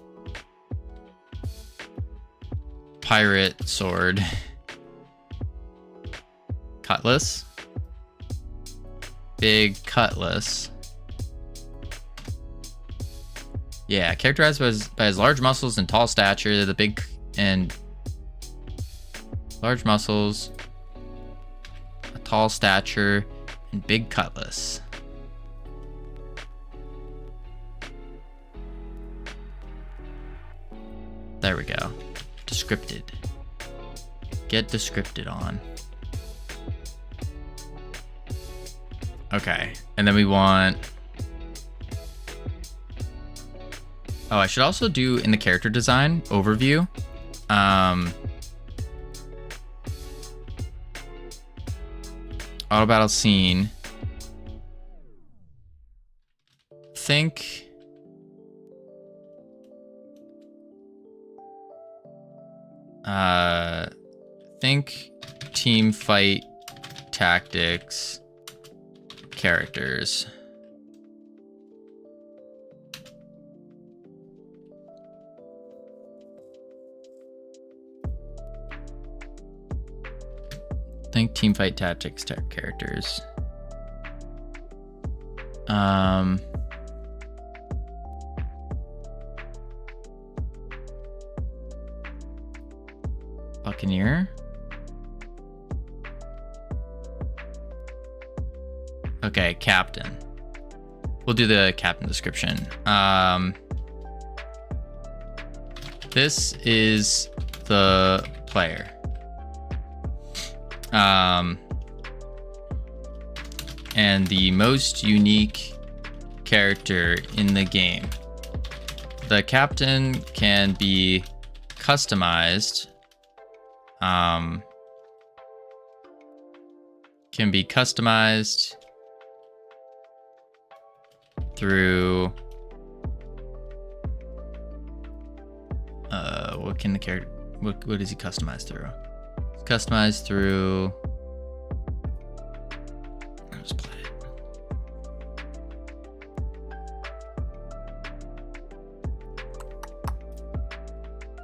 Speaker 1: pirate sword. Cutlass. Big cutlass. Yeah, characterized by his large muscles and tall stature, the big and large muscles, a tall stature, and big cutlass. There we go. Descripted. Get descripted on. Okay, and then we want... Oh, I should also do in the character design overview. Auto battle scene. Think team fight tactics characters. Think team fight tactics characters. Buccaneer. Okay, captain. We'll do the captain description. This is the player. And the most unique character in the game. The captain can be customized. Through what can the character, what is he customized through? It's customized through, let's play it.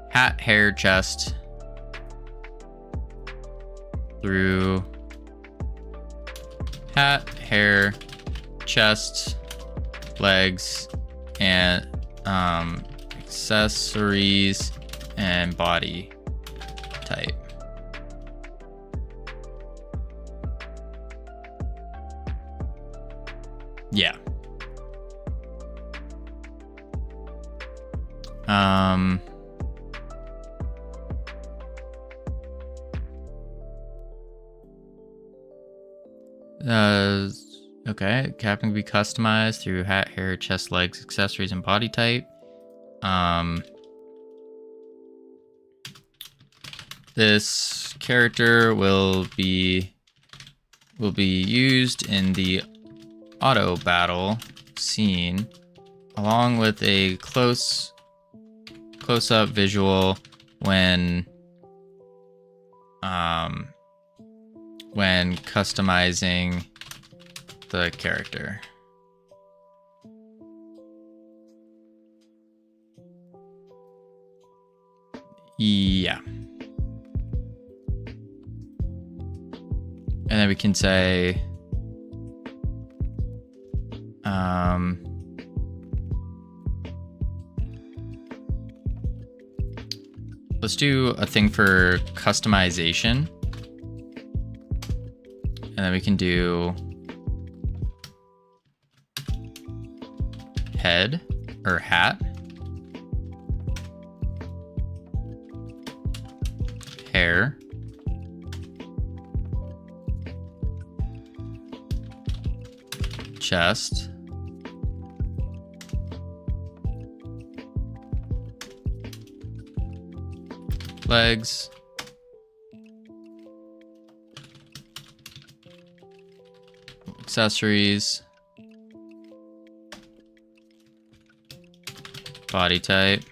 Speaker 1: Hat, hair, chest, through hat, hair, chest, legs, and accessories and body type. Yeah. Okay, cap can be customized through hat, hair, chest, legs, accessories, and body type. This character will be used in the auto battle scene, along with a close close-up visual when customizing the character. Yeah. And then we can say, let's do a thing for customization. And then we can do head or hat, hair, chest, legs, accessories, body type,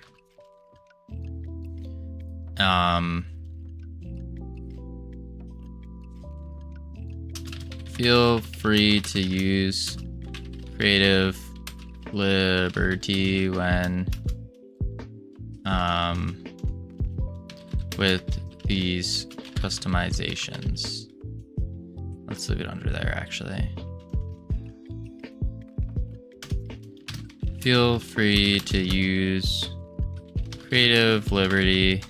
Speaker 1: feel free to use creative liberty when with these customizations. Let's leave it under there, actually. Feel free to use creative liberty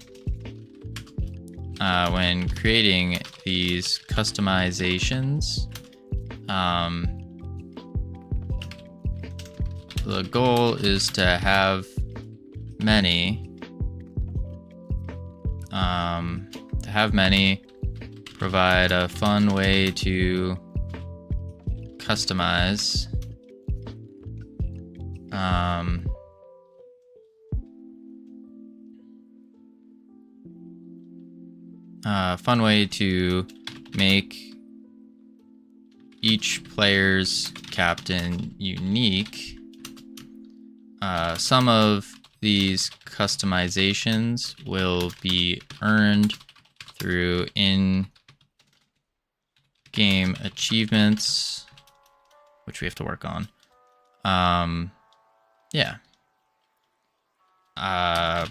Speaker 1: when creating these customizations. The goal is to have many. Provide a fun way to customize. Fun way to make each player's captain unique. Some of these customizations will be earned through in-game achievements, which we have to work on. Yeah.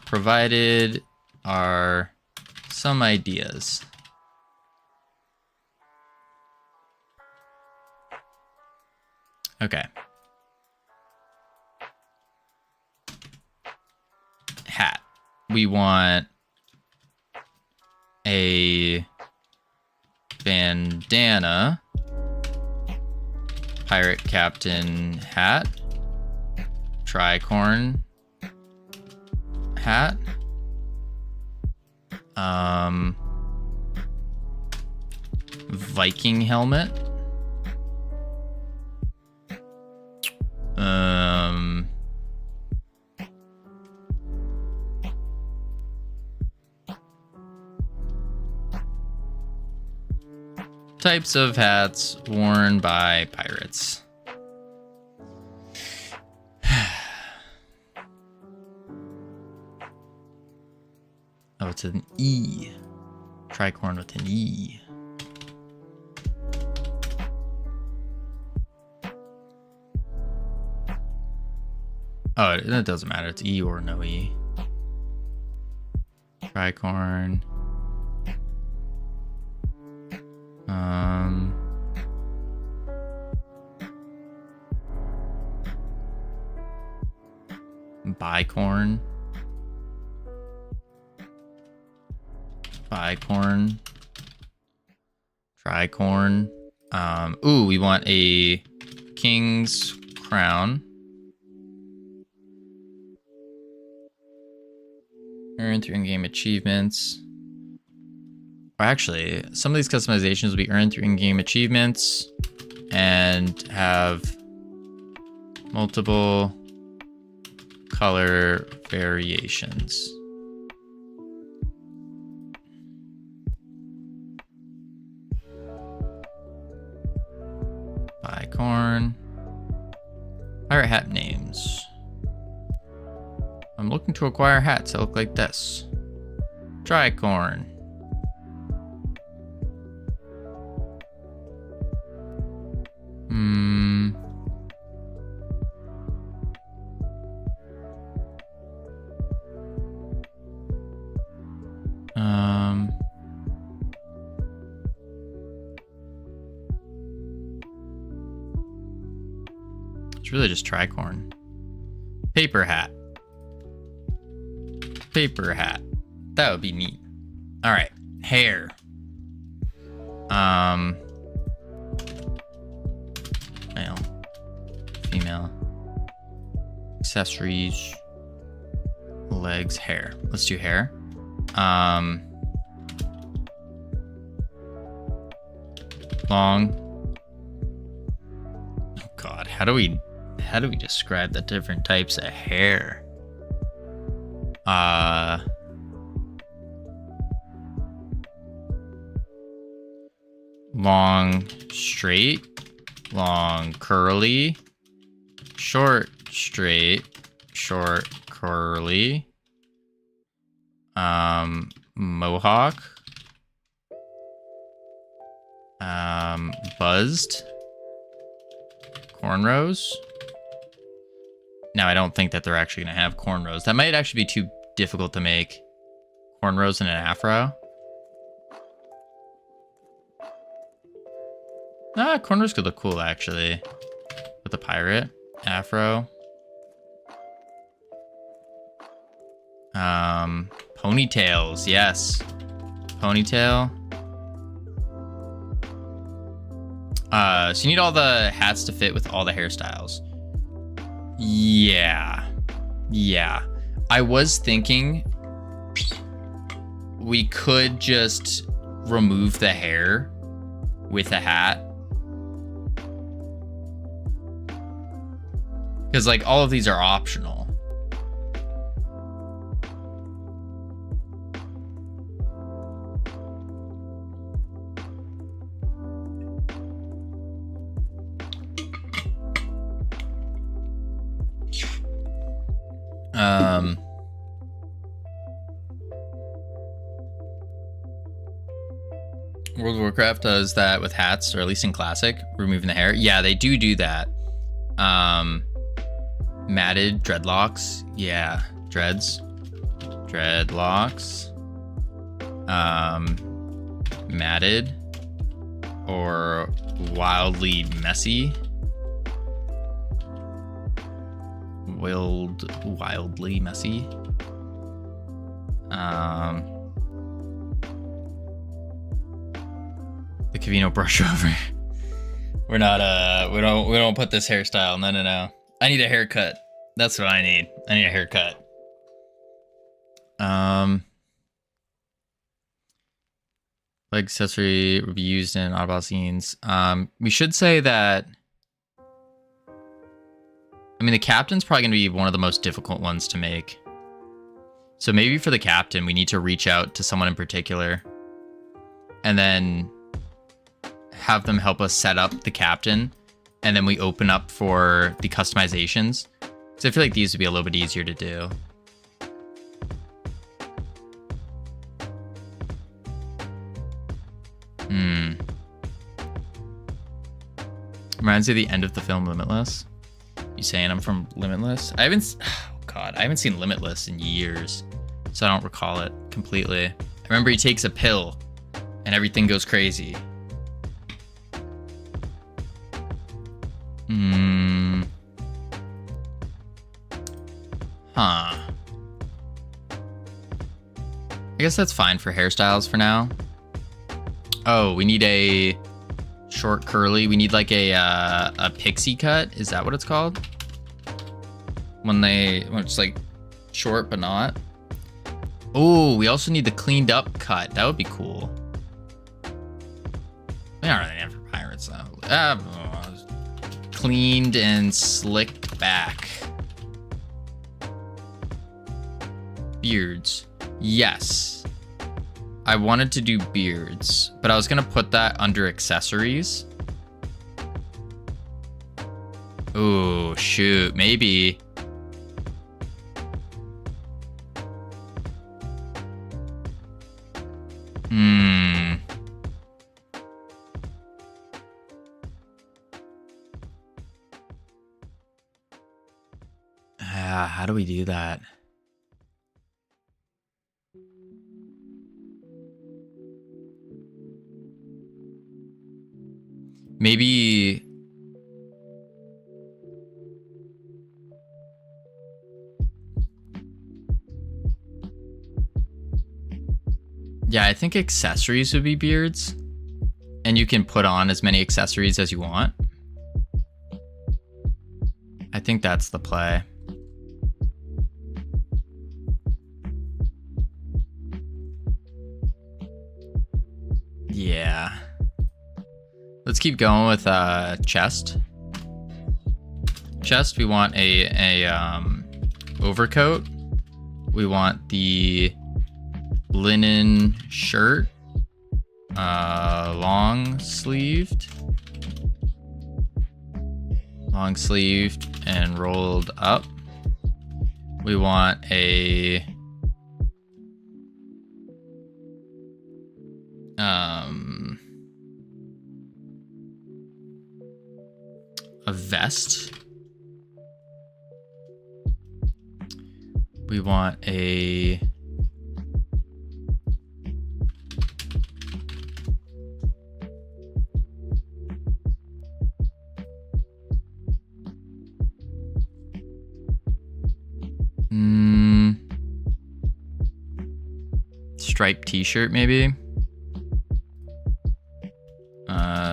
Speaker 1: Provided are some ideas. Okay. Hat. We want a bandana, pirate captain hat, tricorn hat, Viking helmet, types of hats worn by pirates. Oh, it's an E. Tricorn with an E. Oh, it doesn't matter. It's E or no E. Tricorn. Bicorn. Bicorn. Tricorn. Ooh, we want a king's crown. Earn through in-game achievements. Or actually, some of these customizations will be earned through in-game achievements and have multiple color variations. Bicorn. Pirate hat names. I'm looking to acquire hats that look like this. Tricorn. It's really just tricorn. Paper hat. Paper hat. That would be neat. All right, hair. Male, female, accessories, legs, hair. Let's do hair. Long. Oh God, how do we describe the different types of hair? Long, straight, long, curly, short, straight, short, curly, mohawk, buzzed, cornrows. Now, I don't think that they're actually going to have cornrows. That might actually be too difficult to make. Cornrows and an afro. Ah, cornrows could look cool, actually. With the pirate. Afro. Ponytails, yes. Ponytail. So you need all the hats to fit with all the hairstyles. Yeah. I was thinking we could just remove the hair with a hat. Because, like, all of these are optional. World of Warcraft does that with hats, or at least in Classic, removing the hair. Yeah, they do that. Matted dreadlocks. Yeah, dreadlocks. Matted or wildly messy. Wildly messy. The Covino brush over. We're not we don't put this hairstyle. No. I need a haircut. That's what I need. I need a haircut. Like accessory would be used in oddball scenes. We should say that, I mean, the captain's probably going to be one of the most difficult ones to make. So maybe for the captain, we need to reach out to someone in particular and then have them help us set up the captain. And then we open up for the customizations. Because I feel like these would be a little bit easier to do. Reminds me of the end of the film Limitless. You saying I'm from Limitless? I haven't seen Limitless in years, so I don't recall it completely. I remember he takes a pill and everything goes crazy. I guess that's fine for hairstyles for now. Oh, we need a short curly. We need like a pixie cut. Is that what it's called? When it's like short but not. Oh, we also need the cleaned up cut. That would be cool. We don't really have for pirates though. Cleaned and slicked back. Beards. Yes. I wanted to do beards, but I was going to put that under accessories. Oh, shoot. Maybe. Hmm. How do we do that? Maybe... Yeah, I think accessories would be beards. And you can put on as many accessories as you want. I think that's the play. Yeah. Let's keep going with chest. Chest, we want a overcoat. We want the linen shirt, long sleeved and rolled up. We want a vest. We want a striped t-shirt, maybe.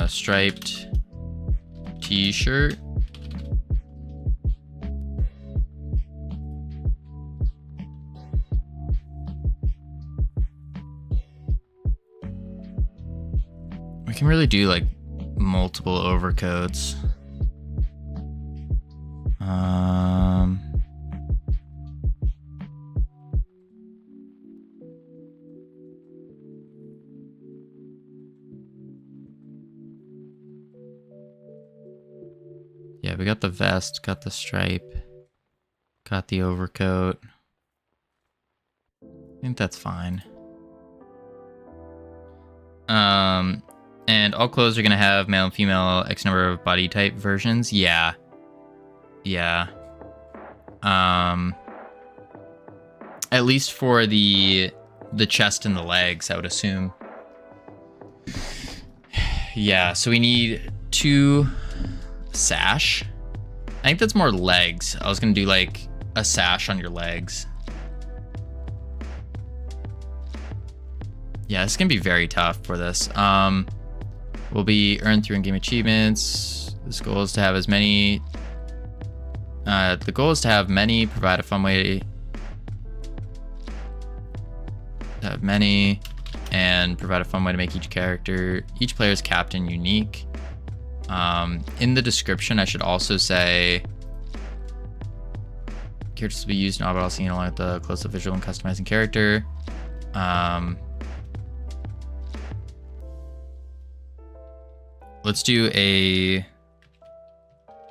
Speaker 1: Striped t-shirt. We can really do like multiple overcoats. Yeah, we got the vest, got the stripe, got the overcoat. I think that's fine. And all clothes are gonna have male and female X number of body type versions. Yeah. Yeah. At least for the chest and the legs, I would assume. Yeah, so we need 2 sash. I think that's more legs. I was gonna do like a sash on your legs. Yeah, it's gonna be very tough for this. Will be earned through in-game achievements. This goal is to have as many. The goal is to have many. Provide a fun way to have many, and provide a fun way to make each player's captain unique. In the description, I should also say characters will be used in overall scene along with the close-up visual and customizing character. Let's do a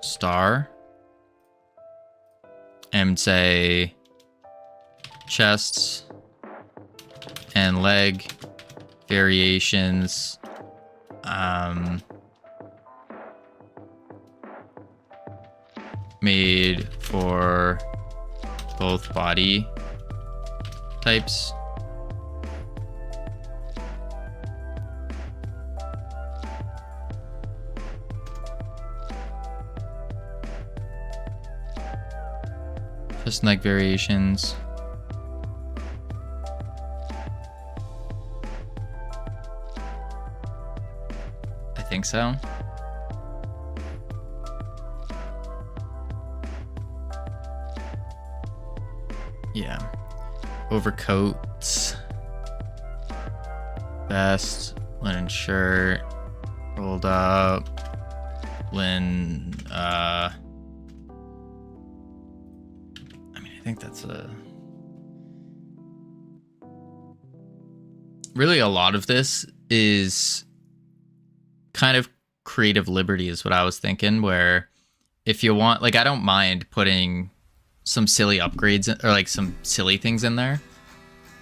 Speaker 1: star and say chests and leg variations. Made for both body types. Just leg variations. I think so. Yeah. Overcoats. Vest. Linen shirt. Rolled up. Linen, I think that's really a lot of this is kind of creative liberty is what I was thinking, where if you want, like, I don't mind putting some silly upgrades or like some silly things in there.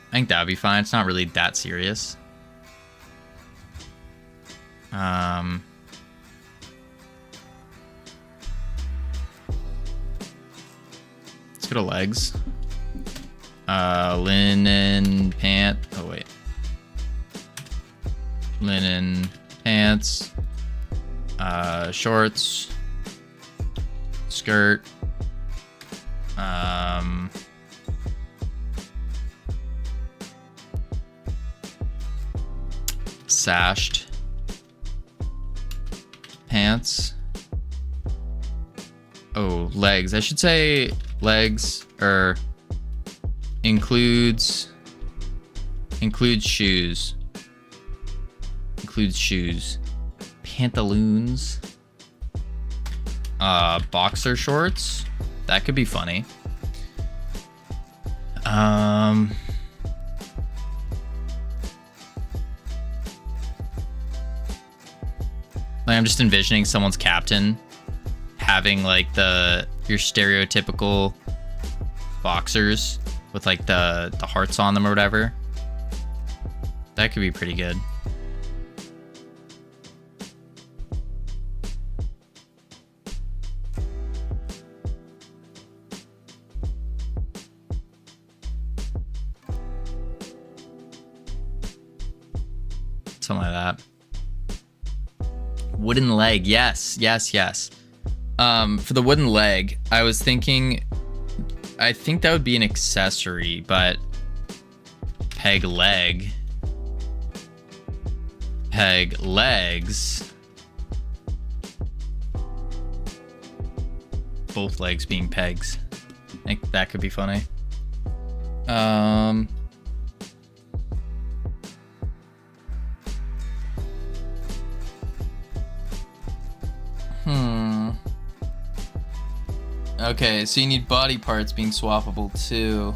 Speaker 1: I think that would be fine. It's not really that serious. Let's go to legs. Linen pant. Oh wait. Linen pants. Shorts. Skirt. Sashed pants. Oh, legs. I should say legs or includes shoes. Includes shoes. Pantaloons. Boxer shorts. That could be funny. Like I'm just envisioning someone's captain having like your stereotypical boxers with like the hearts on them or whatever. That could be pretty good. Something like that. Wooden leg. Yes. For the wooden leg, I was thinking, I think that would be an accessory, but peg leg. Peg legs. Both legs being pegs. I think that could be funny. Okay, so you need body parts being swappable too.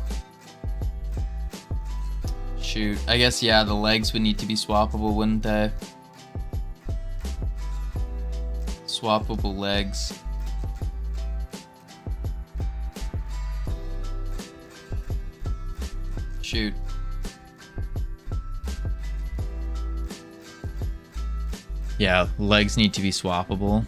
Speaker 1: Shoot. I guess, yeah, the legs would need to be swappable, wouldn't they? Swappable legs. Shoot. Yeah, legs need to be swappable.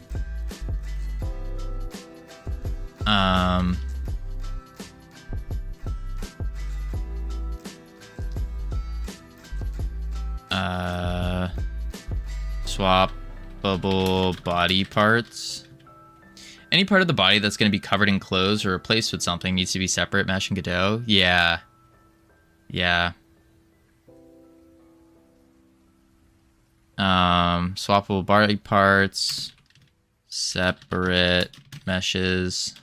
Speaker 1: Swappable body parts. Any part of the body that's going to be covered in clothes or replaced with something needs to be separate. Mesh and Godot. Yeah. Swappable body parts. Separate meshes.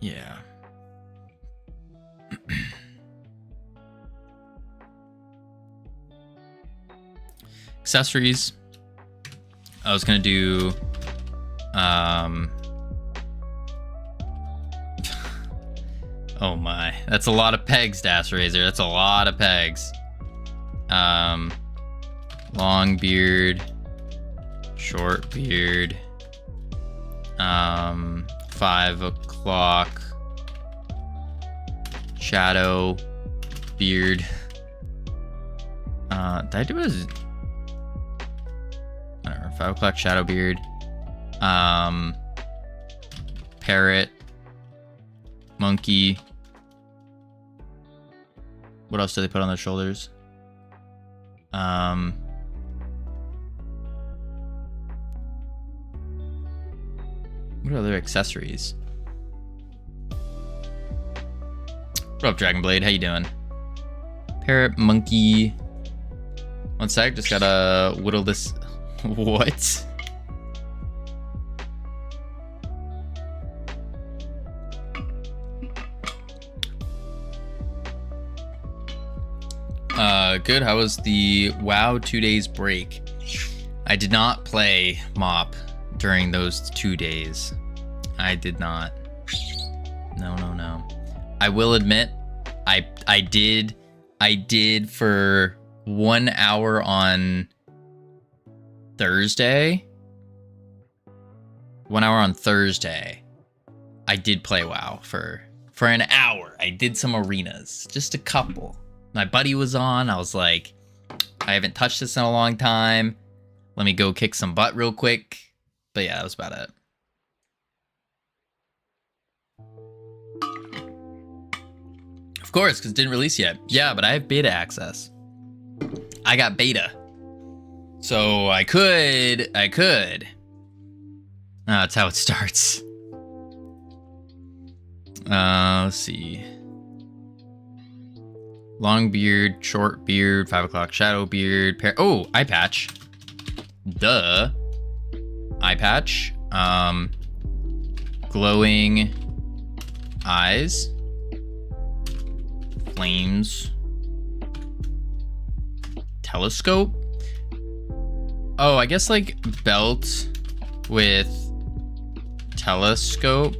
Speaker 1: Yeah. Accessories. I was gonna do oh my, that's a lot of pegs, Das Razor. That's a lot of pegs. Long beard, short beard, 5 o'clock, shadow beard. Did I do a, I don't know, 5 o'clock shadow beard, parrot, monkey. What else do they put on their shoulders? What other accessories? What up, Dragonblade? How you doing? Parrot, monkey. One sec, just gotta whittle this. What? Good. How was the WoW 2 days break? I did not play MOP during those 2 days. I did not. No. I will admit, I did for 1 hour on Thursday. 1 hour on Thursday. I did play WoW for For an hour, I did some arenas. Just a couple. My buddy was on. I was like, I haven't touched this in a long time. Let me go kick some butt real quick. But yeah, that was about it. Of course, because it didn't release yet. Yeah, but I have beta access. I got beta. So I could. That's how it starts. Let's see. Long beard, short beard, 5 o'clock shadow beard, eye patch. Duh. Eye patch. Glowing eyes. Flames. Telescope. Oh, I guess like belt with telescope.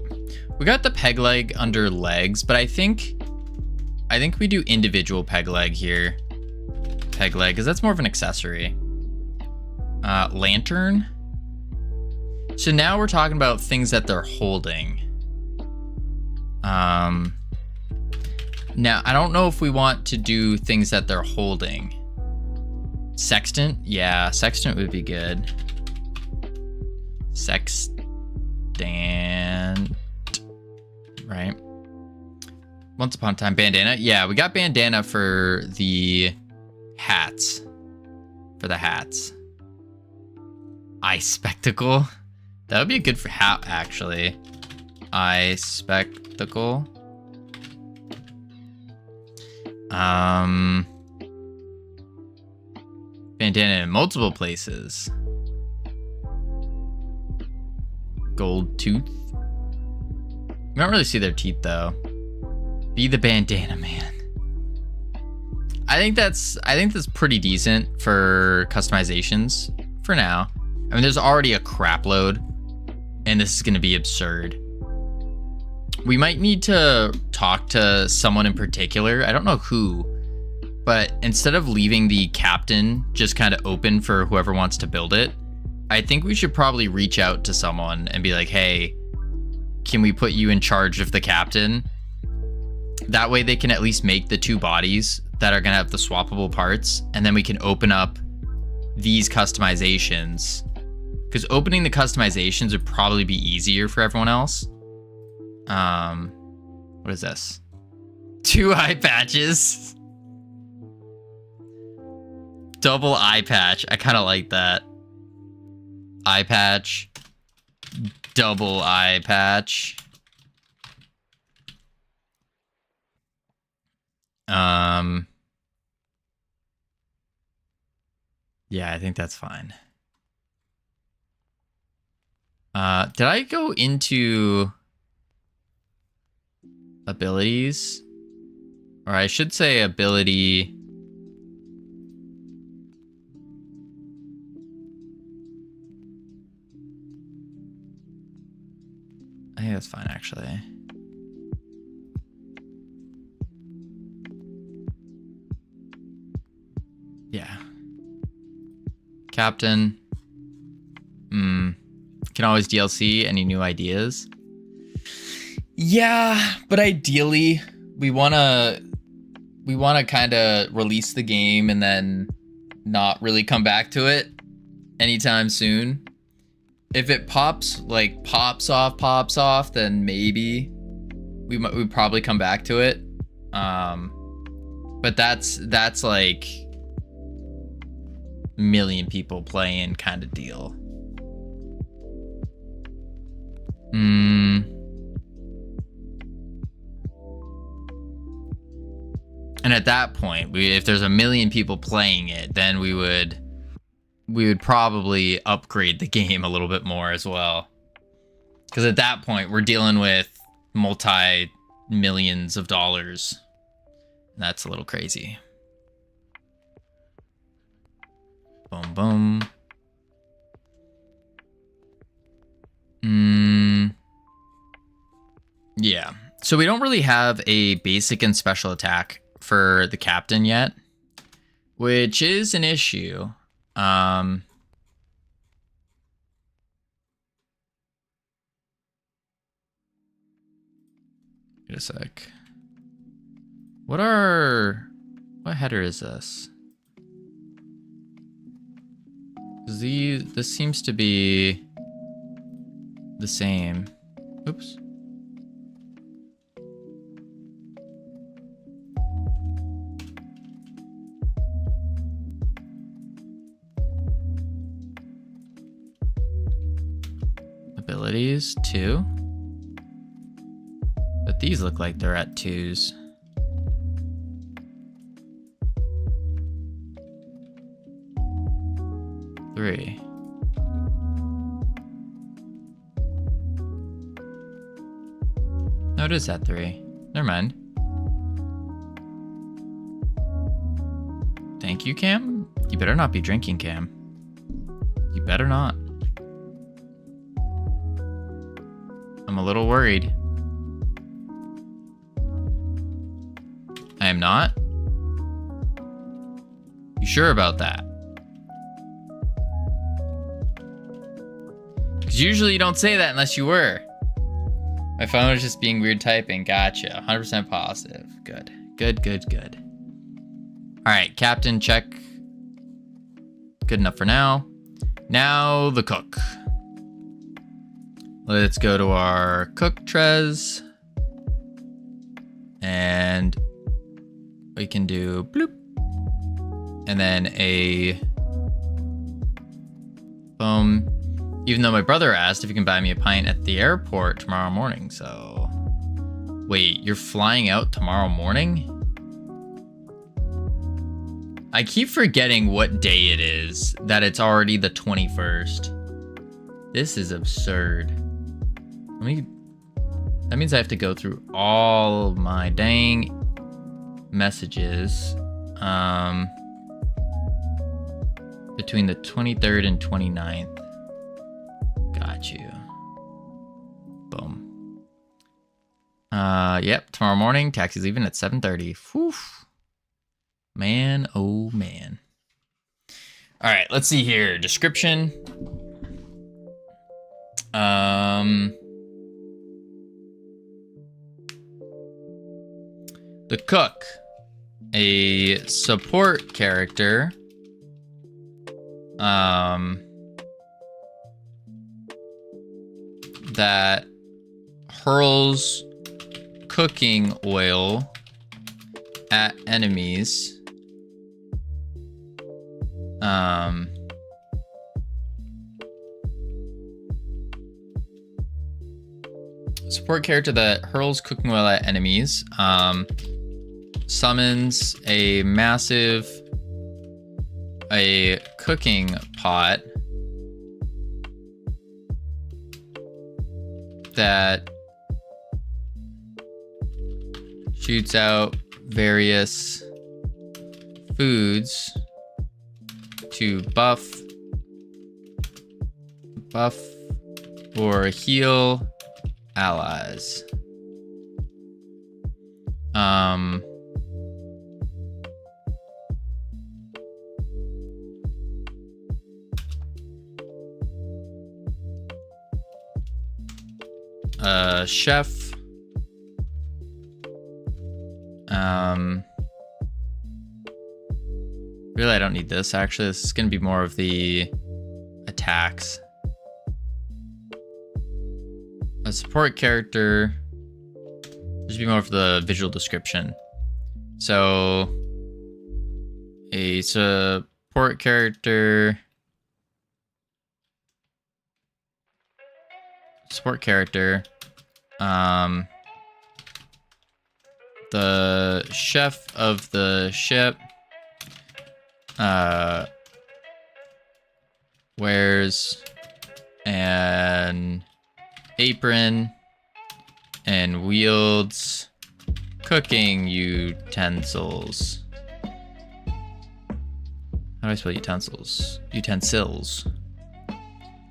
Speaker 1: We got the peg leg under legs, but I think we do individual peg leg here. Peg leg, because that's more of an accessory. Lantern. So now we're talking about things that they're holding. Now, I don't know if we want to do things that they're holding. Sextant? Yeah, sextant would be good. Sextant. Right. Once upon a time, bandana. Yeah, we got bandana for the hats. Eye spectacle. That would be a good for hat, actually. Eye spectacle. Bandana in multiple places. Gold tooth. You don't really see their teeth though. Be the bandana man. I think that's pretty decent for customizations for now. I mean, there's already a crap load, and this is gonna be absurd. We might need to talk to someone in particular. I don't know who, but instead of leaving the captain just kind of open for whoever wants to build it, I think we should probably reach out to someone and be like, hey, can we put you in charge of the captain? That way they can at least make the 2 bodies that are gonna have the swappable parts, and then we can open up these customizations. Because opening the customizations would probably be easier for everyone else. What is this? 2 eye patches. Double eye patch. I kind of like that. Eye patch. Double eye patch. Yeah, I think that's fine. Did I go into abilities? Or I should say ability. I think that's fine, actually. Yeah. Captain. Can always DLC. Any new ideas? Yeah, but ideally, we wanna kind of release the game and then not really come back to it anytime soon. If it pops off, then maybe we'd probably come back to it. But that's like million people playing kind of deal. And at that point, if there's a million people playing it, then we would probably upgrade the game a little bit more as well. Because at that point, we're dealing with multi-millions of dollars. That's a little crazy. Boom, boom. Yeah. So we don't really have a basic and special attack for the captain yet, which is an issue. a sec. What header is this? This seems to be the same. Oops. Abilities, 2. But these look like they're at 2s. Three. No, it is at 3. Never mind. Thank you, Cam. You better not be drinking, Cam. You better not. I'm a little worried. I am not? You sure about that? Because usually you don't say that unless you were. My phone was just being weird typing. Gotcha. 100% positive. Good. Good, good, good. Alright, Captain, check. Good enough for now. Now the cook. Let's go to our cook trez. And we can do bloop. And then a boom. Even though my brother asked if he can buy me a pint at the airport tomorrow morning, so... Wait, you're flying out tomorrow morning? I keep forgetting what day it is, that it's already the 21st. This is absurd. That means I have to go through all of my dang messages between the 23rd and 29th. Got you. Boom. Yep, tomorrow morning, taxi's leaving at 7:30. Whew. Man, oh man. All right, let's see here. Description. The cook, a support character. That hurls cooking oil at enemies. Support character that hurls cooking oil at enemies. Summons a cooking pot that shoots out various foods to buff or heal allies. Chef. Really, I don't need this. Actually, this is going to be more of the attacks. A support character. This should be more of the visual description. So, a support character. The chef of the ship wears an apron and wields cooking utensils. How do I spell utensils? Utensils.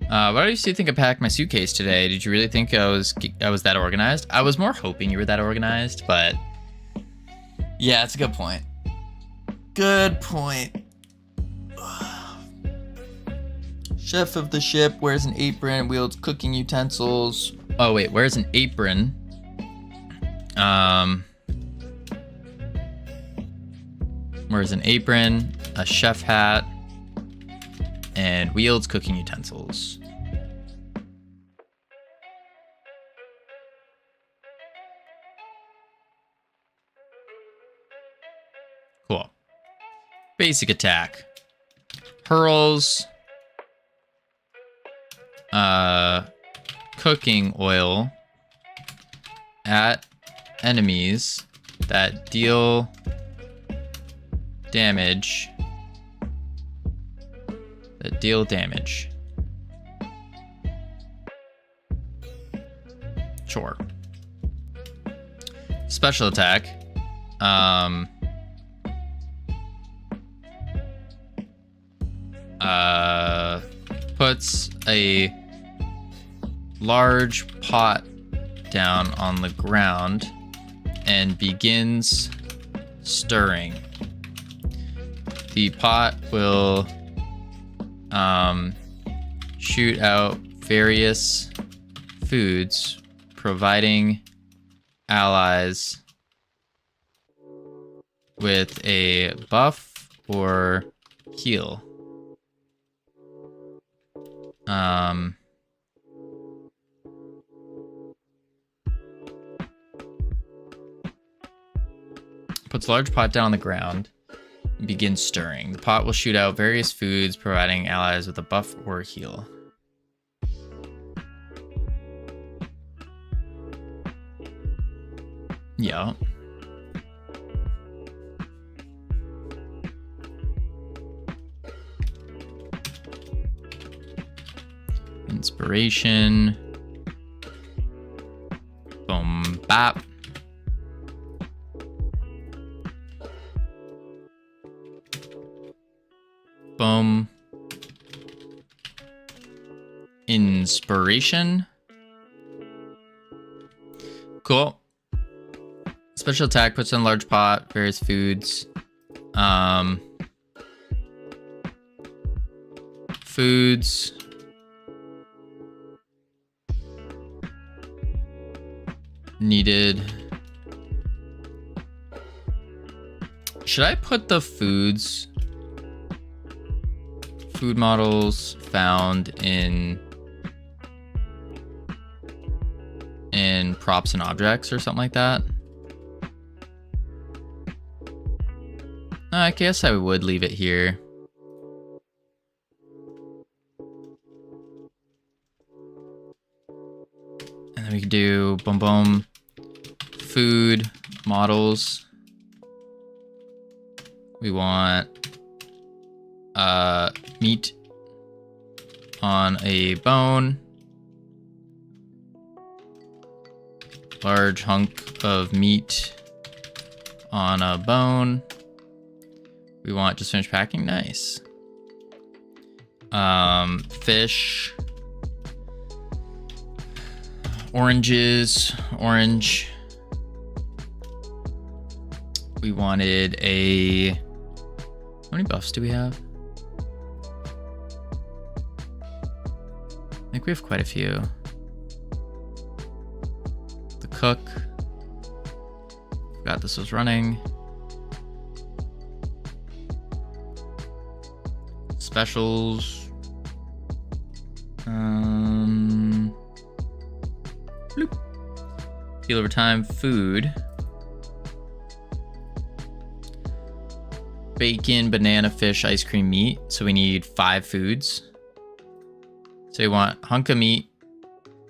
Speaker 1: Why do you think I packed my suitcase today? Did you really think I was that organized? I was more hoping you were that organized, but yeah, it's a good point. Good point. Chef of the ship wears an apron, wields cooking utensils. Oh wait, wears an apron Wears an apron, a chef hat, and wields cooking utensils. Cool. Basic attack. Hurls cooking oil at enemies that deal damage. Sure. Special attack. Puts a large pot down on the ground and begins stirring. The pot will shoot out various foods, providing allies with a buff or heal. Puts a large pot down on the ground and begins stirring. The pot will shoot out various foods, providing allies with a buff or heal. Yeah. Inspiration. Boom bap. Boom. Inspiration. Cool. Special attack puts in a large pot, various foods. Foods. Needed. Should I put the food models found in props and objects or something like that? I guess I would leave it here. And then we could do boom boom food models. We want meat on a bone. Large hunk of meat on a bone. We want just finished packing. Nice. Fish. Oranges. Orange. We wanted a... How many buffs do we have? I think we have quite a few. The cook. Forgot this was running. Specials. Bloop. Heal over time. Food. Bacon, banana, fish, ice cream, meat. So we need 5 foods. So you want hunk of meat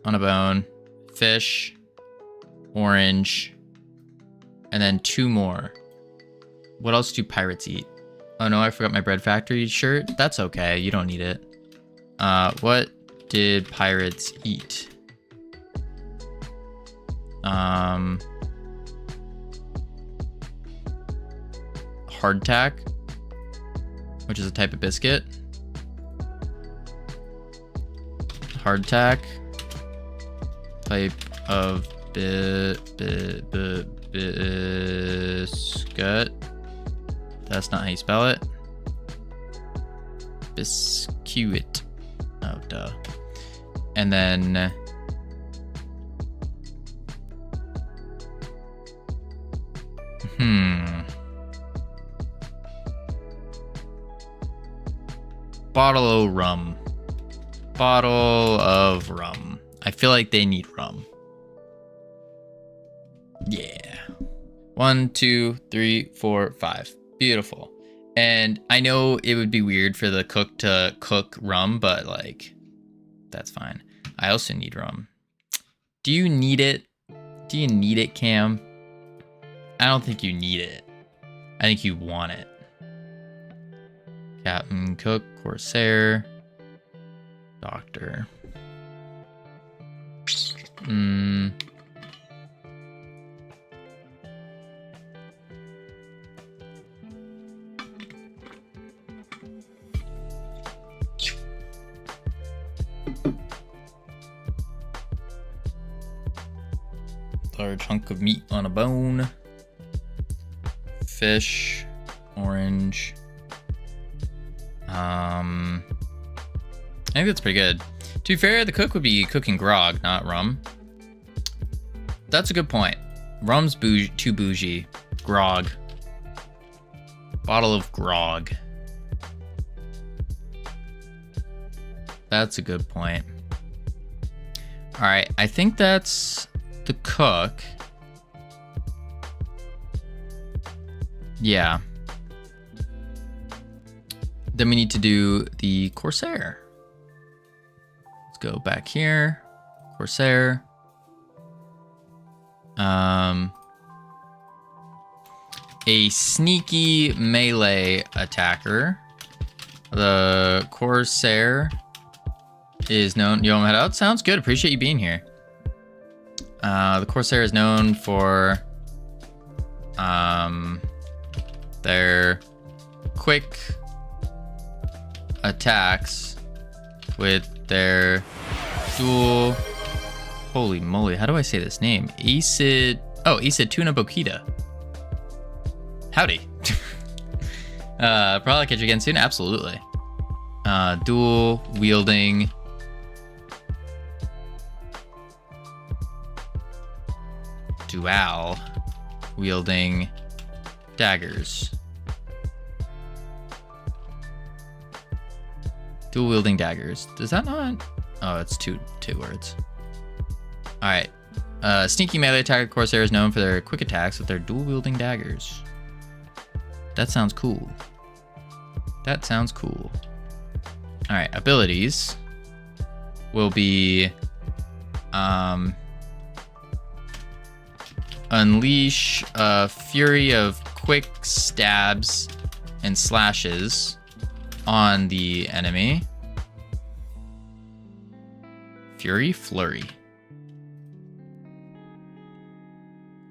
Speaker 1: on a bone, fish, orange, and then 2 more. What else do pirates eat? Oh no, I forgot my bread factory shirt. That's okay, you don't need it. What did pirates eat? Hardtack, which is a type of biscuit. Hardtack, type of biscuit. That's not how you spell it. Biscuit. Oh, duh. And then Bottle of rum. Bottle of rum. I feel like they need rum. Yeah. 1, 2, 3, 4, 5. Beautiful. And I know it would be weird for the cook to cook rum, but like, that's fine. I also need rum. Do you need it? Do you need it, Cam? I don't think you need it. I think you want it. Captain, cook, corsair, doctor. Large hunk of meat on a bone. Fish, orange. I think that's pretty good. To be fair, the cook would be cooking grog, not rum. That's a good point. Rum's too bougie. Grog. Bottle of grog. That's a good point. All right, I think that's the cook. Yeah. Then we need to do the corsair. Let's go back here. Corsair. A sneaky melee attacker. The corsair is known. Yo, head out. Sounds good. Appreciate you being here. The corsair is known for their quick attacks with their dual. Holy moly, how do I say this name? Acid Tuna Bokita. Howdy. Probably catch you again soon. Absolutely. Dual wielding. Dual wielding daggers. Dual wielding daggers. Does that not? Oh, it's two words. All right. Sneaky melee attacker corsair is known for their quick attacks with their dual wielding daggers. That sounds cool. That sounds cool. All right. Abilities will be unleash a fury of quick stabs and slashes on the enemy. Fury flurry.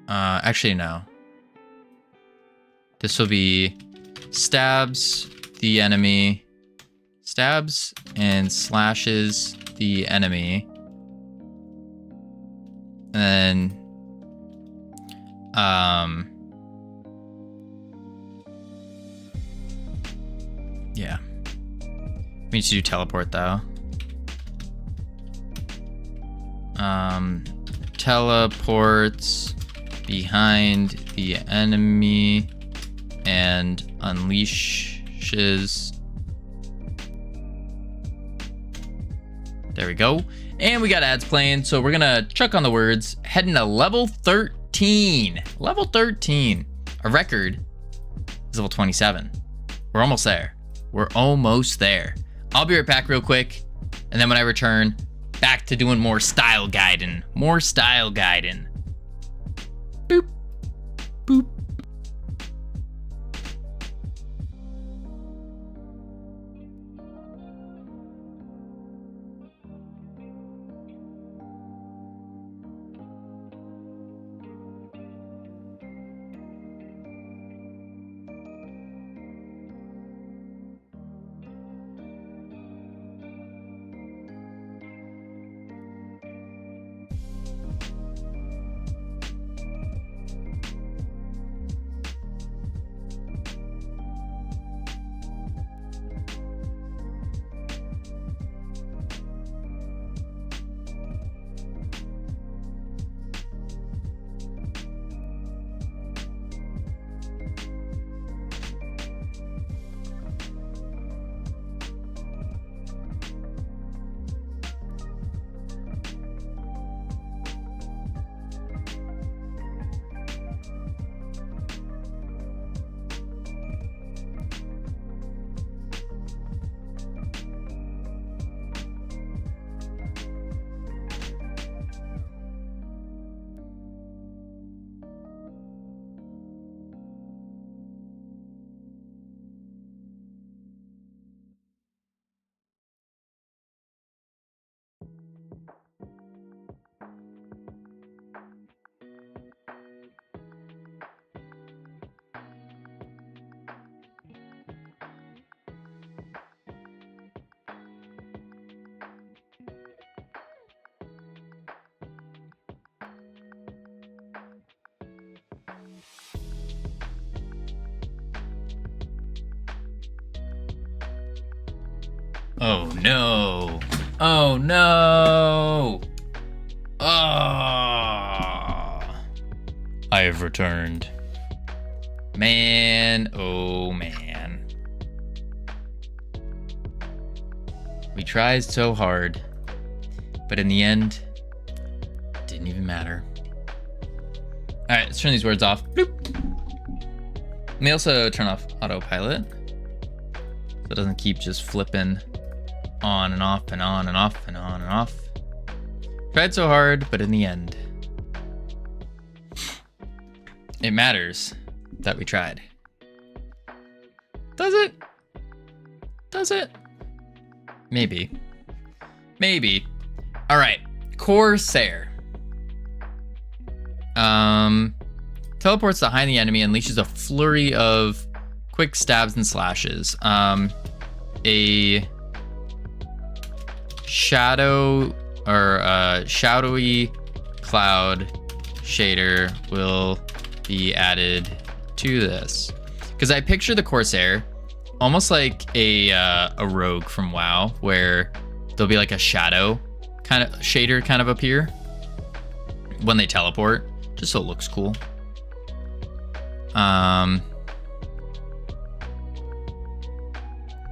Speaker 1: Actually, no. This will be stabs the enemy, stabs and slashes the enemy, and then, yeah. We need to do teleport though. Teleports behind the enemy and unleashes. There we go. And we got ads playing, so we're gonna chuck on the words. Heading to level 13. Level 13. Our record is level 27. We're almost there. We're almost there. I'll be right back real quick, and then when I return, back to doing more style guiding. More style guiding. Boop. Boop. Oh no. Oh no. Oh. I have returned. Man, oh man. We tried so hard, but in the end, it didn't even matter. All right, let's turn these words off. Bloop. Let me also turn off autopilot so it doesn't keep just flipping on and off and on and off and on and off. Tried so hard, but in the end, it matters that we tried. Does it? Does it? Maybe. Maybe. All right. Corsair. Teleports behind the enemy and unleashes a flurry of quick stabs and slashes. A shadow or shadowy cloud shader will be added to this. Because I picture the Corsair almost like a rogue from WoW, where there'll be like a shadow kind of shader kind of appear when they teleport, just so it looks cool.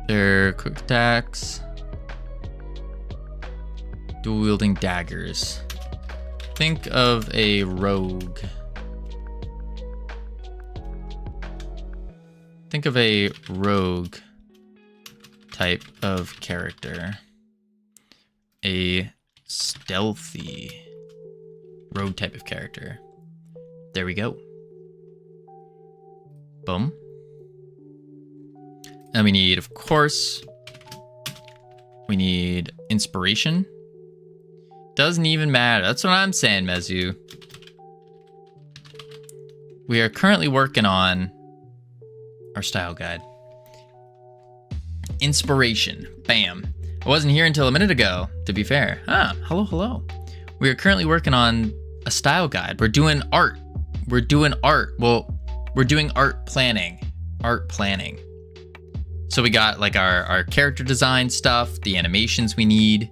Speaker 1: Their quick attacks, dual wielding daggers. Think of a rogue. Think of a rogue type of character. A stealthy rogue type of character. There we go. Boom. And we need, of course, we need inspiration. Doesn't even matter. That's what I'm saying, Mezu. We are currently working on our style guide. Inspiration. Bam. I wasn't here until a minute ago, to be fair. Ah, hello, hello. We are currently working on a style guide. We're doing art. We're doing art. Well, we're doing art planning. Art planning. So we got like our character design stuff, the animations we need,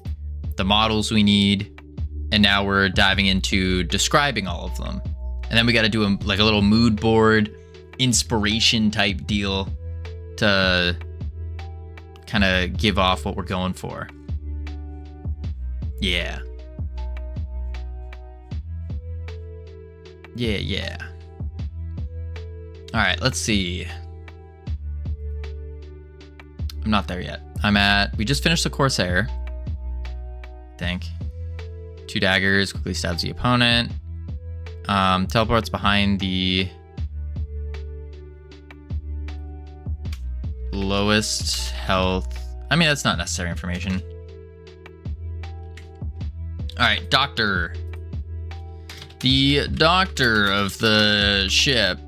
Speaker 1: the models we need, and now we're diving into describing all of them. And then we got to do like a little mood board, inspiration type deal to kind of give off what we're going for. Yeah. Yeah, yeah. All right, let's see. I'm not there yet. We just finished the Corsair, I think. 2 daggers, quickly stabs the opponent. Teleports behind the lowest health. I mean, that's not necessary information. All right, doctor. The doctor of the ship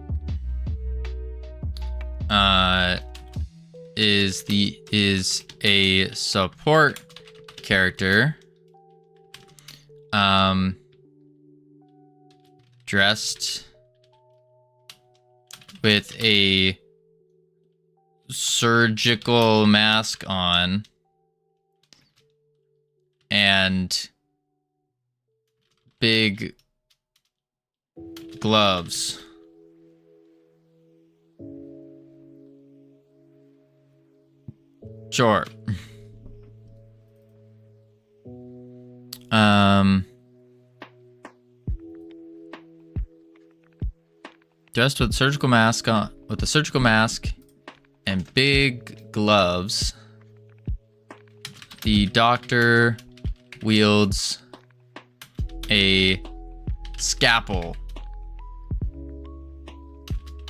Speaker 1: is a support character, dressed with a surgical mask on and big gloves. Sure. Dressed with surgical mask on, with a surgical mask and big gloves. The doctor wields a scalpel.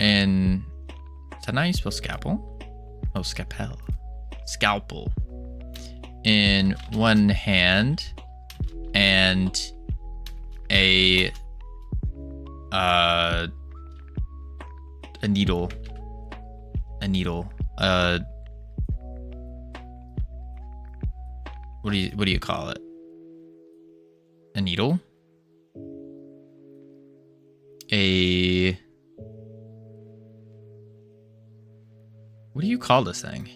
Speaker 1: And is that not how you spell scalpel? Oh, scalpel. Scalpel in one hand and a needle. What do you call it? A needle? What do you call this thing?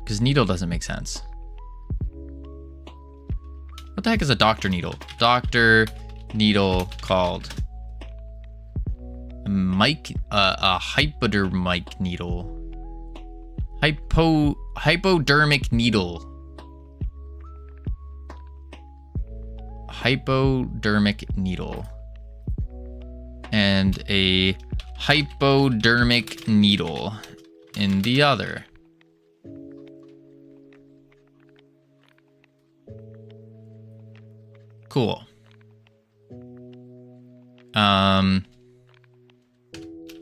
Speaker 1: Because needle doesn't make sense. What the heck is a doctor needle? Doctor needle called a hypodermic needle. Hypodermic needle. Hypodermic needle. And a hypodermic needle in the other. Cool.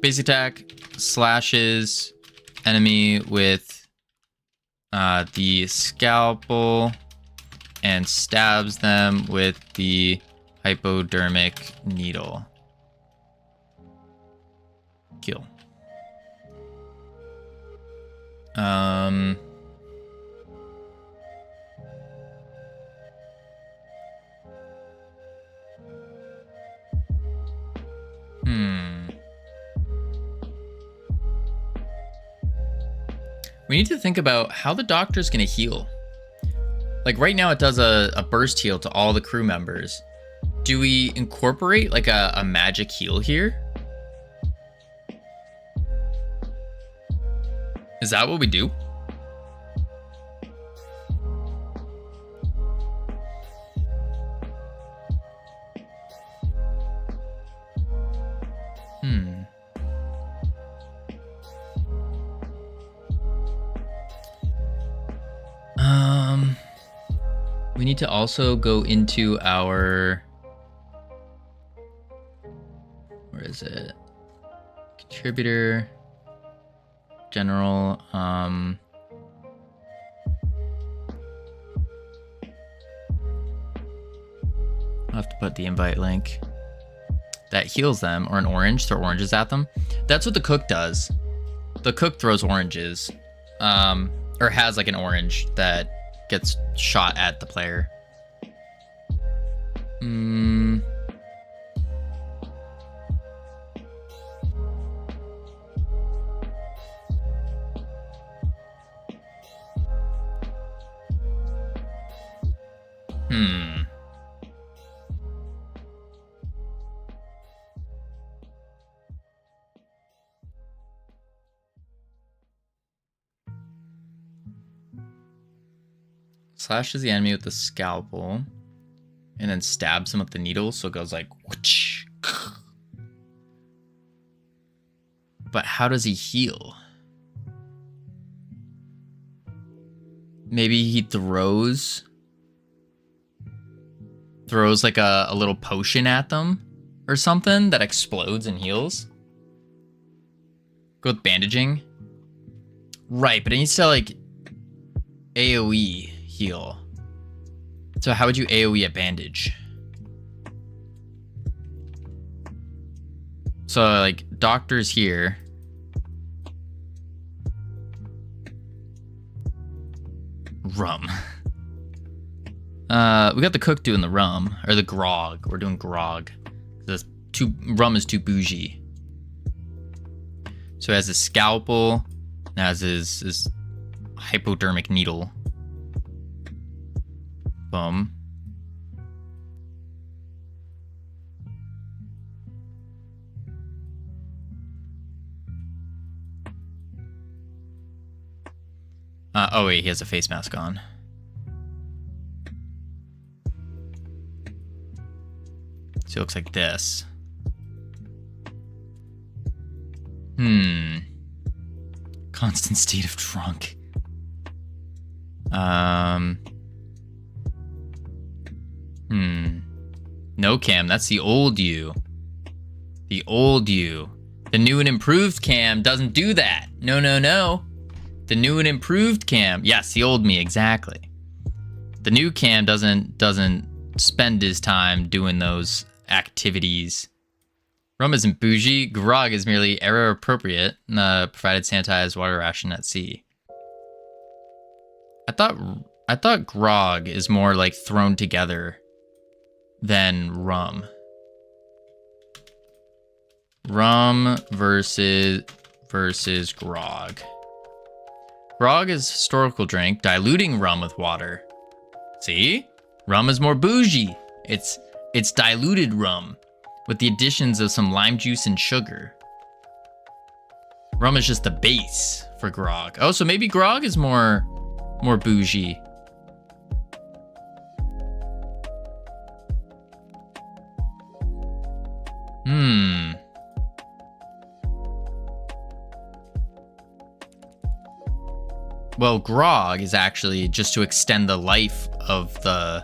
Speaker 1: Base attack slashes enemy with the scalpel and stabs them with the hypodermic needle. Kill. We need to think about how the doctor's gonna heal. Like right now it does a burst heal to all the crew members. Do we incorporate like a magic heal here? Is that what we do? We need to also go into our, where is it? Contributor, general, I'll have to put the invite link. That heals them, or an orange, throw oranges at them. That's what the cook does. The cook throws oranges, or has like an orange that gets shot at the player. Slashes the enemy with the scalpel and then stabs him with the needle, so it goes like whoosh. But how does he heal? Maybe he throws like a little potion at them or something that explodes and heals. Go with bandaging. Right, but it needs to like AoE heal. So how would you AoE a bandage? So like doctor's here. Rum. We got the cook doing the rum, or the grog. We're doing grog. Rum is too bougie. So he has his scalpel, has his hypodermic needle. Boom. Oh wait, he has a face mask on. So he looks like this. Constant state of drunk. No, Cam, that's the old you. The old you. The new and improved Cam doesn't do that. No, no, no. The new and improved Cam. Yes, the old me, exactly. The new Cam doesn't spend his time doing those activities. Rum isn't bougie. Grog is merely era appropriate, provided Santa has water ration at sea. I thought grog is more like thrown together than rum. Rum versus grog. Grog is historical drink, diluting rum with water. See? Rum is more bougie. It's diluted rum with the additions of some lime juice and sugar. Rum is just the base for grog. Oh, so maybe grog is more bougie. Well, grog is actually just to extend the life of the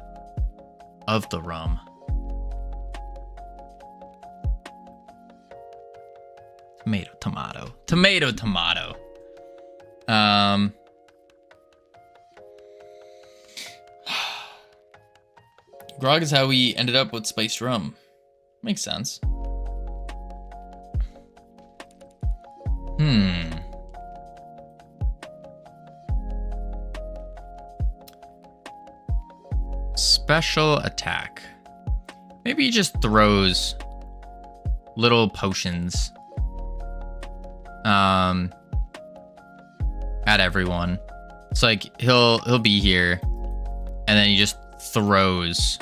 Speaker 1: rum. Tomato. Grog is how we ended up with spiced rum. Makes sense. Special attack. Maybe he just throws little potions at everyone. It's like he'll be here and then he just throws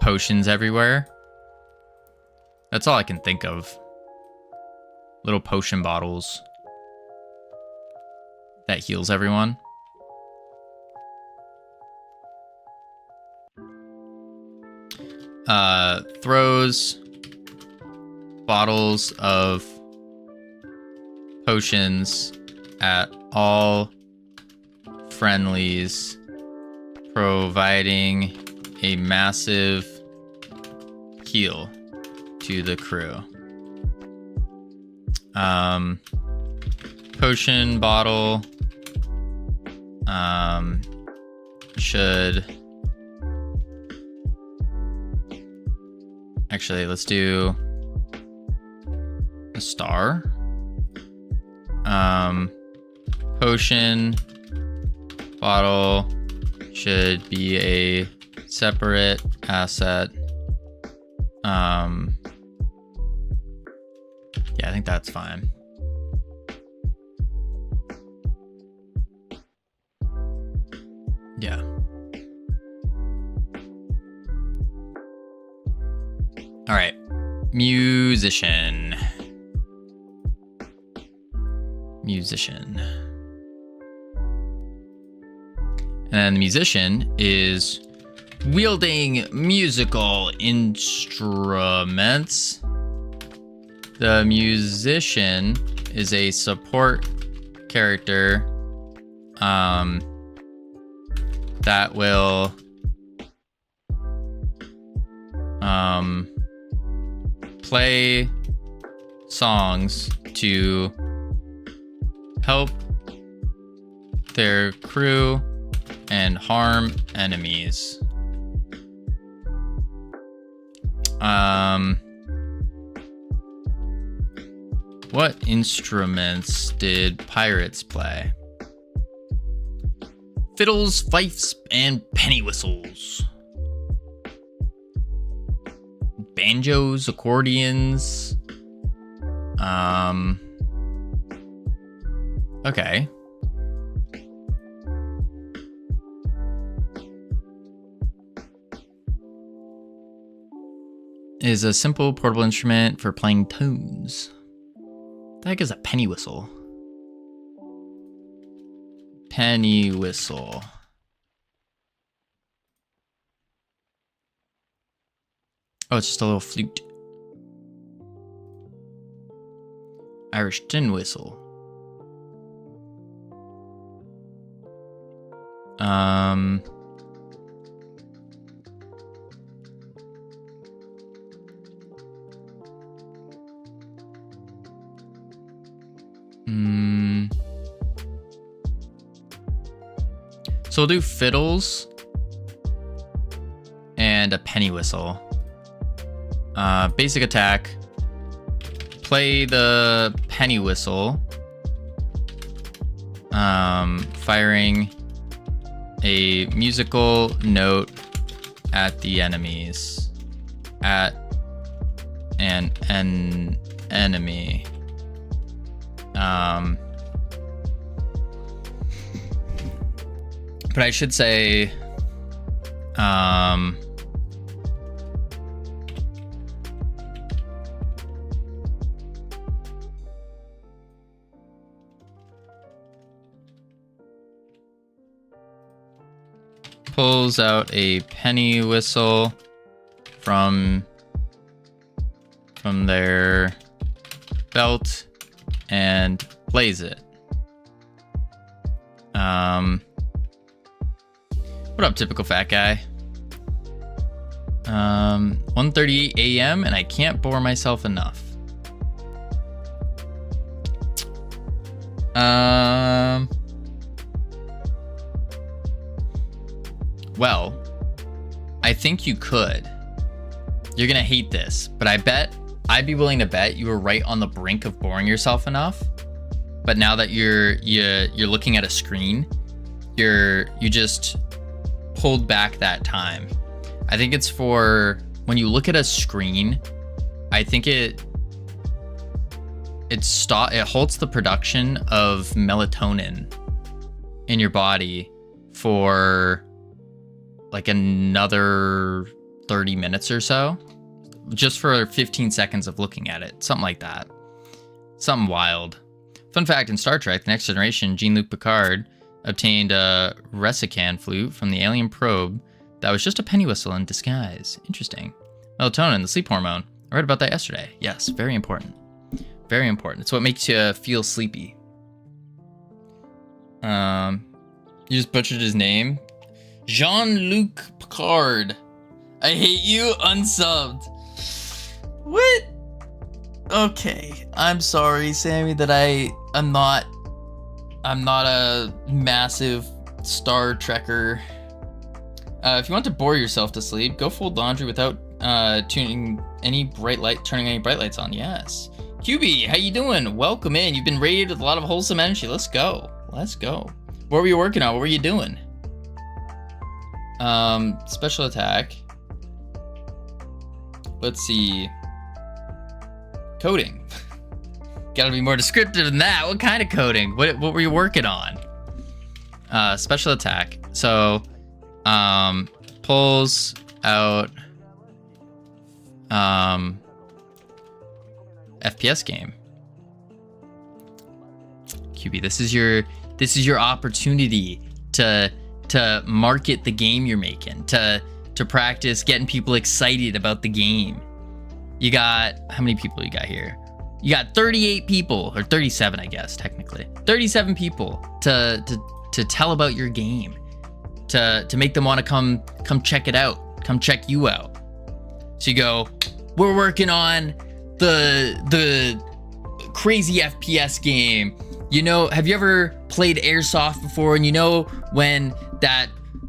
Speaker 1: potions everywhere. That's all I can think of. Little potion bottles that heals everyone. Throws bottles of potions at all friendlies, providing a massive heal to the crew. Potion bottle should actually, let's do a star. Potion bottle should be a separate asset. Yeah, I think that's fine. Yeah. All right. Musician. And the musician is wielding musical instruments. The musician is a support character that will play songs to help their crew and harm enemies. What instruments did pirates play? Fiddles, fifes, and penny whistles. Banjos, accordions. Okay. Is a simple portable instrument for playing tunes. The heck is a penny whistle? Penny whistle. Oh, it's just a little flute. Irish tin whistle. So we'll do fiddles and a penny whistle. Basic attack. Play the penny whistle. Firing a musical note at the enemies. At an enemy. But I should say, pulls out a penny whistle from their belt and plays it. What up, typical fat guy? 1:38 a.m. and I can't bore myself enough. Well, I think you could. You're gonna hate this, but I'd be willing to bet you were right on the brink of boring yourself enough. But now that you're looking at a screen, you just pulled back that time. I think it's for when you look at a screen. I think it halts the production of melatonin in your body for like another 30 minutes or so, just for 15 seconds of looking at it, something like that. Something wild. Fun fact, in Star Trek: The Next Generation, Jean-Luc Picard obtained a Resican flute from the alien probe that was just a penny whistle in disguise. Interesting. Melatonin, the sleep hormone. I read about that yesterday. Yes, very important. Very important. It's what makes you feel sleepy. You just butchered his name. Jean-Luc Picard. I hate you, unsubbed. What? Okay, I'm sorry, Sammy, that I'm not a massive Star Trekker. If you want to bore yourself to sleep, go fold laundry without turning any bright lights on. Yes. QB, how you doing? Welcome in. You've been raided with a lot of wholesome energy. Let's go. Let's go. What were you working on? What were you doing? Special attack. Let's see. Coding. Gotta be more descriptive than that. What kind of coding? What were you working on? Special attack. So, pulls out FPS game. QB, this is your opportunity to market the game you're making, to practice getting people excited about the game. You got, how many people you got here? You got 38 people, or 37, I guess, technically. 37 people to tell about your game, to make them want to come check it out, come check you out. So you go, we're working on the crazy FPS game. You know, have you ever played Airsoft before? And you know when that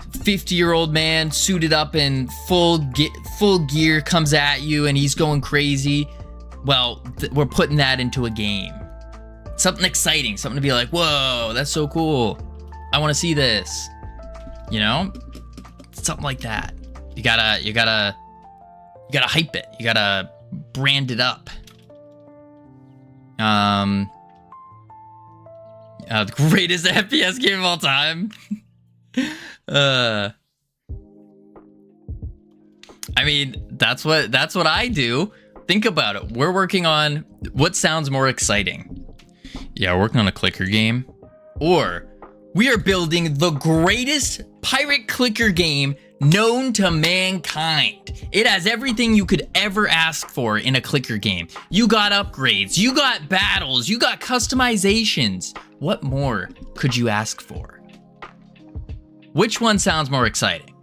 Speaker 1: 50-year-old man suited up in full gear comes at you and he's going crazy? Well, we're putting that into a game. Something exciting, something to be like, whoa, that's so cool. I want to see this. You know? Something like that. You gotta hype it. You gotta brand it up. The greatest FPS game of all time. I mean, that's what I do. Think about it. We're working on what sounds more exciting. Yeah, we're working on a clicker game. Or we are building the greatest pirate clicker game known to mankind. It has everything you could ever ask for in a clicker game. You got upgrades, you got battles, you got customizations. What more could you ask for? Which one sounds more exciting?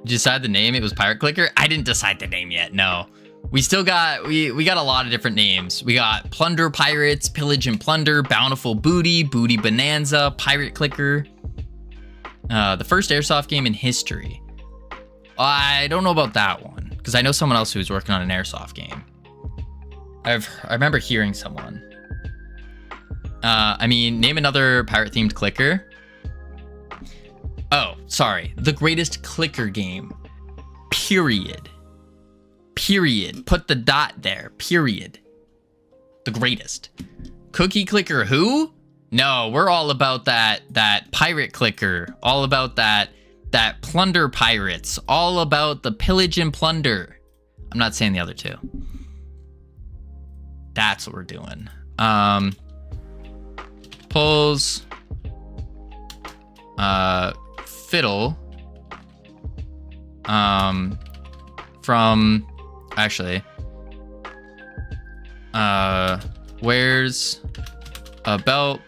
Speaker 1: Did you decide the name? It was Pirate Clicker? I didn't decide the name yet, no. We still got, we got a lot of different names. We got Plunder Pirates, Pillage and Plunder, Bountiful Booty, Booty Bonanza, Pirate Clicker. The first Airsoft game in history. I don't know about that one, because I know someone else who's working on an Airsoft game. I remember hearing someone. I mean, name another pirate-themed clicker. Oh, sorry. The greatest clicker game. Period. Period. Put the dot there. Period. The greatest. Cookie clicker who? No, we're all about that pirate clicker, all about that plunder pirates, all about the pillage and plunder. I'm not saying the other two. That's what we're doing. Pulls fiddle from actually wears a belt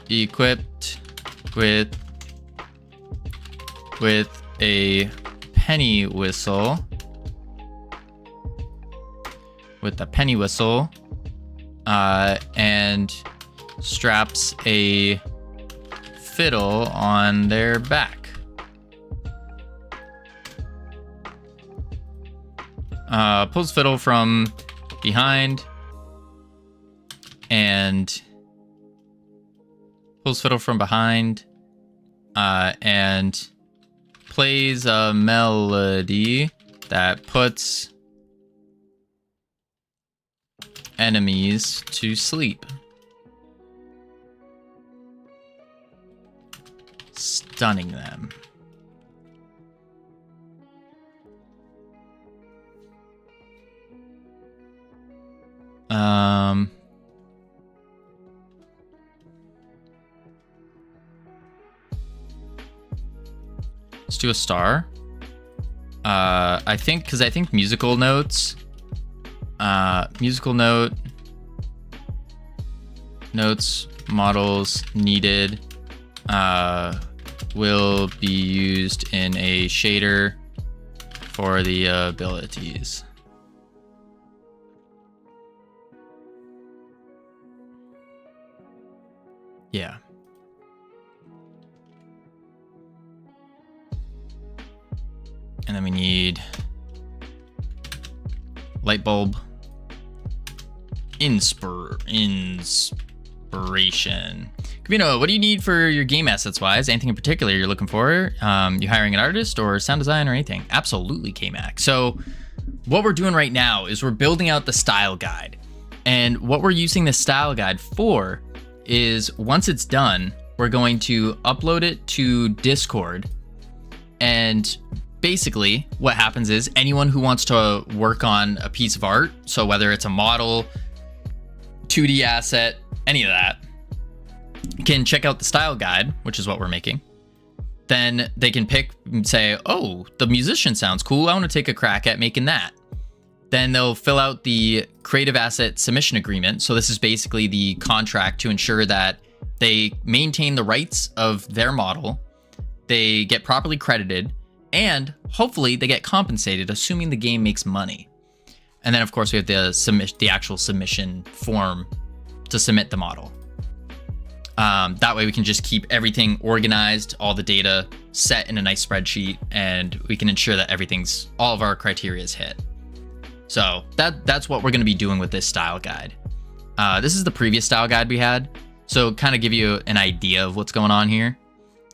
Speaker 1: equipped with a penny whistle. With a penny whistle, and straps a fiddle on their back. Pulls fiddle from behind and plays a melody that puts enemies to sleep. Stunning them. Let's do a star. I think musical notes. Musical notes models needed will be used in a shader for the abilities. Yeah. And then we need light bulb. Inspiration. Covino, what do you need for your game assets wise? Anything in particular you're looking for? You hiring an artist or sound design or anything? Absolutely, K-Mac. So what we're doing right now is we're building out the style guide. And what we're using the style guide for is once it's done, we're going to upload it to Discord. And basically what happens is anyone who wants to work on a piece of art, so whether it's a model, 2D asset, any of that, can check out the style guide, which is what we're making. Then they can pick and say, oh, the musician sounds cool. I want to take a crack at making that. Then they'll fill out the creative asset submission agreement. So this is basically the contract to ensure that they maintain the rights of their model, they get properly credited, and hopefully they get compensated, assuming the game makes money. And then of course we have the actual submission form to submit the model. That way we can just keep everything organized, all the data set in a nice spreadsheet, and we can ensure that all of our criteria is hit. So that's what we're going to be doing with this style guide. This is the previous style guide we had. So kind of give you an idea of what's going on here.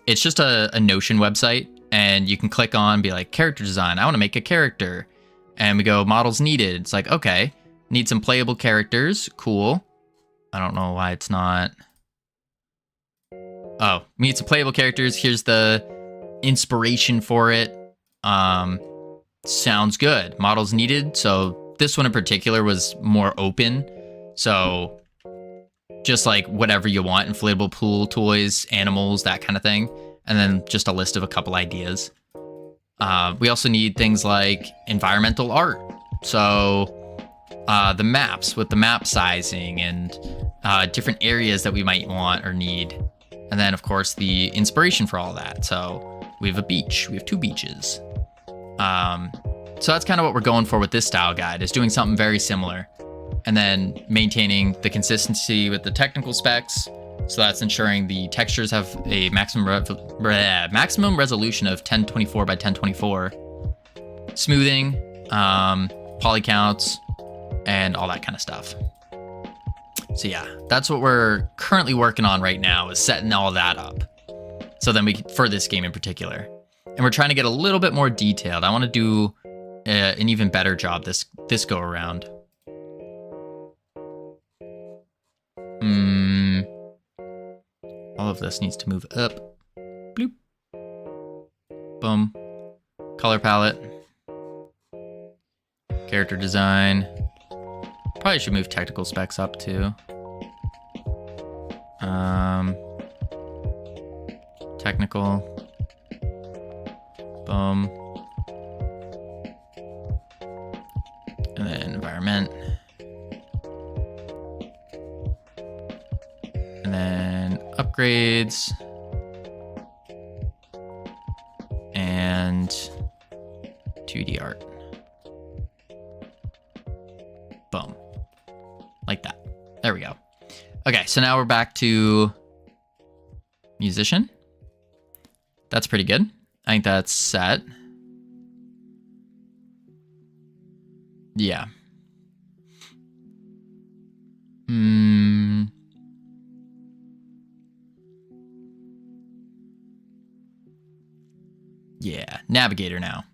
Speaker 1: It's just a Notion website, and you can click on, be like, character design. I want to make a character. And we go, models needed. It's like, okay, need some playable characters. Cool. I don't know why it's not. Oh, we need some playable characters. Here's the inspiration for it. Sounds good. Models needed. So this one in particular was more open. So just like whatever you want, inflatable pool, toys, animals, that kind of thing. And then just a list of a couple ideas. We also need things like environmental art. So the maps with the map sizing and different areas that we might want or need. And then of course the inspiration for all that. So we have a beach, we have 2 beaches. So that's kind of what we're going for with this style guide, is doing something very similar. And then maintaining the consistency with the technical specs. So that's ensuring the textures have a maximum resolution of 1024 by 1024, smoothing, poly counts, and all that kind of stuff. So yeah, that's what we're currently working on right now, is setting all that up. So then for this game in particular, and we're trying to get a little bit more detailed. I want to do an even better job this go around. All of this needs to move up. Bloop. Boom. Color palette. Character design. Probably should move technical specs up too. Technical. Boom. And then environment. And then upgrades. And 2D art. Boom. Like that. There we go. Okay, so now we're back to musician. That's pretty good. I think that's set. Yeah. Yeah, navigator now.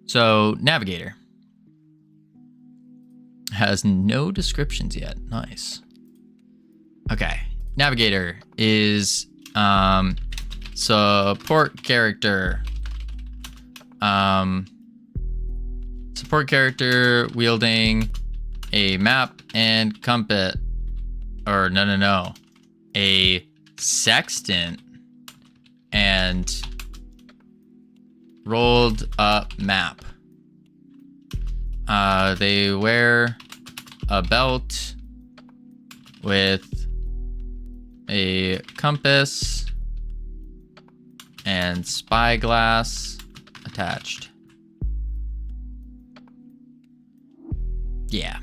Speaker 1: So, navigator has no descriptions yet. Nice. Okay, navigator is support character. Support character wielding a map and compass. Or no. A sextant and rolled up map. They wear a belt with a compass and spyglass attached. Yeah.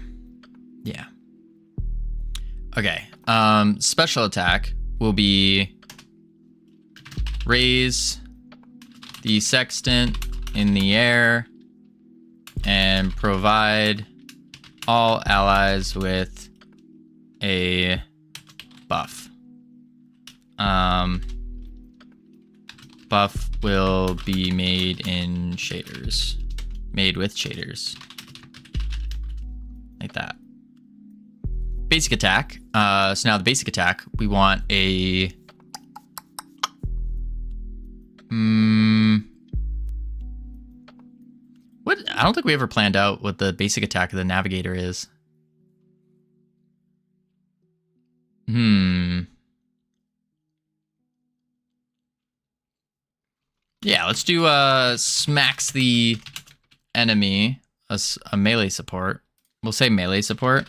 Speaker 1: Okay. Special attack will be raise the sextant in the air and provide all allies with a buff. Buff will be made in shaders. Made with shaders. Like that. Basic attack. So now the basic attack, we want a... What? I don't think we ever planned out what the basic attack of the navigator is. Yeah, let's do smacks the enemy, a melee support. We'll say melee support.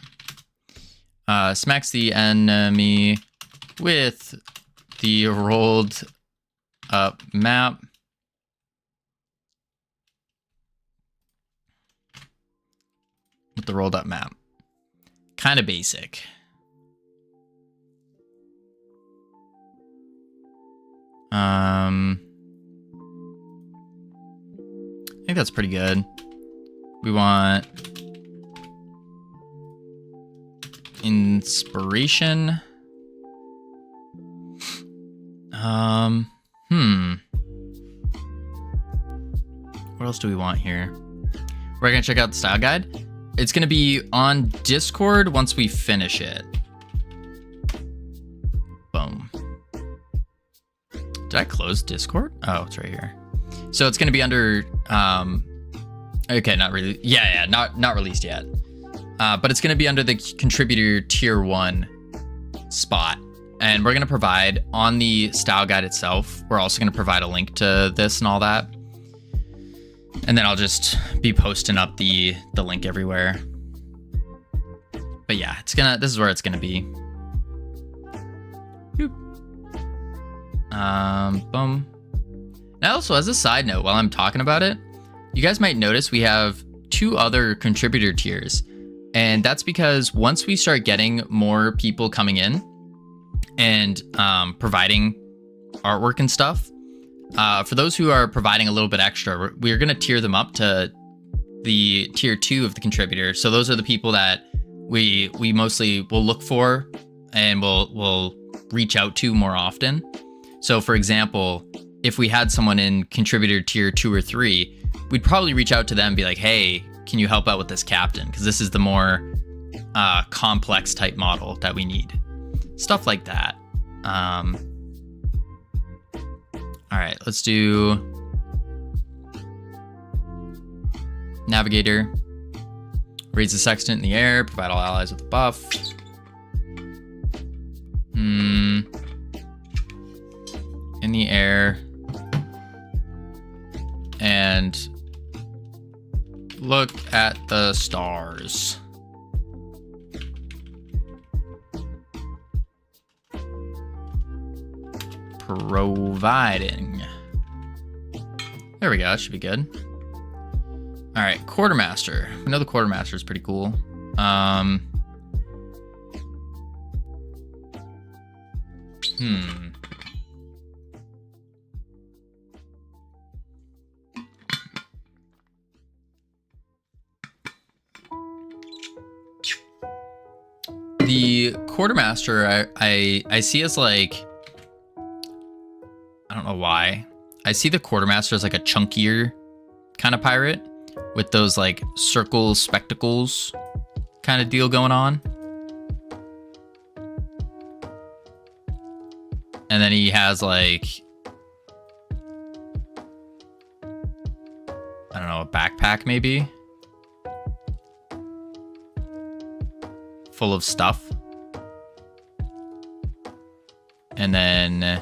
Speaker 1: Smacks the enemy with the rolled up map. With the rolled up map. Kind of basic. I think that's pretty good. We want inspiration. What else do we want here? We're gonna check out the style guide. It's gonna be on Discord once we finish it. Boom. Did I close Discord? Oh, it's right here. So it's gonna be under okay, not really. Yeah, not released yet. But it's gonna be under the contributor tier 1 spot. And we're gonna provide on the style guide itself, we're also gonna provide a link to this and all that. And then I'll just be posting up the link everywhere. But yeah, this is where it's gonna be. Boop. Boom. And also, as a side note, while I'm talking about it, you guys might notice we have 2 other contributor tiers. And that's because once we start getting more people coming in and providing artwork and stuff, for those who are providing a little bit extra, we're going to tier them up to the tier 2 of the contributor. So those are the people that we mostly will look for and we'll reach out to more often. So for example, if we had someone in contributor tier 2 or 3, we'd probably reach out to them and be like, hey, can you help out with this captain? Because this is the more complex type model that we need. Stuff like that. All right, let's do Navigator. Raise the sextant in the air. Provide all allies with a buff. In the air. And look at the stars. Providing. There we go. That should be good. All right, quartermaster. We know the quartermaster is pretty cool. The quartermaster, I see as like, I don't know why. I see the quartermaster as like a chunkier kind of pirate with those like circle spectacles kind of deal going on. And then he has like, I don't know, a backpack maybe full of stuff. And then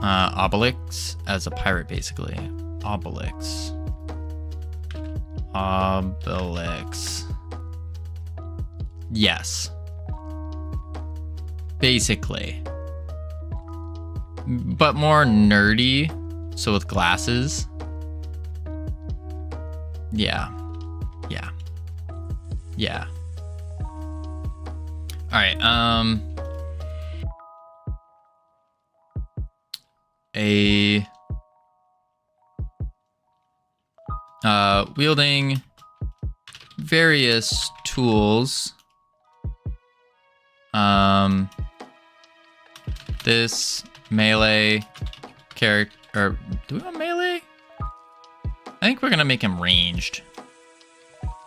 Speaker 1: Obelix as a pirate, basically. Obelix. Yes. Basically. But more nerdy. So with glasses. Yeah. Alright, wielding various tools. This melee character, or do we want melee? I think we're gonna make him ranged.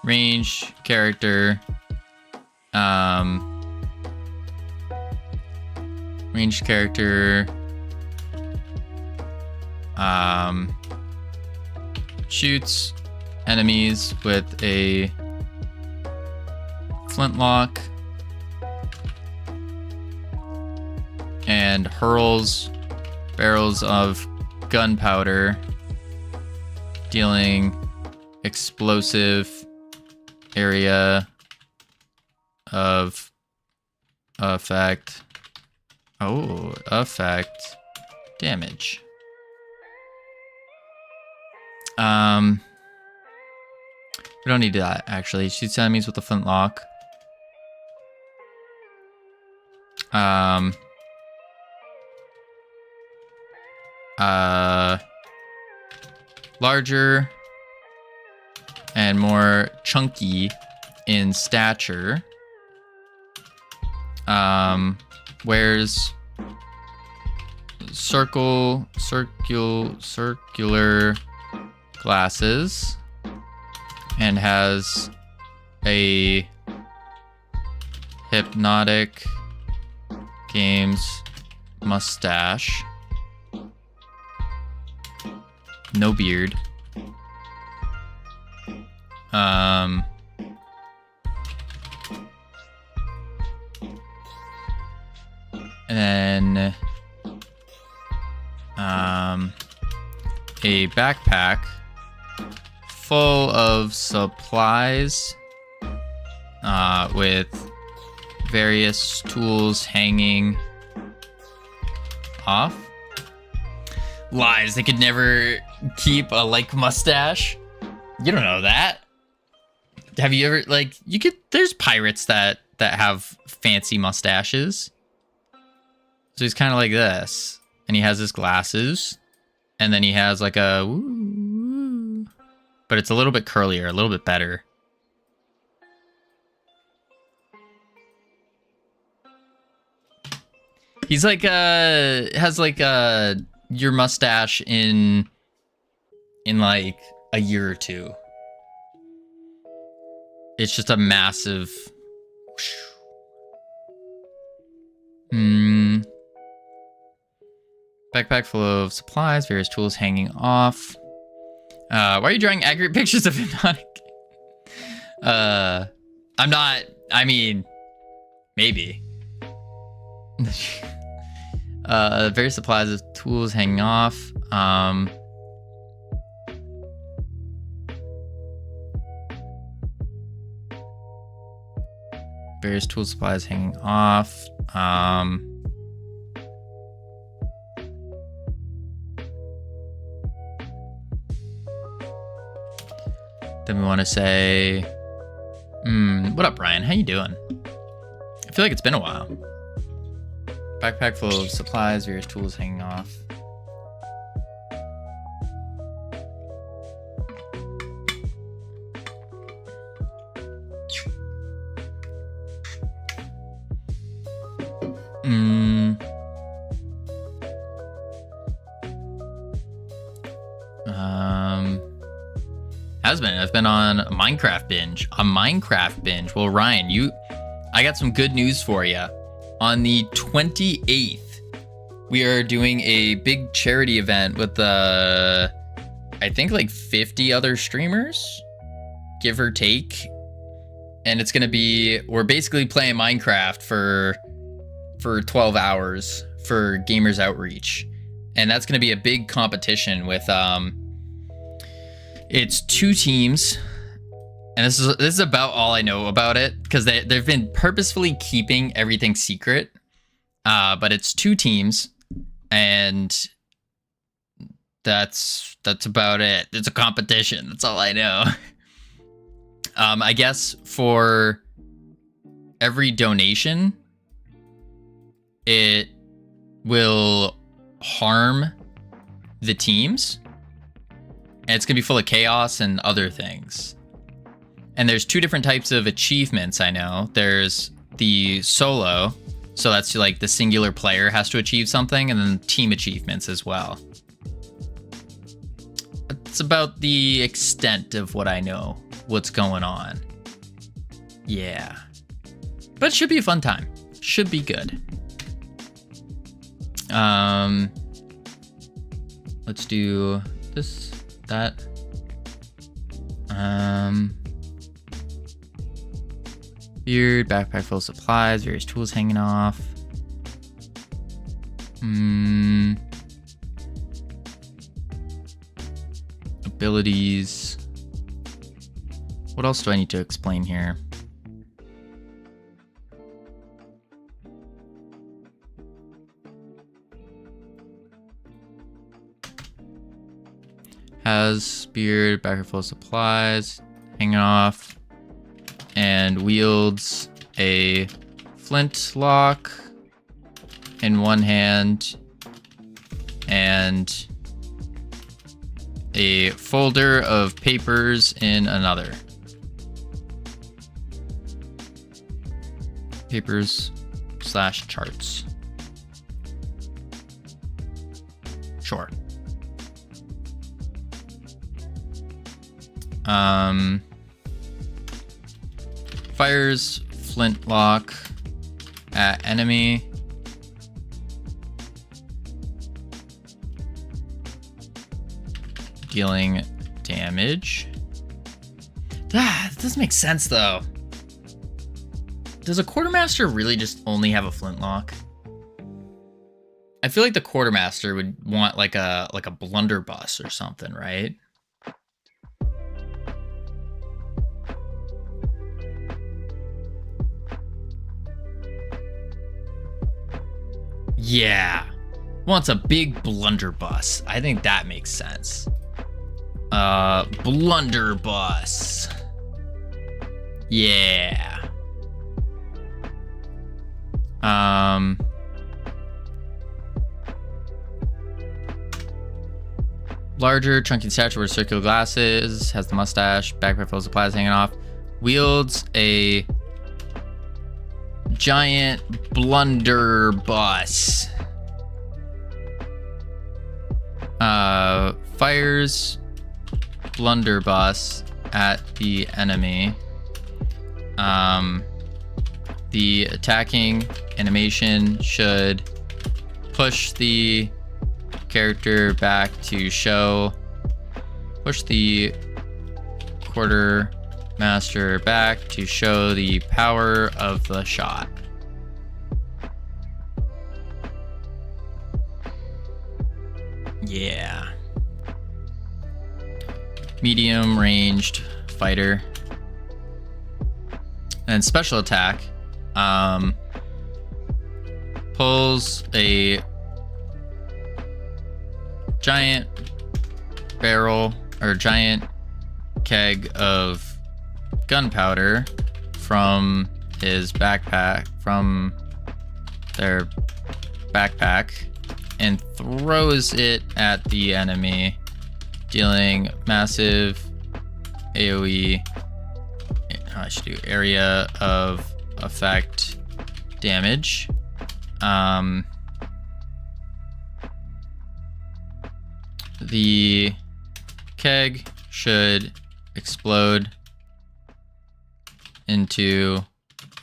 Speaker 1: Ranged character. Ranged character. Shoots enemies with a flintlock and hurls barrels of gunpowder, dealing explosive area of effect. Oh, effect damage. We don't need that, actually. Shoots enemies with a flintlock. Larger and more chunky in stature. Wears circular glasses and has a Hypnotic Games mustache. No beard. And then a backpack full of supplies with various tools hanging off. Lies, they could never keep a like mustache. You don't know that. Have you ever, like, you could, there's pirates that have fancy mustaches. So he's kind of like this, and he has his glasses, and then he has like a woo, but it's a little bit curlier, a little bit better. He's like has like your mustache in like a year or two. It's just a massive Backpack full of supplies, various tools hanging off. Why are you drawing accurate pictures of Hypnotic? I'm not, I mean, maybe. Various supplies of tools hanging off. Various tool supplies hanging off. Then we want to say, what up, Brian? How you doing? I feel like it's been a while. Backpack full of supplies, various tools hanging off. I've been on a Minecraft binge. Well, Ryan, I got some good news for you. On the 28th, we are doing a big charity event with I think like 50 other streamers, give or take. And it's gonna be, we're basically playing Minecraft for 12 hours for Gamers Outreach. And that's gonna be a big competition with it's 2 teams, and this is about all I know about it, because they've been purposefully keeping everything secret. But it's 2 teams, and that's about it. It's a competition. That's all I know. I guess for every donation, it will harm the teams. And it's going to be full of chaos and other things. And there's 2 different types of achievements, I know. There's the solo, so that's like the singular player has to achieve something, and then team achievements as well. That's about the extent of what I know, what's going on. Yeah. But it should be a fun time. Should be good. Let's do this. That beard, backpack full of supplies, various tools hanging off. Abilities. What else do I need to explain here? Has beard, backpack full of supplies, hanging off, and wields a flintlock in one hand and a folder of papers in another. Papers/charts. Sure. Fires flintlock at enemy. Dealing damage. That doesn't make sense though. Does a quartermaster really just only have a flintlock? I feel like the quartermaster would want like a blunderbuss or something, right? Yeah, wants a big blunderbuss. I think that makes sense. Blunderbuss. Yeah. Larger, chunky stature with circular glasses, has the mustache, backpack full of supplies hanging off, wields a giant blunderbuss. Fires blunderbuss at the enemy. the attacking animation should push the character back to show, push the quartermaster back to show the power of the shot. Yeah. Medium ranged fighter. And special attack pulls a giant barrel or giant keg of gunpowder from his backpack, from their backpack, and throws it at the enemy, dealing massive AoE, I should do area of effect damage. The keg should explode into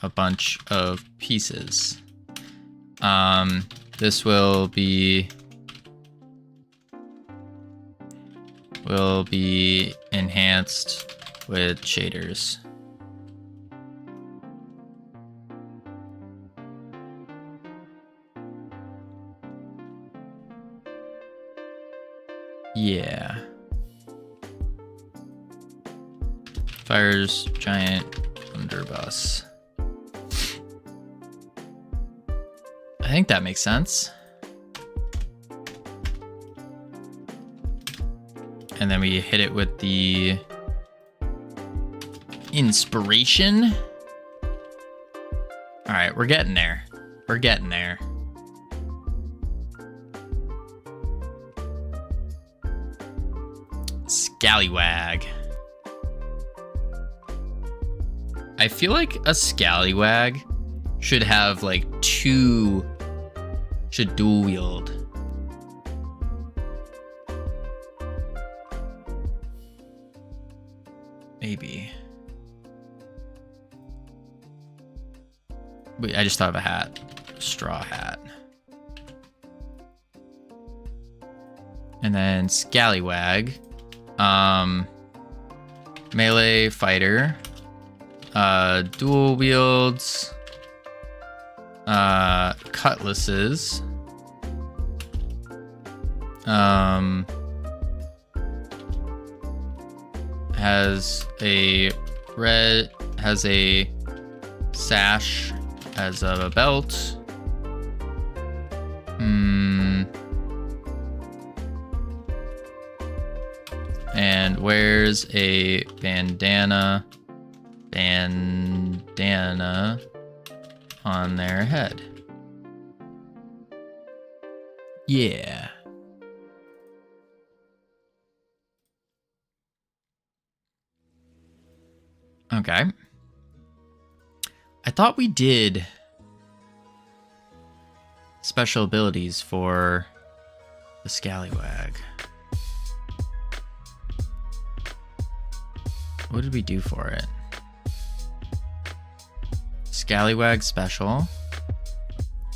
Speaker 1: a bunch of pieces. This will be enhanced with shaders. Yeah. Fires giant blunderbuss. I think that makes sense. And then we hit it with the inspiration. All right, we're getting there. We're getting there. Scallywag. I feel like a scallywag should have like should dual wield. Maybe. Wait, I just thought of a hat. Straw hat. And then scallywag. Melee fighter. Dual wields. Cutlasses. Has a sash as a belt. And wears a bandana on their head. Yeah. Okay. I thought we did special abilities for the scallywag. What did we do for it? Scallywag special.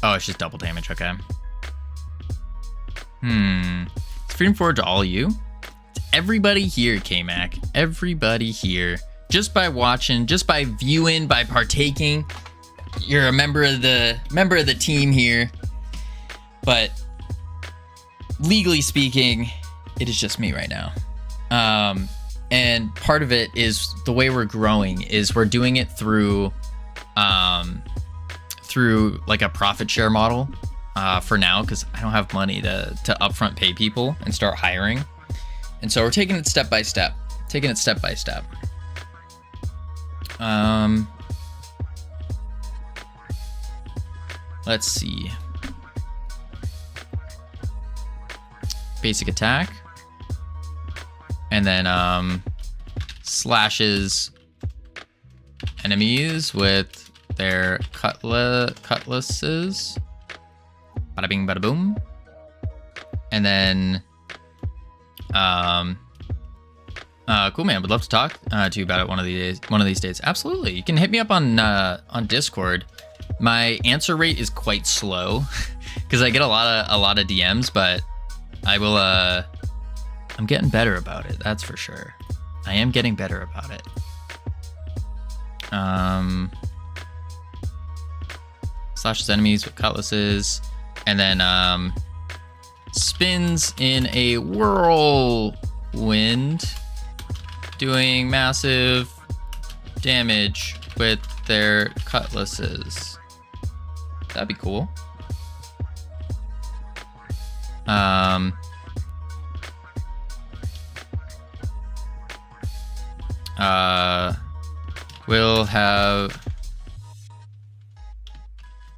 Speaker 1: Oh, it's just double damage, okay. It's freedom forward to all you. It's everybody here, K-Mac. Everybody here. Just by watching, just by viewing, by partaking, you're a member of the team here. But legally speaking, it is just me right now. And part of it is the way we're growing is we're doing it through like a profit share model for now, because I don't have money to upfront pay people and start hiring. And so we're taking it step by step. Let's see. Basic attack. And then slashes enemies with their cutlasses. Bada bing, bada boom. And then cool, man. Would love to talk to you about it one of these days. Absolutely. You can hit me up on Discord. My answer rate is quite slow because I get a lot of DMs, but I will I'm getting better about it, that's for sure. I am getting better about it. Slashes enemies with cutlasses, and then spins in a whirlwind, doing massive damage with their cutlasses. That'd be cool.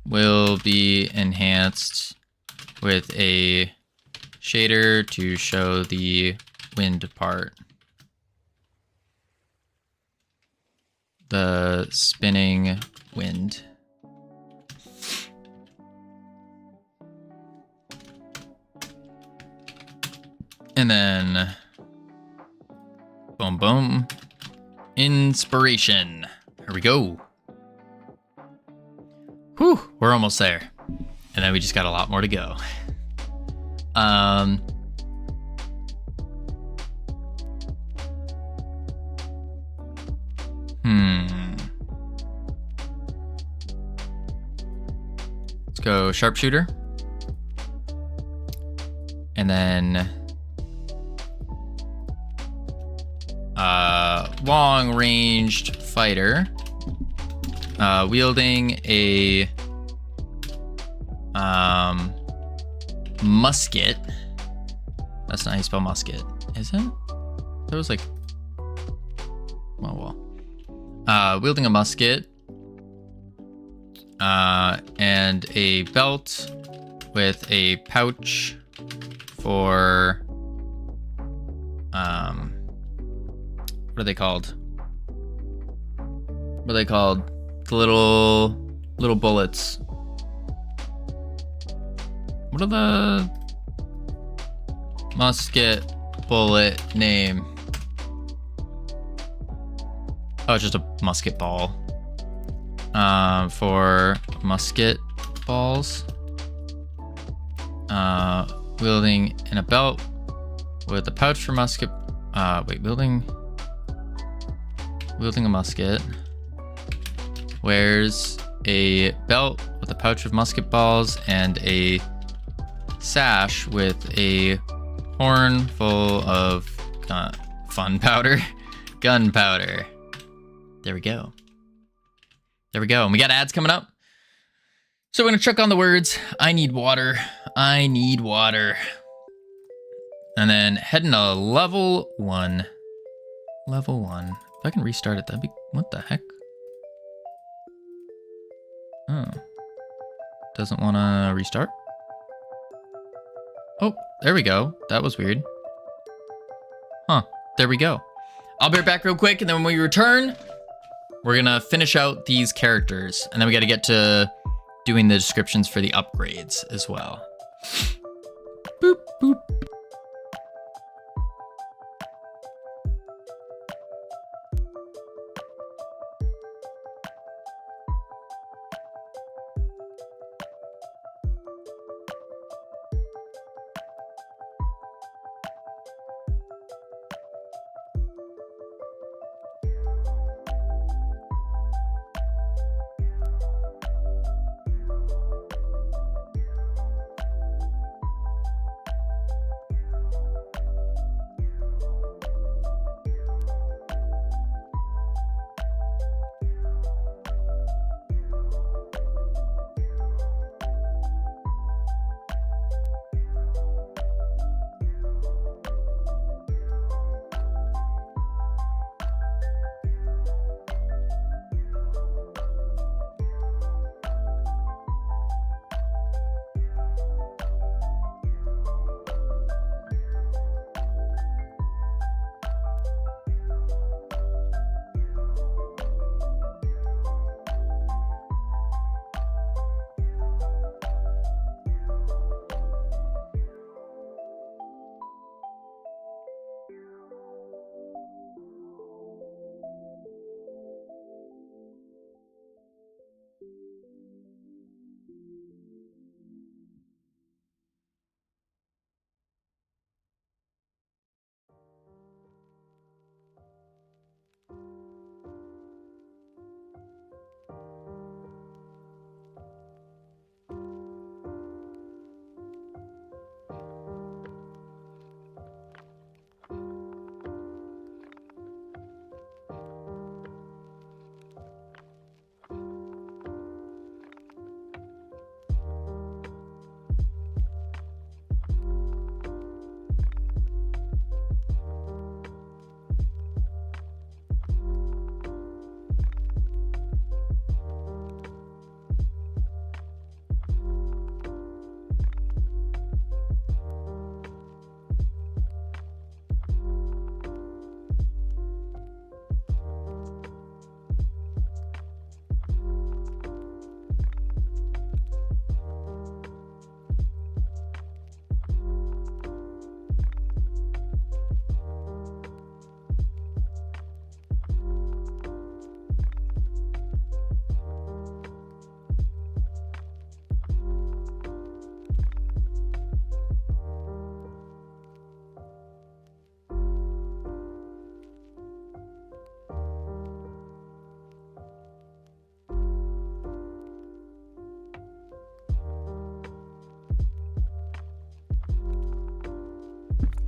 Speaker 1: Will be enhanced with a shader to show the wind part. The spinning wind. And then boom, boom. Inspiration. Here we go. Whew, we're almost there. And then we just got a lot more to go. Let's go sharpshooter. And then long-ranged fighter, wielding a musket. That's not how you spell musket, is it? There was like, well. Wielding a musket, and a belt with a pouch for what are they called? What are they called? The little bullets. What are the musket bullet name? Oh, it's just a musket ball. For musket balls. Wielding in a belt with a pouch for musket. Wielding a musket. Wears a belt with a pouch of musket balls and a sash with a horn full of gunpowder. There we go. There we go. And we got ads coming up. So we're going to check on the words. I need water. I need water. And then heading to level 1. Level 1. If I can restart it, that'd be... What the heck? Oh. Doesn't want to restart? Oh, there we go. That was weird. Huh. There we go. I'll be right back real quick, and then when we return, we're going to finish out these characters. And then we got to get to doing the descriptions for the upgrades as well. Boop, boop.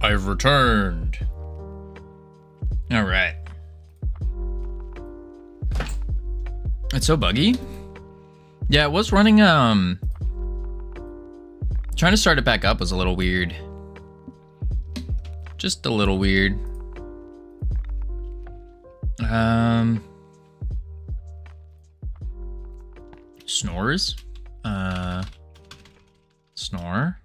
Speaker 1: I've returned. All right. It's so buggy. Yeah, it was running, trying to start it back up was a little weird. Just a little weird. Snores? Snore?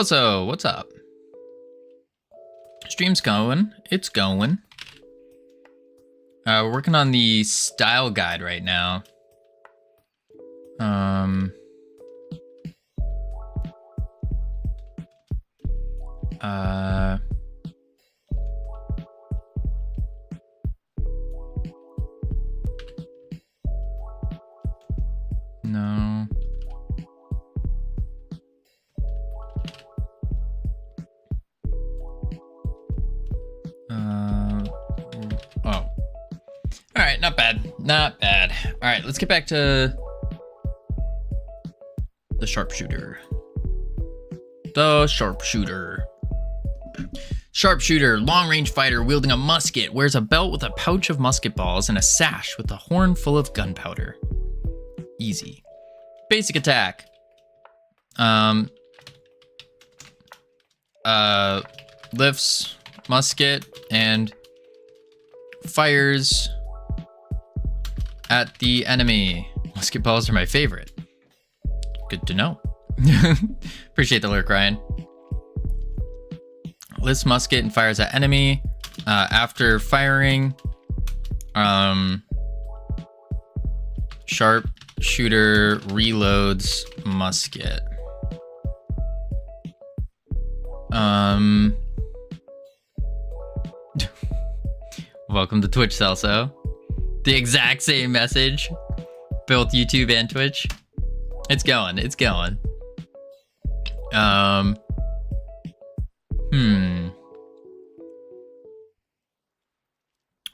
Speaker 1: So, what's up? Stream's going. It's going. We're working on the style guide right now. No. Oh. Alright, not bad. Not bad. Alright, let's get back to the sharpshooter. The sharpshooter. Sharpshooter, long-range fighter wielding a musket, wears a belt with a pouch of musket balls and a sash with a horn full of gunpowder. Easy. Basic attack. Lifts musket and fires at the enemy. Musket balls are my favorite. Good to know. Appreciate the lurk, Ryan. Lifts musket and fires at enemy. After firing, sharpshooter reloads musket. Welcome to Twitch, Celso. The exact same message. Both YouTube and Twitch. It's going. It's going.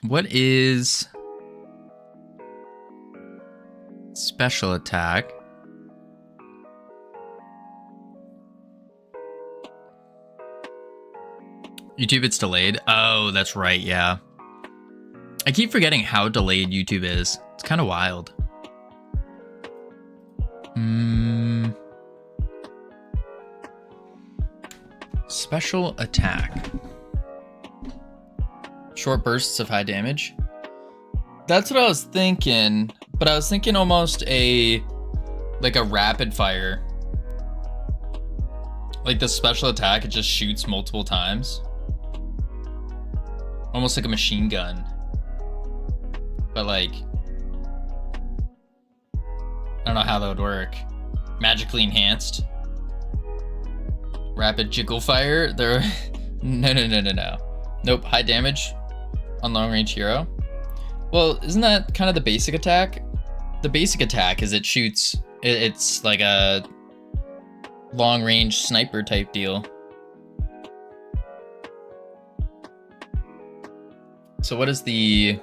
Speaker 1: What is special attack? YouTube, it's delayed. Oh, that's right. Yeah. I keep forgetting how delayed YouTube is. It's kind of wild. Special attack. Short bursts of high damage. That's what I was thinking, but I was thinking almost like a rapid fire. Like the special attack, it just shoots multiple times. Almost like a machine gun. But like, I don't know how that would work. Magically enhanced. Rapid jiggle fire. There. No. Nope. High damage on long range hero. Well, isn't that kind of the basic attack? The basic attack is it shoots. It's like a long range sniper type deal. So what is the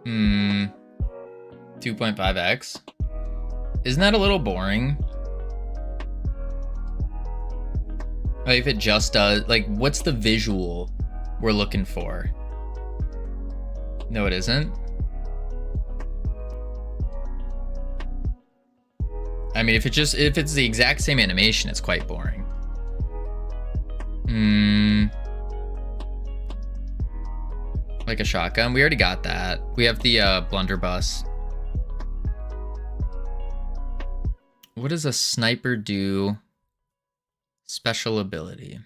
Speaker 1: 2.5x? Isn't that a little boring? Like if it just does, like what's the visual we're looking for? No, it isn't. I mean, if it's the exact same animation, it's quite boring. Like a shotgun. We already got that. We have the blunderbuss. What does a sniper do? Special ability.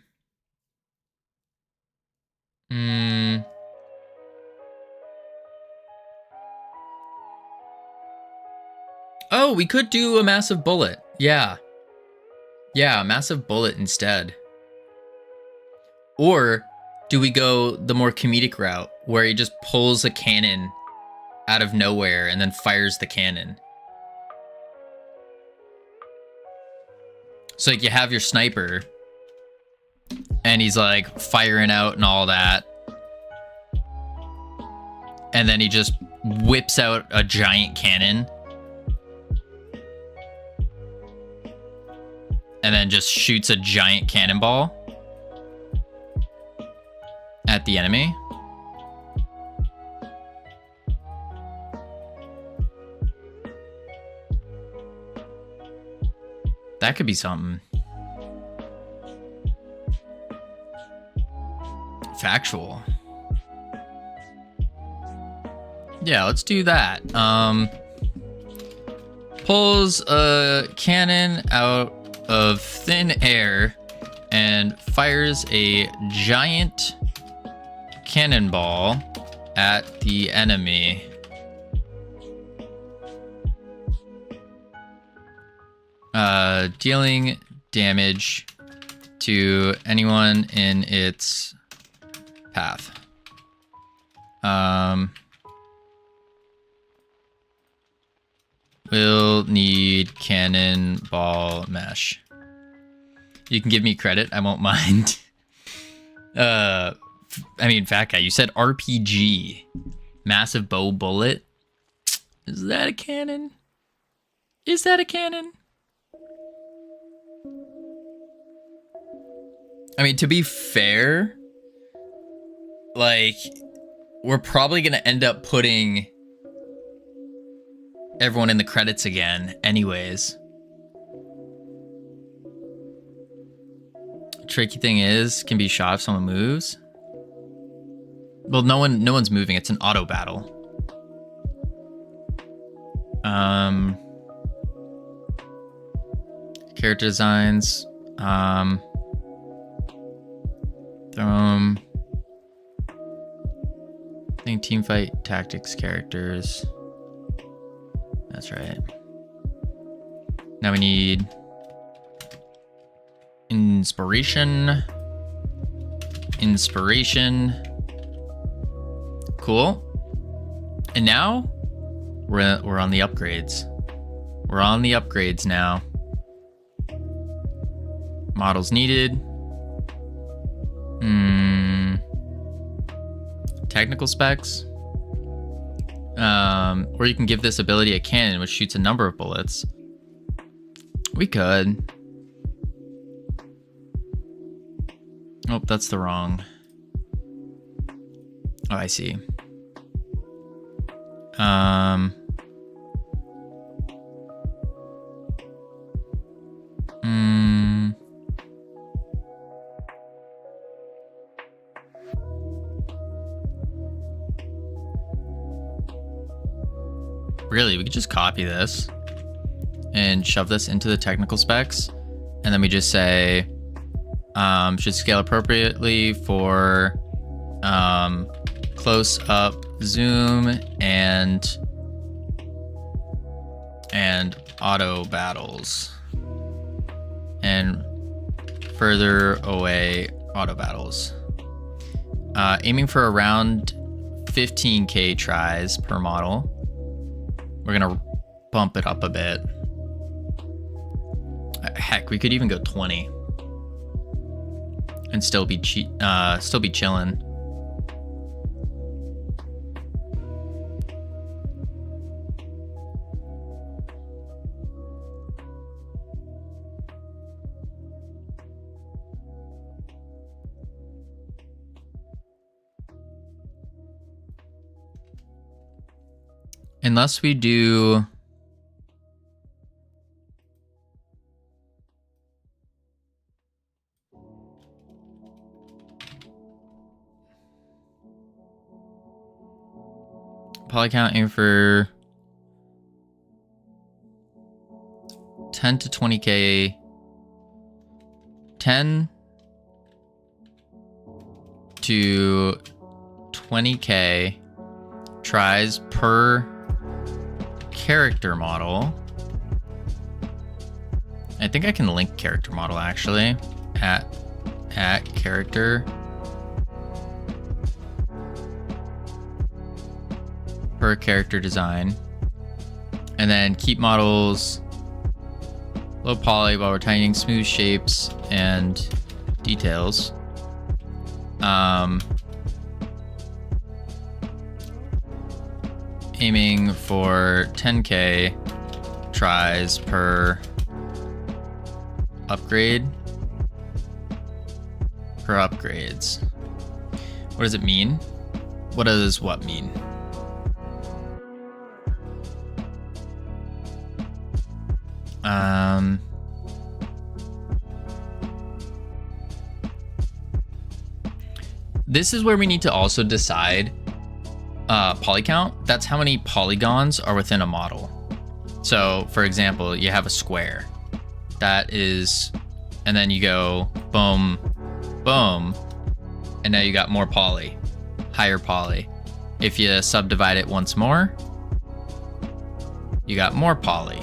Speaker 1: Oh, we could do a massive bullet. Yeah. Yeah, a massive bullet instead. Or do we go the more comedic route where he just pulls a cannon out of nowhere and then fires the cannon? So like you have your sniper and he's like firing out and all that, And then he just whips out a giant cannon. And then just shoots a giant cannonball at the enemy. That could be something. Factual. Yeah, let's do that. Pulls a cannon out of thin air and fires a giant cannonball at the enemy. Dealing damage to anyone in its path. We'll need cannonball mesh. You can give me credit, I won't mind. I mean, fat guy, you said RPG. Massive bow bullet. Is that a cannon? Is that a cannon? I mean, to be fair, like, we're probably gonna end up putting everyone in the credits again anyways. Tricky thing is, can be shot if someone moves. Well, no one's moving, it's an auto battle. Character designs, I think team fight tactics characters. That's right. Now we need inspiration. Cool. And now we're on the upgrades. We're on the upgrades now. Models needed. Technical specs. Or you can give this ability a cannon which shoots a number of bullets. We could. Oh, that's the wrong. Oh, I see. Really, we could just copy this and shove this into the technical specs, and then we just say should scale appropriately for close up zoom and auto battles, and further away auto battles. Aiming for around 15k tries per model. We're gonna bump it up a bit. Heck, we could even go 20 and still be chilling. Unless we do poly count, aim for 10 to 20k, 10 to 20k tries per character model. I think I can link character model actually at character per character design, and then keep models low poly while retaining smooth shapes and details. aiming for 10k tries per upgrade per upgrades. What does it mean? What does what mean? This is where we need to also decide poly count. That's how many polygons are within a model. So for example, you have a square. That is, and then you go boom, boom, and now you got more poly, higher poly. If you subdivide it once more, you got more poly.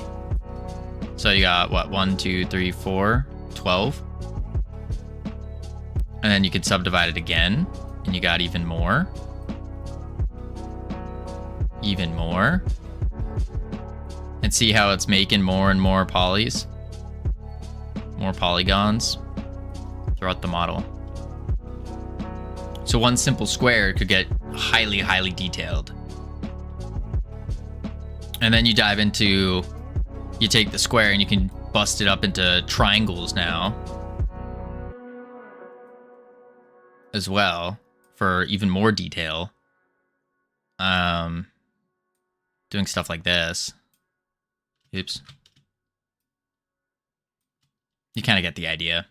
Speaker 1: So you got what, 1, 2, 3, 4, 12. And then you could subdivide it again, and you got even more. Even more. And see how it's making more and more polys? More polygons throughout the model. So one simple square could get highly, highly detailed. And then you dive into, you take the square and you can bust it up into triangles now as well for even more detail. Doing stuff like this. Oops. You kind of get the idea.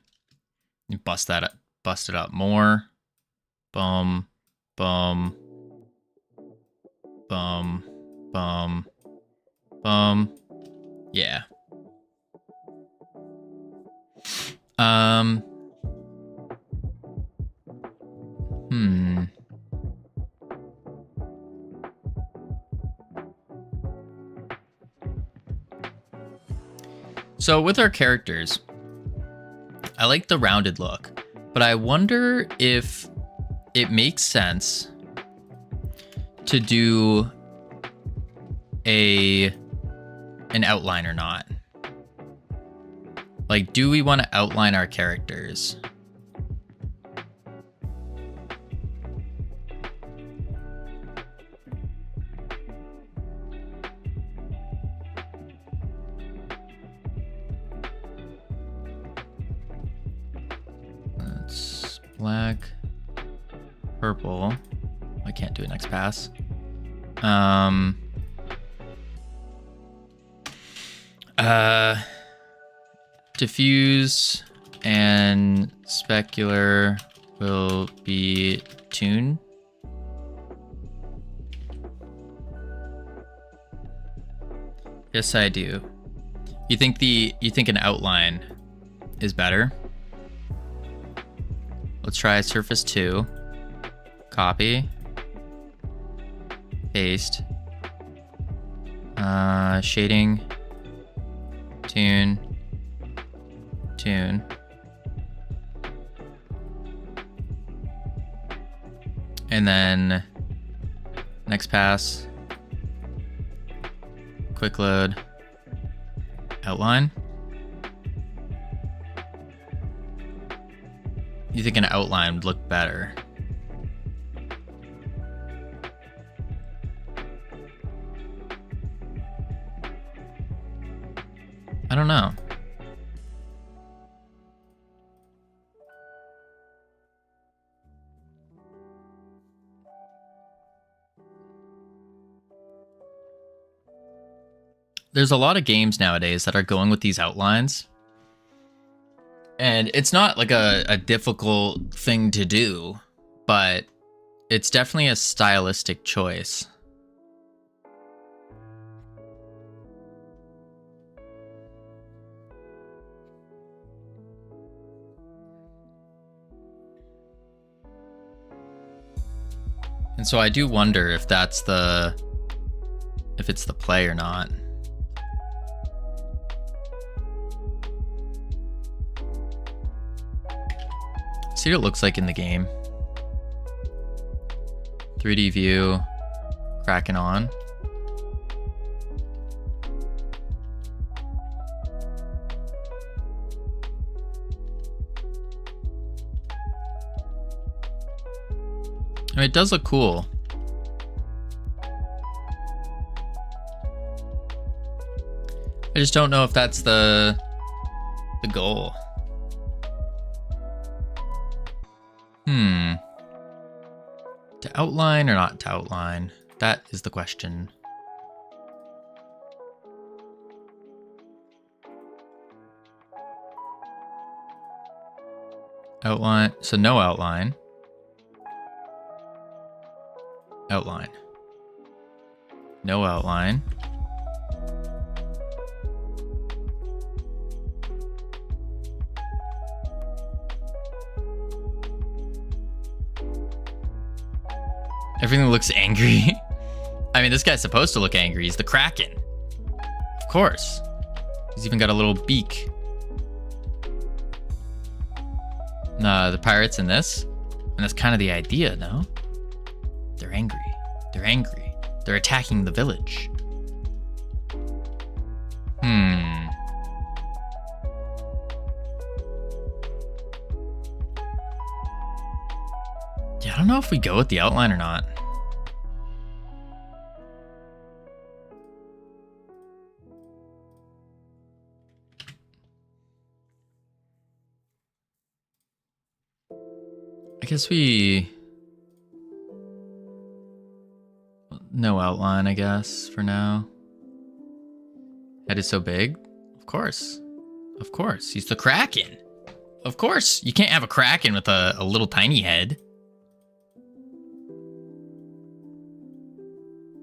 Speaker 1: You bust that up, bust it up more. Boom, boom, boom, boom, boom. Yeah. So with our characters, I like the rounded look, but I wonder if it makes sense to do an outline or not. Like, do we want to outline our characters? That's black, purple. I can't do it next pass. Diffuse and specular will be tune. Yes, I do. You think an outline is better? Let's try surface 2. Copy. Paste. Shading. Tune. Tune. And then next pass. Quick load. Outline. You think an outline would look better? I don't know. There's a lot of games nowadays that are going with these outlines. And it's not like a difficult thing to do, but it's definitely a stylistic choice. And so I do wonder if it's the play or not. See what it looks like in the game. 3D view, cracking on. I mean, it does look cool. I just don't know if that's the goal. To outline or not to outline? That is the question. Outline, so no outline. Outline. No outline. Everything looks angry. I mean, this guy's supposed to look angry. He's the Kraken. Of course. He's even got a little beak. The pirates in this. And that's kind of the idea, no? They're angry. They're angry. They're attacking the village. Yeah, I don't know if we go with the outline or not. I guess no outline, I guess, for now. Head is so big? Of course. Of course. He's the Kraken. Of course. You can't have a Kraken with a little tiny head.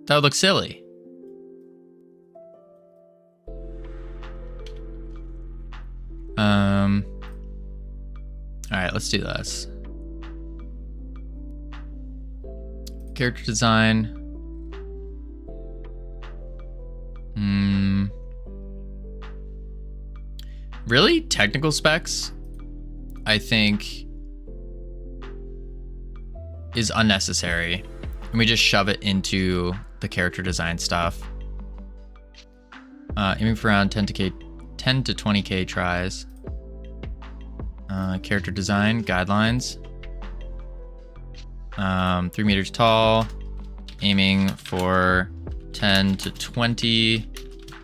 Speaker 1: That would look silly. Alright, let's do this. Character design. Really? Technical specs, I think, is unnecessary. And we just shove it into the character design stuff. Aiming for around 10 to 20k tries. Character design guidelines. 3 meters tall. Aiming for 10 to 20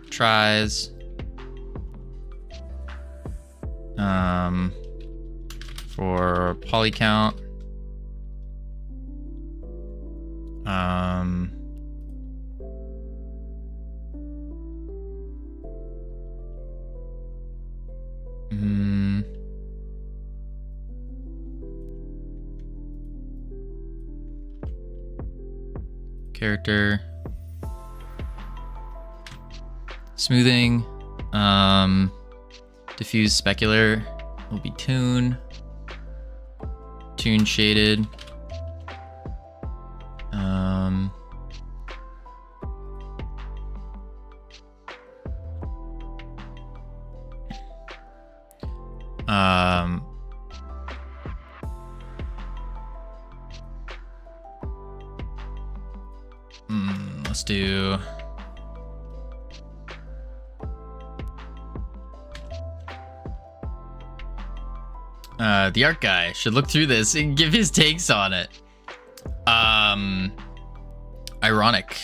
Speaker 1: tries. For poly count. Character smoothing, diffuse specular will be tune shaded, let's do the art guy should look through this and give his takes on it. Ironic.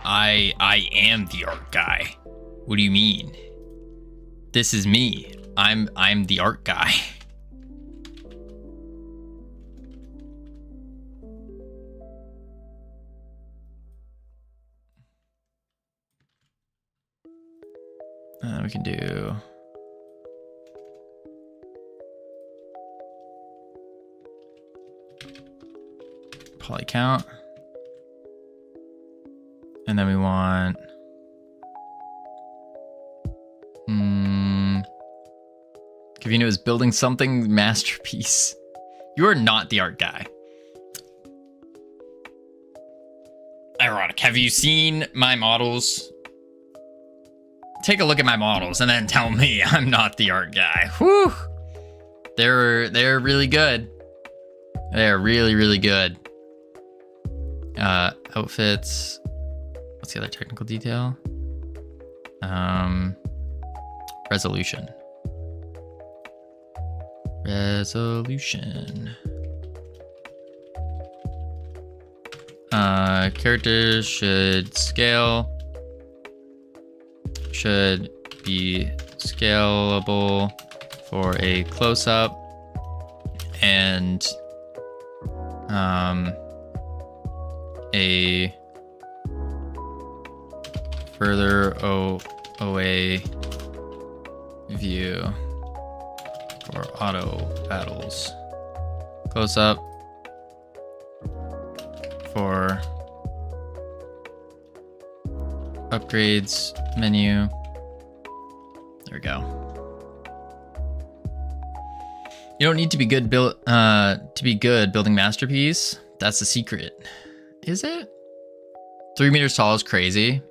Speaker 1: I am the art guy. What do you mean? This is me. I'm the art guy. We can do poly count. And then we want Covino is building something masterpiece. You are not the art guy. Ironic. Have you seen my models? Take a look at my models and then tell me I'm not the art guy. Whew. They're really good. They're really, really good. Outfits. What's the other technical detail? Resolution. Characters should scale. should be scalable for a close-up and a further away view for auto battles. Close-up for upgrades menu. There we go. You don't need to be good building masterpiece. That's the secret. Is it? 3 meters tall is crazy.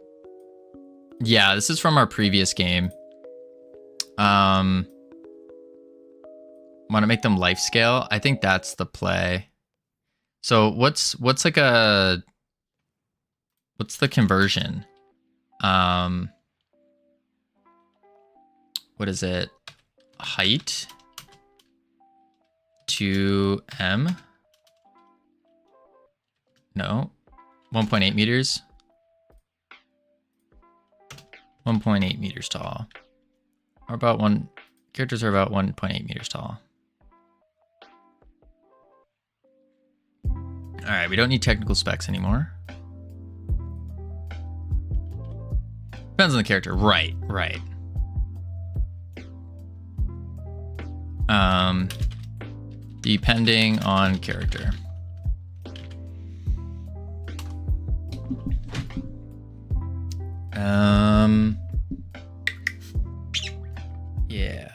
Speaker 1: Yeah, this is from our previous game. Want to make them life scale? I think that's the play. So what's the conversion? What is it? Height to M? No. 1.8 meters. 1.8 meters tall. Or about characters are about 1.8 meters tall. All right, we don't need technical specs anymore. Depends on the character. Right. Depending on character. Yeah.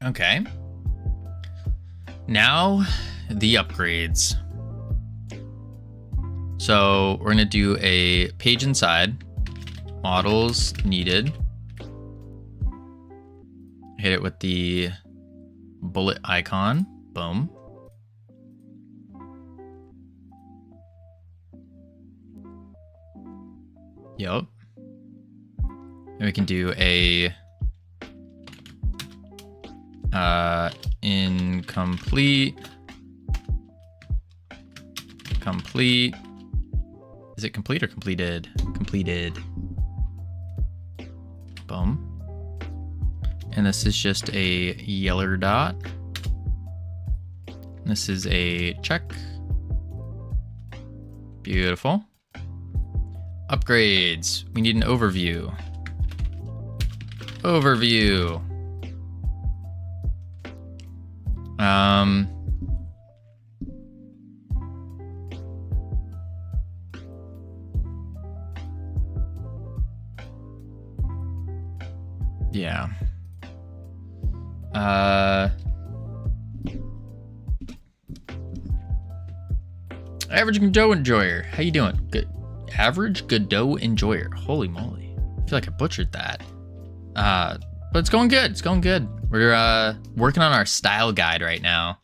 Speaker 1: Okay. Now, the upgrades. So we're gonna do a page inside. Models needed. Hit it with the bullet icon. Boom. Yep. And we can do a incomplete. Complete. Is it complete or completed? Completed. Boom. And this is just a yellow dot. This is a check. Beautiful. Upgrades. We need an overview. Overview. Yeah. Average Godot enjoyer. How you doing? Good. Average Godot enjoyer. Holy moly. I feel like I butchered that. But it's going good. It's going good. We're working on our style guide right now.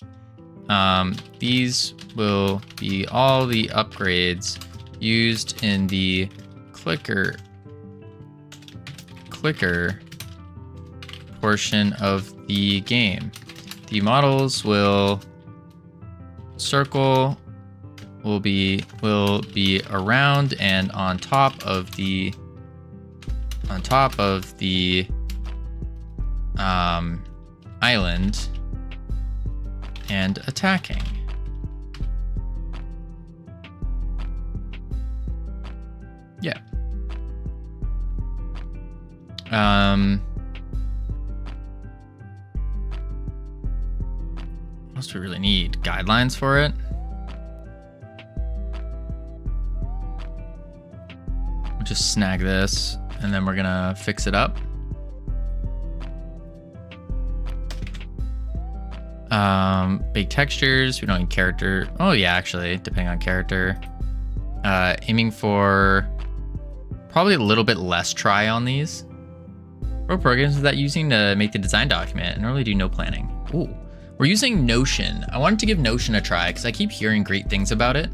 Speaker 1: These will be all the upgrades used in the clicker portion of the game. The models circle will be around and on top of the island and attacking. Yeah. What else do we really need? Guidelines for it? We'll just snag this and then we're gonna fix it up. Big textures, we don't need character. Oh yeah, actually, depending on character. Aiming for probably a little bit less try on these. What programs is that using to make the design document? And really do no planning. Ooh, we're using Notion. I wanted to give Notion a try because I keep hearing great things about it.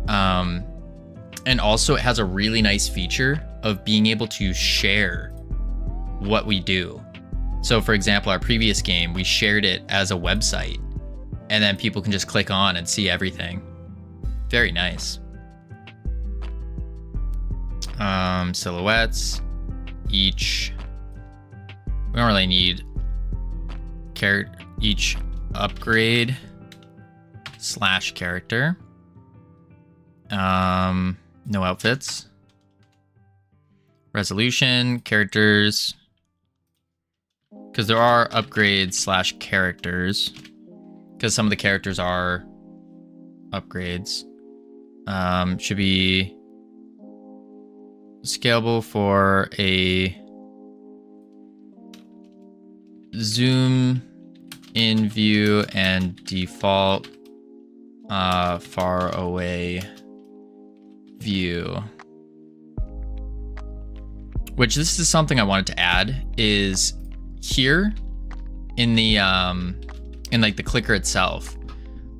Speaker 1: And also it has a really nice feature of being able to share what we do. So for example, our previous game, we shared it as a website, and then people can just click on and see everything. Very nice. Silhouettes. We don't really need each upgrade / character. No outfits. Resolution, characters, because there are upgrades / characters, because some of the characters are upgrades. Should be scalable for a zoom in view and default far away view. Which this is something I wanted to add, is here in the in like the clicker itself,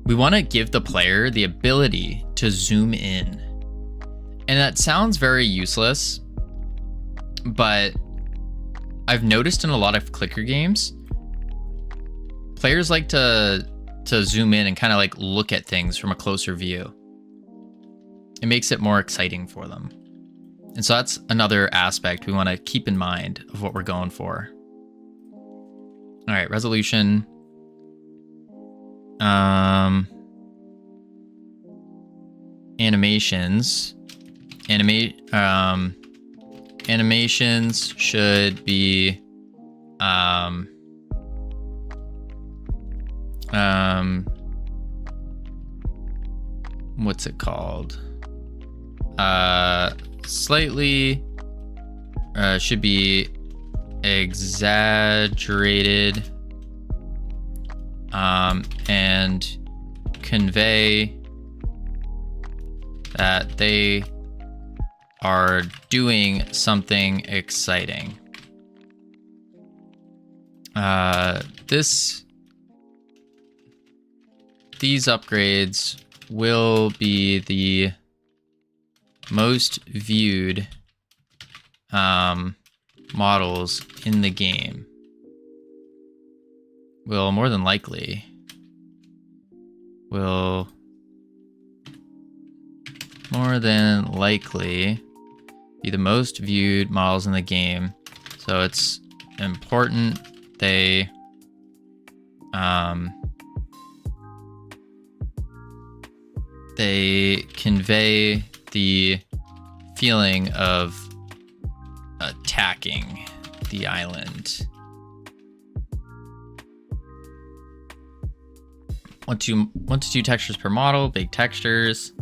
Speaker 1: we want to give the player the ability to zoom in. And that sounds very useless, but I've noticed in a lot of clicker games, players like to zoom in and kind of like look at things from a closer view. It makes it more exciting for them. And so that's another aspect we want to keep in mind of what we're going for. All right, resolution. Animations. Animations should be what's it called? Slightly should be exaggerated and convey that they are doing something exciting. These upgrades will be the most viewed models in the game. Will more than likely be the most viewed models in the game. So it's important they convey the feeling of attacking the island. One to two textures per model, big textures.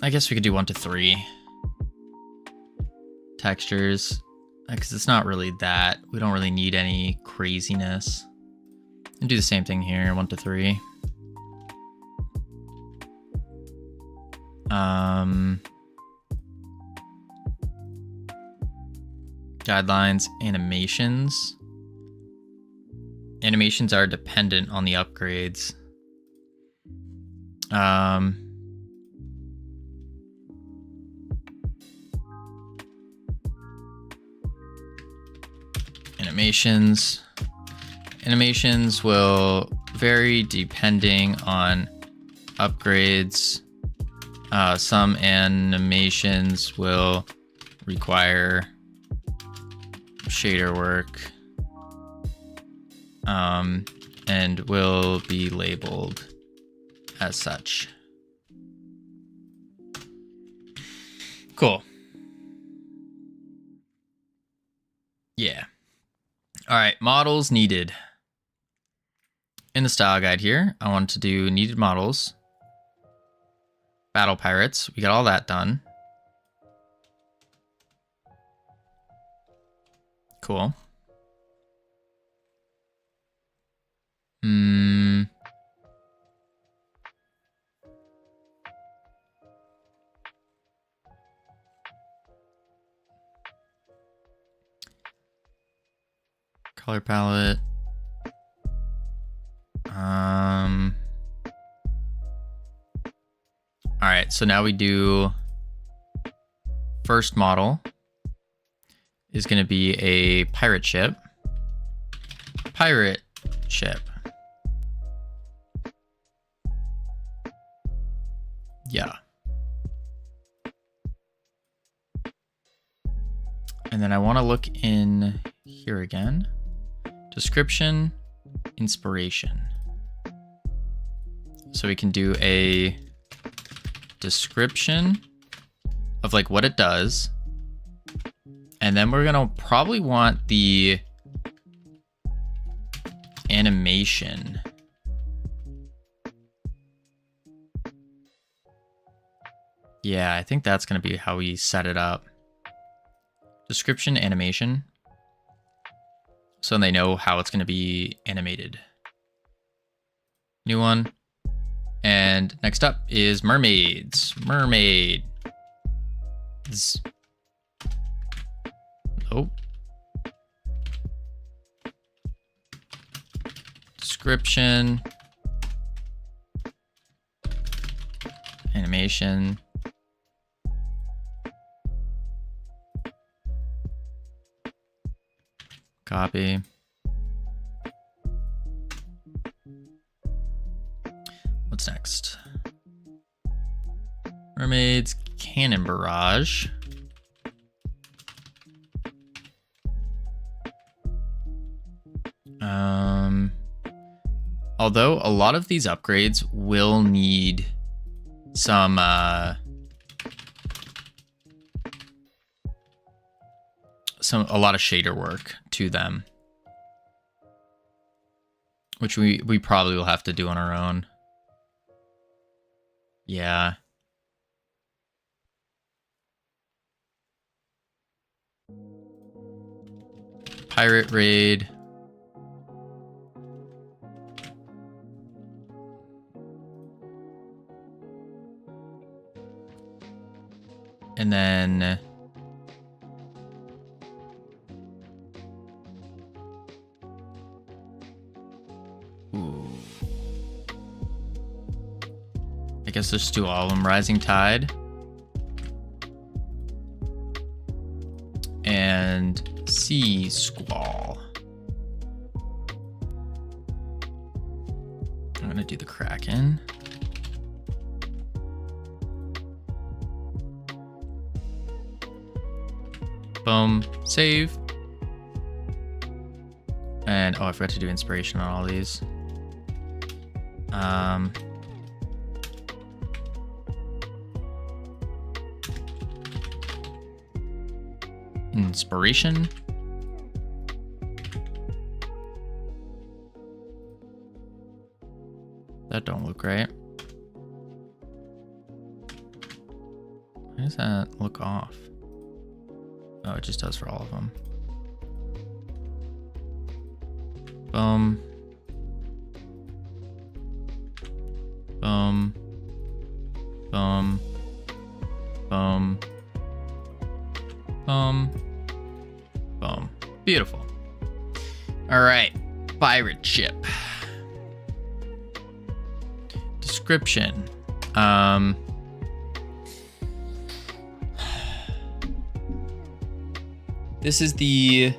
Speaker 1: I guess we could do 1 to 3 textures, because it's not really that. We don't really need any craziness. And do the same thing here, 1 to 3. Guidelines, animations. Animations are dependent on the upgrades. Animations will vary depending on upgrades. Some animations will require shader work and will be labeled as such. Cool. Yeah. All right, models needed. In the style guide here, I want to do needed models. Battle Pirates, we got all that done. Cool. Color palette. All right, so now we do first model. is going to be a pirate ship. Pirate ship. Yeah. And then I want to look in here again. Description, inspiration. So we can do a description of like what it does. And then we're gonna probably want the animation. Yeah, I think that's gonna be how we set it up. Description, animation. So they know how it's gonna be animated. New one. And next up is mermaids. Mermaid. Oh. Description. Animation. Copy. What's next? Mermaids, cannon barrage. Although a lot of these upgrades will need some a lot of shader work to them, which we probably will have to do on our own. Yeah. Pirate raid. And then I guess let's do all of them. Rising Tide. And Sea Squall. I'm gonna do the Kraken. Boom. Save. And oh, I forgot to do inspiration on all these. Inspiration. That don't look right. Why does that look off? Oh, it just does for all of them. Boom. Boom. Boom. Boom. Boom. Boom. Beautiful. All right. Pirate ship. Description. This is the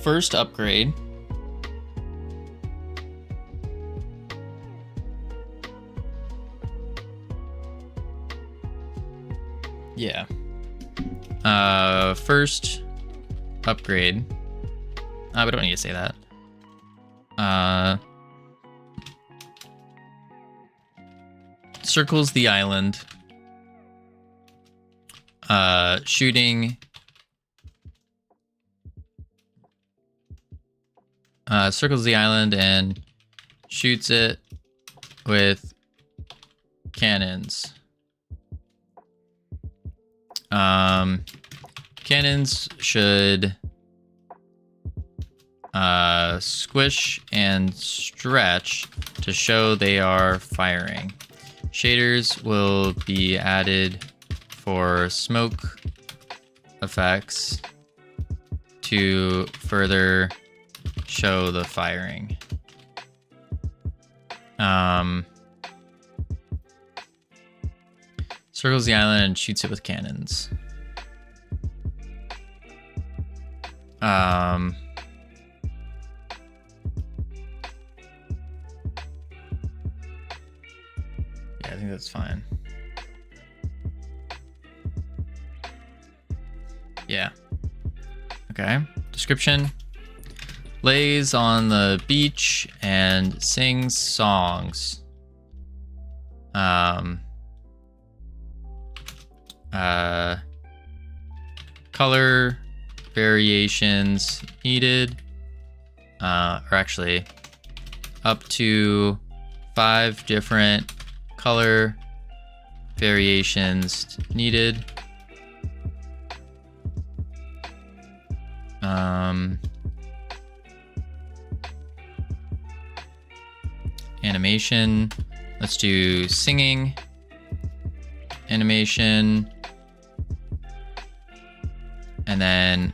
Speaker 1: first upgrade. Yeah. First upgrade. We don't need to say that. Circles the island. Shooting. Circles the island and shoots it with cannons. Cannons should squish and stretch to show they are firing. Shaders will be added for smoke effects to further show the firing. Circles the island and shoots it with cannons. Yeah, I think that's fine. Yeah. Okay. Description. Lays on the beach and sings songs. Color variations needed. Or actually, up to 5 different color variations needed. Animation. Let's do singing animation, and then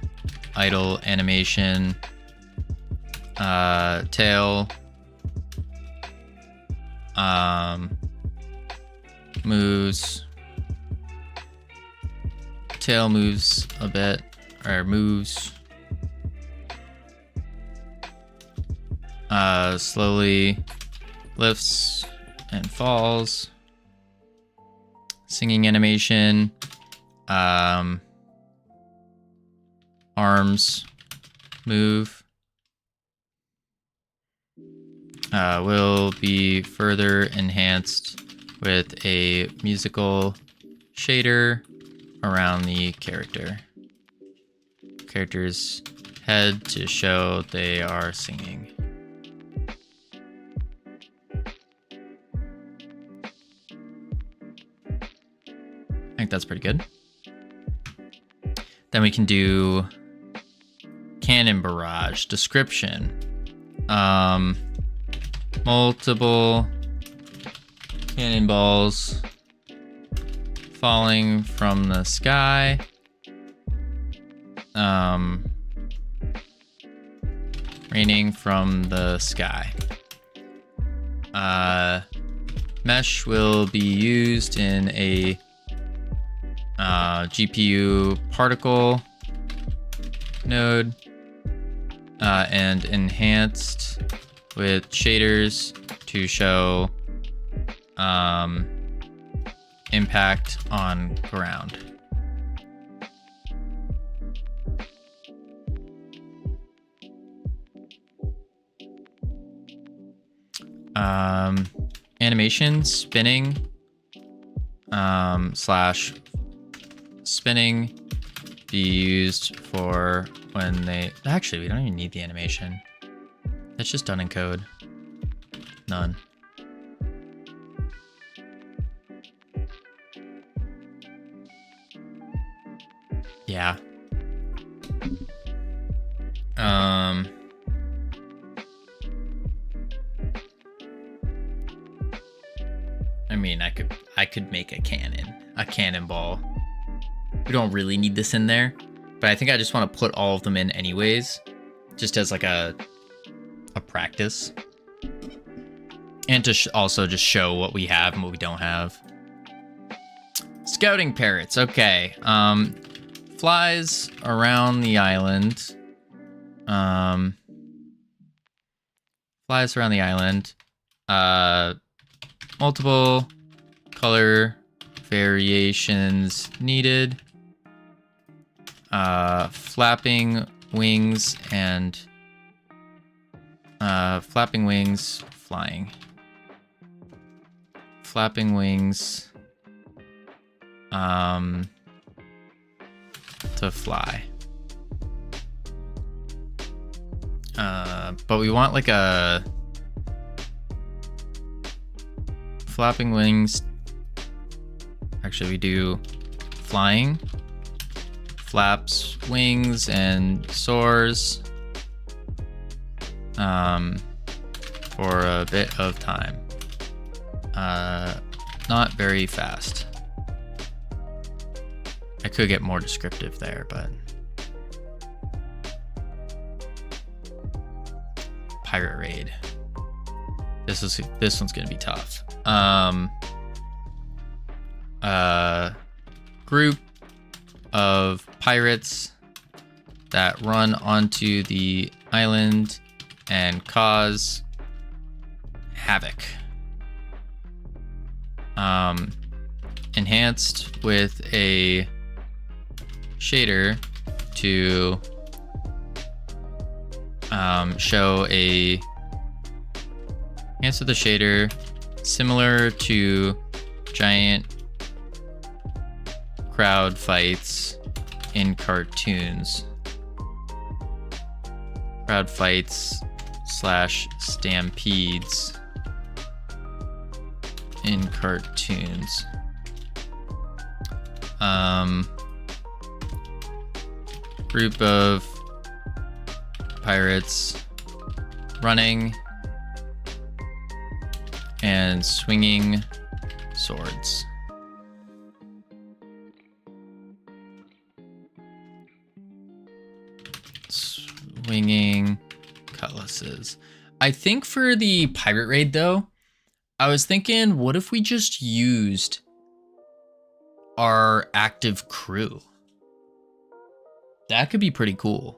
Speaker 1: idle animation, tail, moves, tail moves a bit, or moves, slowly lifts and falls. Singing animation, arms move, will be further enhanced with a musical shader around the character's head to show they are singing. I think that's pretty good. Then we can do cannon barrage. Description. Multiple cannonballs falling from the sky. Raining from the sky. Mesh will be used in a GPU particle node and enhanced with shaders to show impact on ground. Animation spinning slash spinning be used for when they actually we don't even need the animation. That's just done in code. None. Yeah. I mean, I could make a cannonball. We don't really need this in there, but I think I just want to put all of them in anyways, just as like a practice, and to also just show what we have and what we don't have. Scouting parrots. Okay. Flies around the island. Flies around the island. Multiple color variations needed. Flapping wings and flapping wings flying. Flapping wings to fly. But we want like a flapping wings. Actually, we do flying, flaps wings and soars for a bit of time. Not very fast. I could get more descriptive there, but pirate raid. This one's gonna be tough. group of pirates that run onto the island and cause havoc. Enhanced with a shader to show a enhanced with a shader similar to giant crowd fights in cartoons. Crowd fights / stampedes in cartoons. Group of pirates running and swinging swords. Swinging cutlasses. I think for the pirate raid though, I was thinking, what if we just used our active crew? That could be pretty cool.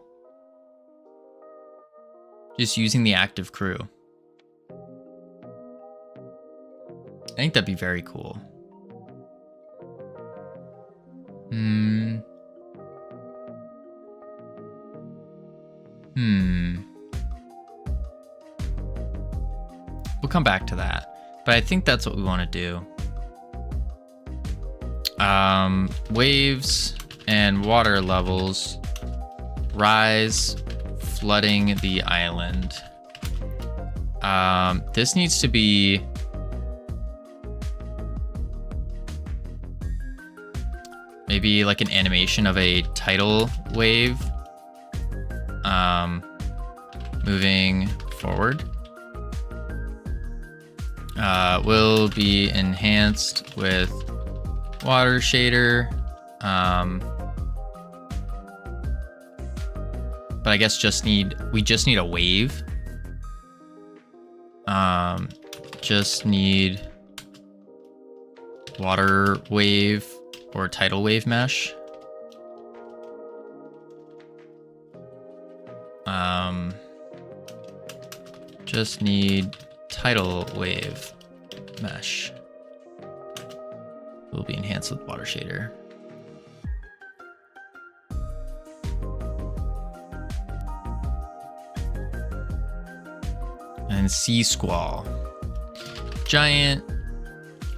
Speaker 1: Just using the active crew. I think that'd be very cool. We'll come back to that, but I think that's what we want to do. Waves and water levels rise, flooding the island. This needs to be maybe like an animation of a tidal wave moving forward. Will be enhanced with water shader. But I guess we just need a wave. Just need water wave or tidal wave mesh. Just need tidal wave mesh. Will be enhanced with water shader. And sea squall. Giant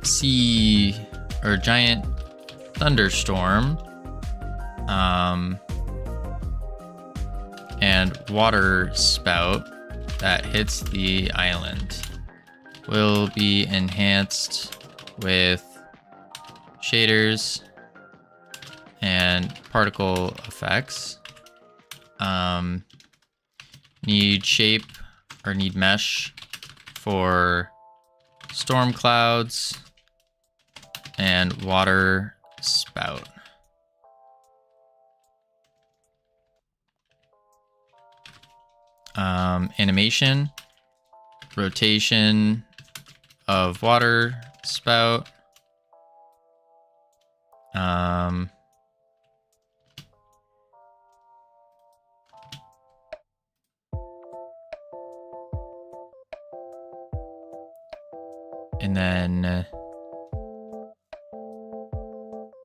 Speaker 1: sea or giant thunderstorm. And water spout that hits the island will be enhanced with shaders and particle effects. Need shape or need mesh for storm clouds and water spout. Animation, rotation of water spout. And then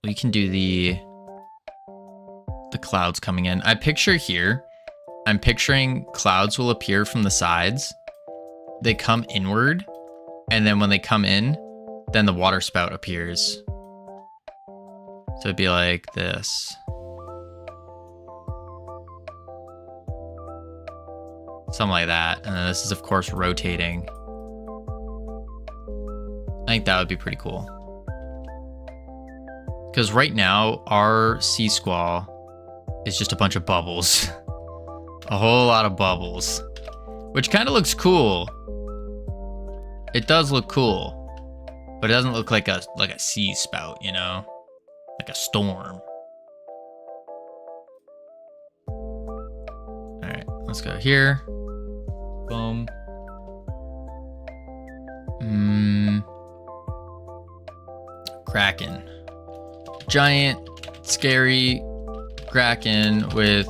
Speaker 1: we can do the clouds coming in. I picture here, I'm picturing clouds will appear from the sides. They come inward, and then when they come in, then the water spout appears. So it'd be like this. Something like that. And then this is, of course, rotating. I think that would be pretty cool. Because right now, our sea squall is just a bunch of bubbles. A whole lot of bubbles. Which kind of looks cool. It does look cool. But it doesn't look like a sea spout, you know? Like a storm. Alright, let's go here. Boom. Kraken. Giant, scary Kraken with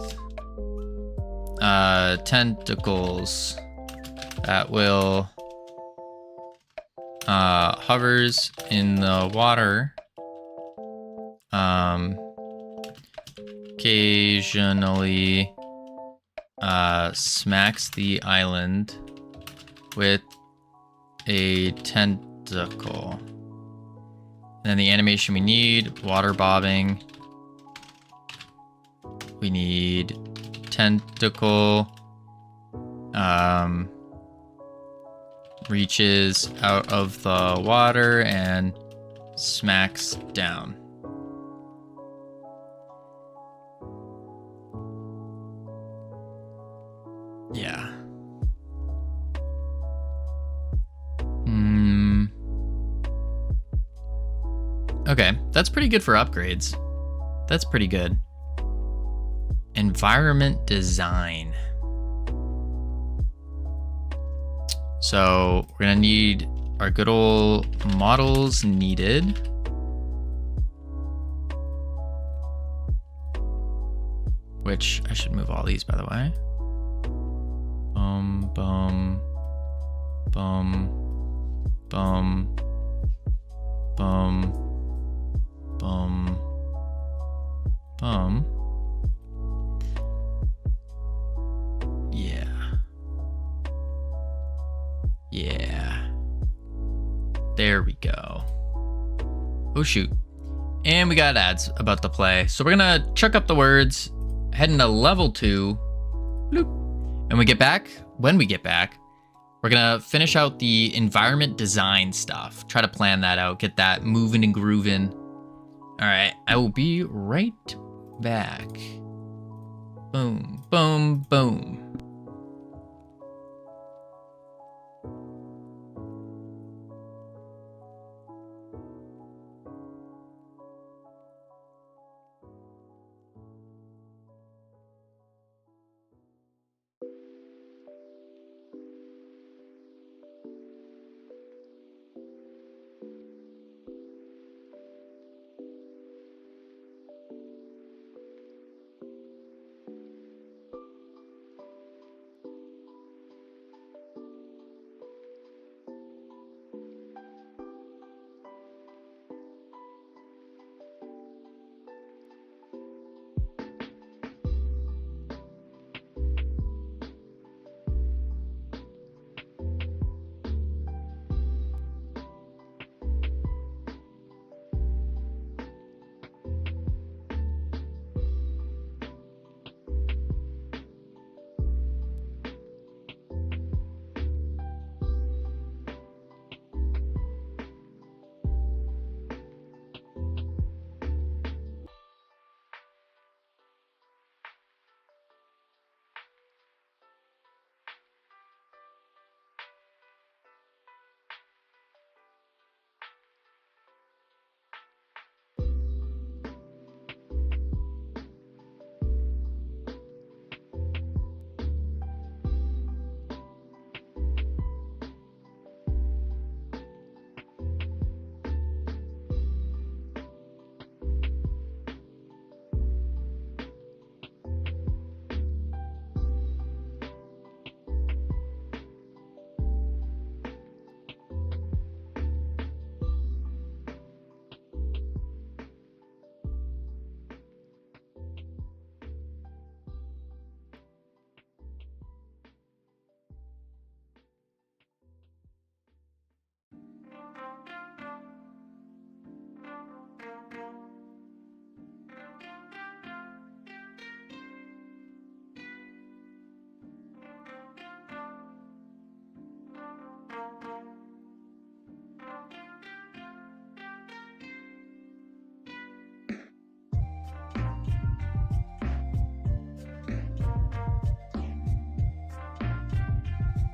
Speaker 1: tentacles that will hovers in the water. Occasionally smacks the island with a tentacle. And then the animation we need, water bobbing. We need tentacle. Reaches out of the water and smacks down. Yeah. Okay, that's pretty good for upgrades. That's pretty good. Environment design. So we're gonna need our good old models needed. Which I should move all these, by the way. Bum, bum, bum, bum, bum, bum, bum. Yeah. Yeah. There we go. Oh shoot. And we got ads about to play. So we're gonna chuck up the words, head into level 2. Bloop. And when we get back, we're gonna finish out the environment design stuff. Try to plan that out, get that moving and grooving. All right, I will be right back. Boom, boom, boom.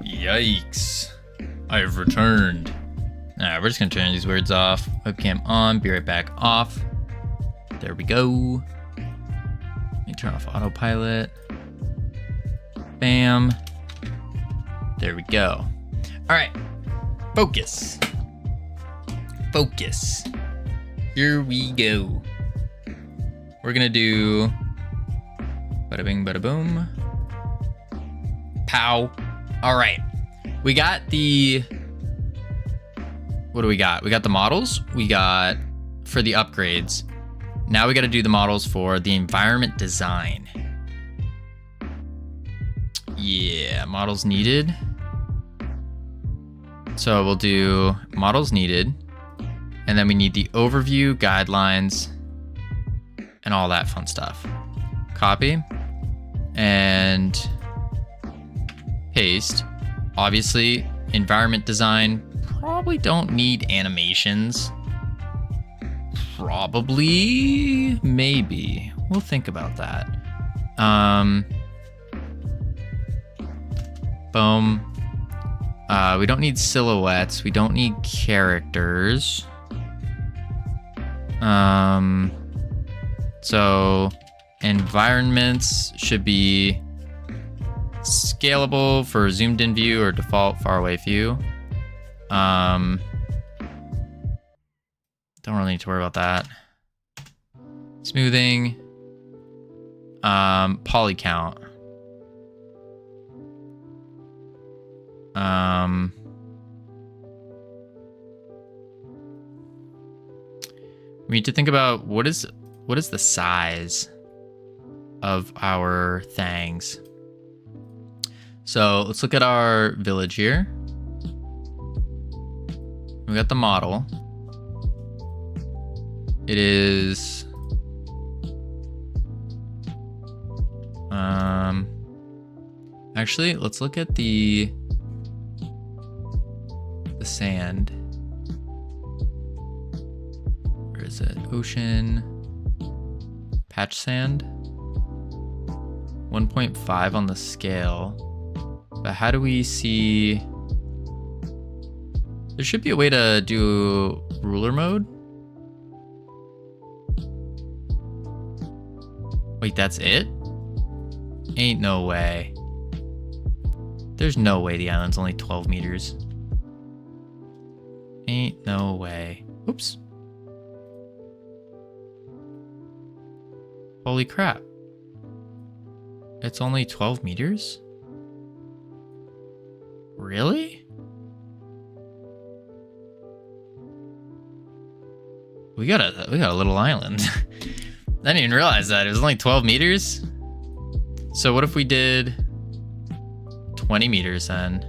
Speaker 1: Yikes. I have returned. Alright, we're just gonna turn these words off. Webcam on, be right back off. There we go. Let me turn off autopilot. Bam. There we go. Alright. Focus. Focus. Here we go. We're gonna do bada bing, bada boom. Pow. All right. We got the, what do we got? We got the models. We got for the upgrades. Now we got to do the models for the environment design. Yeah, models needed. So we'll do models needed. And then we need the overview, guidelines, and all that fun stuff. Copy and paste. Obviously, environment design, probably don't need animations. Probably, maybe. We'll think about that. Boom. We don't need silhouettes. We don't need characters. So environments should be scalable for zoomed in view or default far away view. Don't really need to worry about that. Smoothing. Poly count. We need to think about what is the size of our things. So let's look at our village here. We got the model. It is actually, let's look at the sand. Where is it? Ocean patch sand. 1.5 on the scale. But how do we see? There should be a way to do ruler mode. Wait, that's it? Ain't no way. There's no way the island's only 12 meters. Ain't no way. Oops. Holy crap. It's only 12 meters? Really? We got a little island. I didn't even realize that. It was only 12 meters. So what if we did 20 meters then?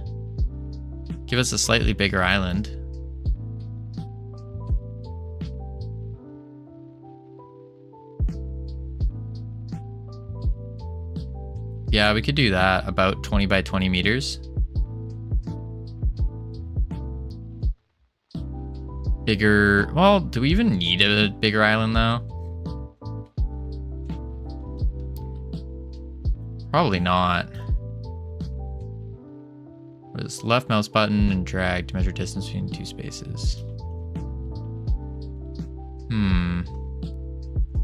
Speaker 1: Give us a slightly bigger island. Yeah, we could do that. About 20 by 20 meters. Bigger. Well, do we even need a bigger island though? Probably not. With left mouse button and drag to measure distance between two spaces.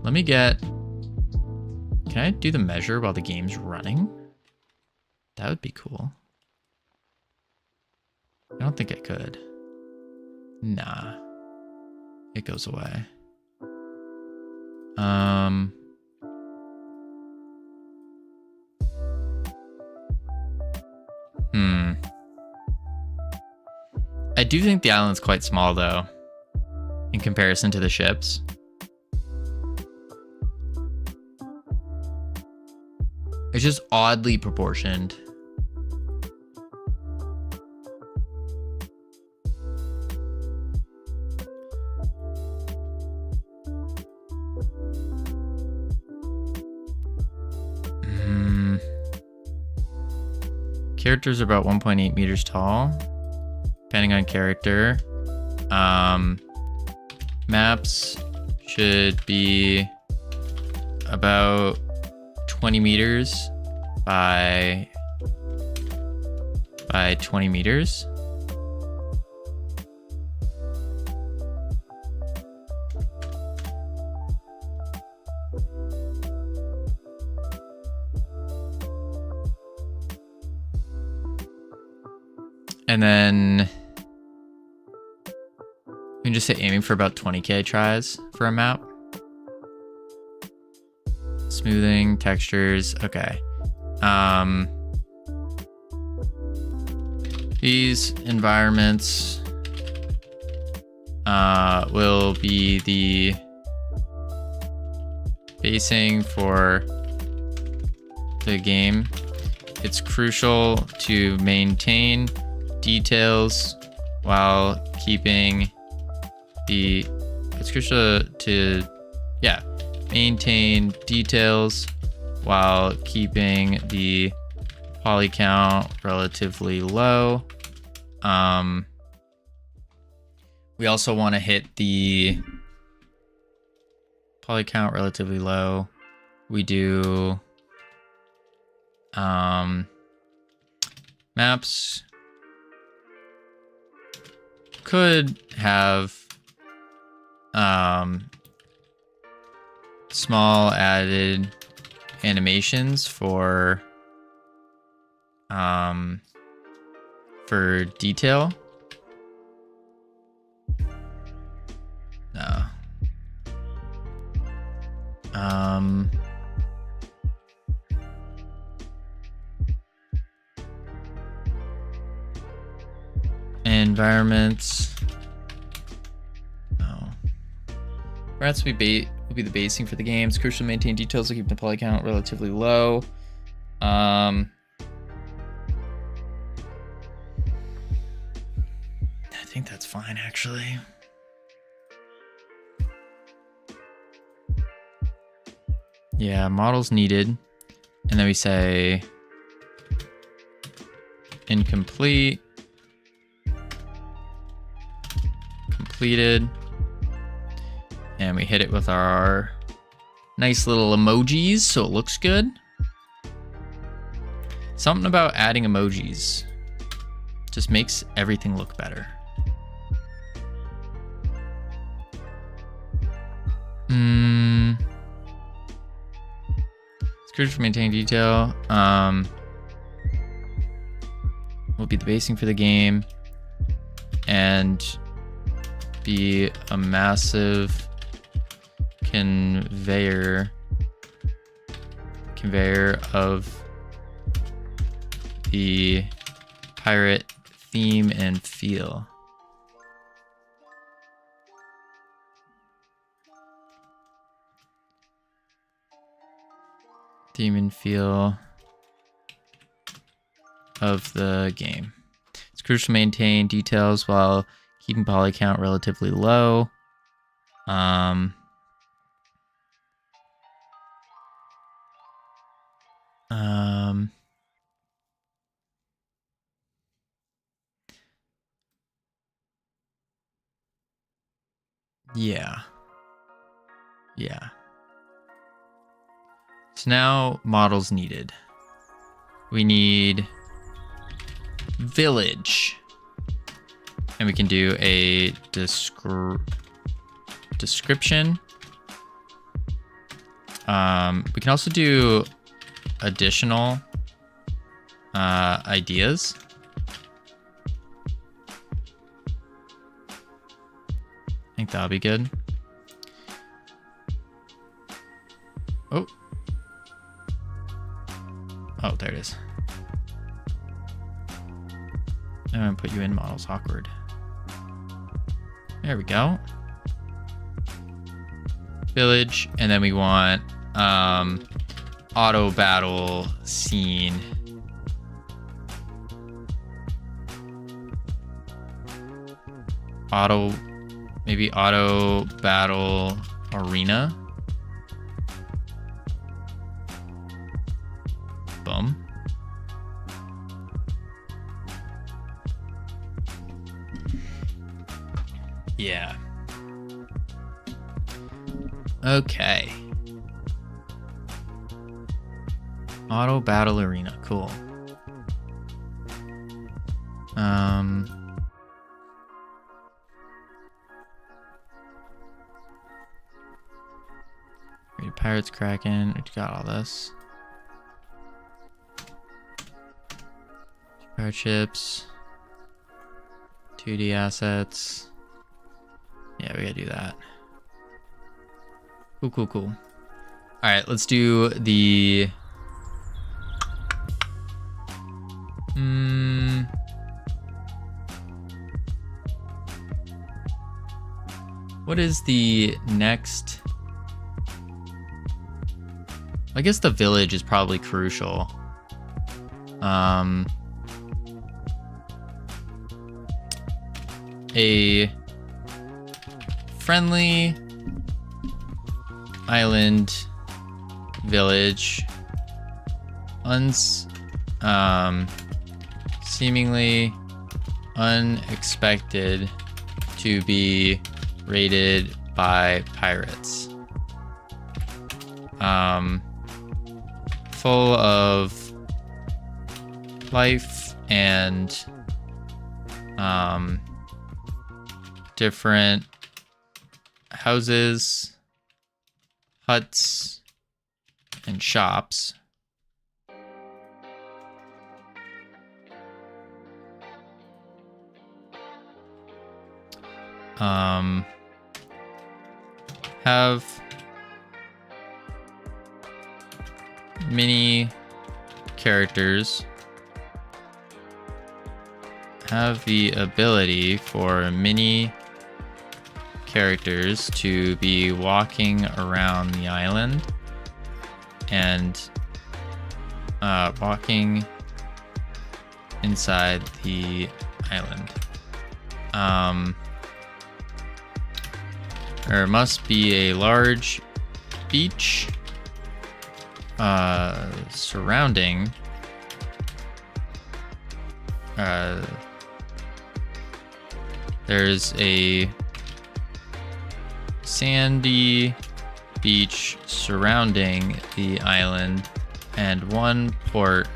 Speaker 1: Let me get... Can I do the measure while the game's running? That would be cool. I don't think I could. Nah. It goes away. I do think the island's quite small though, in comparison to the ships. It's just oddly proportioned. Characters are about 1.8 meters tall, depending on character. Maps should be about 20 meters by 20 meters. And then we can just say aiming for about 20k tries for a map. Smoothing, textures, okay. These environments will be the basing for the game. It's crucial to maintain details while keeping the, it's crucial to, yeah, maintain details while keeping the poly count relatively low. We also want to hit the poly count relatively low. We do maps could have small added animations for detail. No. Environments. Oh. Perhaps will be the basing for the game. It's crucial to maintain details to keep the poly count relatively low. I think that's fine, actually. Yeah, models needed. And then we say incomplete, completed, and we hit it with our nice little emojis so it looks good. Something about adding emojis just makes everything look better. It's crucial to maintain detail. Will be the basing for the game and be a massive conveyor of the pirate theme and feel. Theme and feel of the game. It's crucial to maintain details while keeping poly count relatively low. Yeah. So now models needed. We need village. And we can do a description. We can also do additional ideas. I think that'll be good. Oh, there it is. I'm gonna put you in models. Awkward. There we go. Village, and then we want auto battle scene. Maybe auto battle arena. Boom. Yeah. Okay. Auto battle arena. Cool. Pirates, Kraken. We got all this. Pirate ships. 2D assets. Yeah, we gotta do that. Cool, cool, cool. All right, let's do the... What is the next? I guess the village is probably crucial. A friendly island village, seemingly unexpected to be raided by pirates. Full of life and different houses, huts, and shops. Have many characters, have the ability for many characters to be walking around the island and walking inside the island. There must be a large beach surrounding there's a sandy beach surrounding the island and one port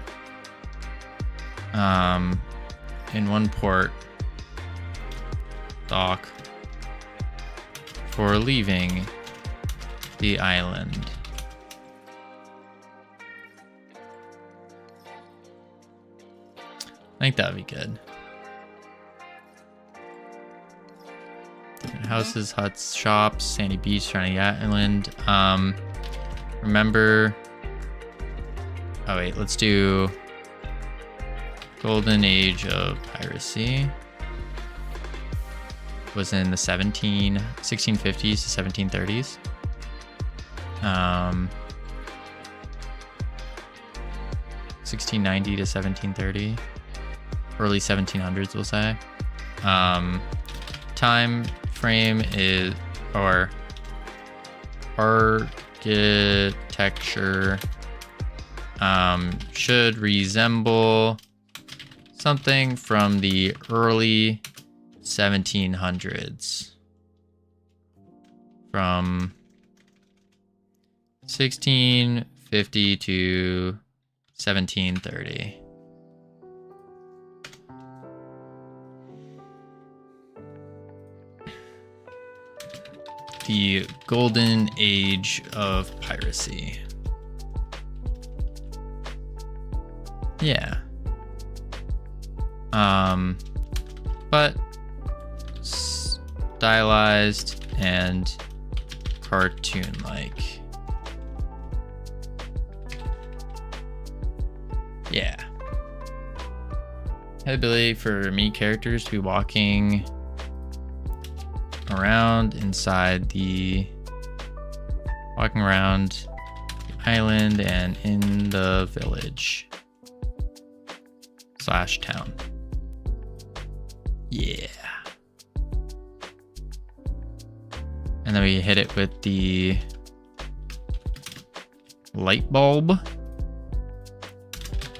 Speaker 1: in one port dock for leaving the island. I think that would be good. Houses, huts, shops, sandy beach, surrounding the island. Remember. Oh wait, let's do Golden Age of Piracy. Was in the 1650s to 1730s. 1690 to 1730. Early 1700s, we'll say. Time frame is, or architecture should resemble something from the early 1700s. From 1650 to 1730. The Golden Age of Piracy. Yeah. But stylized and cartoon-like. Yeah. Had the ability for many characters to be walking around inside the island and in the village / town. Yeah. And then we hit it with the light bulb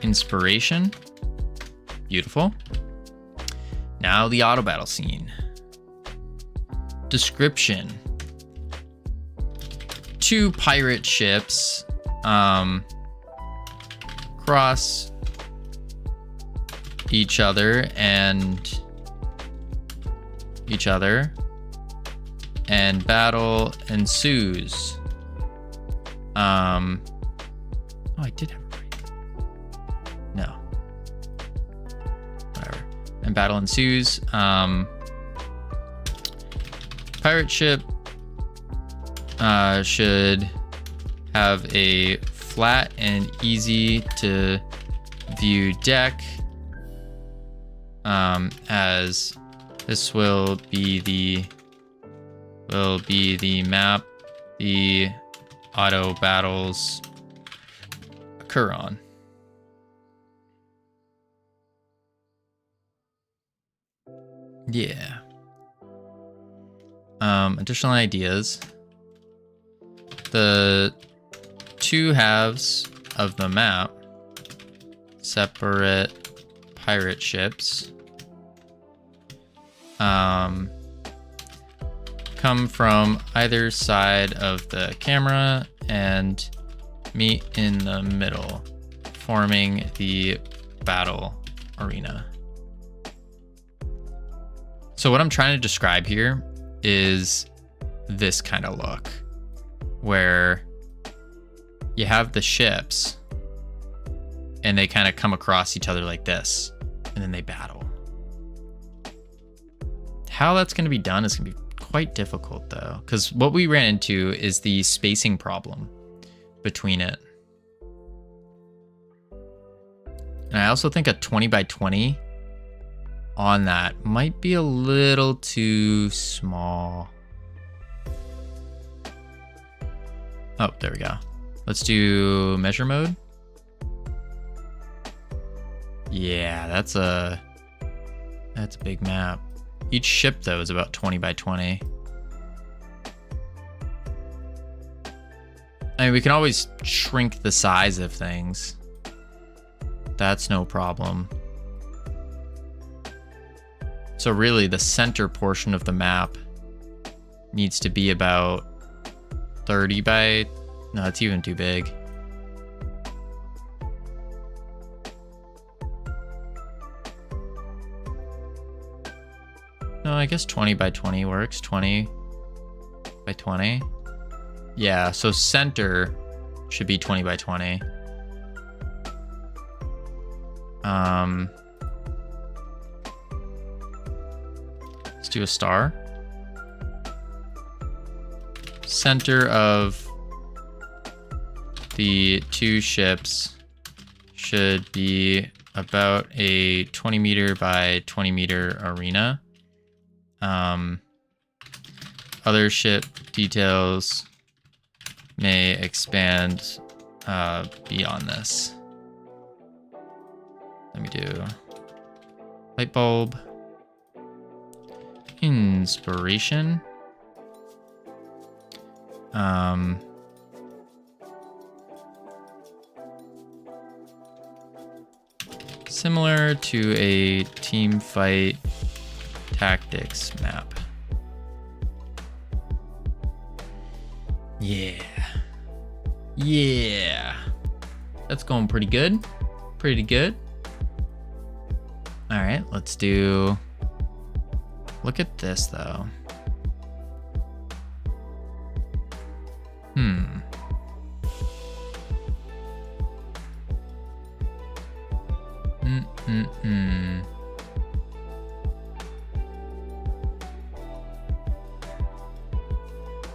Speaker 1: inspiration. Beautiful. Now the auto battle scene. Description. 2 pirate ships cross each other and battle ensues. Oh, I did have it right. No. Whatever. And battle ensues. pirate ship should have a flat and easy to view deck, as this will be the map the auto battles occur on. Yeah. Additional ideas. The two halves of the map, separate pirate ships, come from either side of the camera and meet in the middle, forming the battle arena. So what I'm trying to describe here is this kind of look, where you have the ships and they kind of come across each other like this, and then they battle. How that's going to be done is going to be quite difficult though, because what we ran into is the spacing problem between it. And I also think a 20 by 20 on that might be a little too small. Oh, there we go. Let's do measure mode. Yeah, that's a big map. Each ship though is about 20 by 20. I mean, we can always shrink the size of things. That's no problem. So really the center portion of the map needs to be about 30 by, no, it's even too big. No, I guess 20 by 20 works. 20 by 20. Yeah, so center should be 20 by 20. Let's do a star. Center of the two ships should be about a 20 meter by 20 meter arena. Other ship details may expand beyond this. Let me do light bulb, inspiration. Similar to a team fight tactics map. Yeah. Yeah. That's going pretty good. Pretty good. All right, let's do... Look at this, though.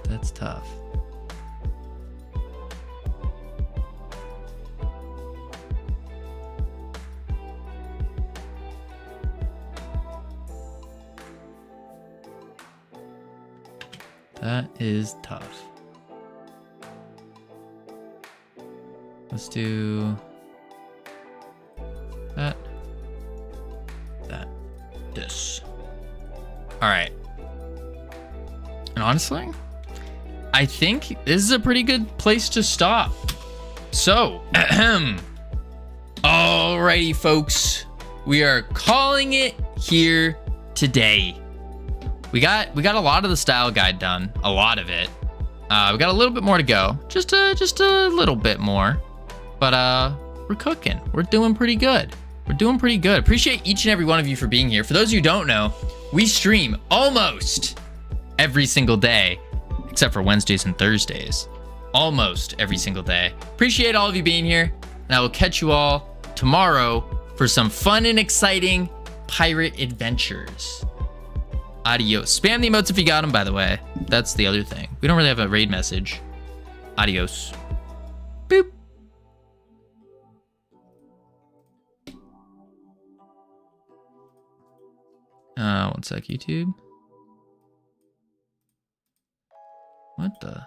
Speaker 1: That's tough. That is tough. Let's do that. This. All right. And honestly, I think this is a pretty good place to stop. So, alrighty, folks, we are calling it here today. We got a lot of the style guide done, a lot of it. We got a little bit more to go, just a little bit more, but we're cooking. We're doing pretty good. We're doing pretty good. Appreciate each and every one of you for being here. For those of you who don't know, we stream almost every single day, except for Wednesdays and Thursdays. Almost every single day. Appreciate all of you being here, and I will catch you all tomorrow for some fun and exciting pirate adventures. Adios. Spam the emotes if you got them, by the way. That's the other thing. We don't really have a raid message. Adios. Boop. One sec, YouTube. What the?